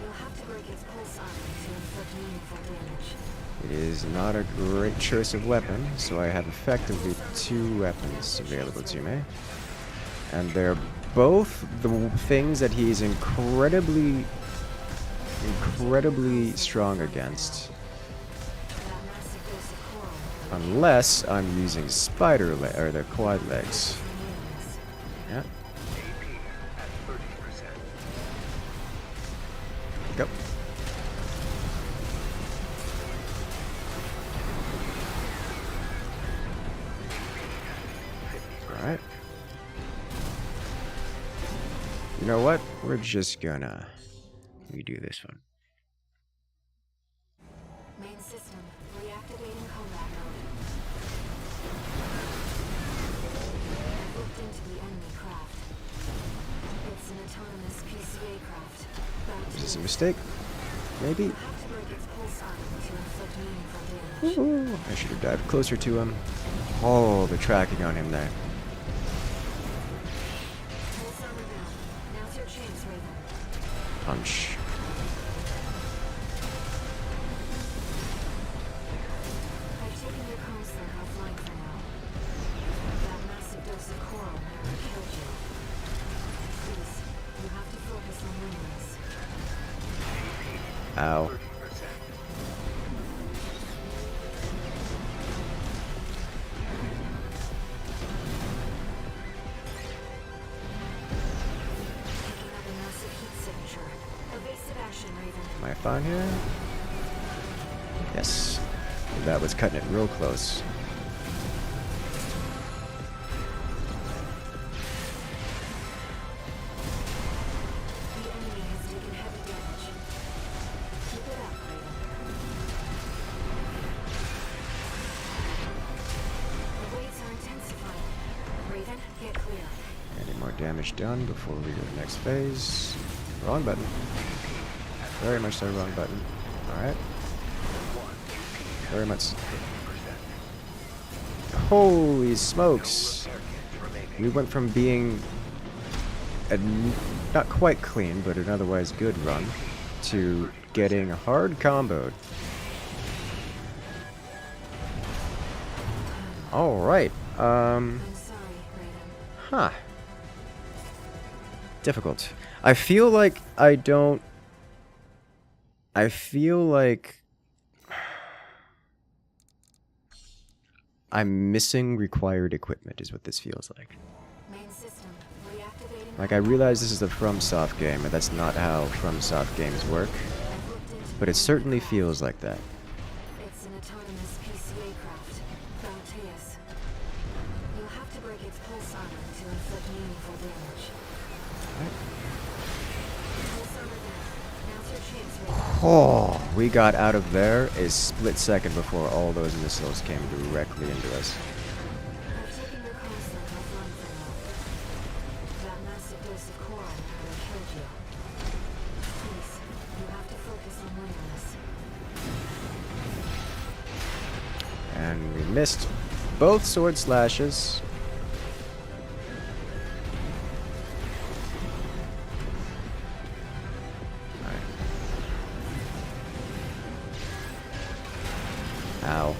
You'll have to break its pulse armor to inflict meaningful damage. It is not a great choice of weapon, so I have effectively 2 weapons available to me. And they're both the things that he's incredibly strong against. That massive dose of coral Unless I'm using spider or the quad legs. Yeah. Go. Alright. You know what? We're just gonna redo this one. Main system reactivating combat mode. I've looked into the enemy craft. It's an autonomous PCA craft. Is this a mistake? Maybe? You'll have to break its pulse armor to inflict meaningful damage. Ooh, I should have dived closer to him. Oh, the tracking on him there. Pulse armor down. Now's your chance, Raven. Punch. I've taken your counselor offline for now. That massive dose of coral never killed you. Please, you have to focus on winning this. Ow. Picking up a massive heat signature. Evasive action, Raven. Am I fine here? Yes. That was cutting it real close. The enemy has taken heavy damage. Keep it up, Raven. The waves are intensifying. Raven, get clear. Any more damage done before we go to the next phase? Wrong button. Very much so wrong button. Alright. Very much. Holy smokes! We went from being a not quite clean, but an otherwise good run, to getting hard comboed. Alright, I'm sorry, Raven. huh. Difficult. I feel like I don't... I feel like... I'm missing required equipment is what this feels like. Main system reactivating. Like, I realize this is a FromSoft game, and that's not how FromSoft games work, I've looked into but it certainly feels like that. It's an autonomous PCA craft, Balteus. You'll have to break its pulse armor to inflict meaningful damage. Pulse armor down. Now's your chance, Raven. Oh, we got out of there a split second before all those missiles came directly into us. I've taken your counselor offline for now. That massive dose of coral never killed you. Please, you have to focus on winning this. And we missed both sword slashes. Ow.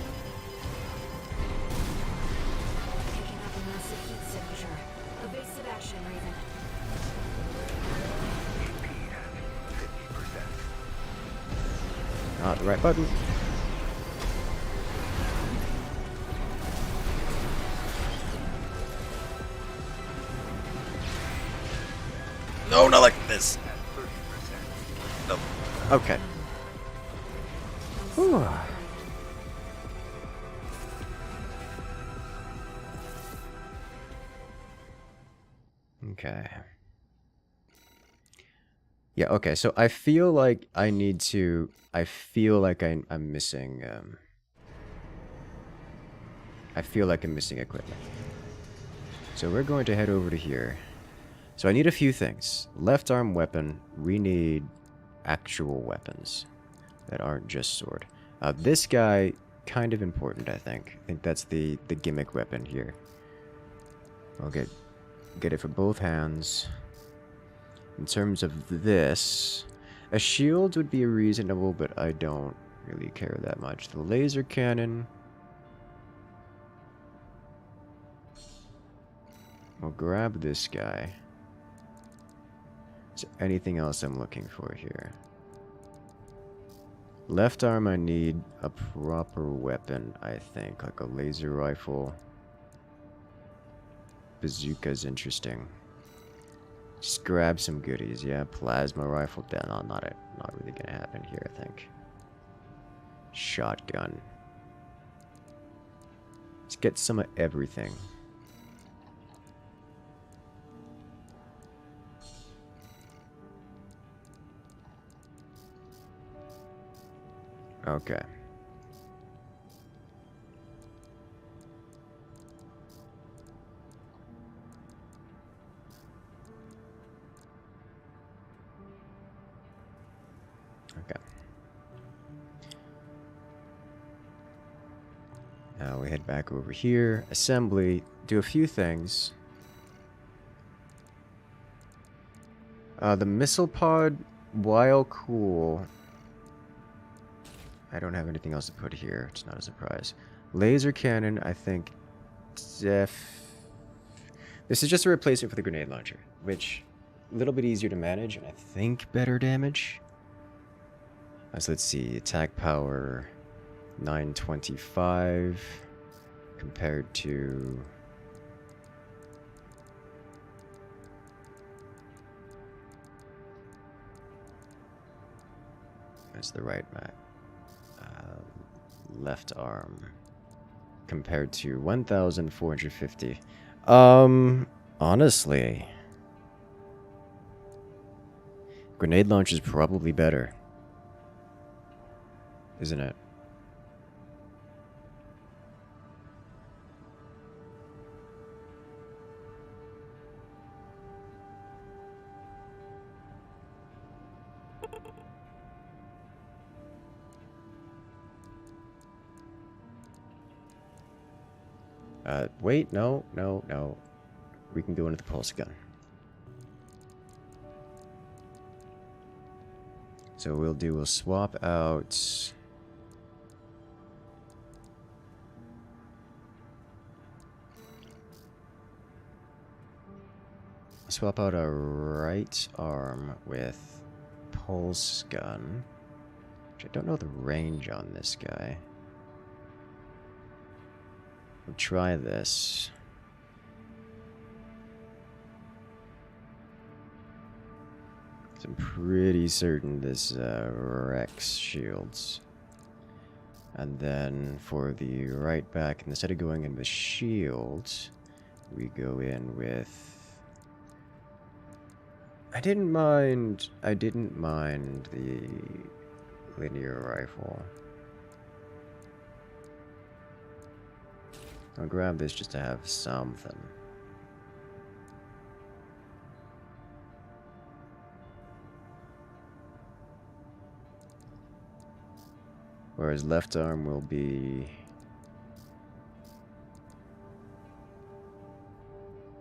Picking up a massive heat signature. Evasive action, Raven. Not the right button. No, not like this. Nope. Okay. Whew. Okay. Yeah, okay, so I feel like I need to... I feel like I'm missing... I feel like I'm missing equipment. So we're going to head over to here. So I need a few things. Left arm weapon. We need actual weapons that aren't just sword. This guy, kind of important, I think. I think that's the gimmick weapon here. I'll get it for both hands. In terms of this, a shield would be reasonable, but I don't really care that much. The laser cannon. I'll grab this guy. Is there anything else I'm looking for here? Left arm, I need a proper weapon, I think. Like a laser rifle. Bazooka's interesting. Just grab some goodies, yeah. Plasma rifle, no, not really gonna happen here, I think. Shotgun. Let's get some of everything. Okay. Okay. Now we head back over here. Assembly. Do a few things. The missile pod, while cool... I don't have anything else to put here. It's not a surprise. Laser cannon, I think... This is just a replacement for the grenade launcher, which... a little bit easier to manage, and I think better damage. So let's see, attack power 925 compared to... That's the right map. Left arm compared to 1,450. Honestly, grenade launch is probably better, isn't it? Wait, no. We can go into the pulse gun. So we'll swap out... swap out a right arm with pulse gun. Which I don't know the range on this guy. We'll try this. I'm pretty certain this wrecks shields. And then for the right back, instead of going in with shields, we go in with... I didn't mind the linear rifle. I'll grab this just to have something. Whereas left arm will be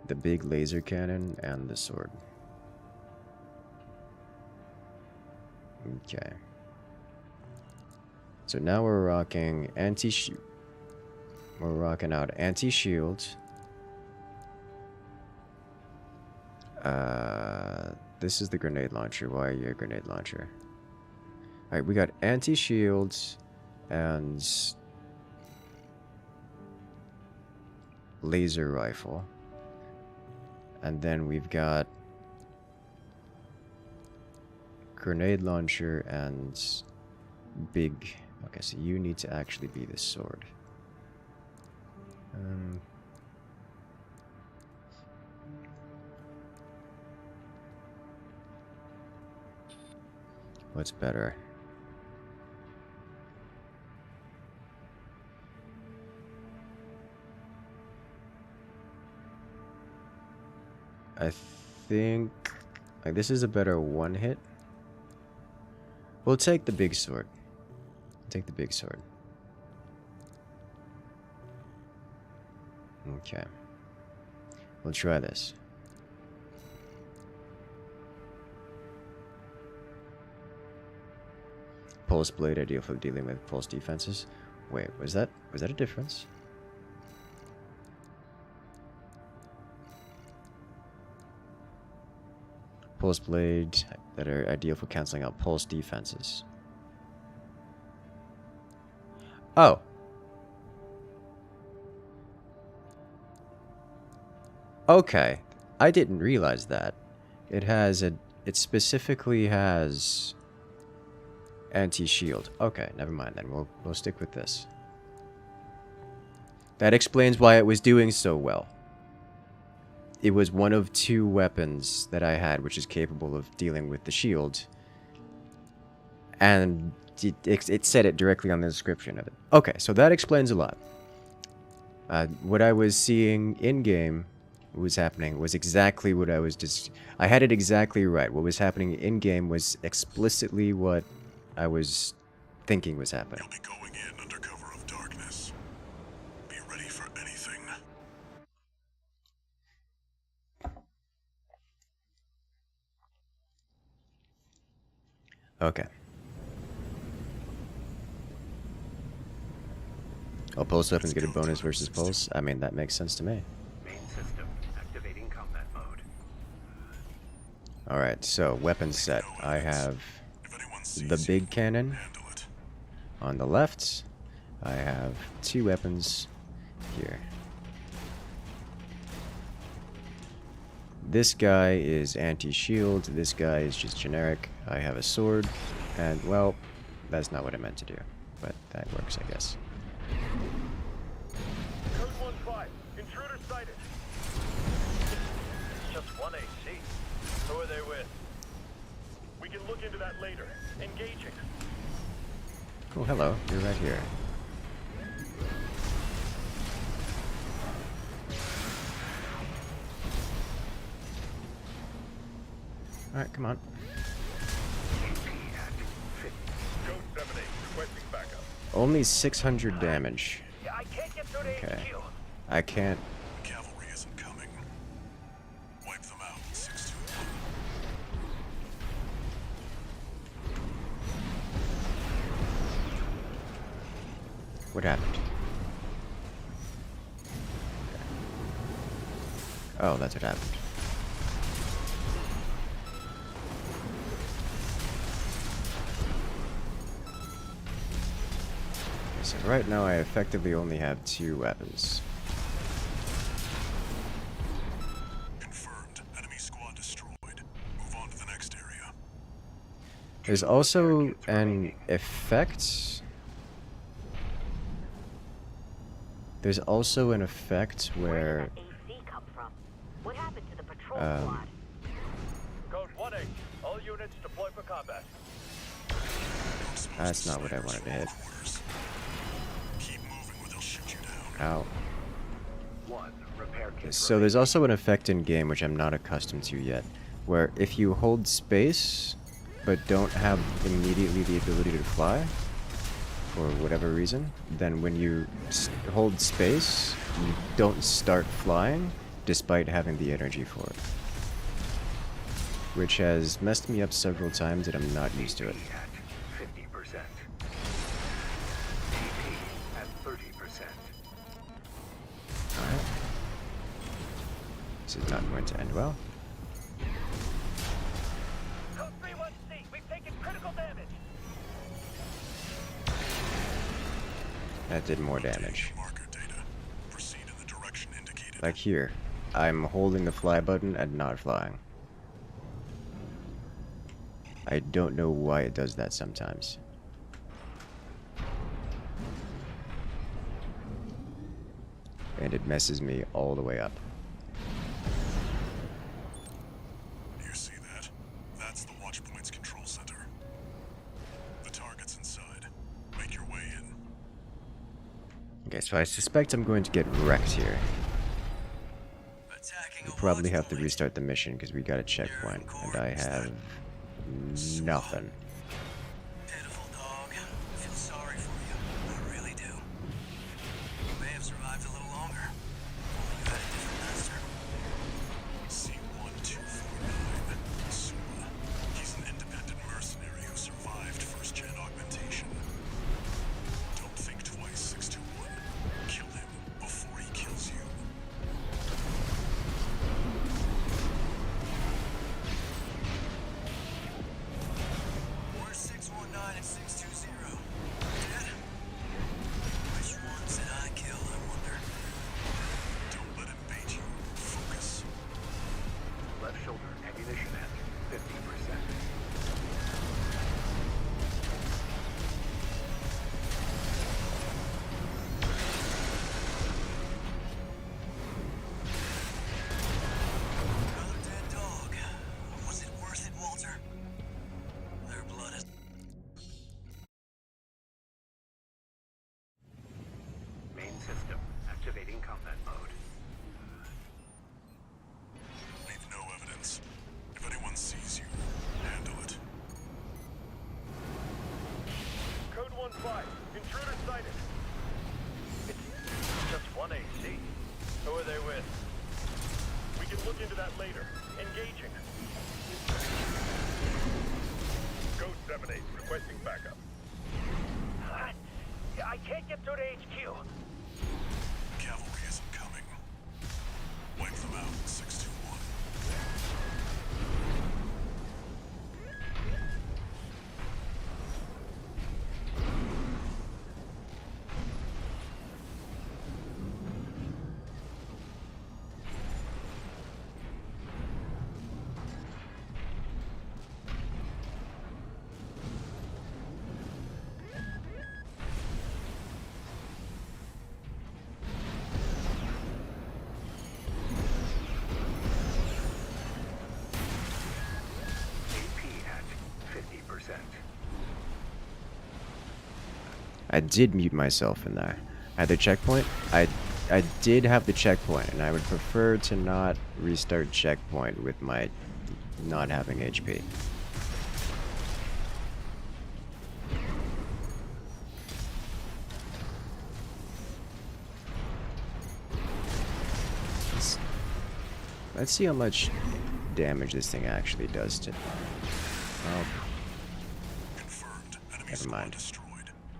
the big laser cannon and the sword. Okay. So now we're rocking we're rocking out anti-shield. This is the grenade launcher. Why are you a grenade launcher? Alright, we got anti-shields and laser rifle. And then we've got grenade launcher and big... Okay, so you need to actually be the sword. What's better? I think like this is a better one hit. We'll take the big sword. Take the big sword. Okay. We'll try this. Pulse blade ideal for dealing with pulse defenses. Wait, was that a difference? Pulse blade that are ideal for canceling out pulse defenses. Oh. Okay. I didn't realize that. It specifically has anti-shield. Okay, never mind then. We'll stick with this. That explains why it was doing so well. It was one of 2 weapons that I had which is capable of dealing with the shield. And it said it directly on the description of it. Okay, so that explains a lot. What I was seeing in-game was happening was exactly what I was just... I had it exactly right. What was happening in-game was explicitly what I was thinking was happening. You'll be going in under cover of darkness. Be ready for anything. Okay. Oh, pulse weapons get a bonus versus pulse? I mean, that makes sense to me. Main system activating combat mode. Alright, so weapon set. I have the big cannon on the left. I have 2 weapons here. This guy is anti-shield. This guy is just generic. I have a sword. And, well, that's not what I meant to do. But that works, I guess. Code 1-5. Intruder sighted. It's just 1 AC. Who are they with? We can look into that later. Engaging. Oh, hello. You're right here. Alright, come on. Code 7-8. Requesting backup. Only 600 damage. I can't get through to Okay. HQ. I can't... Cavalry isn't coming. Wipe them out, 6-2. What happened? Oh, that's what happened. Okay, so right now I effectively only have 2 weapons. Confirmed. Enemy squad destroyed. Move on to the next area. There's also an effect. There's also an effect where... AC come from? What happened to the patrol squad? Code 1-8. All units deploy for combat. That's not what I wanted to hit. Keep moving or they'll shoot you down. Ow. 1. Repair kit. So there's also an effect in game which I'm not accustomed to yet, where if you hold space but don't have immediately the ability to fly, for whatever reason, then when you hold space, you don't start flying despite having the energy for it. Which has messed me up several times and I'm not used to it. At 50%. TP at 30%. Alright. This is not going to end well. Code 3-1C. We've taken critical damage. That did more damage. Marker data. Proceed in the direction indicated. Like here, I'm holding the fly button and not flying. I don't know why it does that sometimes. And it messes me all the way up. You see that? That's the Watchpoint's control center. Okay, so I suspect I'm going to get wrecked here. Attacking We a probably watch have to point. restart the mission because we got a checkpoint, and I have nothing. Pitiful dog. I feel sorry for you. I really do. You may have survived a little longer. Only you had a different master. C1249. Suma. He's an independent mercenary who survived first-gen augmentation. Don't think twice, 621. Kill him before he kills you. Where's 619 and 620? Dead? Which ones did I kill, I wonder? Don't let him bait you. Focus. Left shoulder ammunition at 50%. Another dead dog. Was it worth it, Walter? Their blood is... Main system activating combat mode. Leave no evidence. If anyone sees you, handle it. Code 1-5. Intruder sighted. It's just one AC. Who are they with? We can look into that later. Engaging. Code 7-8. Requesting backup. I can't get through to HQ. Cavalry isn't coming. Wipe them out, 621. AP at 50%. I did mute myself in there. I had the checkpoint. I did have the checkpoint, and I would prefer to not restart checkpoint with my not having HP. Let's see how much damage this thing actually does to... Oh, Confirmed. Enemy never squad mind. destroyed.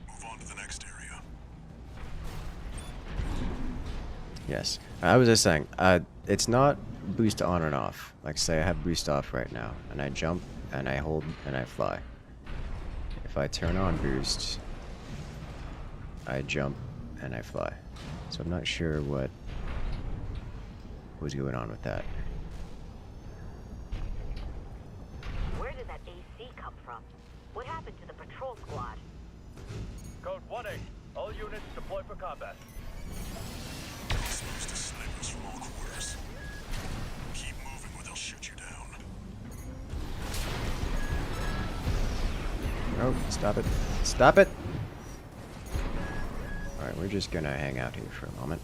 Move on to the next area. Yes. I was just saying, it's not boost on and off. Like, say I have boost off right now, and I jump, and I hold, and I fly. If I turn on boost, I jump, and I fly. So I'm not sure what was going on with that. Where did that AC come from? What happened to the patrol squad? Code 1-8. All units deploy for combat. Exposed to snipers from all quarters. Keep moving or they'll shoot you down. Oh, stop it. Stop it! Alright, we're just gonna hang out here for a moment.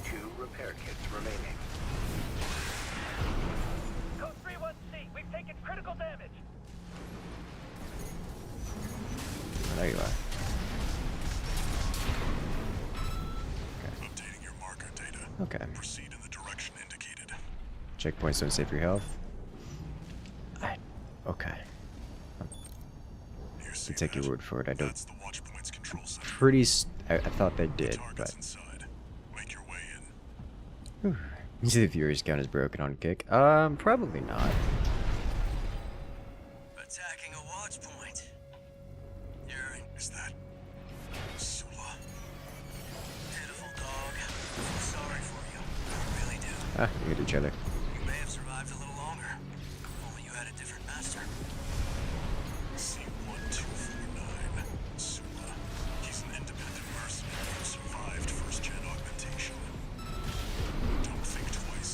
Two repair kits remaining. Code 3-1C. We've taken critical damage. Oh, there you are. Updating your marker data. Okay. Proceed in the direction indicated. Checkpoints don't save your health. Okay. You see I'll take your that? word for it. I don't... That's the watch point's control center. I thought they did, but... Targets inside. Make your way in. Whew. You see the Fury's gun is broken on kick? Probably not. Attacking a watch point. You're in... Is that Sula? Pitiful dog. I feel sorry for you. I really do. Ah, we hit each other. You may have survived a little longer. Only you had a different master. C1249. Sula. He's an independent mercenary who survived first-gen augmentation. Don't think twice,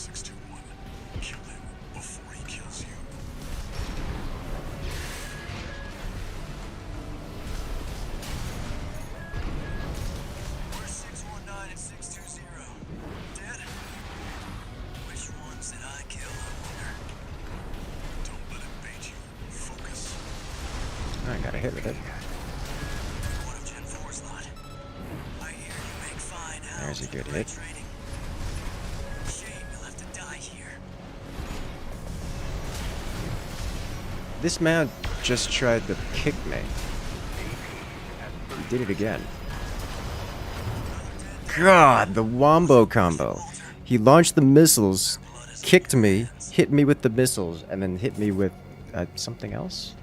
I got a hit with it. One of Gen 4's lot. I hear you make fine out There's a good hit. trading. Shame you'll have to die here. This man just tried to kick me. He did it again. God, the wombo combo. He launched the missiles, kicked me, hit me with the missiles, and then hit me with something else?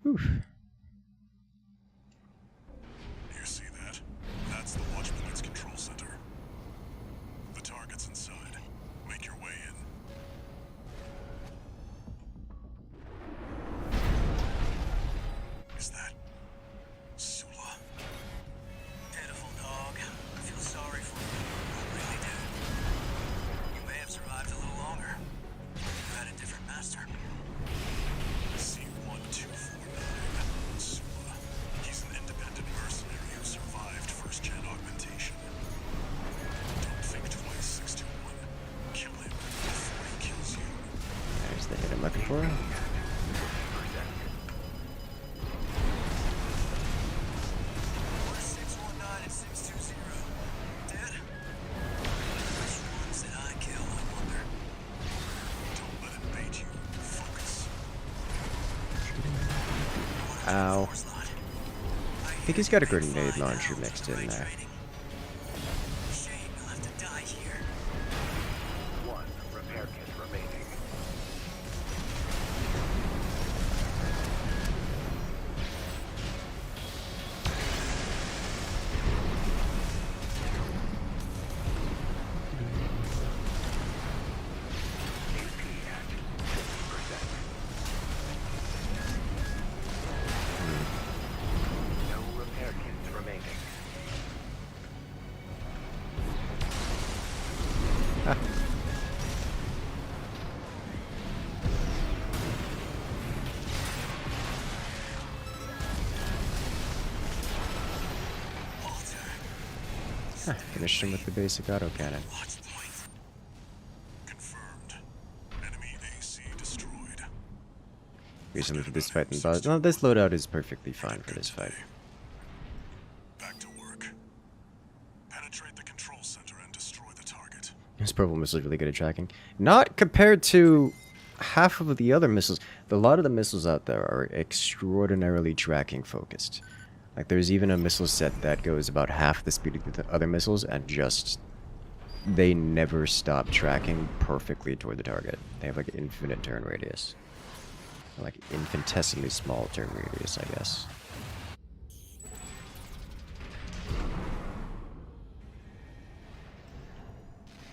Oof. You see that? That's the Watchpoint's control center. The target's inside. Make your way in. Is that Sula? Pitiful dog. I feel sorry for you. I really do. You may have survived a little longer. You had a different master. C-1249. Sula. He's an independent mercenary who survived first-gen augmentation. Don't think twice, 621. Kill him before he kills you. There's the hit I'm looking for. 619 and 620. Dead? Which ones did I kill, I wonder? Don't let it bait you. Focus. Ow. I think he's got a grenade launcher mixed in there. Shame you'll have to die here. One repair kit remaining. No repair kits remaining. Finished him with the basic autocannon. Watchpoint. Confirmed. Enemy AC destroyed. Recently for this fight and boss. No, this loadout is perfectly fine for this fight. Back to work. Penetrate the control center and destroy the target. This purple missile is really good at tracking. Not compared to half of the other missiles. A lot of the missiles out there are extraordinarily tracking focused. Like there's even a missile set that goes about half the speed of the other missiles and just they never stop tracking perfectly toward the target. They have like infinite turn radius. Or like infinitesimally small turn radius, I guess.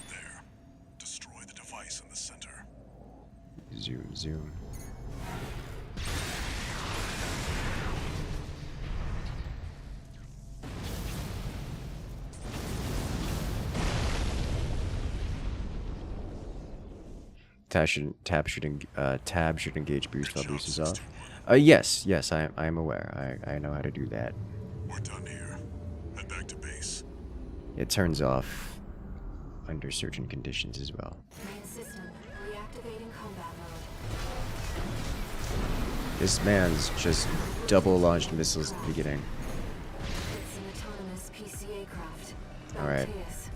There. Destroy the device in the center. Zoom, zoom. Tab should engage boost while boost is off. Yes, I am aware. I know how to do that. We're done here. Head back to base. It turns off under certain conditions as well. Main system reactivating combat mode. This man's just double launched missiles at the beginning. It's an autonomous PCA craft. Alright. Balteus.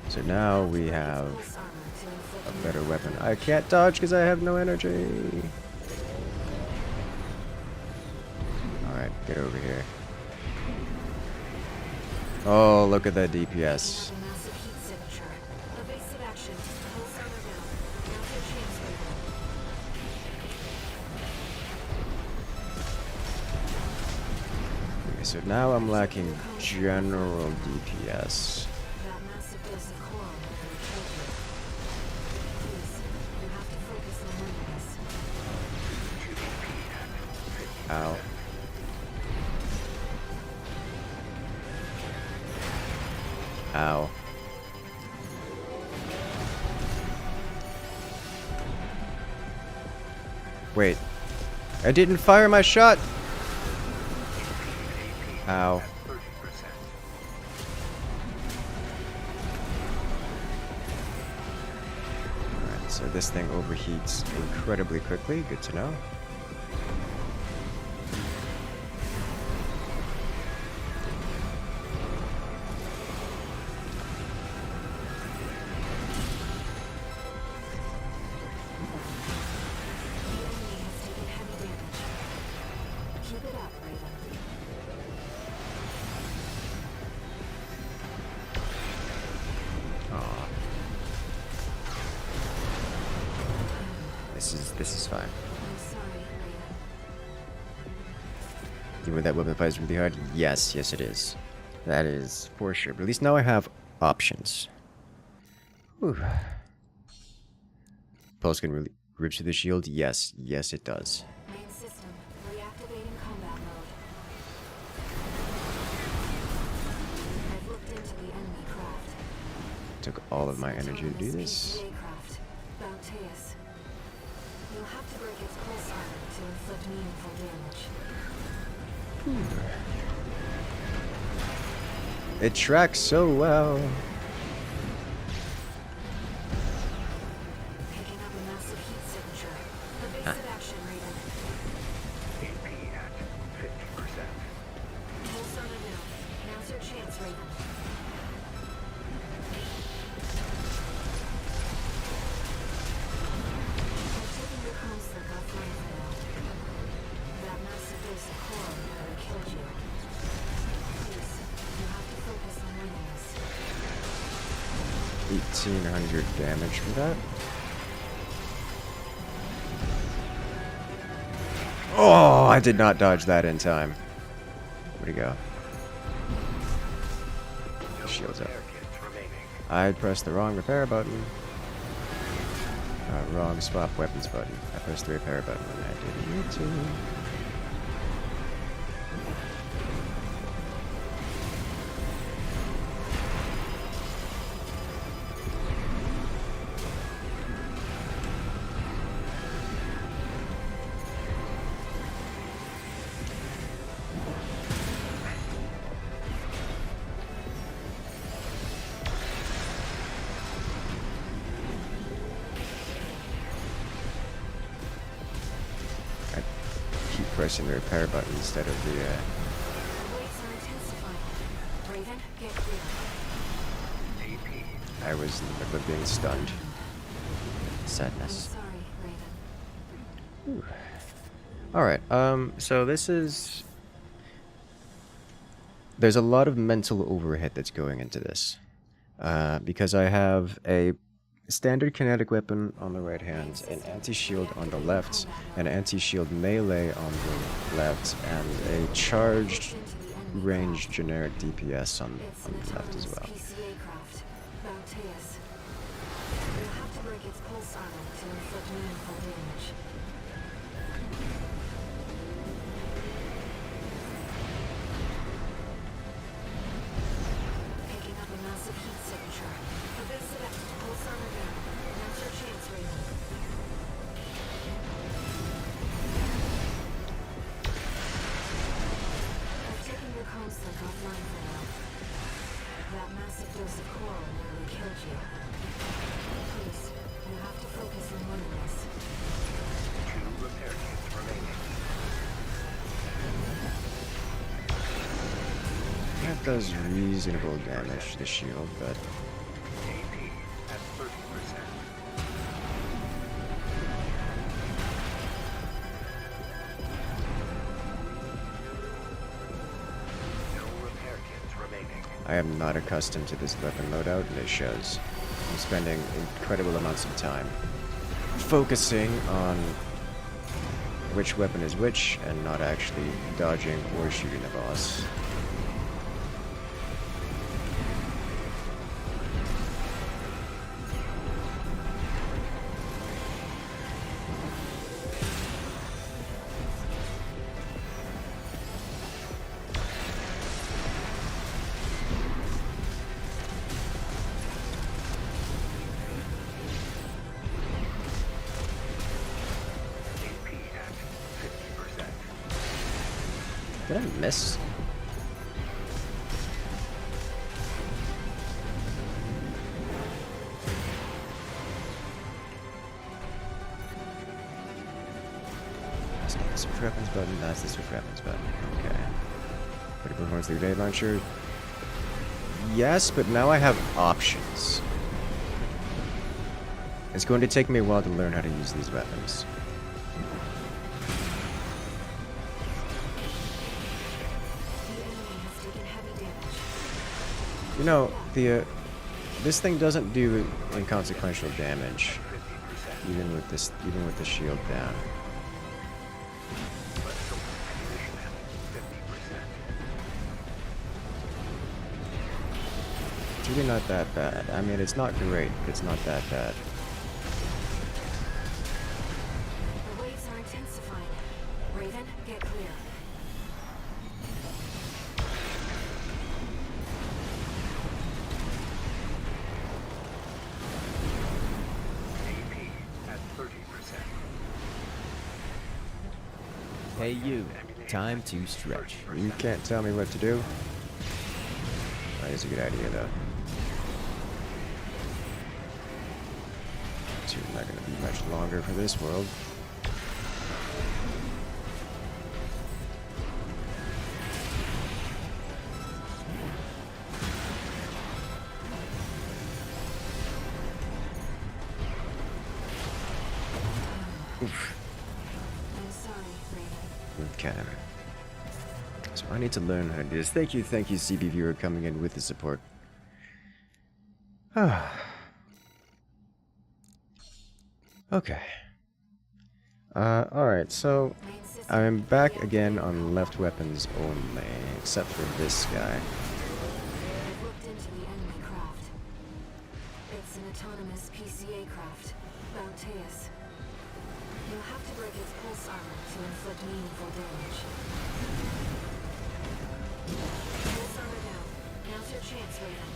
So now we have Pulse armor to inflict a better weapon. I can't dodge because I have no energy. Alright, get over here. Oh, look at that DPS. Have a massive heat signature. Evasive action. Pulse armor down. Counter chain swivel. Okay, so now I'm lacking general DPS. That massive dose of coral will kill you. Please, you have to focus on winning this. Ow. Ow. Wait. I didn't fire my shot! Ow. 30%. So this thing overheats incredibly quickly. Good to know. This is fine. Even with that weapon fight is really hard? Yes, yes it is. That is for sure. But at least now I have options. Whew. Pulse can really rip through the shield? Yes, yes it does. Main system, reactivating combat mode. I've looked into the enemy craft. Took all of my energy to do this. You'll have to break its pulse armor to inflict meaningful damage. It tracks so well. Picking up a massive heat signature. Evasive action rating. AP at 50%. Pulse armor down. Now's your chance, Raven. That massive dose of coral nearly killed you. Please, you have to focus on winning this. 1800 damage for that. Oh, I did not dodge that in time. Where'd he go? Shields up. I pressed the wrong repair button. Wrong swap weapons button. I pressed the repair button when I didn't need to. Pressing the repair button instead of the Waves are intensifying. Raven, get clear. I was in the middle of being stunned. Sadness. I'm sorry, Raven. Alright, so this is... There's a lot of mental overhead that's going into this. Because I have a standard kinetic weapon on the right hand, an anti-shield on the left, an anti-shield melee on the left, and a charged range generic DPS on the left as well. You'll have to break its pulse armor to inflict meaningful damage. Picking up a massive heat signature. Evasive action. Pulse armor down. Now's your chance, Raven. I've taken your comms link offline for now. That massive dose of coral nearly killed you. Please, you have to focus on winning this. 2 repair kits remaining. That does reasonable damage to the shield, but... AP at 30%. No repair kits remaining. I am not accustomed to this weapon loadout, and it shows. I'm spending incredible amounts of time focusing on which weapon is which, and not actually dodging or shooting the boss. Did I miss? Switch weapons button, that's the switch weapons button. Okay. Better performance the grenade launcher. Yes, but now I have options. It's going to take me a while to learn how to use these weapons. You know, this thing doesn't do inconsequential damage, even with the shield down. It's really not that bad. I mean, it's not great, but it's not that bad. The waves are intensifying. Raven, get clear. Hey you, time to stretch. You can't tell me what to do. That is a good idea, though. So you're not going to be much longer for this world. Oof. I'm sorry, Raven. Okay. So I need to learn how to do this. Thank you, CB Viewer, coming in with the support. Okay. Alright, so I'm back again on left weapons only, except for this guy. I've looked into the enemy craft. It's an autonomous PCA craft, Bounteus. You'll have to break its pulse armor to inflict meaningful damage. Pulse armor down. Now's your chance, Raven.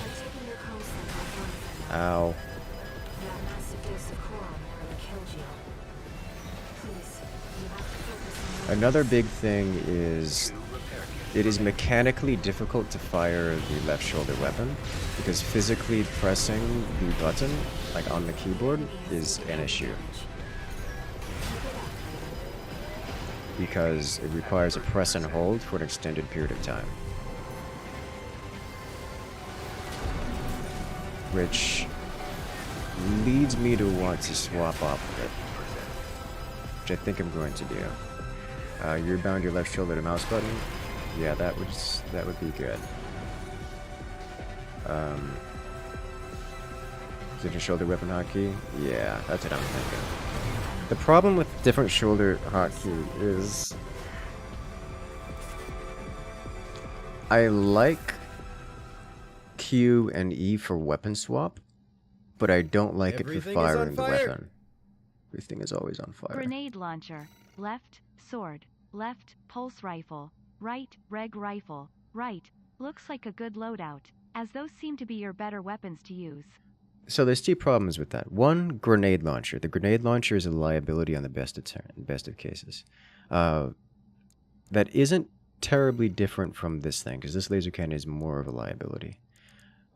I've taken your comm center offline for now. Ow. That massive dose of coral nearly killed you. Please, you have to focus on Another big thing is it is mechanically difficult to fire the left shoulder weapon because physically pressing the button, like on the keyboard, is an issue. Because it requires a press and hold for an extended period of time. Which leads me to want to swap off of it. Which I think I'm going to do. You rebound your left shoulder to mouse button. Yeah, that would be good. Is it a shoulder weapon hotkey? Yeah, that's what I'm thinking. The problem with different shoulder hotkey is I like Q and E for weapon swap, but I don't like it for firing the weapon. Everything is always on fire. Grenade launcher, left, sword, left, pulse rifle, right, reg rifle, right. Looks like a good loadout, as those seem to be your better weapons to use. So there's two problems with that. One, grenade launcher. The grenade launcher is a liability on the best of cases. That isn't terribly different from this thing, because this laser cannon is more of a liability.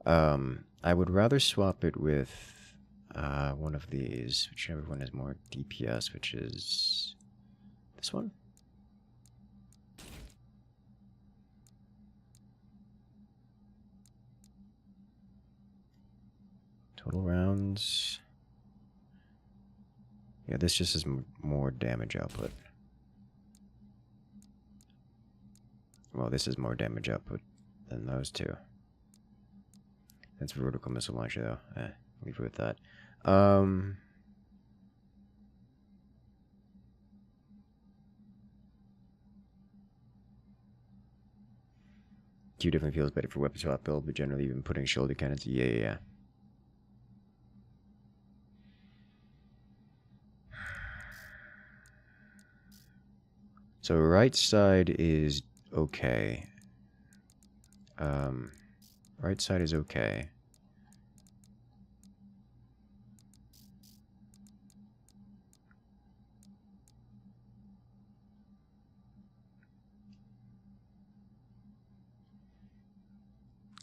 I would rather swap it with one of these, whichever one has more DPS, which is this one. Total rounds. Yeah, this just has more damage output. Well, this is more damage output than those two. That's vertical missile launcher, though. Leave it with that. Q definitely feels better for weapon swap build, but generally even putting shoulder cannons, yeah. So right side is okay. Right side is okay.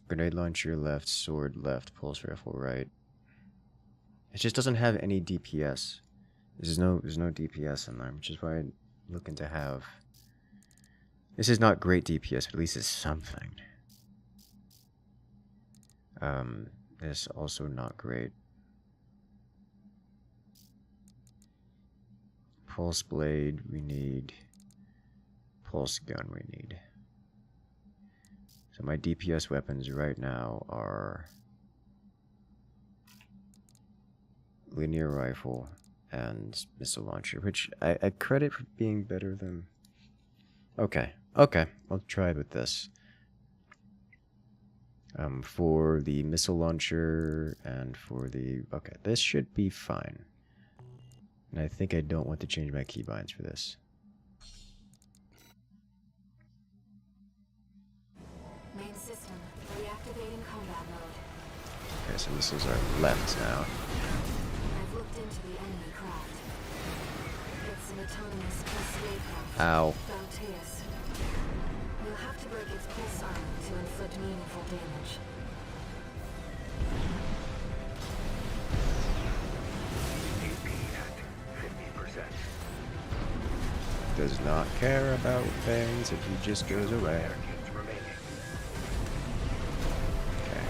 Grenade launcher left, sword left, pulse rifle right. It just doesn't have any DPS. There's no DPS in there, which is why I'm looking to have. This is not great DPS, but at least it's something. This also not great. Pulse blade we need. Pulse gun we need. So my DPS weapons right now are linear rifle and missile launcher, which I credit for being better than. Okay, I'll try with this. For the missile launcher and for the... Okay, this should be fine. And I think I don't want to change my keybinds for this. Main system, reactivating combat mode. Okay, so missiles are left now. I've looked into the enemy craft. It's an autonomous PCA craft. Ow. Valteus. You'll have to break its pulse armor to inflict meaningful damage. Does not care about things if he just goes away. Okay.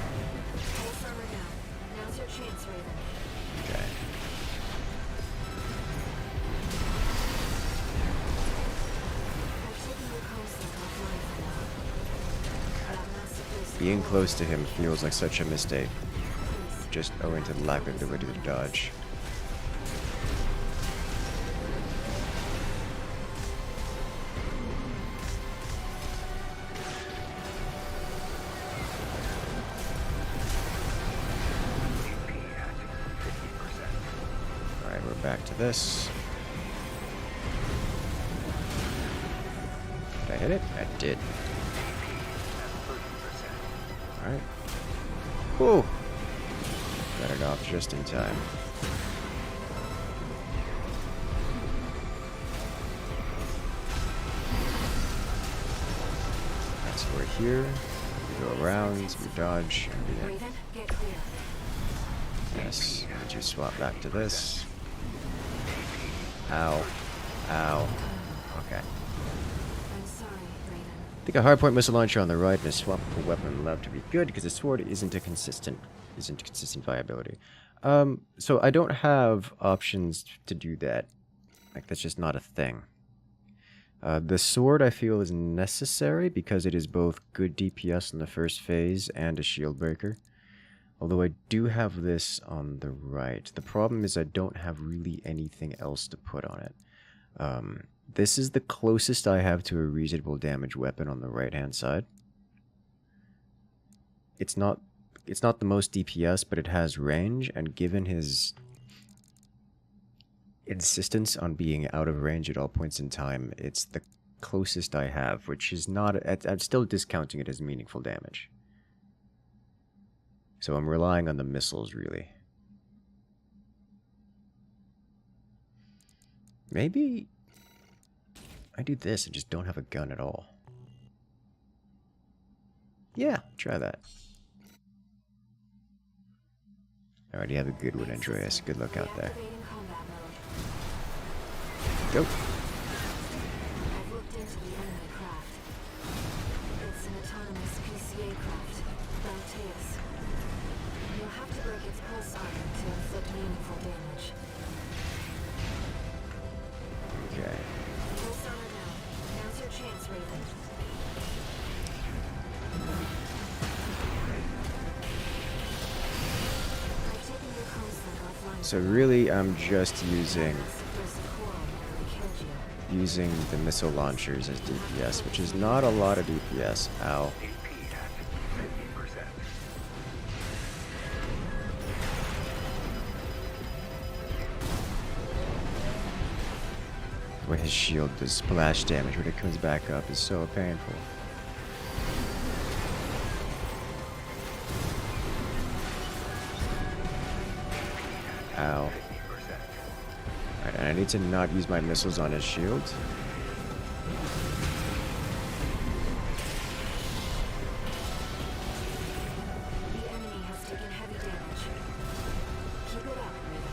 Pulse armor down. Now's your chance, Raven. Okay. I've taken your constant offline for now. That massive Being close to him feels like such a mistake, just owing to the lack of ability to dodge. Alright, we're back to this. Did I hit it? I did. Alright. Whoa! Got it off just in time. That's so we're here. We go around, we dodge, and we Raven, get clear. yes. Would you swap back to this? Ow. Ow. Okay. I'm sorry, Raven. I think a hardpoint missile launcher on the right and a swappable weapon on the left to be good because the sword isn't consistent viability. So I don't have options to do that. Like, that's just not a thing. The sword I feel is necessary because it is both good DPS in the first phase and a shield breaker. Although I do have this on the right. The problem is I don't have really anything else to put on it. This is the closest I have to a reasonable damage weapon on the right-hand side. It's not the most DPS, but it has range, and given his insistence on being out of range at all points in time, it's the closest I have, which is not... I'm still discounting it as meaningful damage. So I'm relying on the missiles, really. Maybe I do this and just don't have a gun at all. Yeah, try that. I already have a good one, Andreas. Good luck out there. Reactivating combat mode. Go. I've looked into the enemy craft. It's an autonomous PCA craft. Valteus. You'll have to break its pulse armor to inflict meaningful damage. Okay. Pulse armor down. Now's your chance, Raven. I've taken your constant offline. So really, I'm just using Suppressive coral nearly killed you. using the missile launchers as DPS, which is not a lot of DPS. Ow. Where his shield does splash damage when it comes back up is so painful. Ow. Alright, and I need to not use my missiles on his shield. The enemy has taken heavy damage. Keep it up, Raven.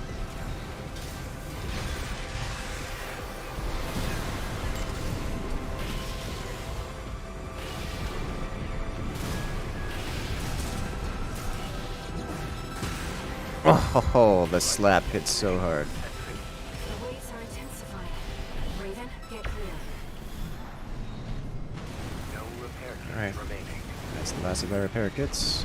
Oh, the slap hits so hard. The waves are intensifying. Raven, get clear. No repair kits Alright. remaining. That's the last of our repair kits.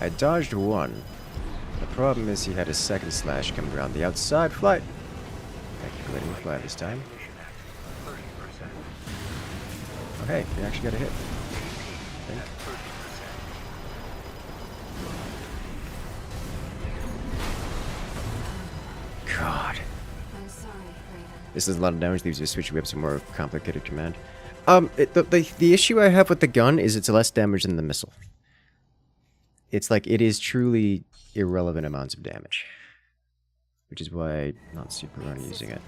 I dodged one. The problem is he had a second slash coming around the outside. Fly! Thank you for letting me fly this time. Mission at 30%. Oh hey, we actually got a hit. At 30%. God. I'm sorry, Raven. This is a lot of damage. Leaves you switch whips a more complicated command. The issue I have with the gun is it's less damage than the missile. It's like it is truly irrelevant amounts of damage, which is why I'm not super on using it.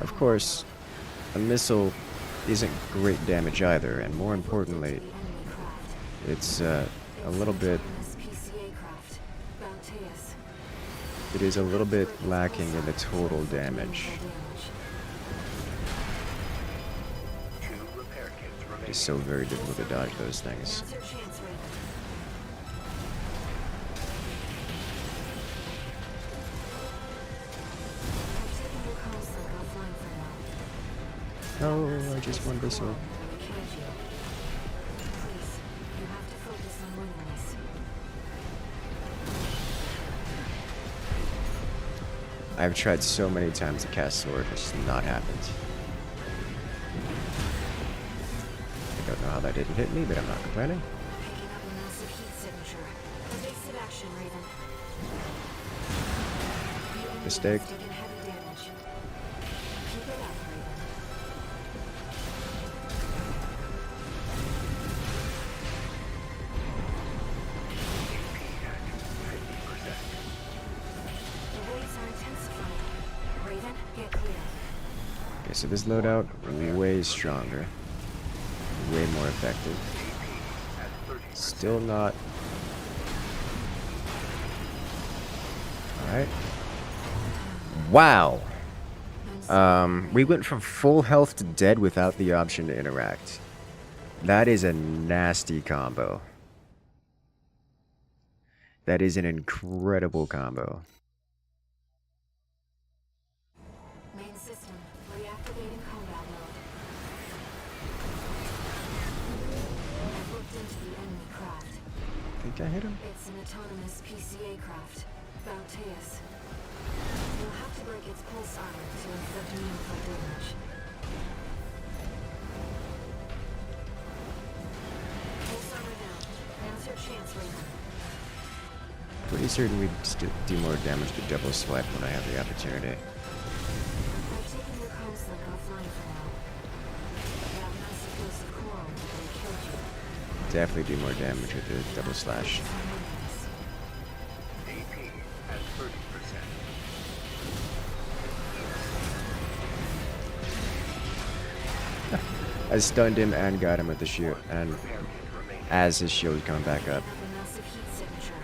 Of course, a missile isn't great damage either, and more importantly, it's a little bit. It is a little bit lacking in the total damage. Two repair kits remaining. It's so very difficult to dodge those things. Oh, I just won this one. I've tried so many times to cast Sword, it's just not happened. I don't know how that didn't hit me, but I'm not complaining. Picking up a massive heat signature. Evasive action, Raven. Mistake. Taking heavy damage. Keep it up, Raven. The waves are intensifying. Raven, get clear. Okay, so this loadout, way stronger. Way more effective. Still not. Alright. Wow! We went from full health to dead without the option to interact. That is a nasty combo. That is an incredible combo. Main system, reactivating combat mode. I've looked into the enemy craft. Think I hit him? It's an autonomous PCA craft, Bauteus. You'll have to break its pulse armor to inflict meaningful damage. Pulse armor down. Now's your chance, Raven. Pretty certain we'd do more damage to double swipe when I have the opportunity. I've taken your comms link offline for now. That massive dose of coral really killed you. Definitely do more damage with the double slash. AP at 30%. I stunned him and got him with the shield, and Repair kit remaining. as his shield was coming back up. Have a massive heat signature.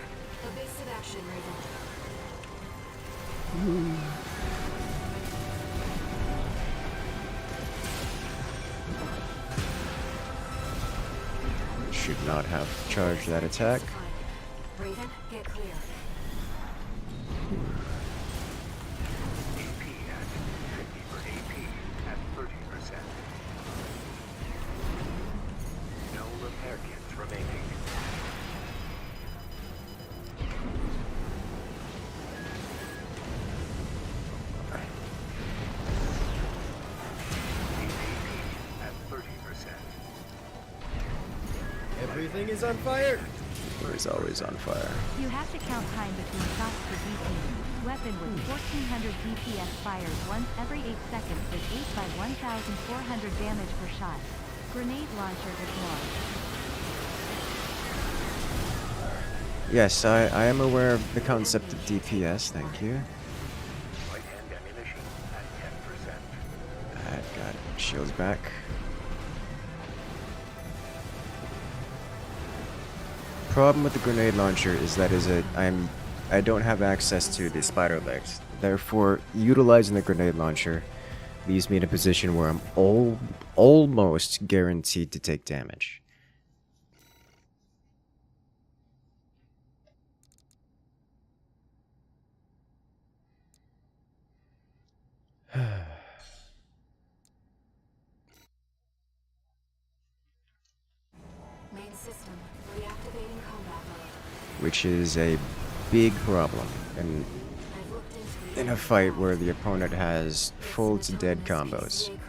Evasive action, Raven. Should not have charged that attack. Raven, get clear. AP at 50 for AP at 30%. No repair kits remaining. AP at 30%. Everything is on fire. It is always on fire. You have to count time between shots per DP. Weapon with 1400 DPS fires once every 8 seconds with 8 by 1400 damage per shot. Grenade launcher deployed. Yes, I am aware of the concept of DPS, thank you. Right-hand ammunition at 10%. Alright, got it. Shields back. Problem with the grenade launcher is that I don't have access to the spider legs. Therefore, utilizing the grenade launcher leaves me in a position where I'm almost guaranteed to take damage. Main system, reactivating combat mode. Which is a big problem in a fight where the opponent has full to dead combos. You'll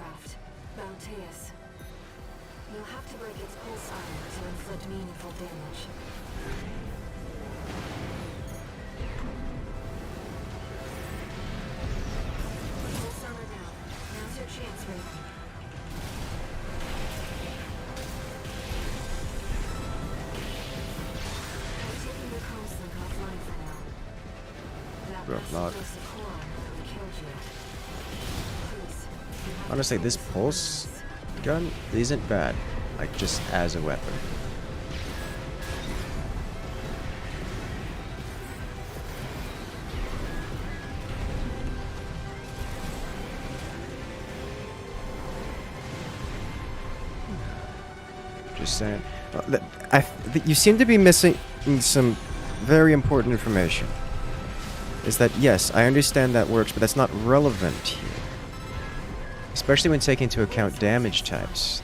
have to break its pulse armor to inflict meaningful damage. Pulse armor down. Now's your chance, Raven. I'm taking your comms link offline for now. That Roadblock. was the core that killed you. Please, you have to Honestly, this focus on pulse weapons. gun isn't bad, like just as a weapon. Just saying. You seem to be missing some very important information. Is that, yes, I understand that works, but that's not relevant here. Especially when taking into account damage types.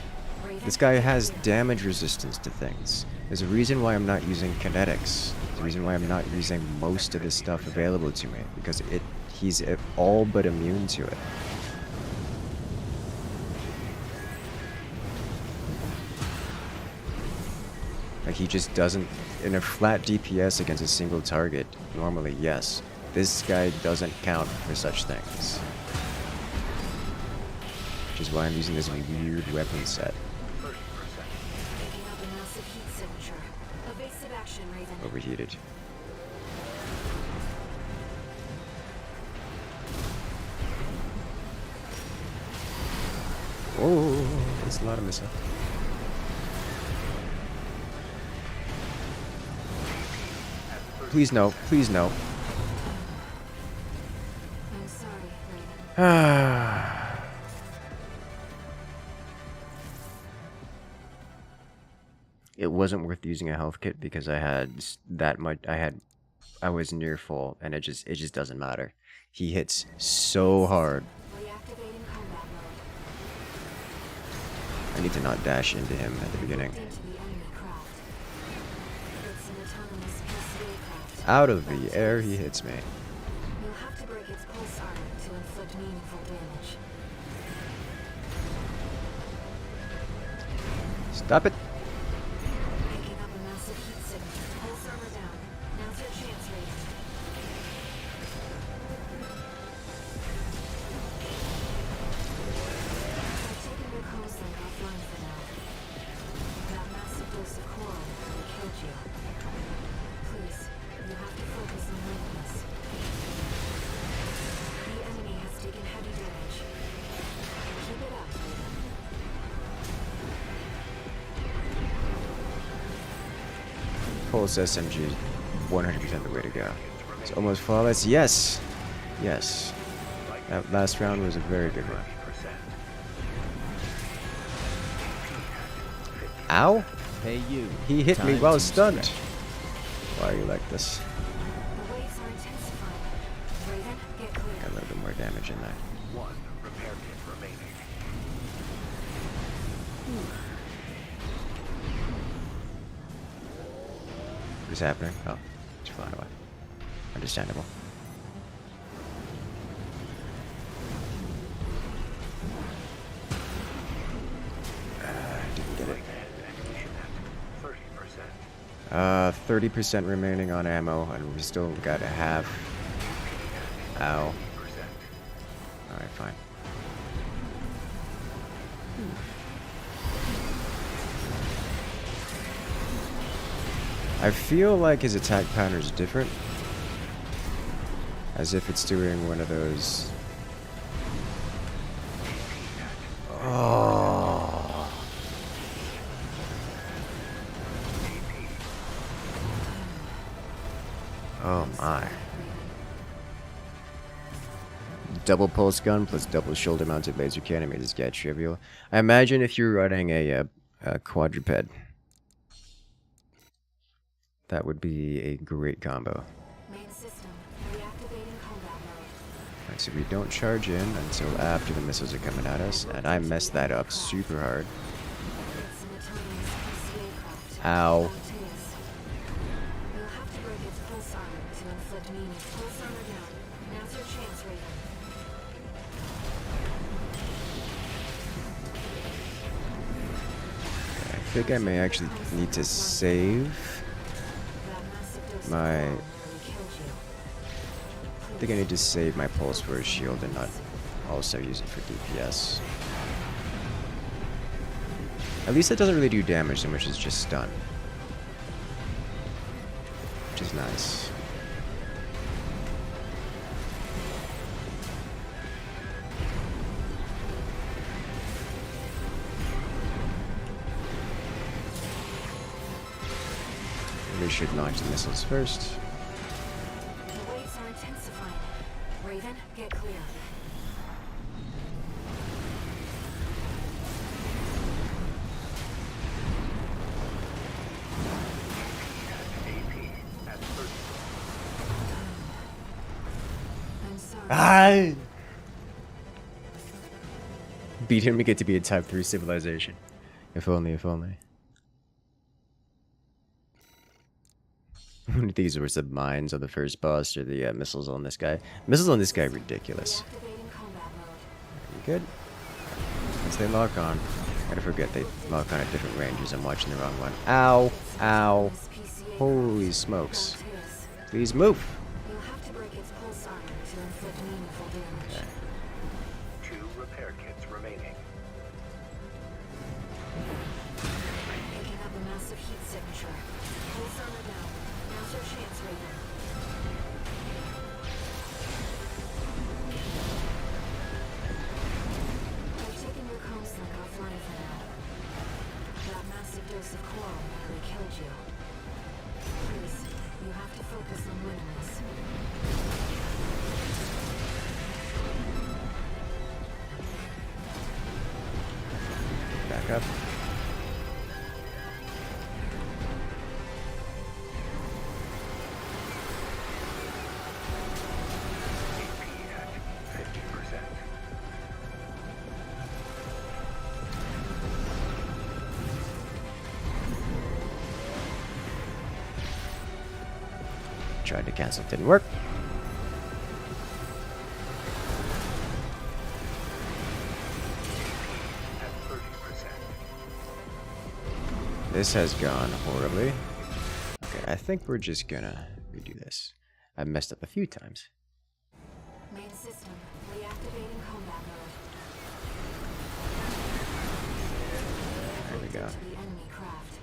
This guy has damage resistance to things. There's a reason why I'm not using kinetics. There's a reason why I'm not using most of the stuff available to me. Because he's all but immune to it. Like, he just doesn't... In a flat DPS against a single target, normally, yes. This guy doesn't count for such things. Which is why I'm using this weird weapon set. Picking up a massive heat signature. Evasive action, Raven. Overheated. Oh, that's a lot of missile. Please no, please no. I'm sorry, Raven. It wasn't worth using a health kit because I had that much. I was near full, and it just doesn't matter. He hits so hard. Reactivating combat mode. I need to not dash into him at the beginning. Into the enemy craft. It's an autonomous PCA craft. Out of the air, he hits me. You'll have to break its pulse armor to inflict meaningful damage. Stop it. Picking up a massive heat signature. Pulse armor down. Now's your chance, Raven. I've taken your comms link offline for now. That massive dose of coral that killed you. Please, you have to focus on weakness. The enemy has taken heavy damage. Keep it up, Raven. Pulse SMG is 100% the way to go. It's almost flawless. Yes! Yes. That last round was a very good one. Ow! Hey you. He hit me Time while to stunned. stretch. Why are you like this? The waves are intensifying. Raven, get clear. Got a little bit more damage in there. One repair kit remaining. What's happening? Oh, it's flying away. Understandable. Didn't get it. 30%. 30% remaining on ammo, and we still got a half. Ow. Alright, fine. I feel like his attack pattern is different. As if it's doing one of those... Oh. Oh my. double pulse gun plus double shoulder mounted laser cannon made this guy trivial. I imagine if you're running a quadruped, that would be a great combo. Main system, reactivating combat mode. Alright, so we don't charge in until after the missiles are coming at us, and I messed that up super hard. It's an autonomous PCA craft. Ow. You'll have to break its pulse armor to inflict meaning. Pulse armor down. Now's your chance, Raven. I think I may actually need to save my... I think I need to save my pulse for a shield and not also use it for DPS. At least it doesn't really do damage so much as just stun. Which is nice. We should launch the missiles first. The waves are intensifying. Raven, get clear. I'm sorry. Beat him to get to be a Type 3 civilization. If only, if only. These were some mines on the first boss, or the missiles on this guy. Missiles on this guy are ridiculous. Reactivating combat mode. You good? Once they lock on, I gotta forget they lock on at different ranges. I'm watching the wrong one. Ow! Ow! Holy smokes. Please move! You'll have to break its pulse armor to inflict meaningful damage. Okay. 2 repair kits remaining. Picking up a massive heat signature. Pulse armor down. Now's your chance, Raven. I've taken your comms link offline for now. That massive dose of coral nearly killed you. Please, you have to focus on winning this. Back up. Tried to cancel, didn't work. This has gone horribly. Okay, I think we're just gonna redo this. I've messed up a few times. Main system, reactivating combat mode. There we go. To the enemy craft.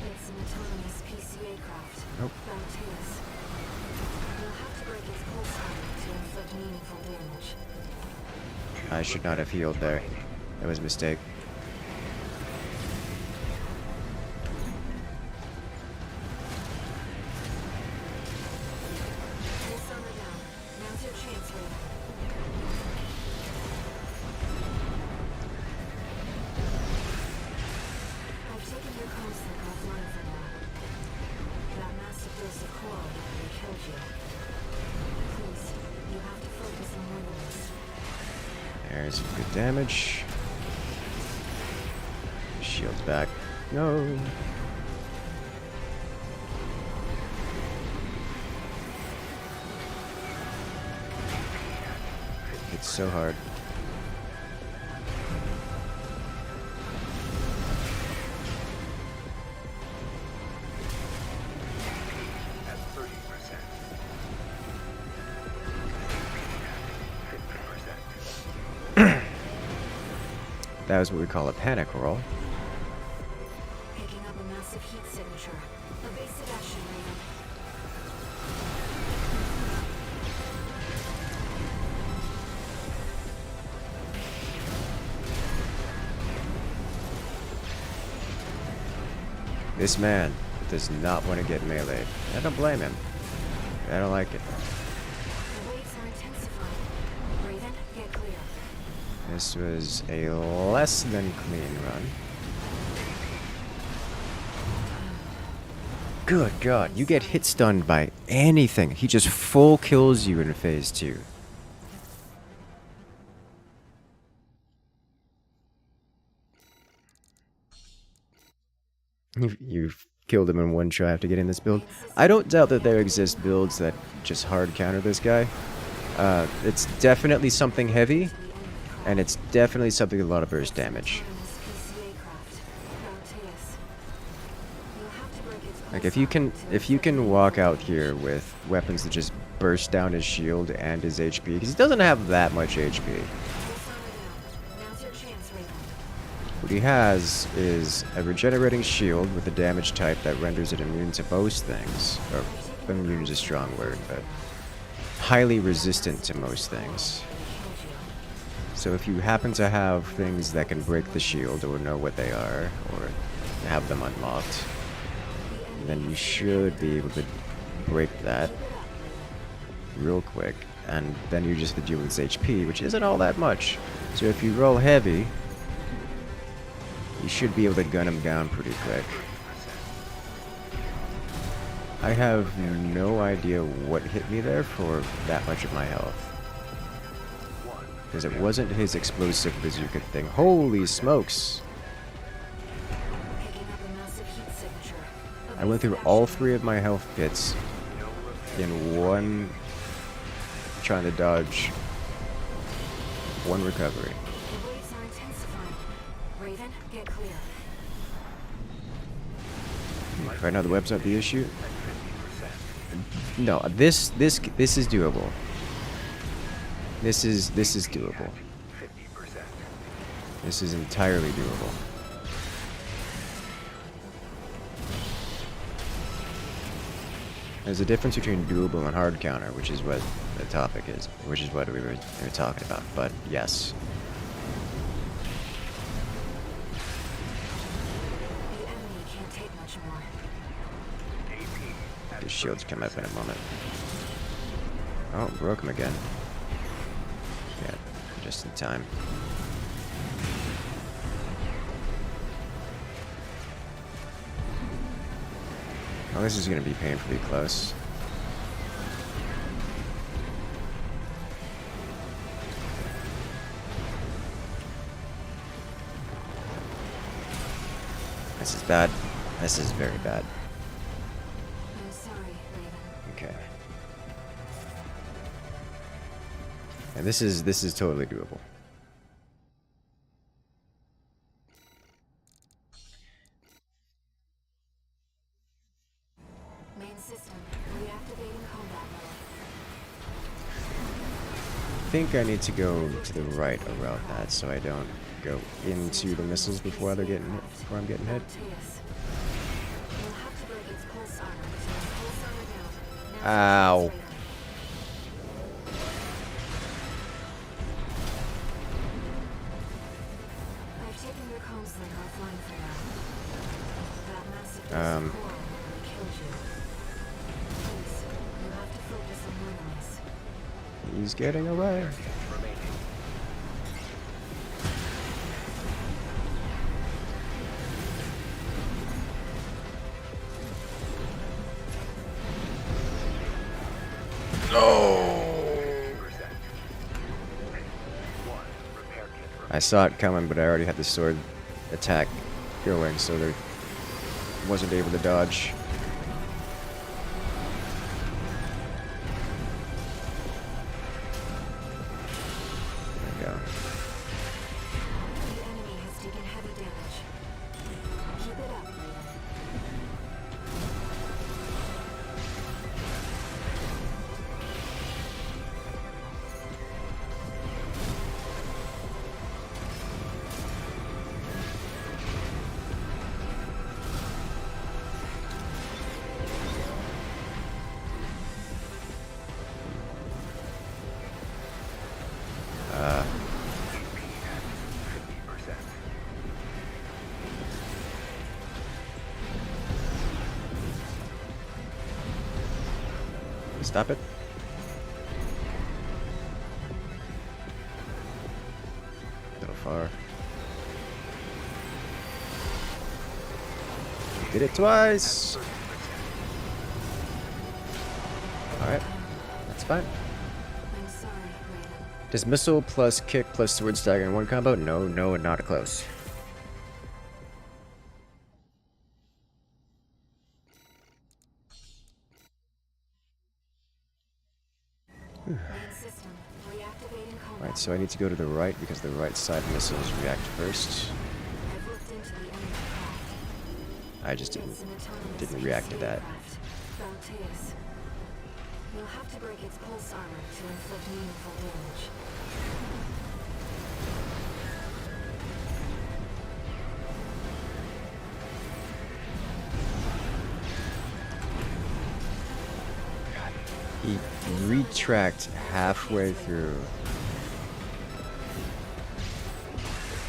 It's an autonomous PCA craft. Nope. Bauteus. You'll have to break its pulse armor to inflict meaningful damage. I should not have healed there. That was a mistake. Pulse armor down. Now's your chance, Raven. I've taken your comms link offline for now. That massive dose of coral nearly killed you. Please, you have to focus on winning this. There's some good damage. Shield's back. No. It's so hard. At 30%. 50%. That was what we call a panic roll. Picking up a massive heat signature. Evasive action, Raven. This man does not want to get meleeed. I don't blame him. I don't like it. The waves are intensifying. This was a less than clean run. Good God, you get hit stunned by anything. He just full kills you in phase 2. You've killed him in one try after getting this build. I don't doubt that there exist builds that just hard counter this guy. It's definitely something heavy, and it's definitely something with a lot of burst damage. Like if you can walk out here with weapons that just burst down his shield and his HP, because he doesn't have that much HP. What he has is a regenerating shield with a damage type that renders it immune to most things. Or immune is a strong word, but highly resistant to most things. So if you happen to have things that can break the shield or know what they are, or have them unlocked, then you should be able to break that real quick, and then you just have to deal with his HP, which isn't all that much. So if you roll heavy, you should be able to gun him down pretty quick. I have no idea what hit me there for that much of my health. Because it wasn't his explosive bazooka thing. Holy smokes! I went through all 3 of my health kits in one, trying to dodge one recovery. Right now the web's not the issue. No, this is doable. This is doable. This is entirely doable. There's a difference between doable and hard counter, which is what the topic is, which is what we were talking about. But yes. The shields come up in a moment. Oh, broke him again. Yeah, just in time. Oh, this is going to be painfully close. This is bad. This is very bad. I'm sorry, Raven. Okay. And this is totally doable. Main system, reactivating combat mode. I think I need to go to the right around that so I don't go into the missiles before they're getting hit, before I'm getting hit. We'll have to break its pulse armor. Pulse armor down. Ow. I've taken your comms link offline for now. That massive killed you. Please, you have to focus on memories. He's getting away. I saw it coming, but I already had the sword attack going, so there wasn't able to dodge. There we go. The enemy has taken heavy damage. Keep it up, Raven. Stop it. far. Did it twice! Alright, that's fine. Does missile plus kick plus sword stagger in one combo? No, no, and not close. Alright, so I need to go to the right because the right side missiles react first. I just didn't react to that. You'll have to break its pulse armor to inflict meaningful damage. He retracked halfway through.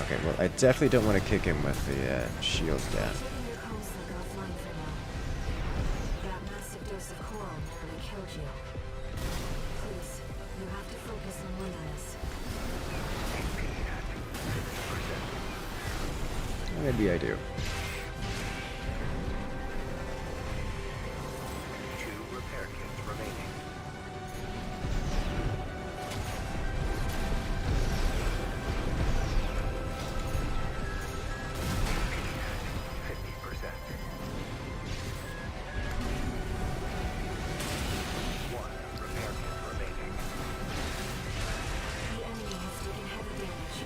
Okay, well, I definitely don't want to kick him with the shields down. Maybe I do. 2 repair kits remaining.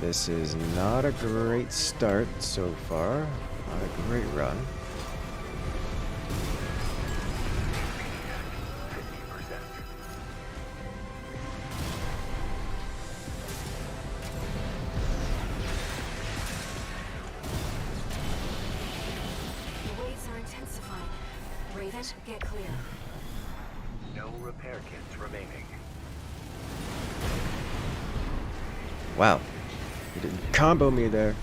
This is not a great start so far. Not a great run. The waves are intensifying. Raven, get clear. No repair kits remaining. Wow. He didn't combo me there.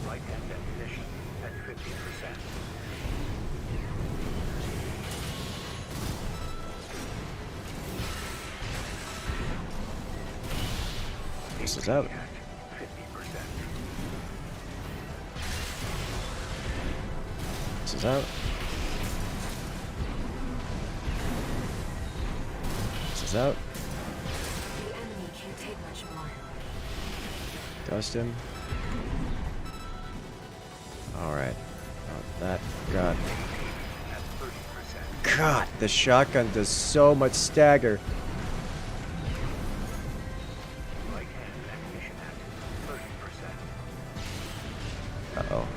Light hand ammunition at 50%. This is out. 50%. This is out. This is out. The enemy can't take much more. Dust him. Alright. Oh, that. God. God, the shotgun does so much stagger. Light hand ammunition at 30%. Uh-oh.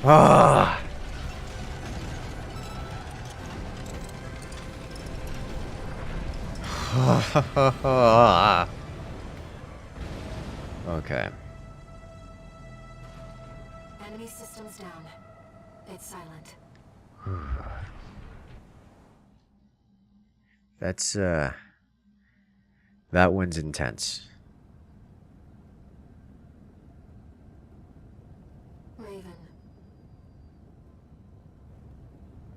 Ah! Okay. Enemy systems down. It's silent. That's, that one's intense. Raven.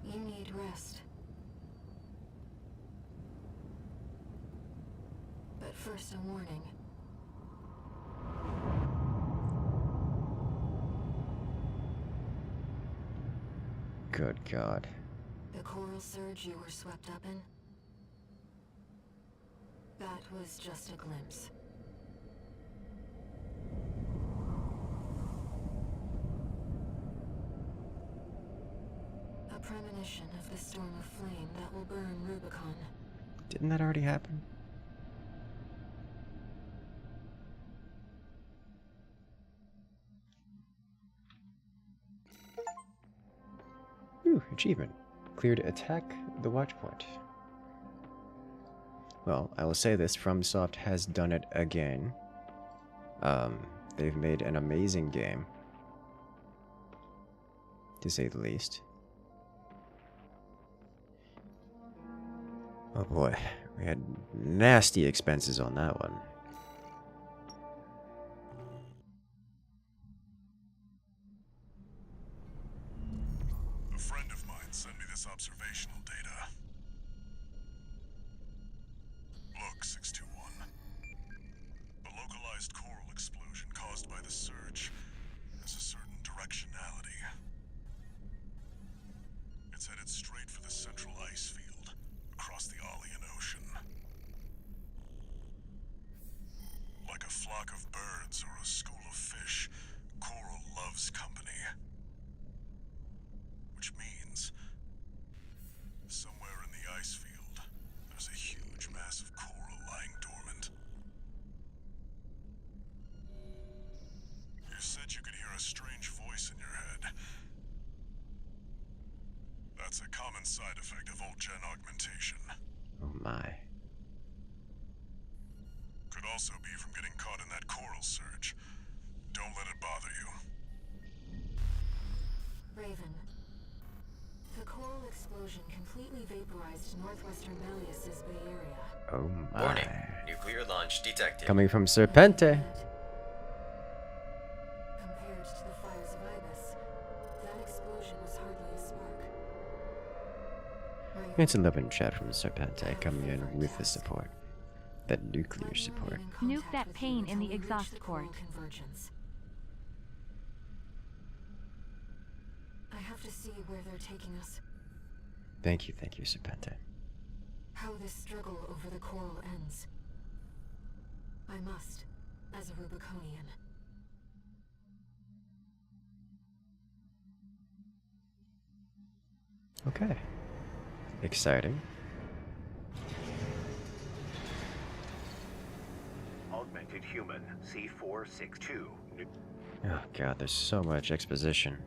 You need rest. But first, a warning. Good God. The coral surge you were swept up in? That was just a glimpse. A premonition of the storm of flame that will burn Rubicon. Didn't that already happen? Ooh, achievement. Cleared attack the watch point. Well, I will say this, FromSoft has done it again. They've made an amazing game. To say the least. Oh boy, we had nasty expenses on that one. and send me this observational data. Look, 621. The localized coral explosion caused by the surge has a certain directionality. It's headed straight for the central ice field, across the Aalian Ocean. Like a flock of birds or a school of fish, coral loves company. Which means, somewhere in the ice field, there's a huge mass of coral lying dormant. You said you could hear a strange voice in your head. That's a common side effect of old-gen augmentation. Oh my. Could also be from getting caught in that coral surge. Don't let it bother you. Raven. The coral explosion completely vaporized northwestern Malleus's Bay Area. Oh my. Warning. Nuclear launch detected. Coming from Serpente. Compared to the fires of Ibis, that explosion was hardly a spark. Raven, It's a love and chat from Serpente coming in with the support. That nuclear support. Nuke that pain in the exhaust port. Convergence. I have to see where they're taking us. Thank you, Serpente. How this struggle over the coral ends. I must, as a Rubiconian. Okay. Exciting. Augmented human C462. Oh god, there's so much exposition.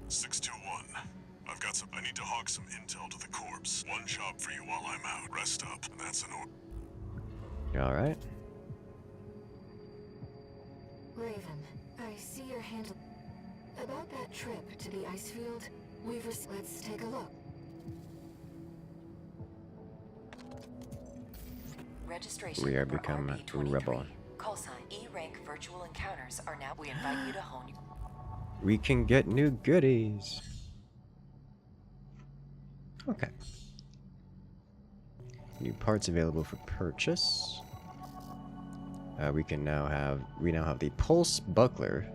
621. I've got some. I need to hawk some intel to the corpse. One job for you while I'm out. Rest up, and that's an order. You alright? Raven, I see your handle. About that trip to the ice field, let's take a look. Registration We are number become a RB23. rebel. Call sign E-rank virtual encounters are now. We invite you to hone. We can get new goodies. Okay. New parts available for purchase. We now have the Pulse Buckler.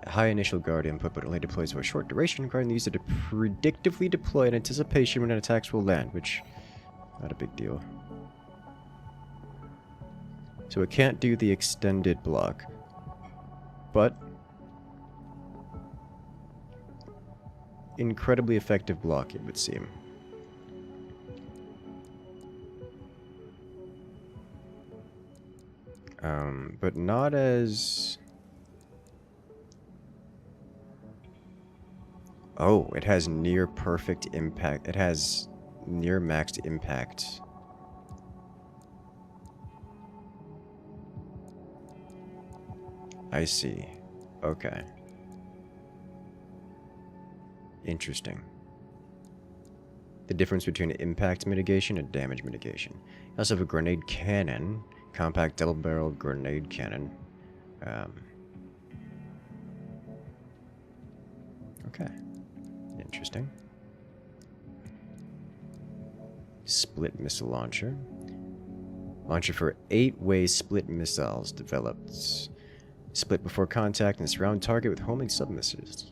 High initial guard input, but only deploys for a short duration, requiring the user to predictively deploy in anticipation when attacks will land, which not a big deal. So it can't do the extended block, but incredibly effective block, it would seem. But not as... Oh, it has near perfect impact. It has near maxed impact. I see. Okay. Interesting. The difference between impact mitigation and damage mitigation. I also have a grenade cannon. Compact double-barreled grenade cannon. Okay. Interesting. Split missile launcher. Launcher for 8-way split missiles developed. Split before contact and surround target with homing submissiles.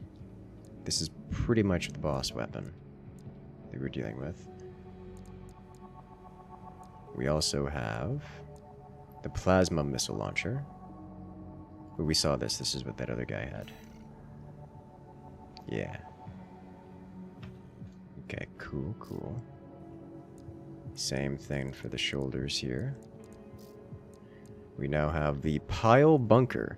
This is pretty much the boss weapon that we're dealing with. We also have the plasma missile launcher. Where we saw this. This is what that other guy had. Yeah. Okay, cool. Same thing for the shoulders here. We now have the Pile Bunker.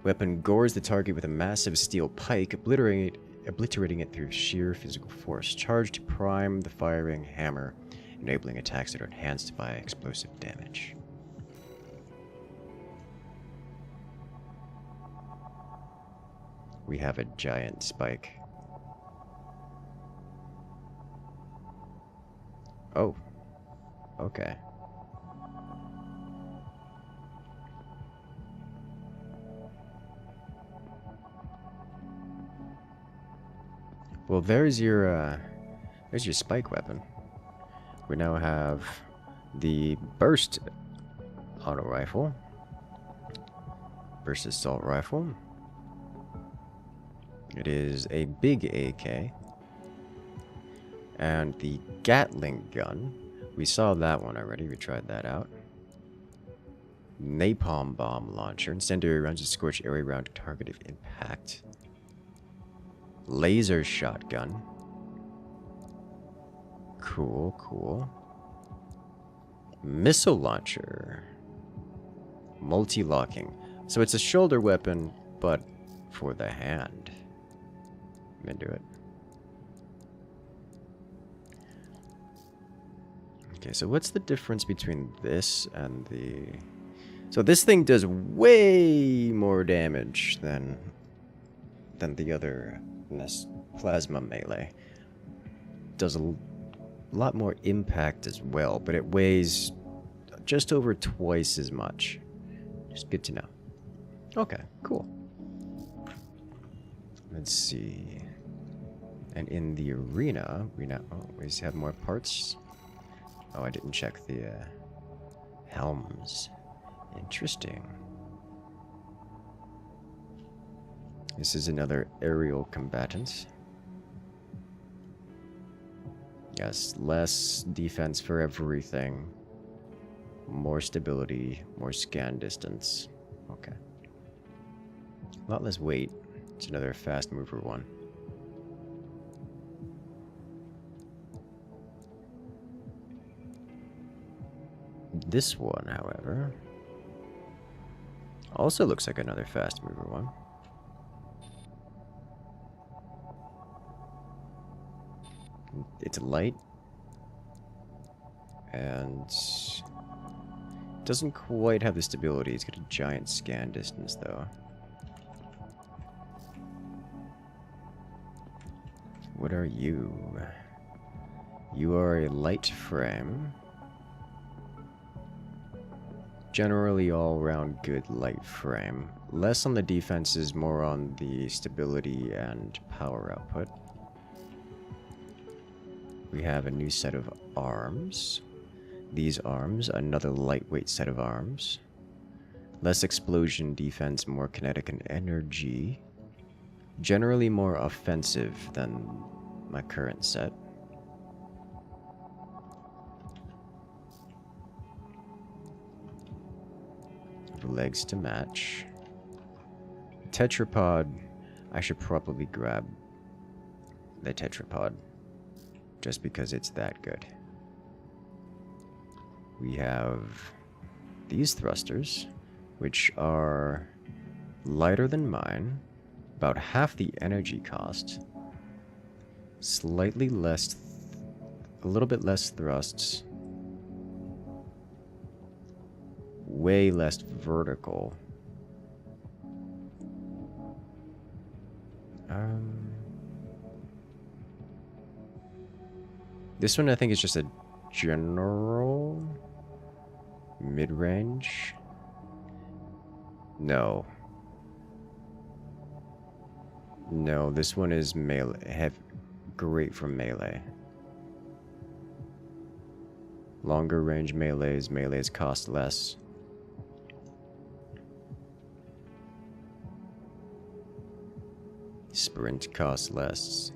Weapon gores the target with a massive steel pike, obliterating it through sheer physical force. Charge to prime the firing hammer, enabling attacks that are enhanced by explosive damage. We have a giant spike. Oh. Okay. Well, there's your spike weapon. We now have the burst auto rifle. Burst assault rifle. It is a big AK. And the Gatling gun. We saw that one already. We tried that out. Napalm bomb launcher. Incendiary rounds to scorch area round target of impact. Laser shotgun. Cool, cool. Missile launcher. Multi-locking. So it's a shoulder weapon, but for the hand. I'm into it. Okay, so what's the difference between this and the... So this thing does way more damage than the other plasma melee. Does a lot more impact as well, but it weighs just over twice as much. Just good to know. Okay, cool. Let's see. And in the arena, we have more parts. Oh, I didn't check the helms. Interesting. This is another aerial combatant. Yes, less defense for everything. More stability, more scan distance. Okay. A lot less weight. It's another fast mover one. This one, however, also looks like another fast mover one. It's light and doesn't quite have the stability. It's got a giant scan distance though. What are you? You are a light frame. Generally all-round good light frame. Less on the defenses, more on the stability and power output. We have a new set of arms. These arms, another lightweight set of arms. Less explosion defense, more kinetic and energy. Generally more offensive than my current set. Legs to match. Tetrapod. I should probably grab the tetrapod just because it's that good. We have these thrusters, which are lighter than mine, about half the energy cost, slightly less, a little bit less thrusts, way less vertical. This one I think is just a general mid-range. No, this one is melee. Great for melee. Longer range melees cost less. Sprint costs less.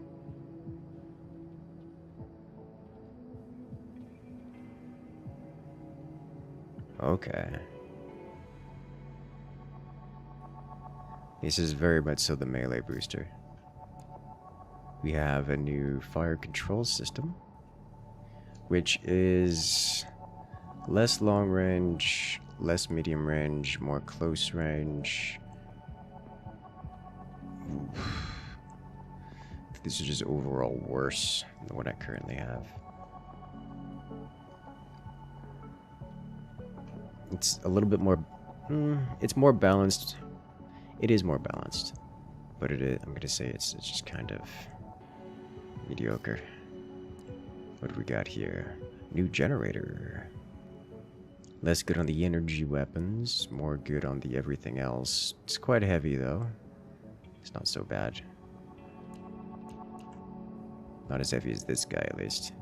Okay. This is very much so the melee booster. We have a new fire control system, which is less long range, less medium range, more close range. This is just overall worse than what I currently have. It's a little bit more... it's more balanced. It is more balanced. But it is, I'm going to say it's just kind of mediocre. What do we got here? New generator. Less good on the energy weapons. More good on the everything else. It's quite heavy though. It's not so bad. Not as heavy as this guy, at least.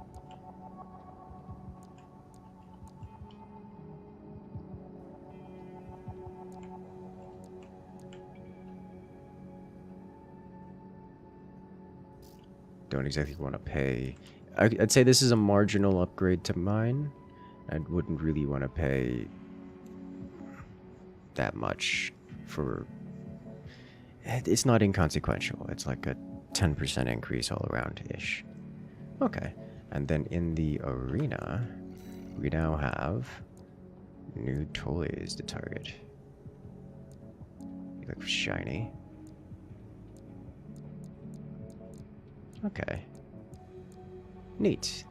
Don't exactly want to pay. I'd say this is a marginal upgrade to mine. I wouldn't really want to pay that much for... It's not inconsequential. It's like a 10% increase all around-ish. Okay. And then in the arena, we now have new toys to target. They look shiny. Okay. Neat.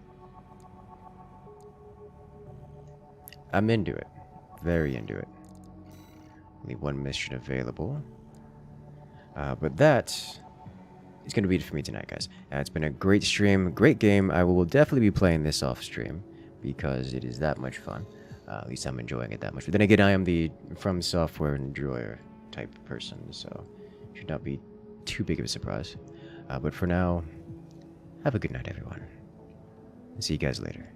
I'm into it. Very into it. Only one mission available. But that is going to be it for me tonight, guys. It's been a great stream, great game. I will definitely be playing this off stream because it is that much fun. At least I'm enjoying it that much. But then again, I am the FromSoftware enjoyer type person, so it should not be too big of a surprise. But for now, have a good night, everyone. See you guys later.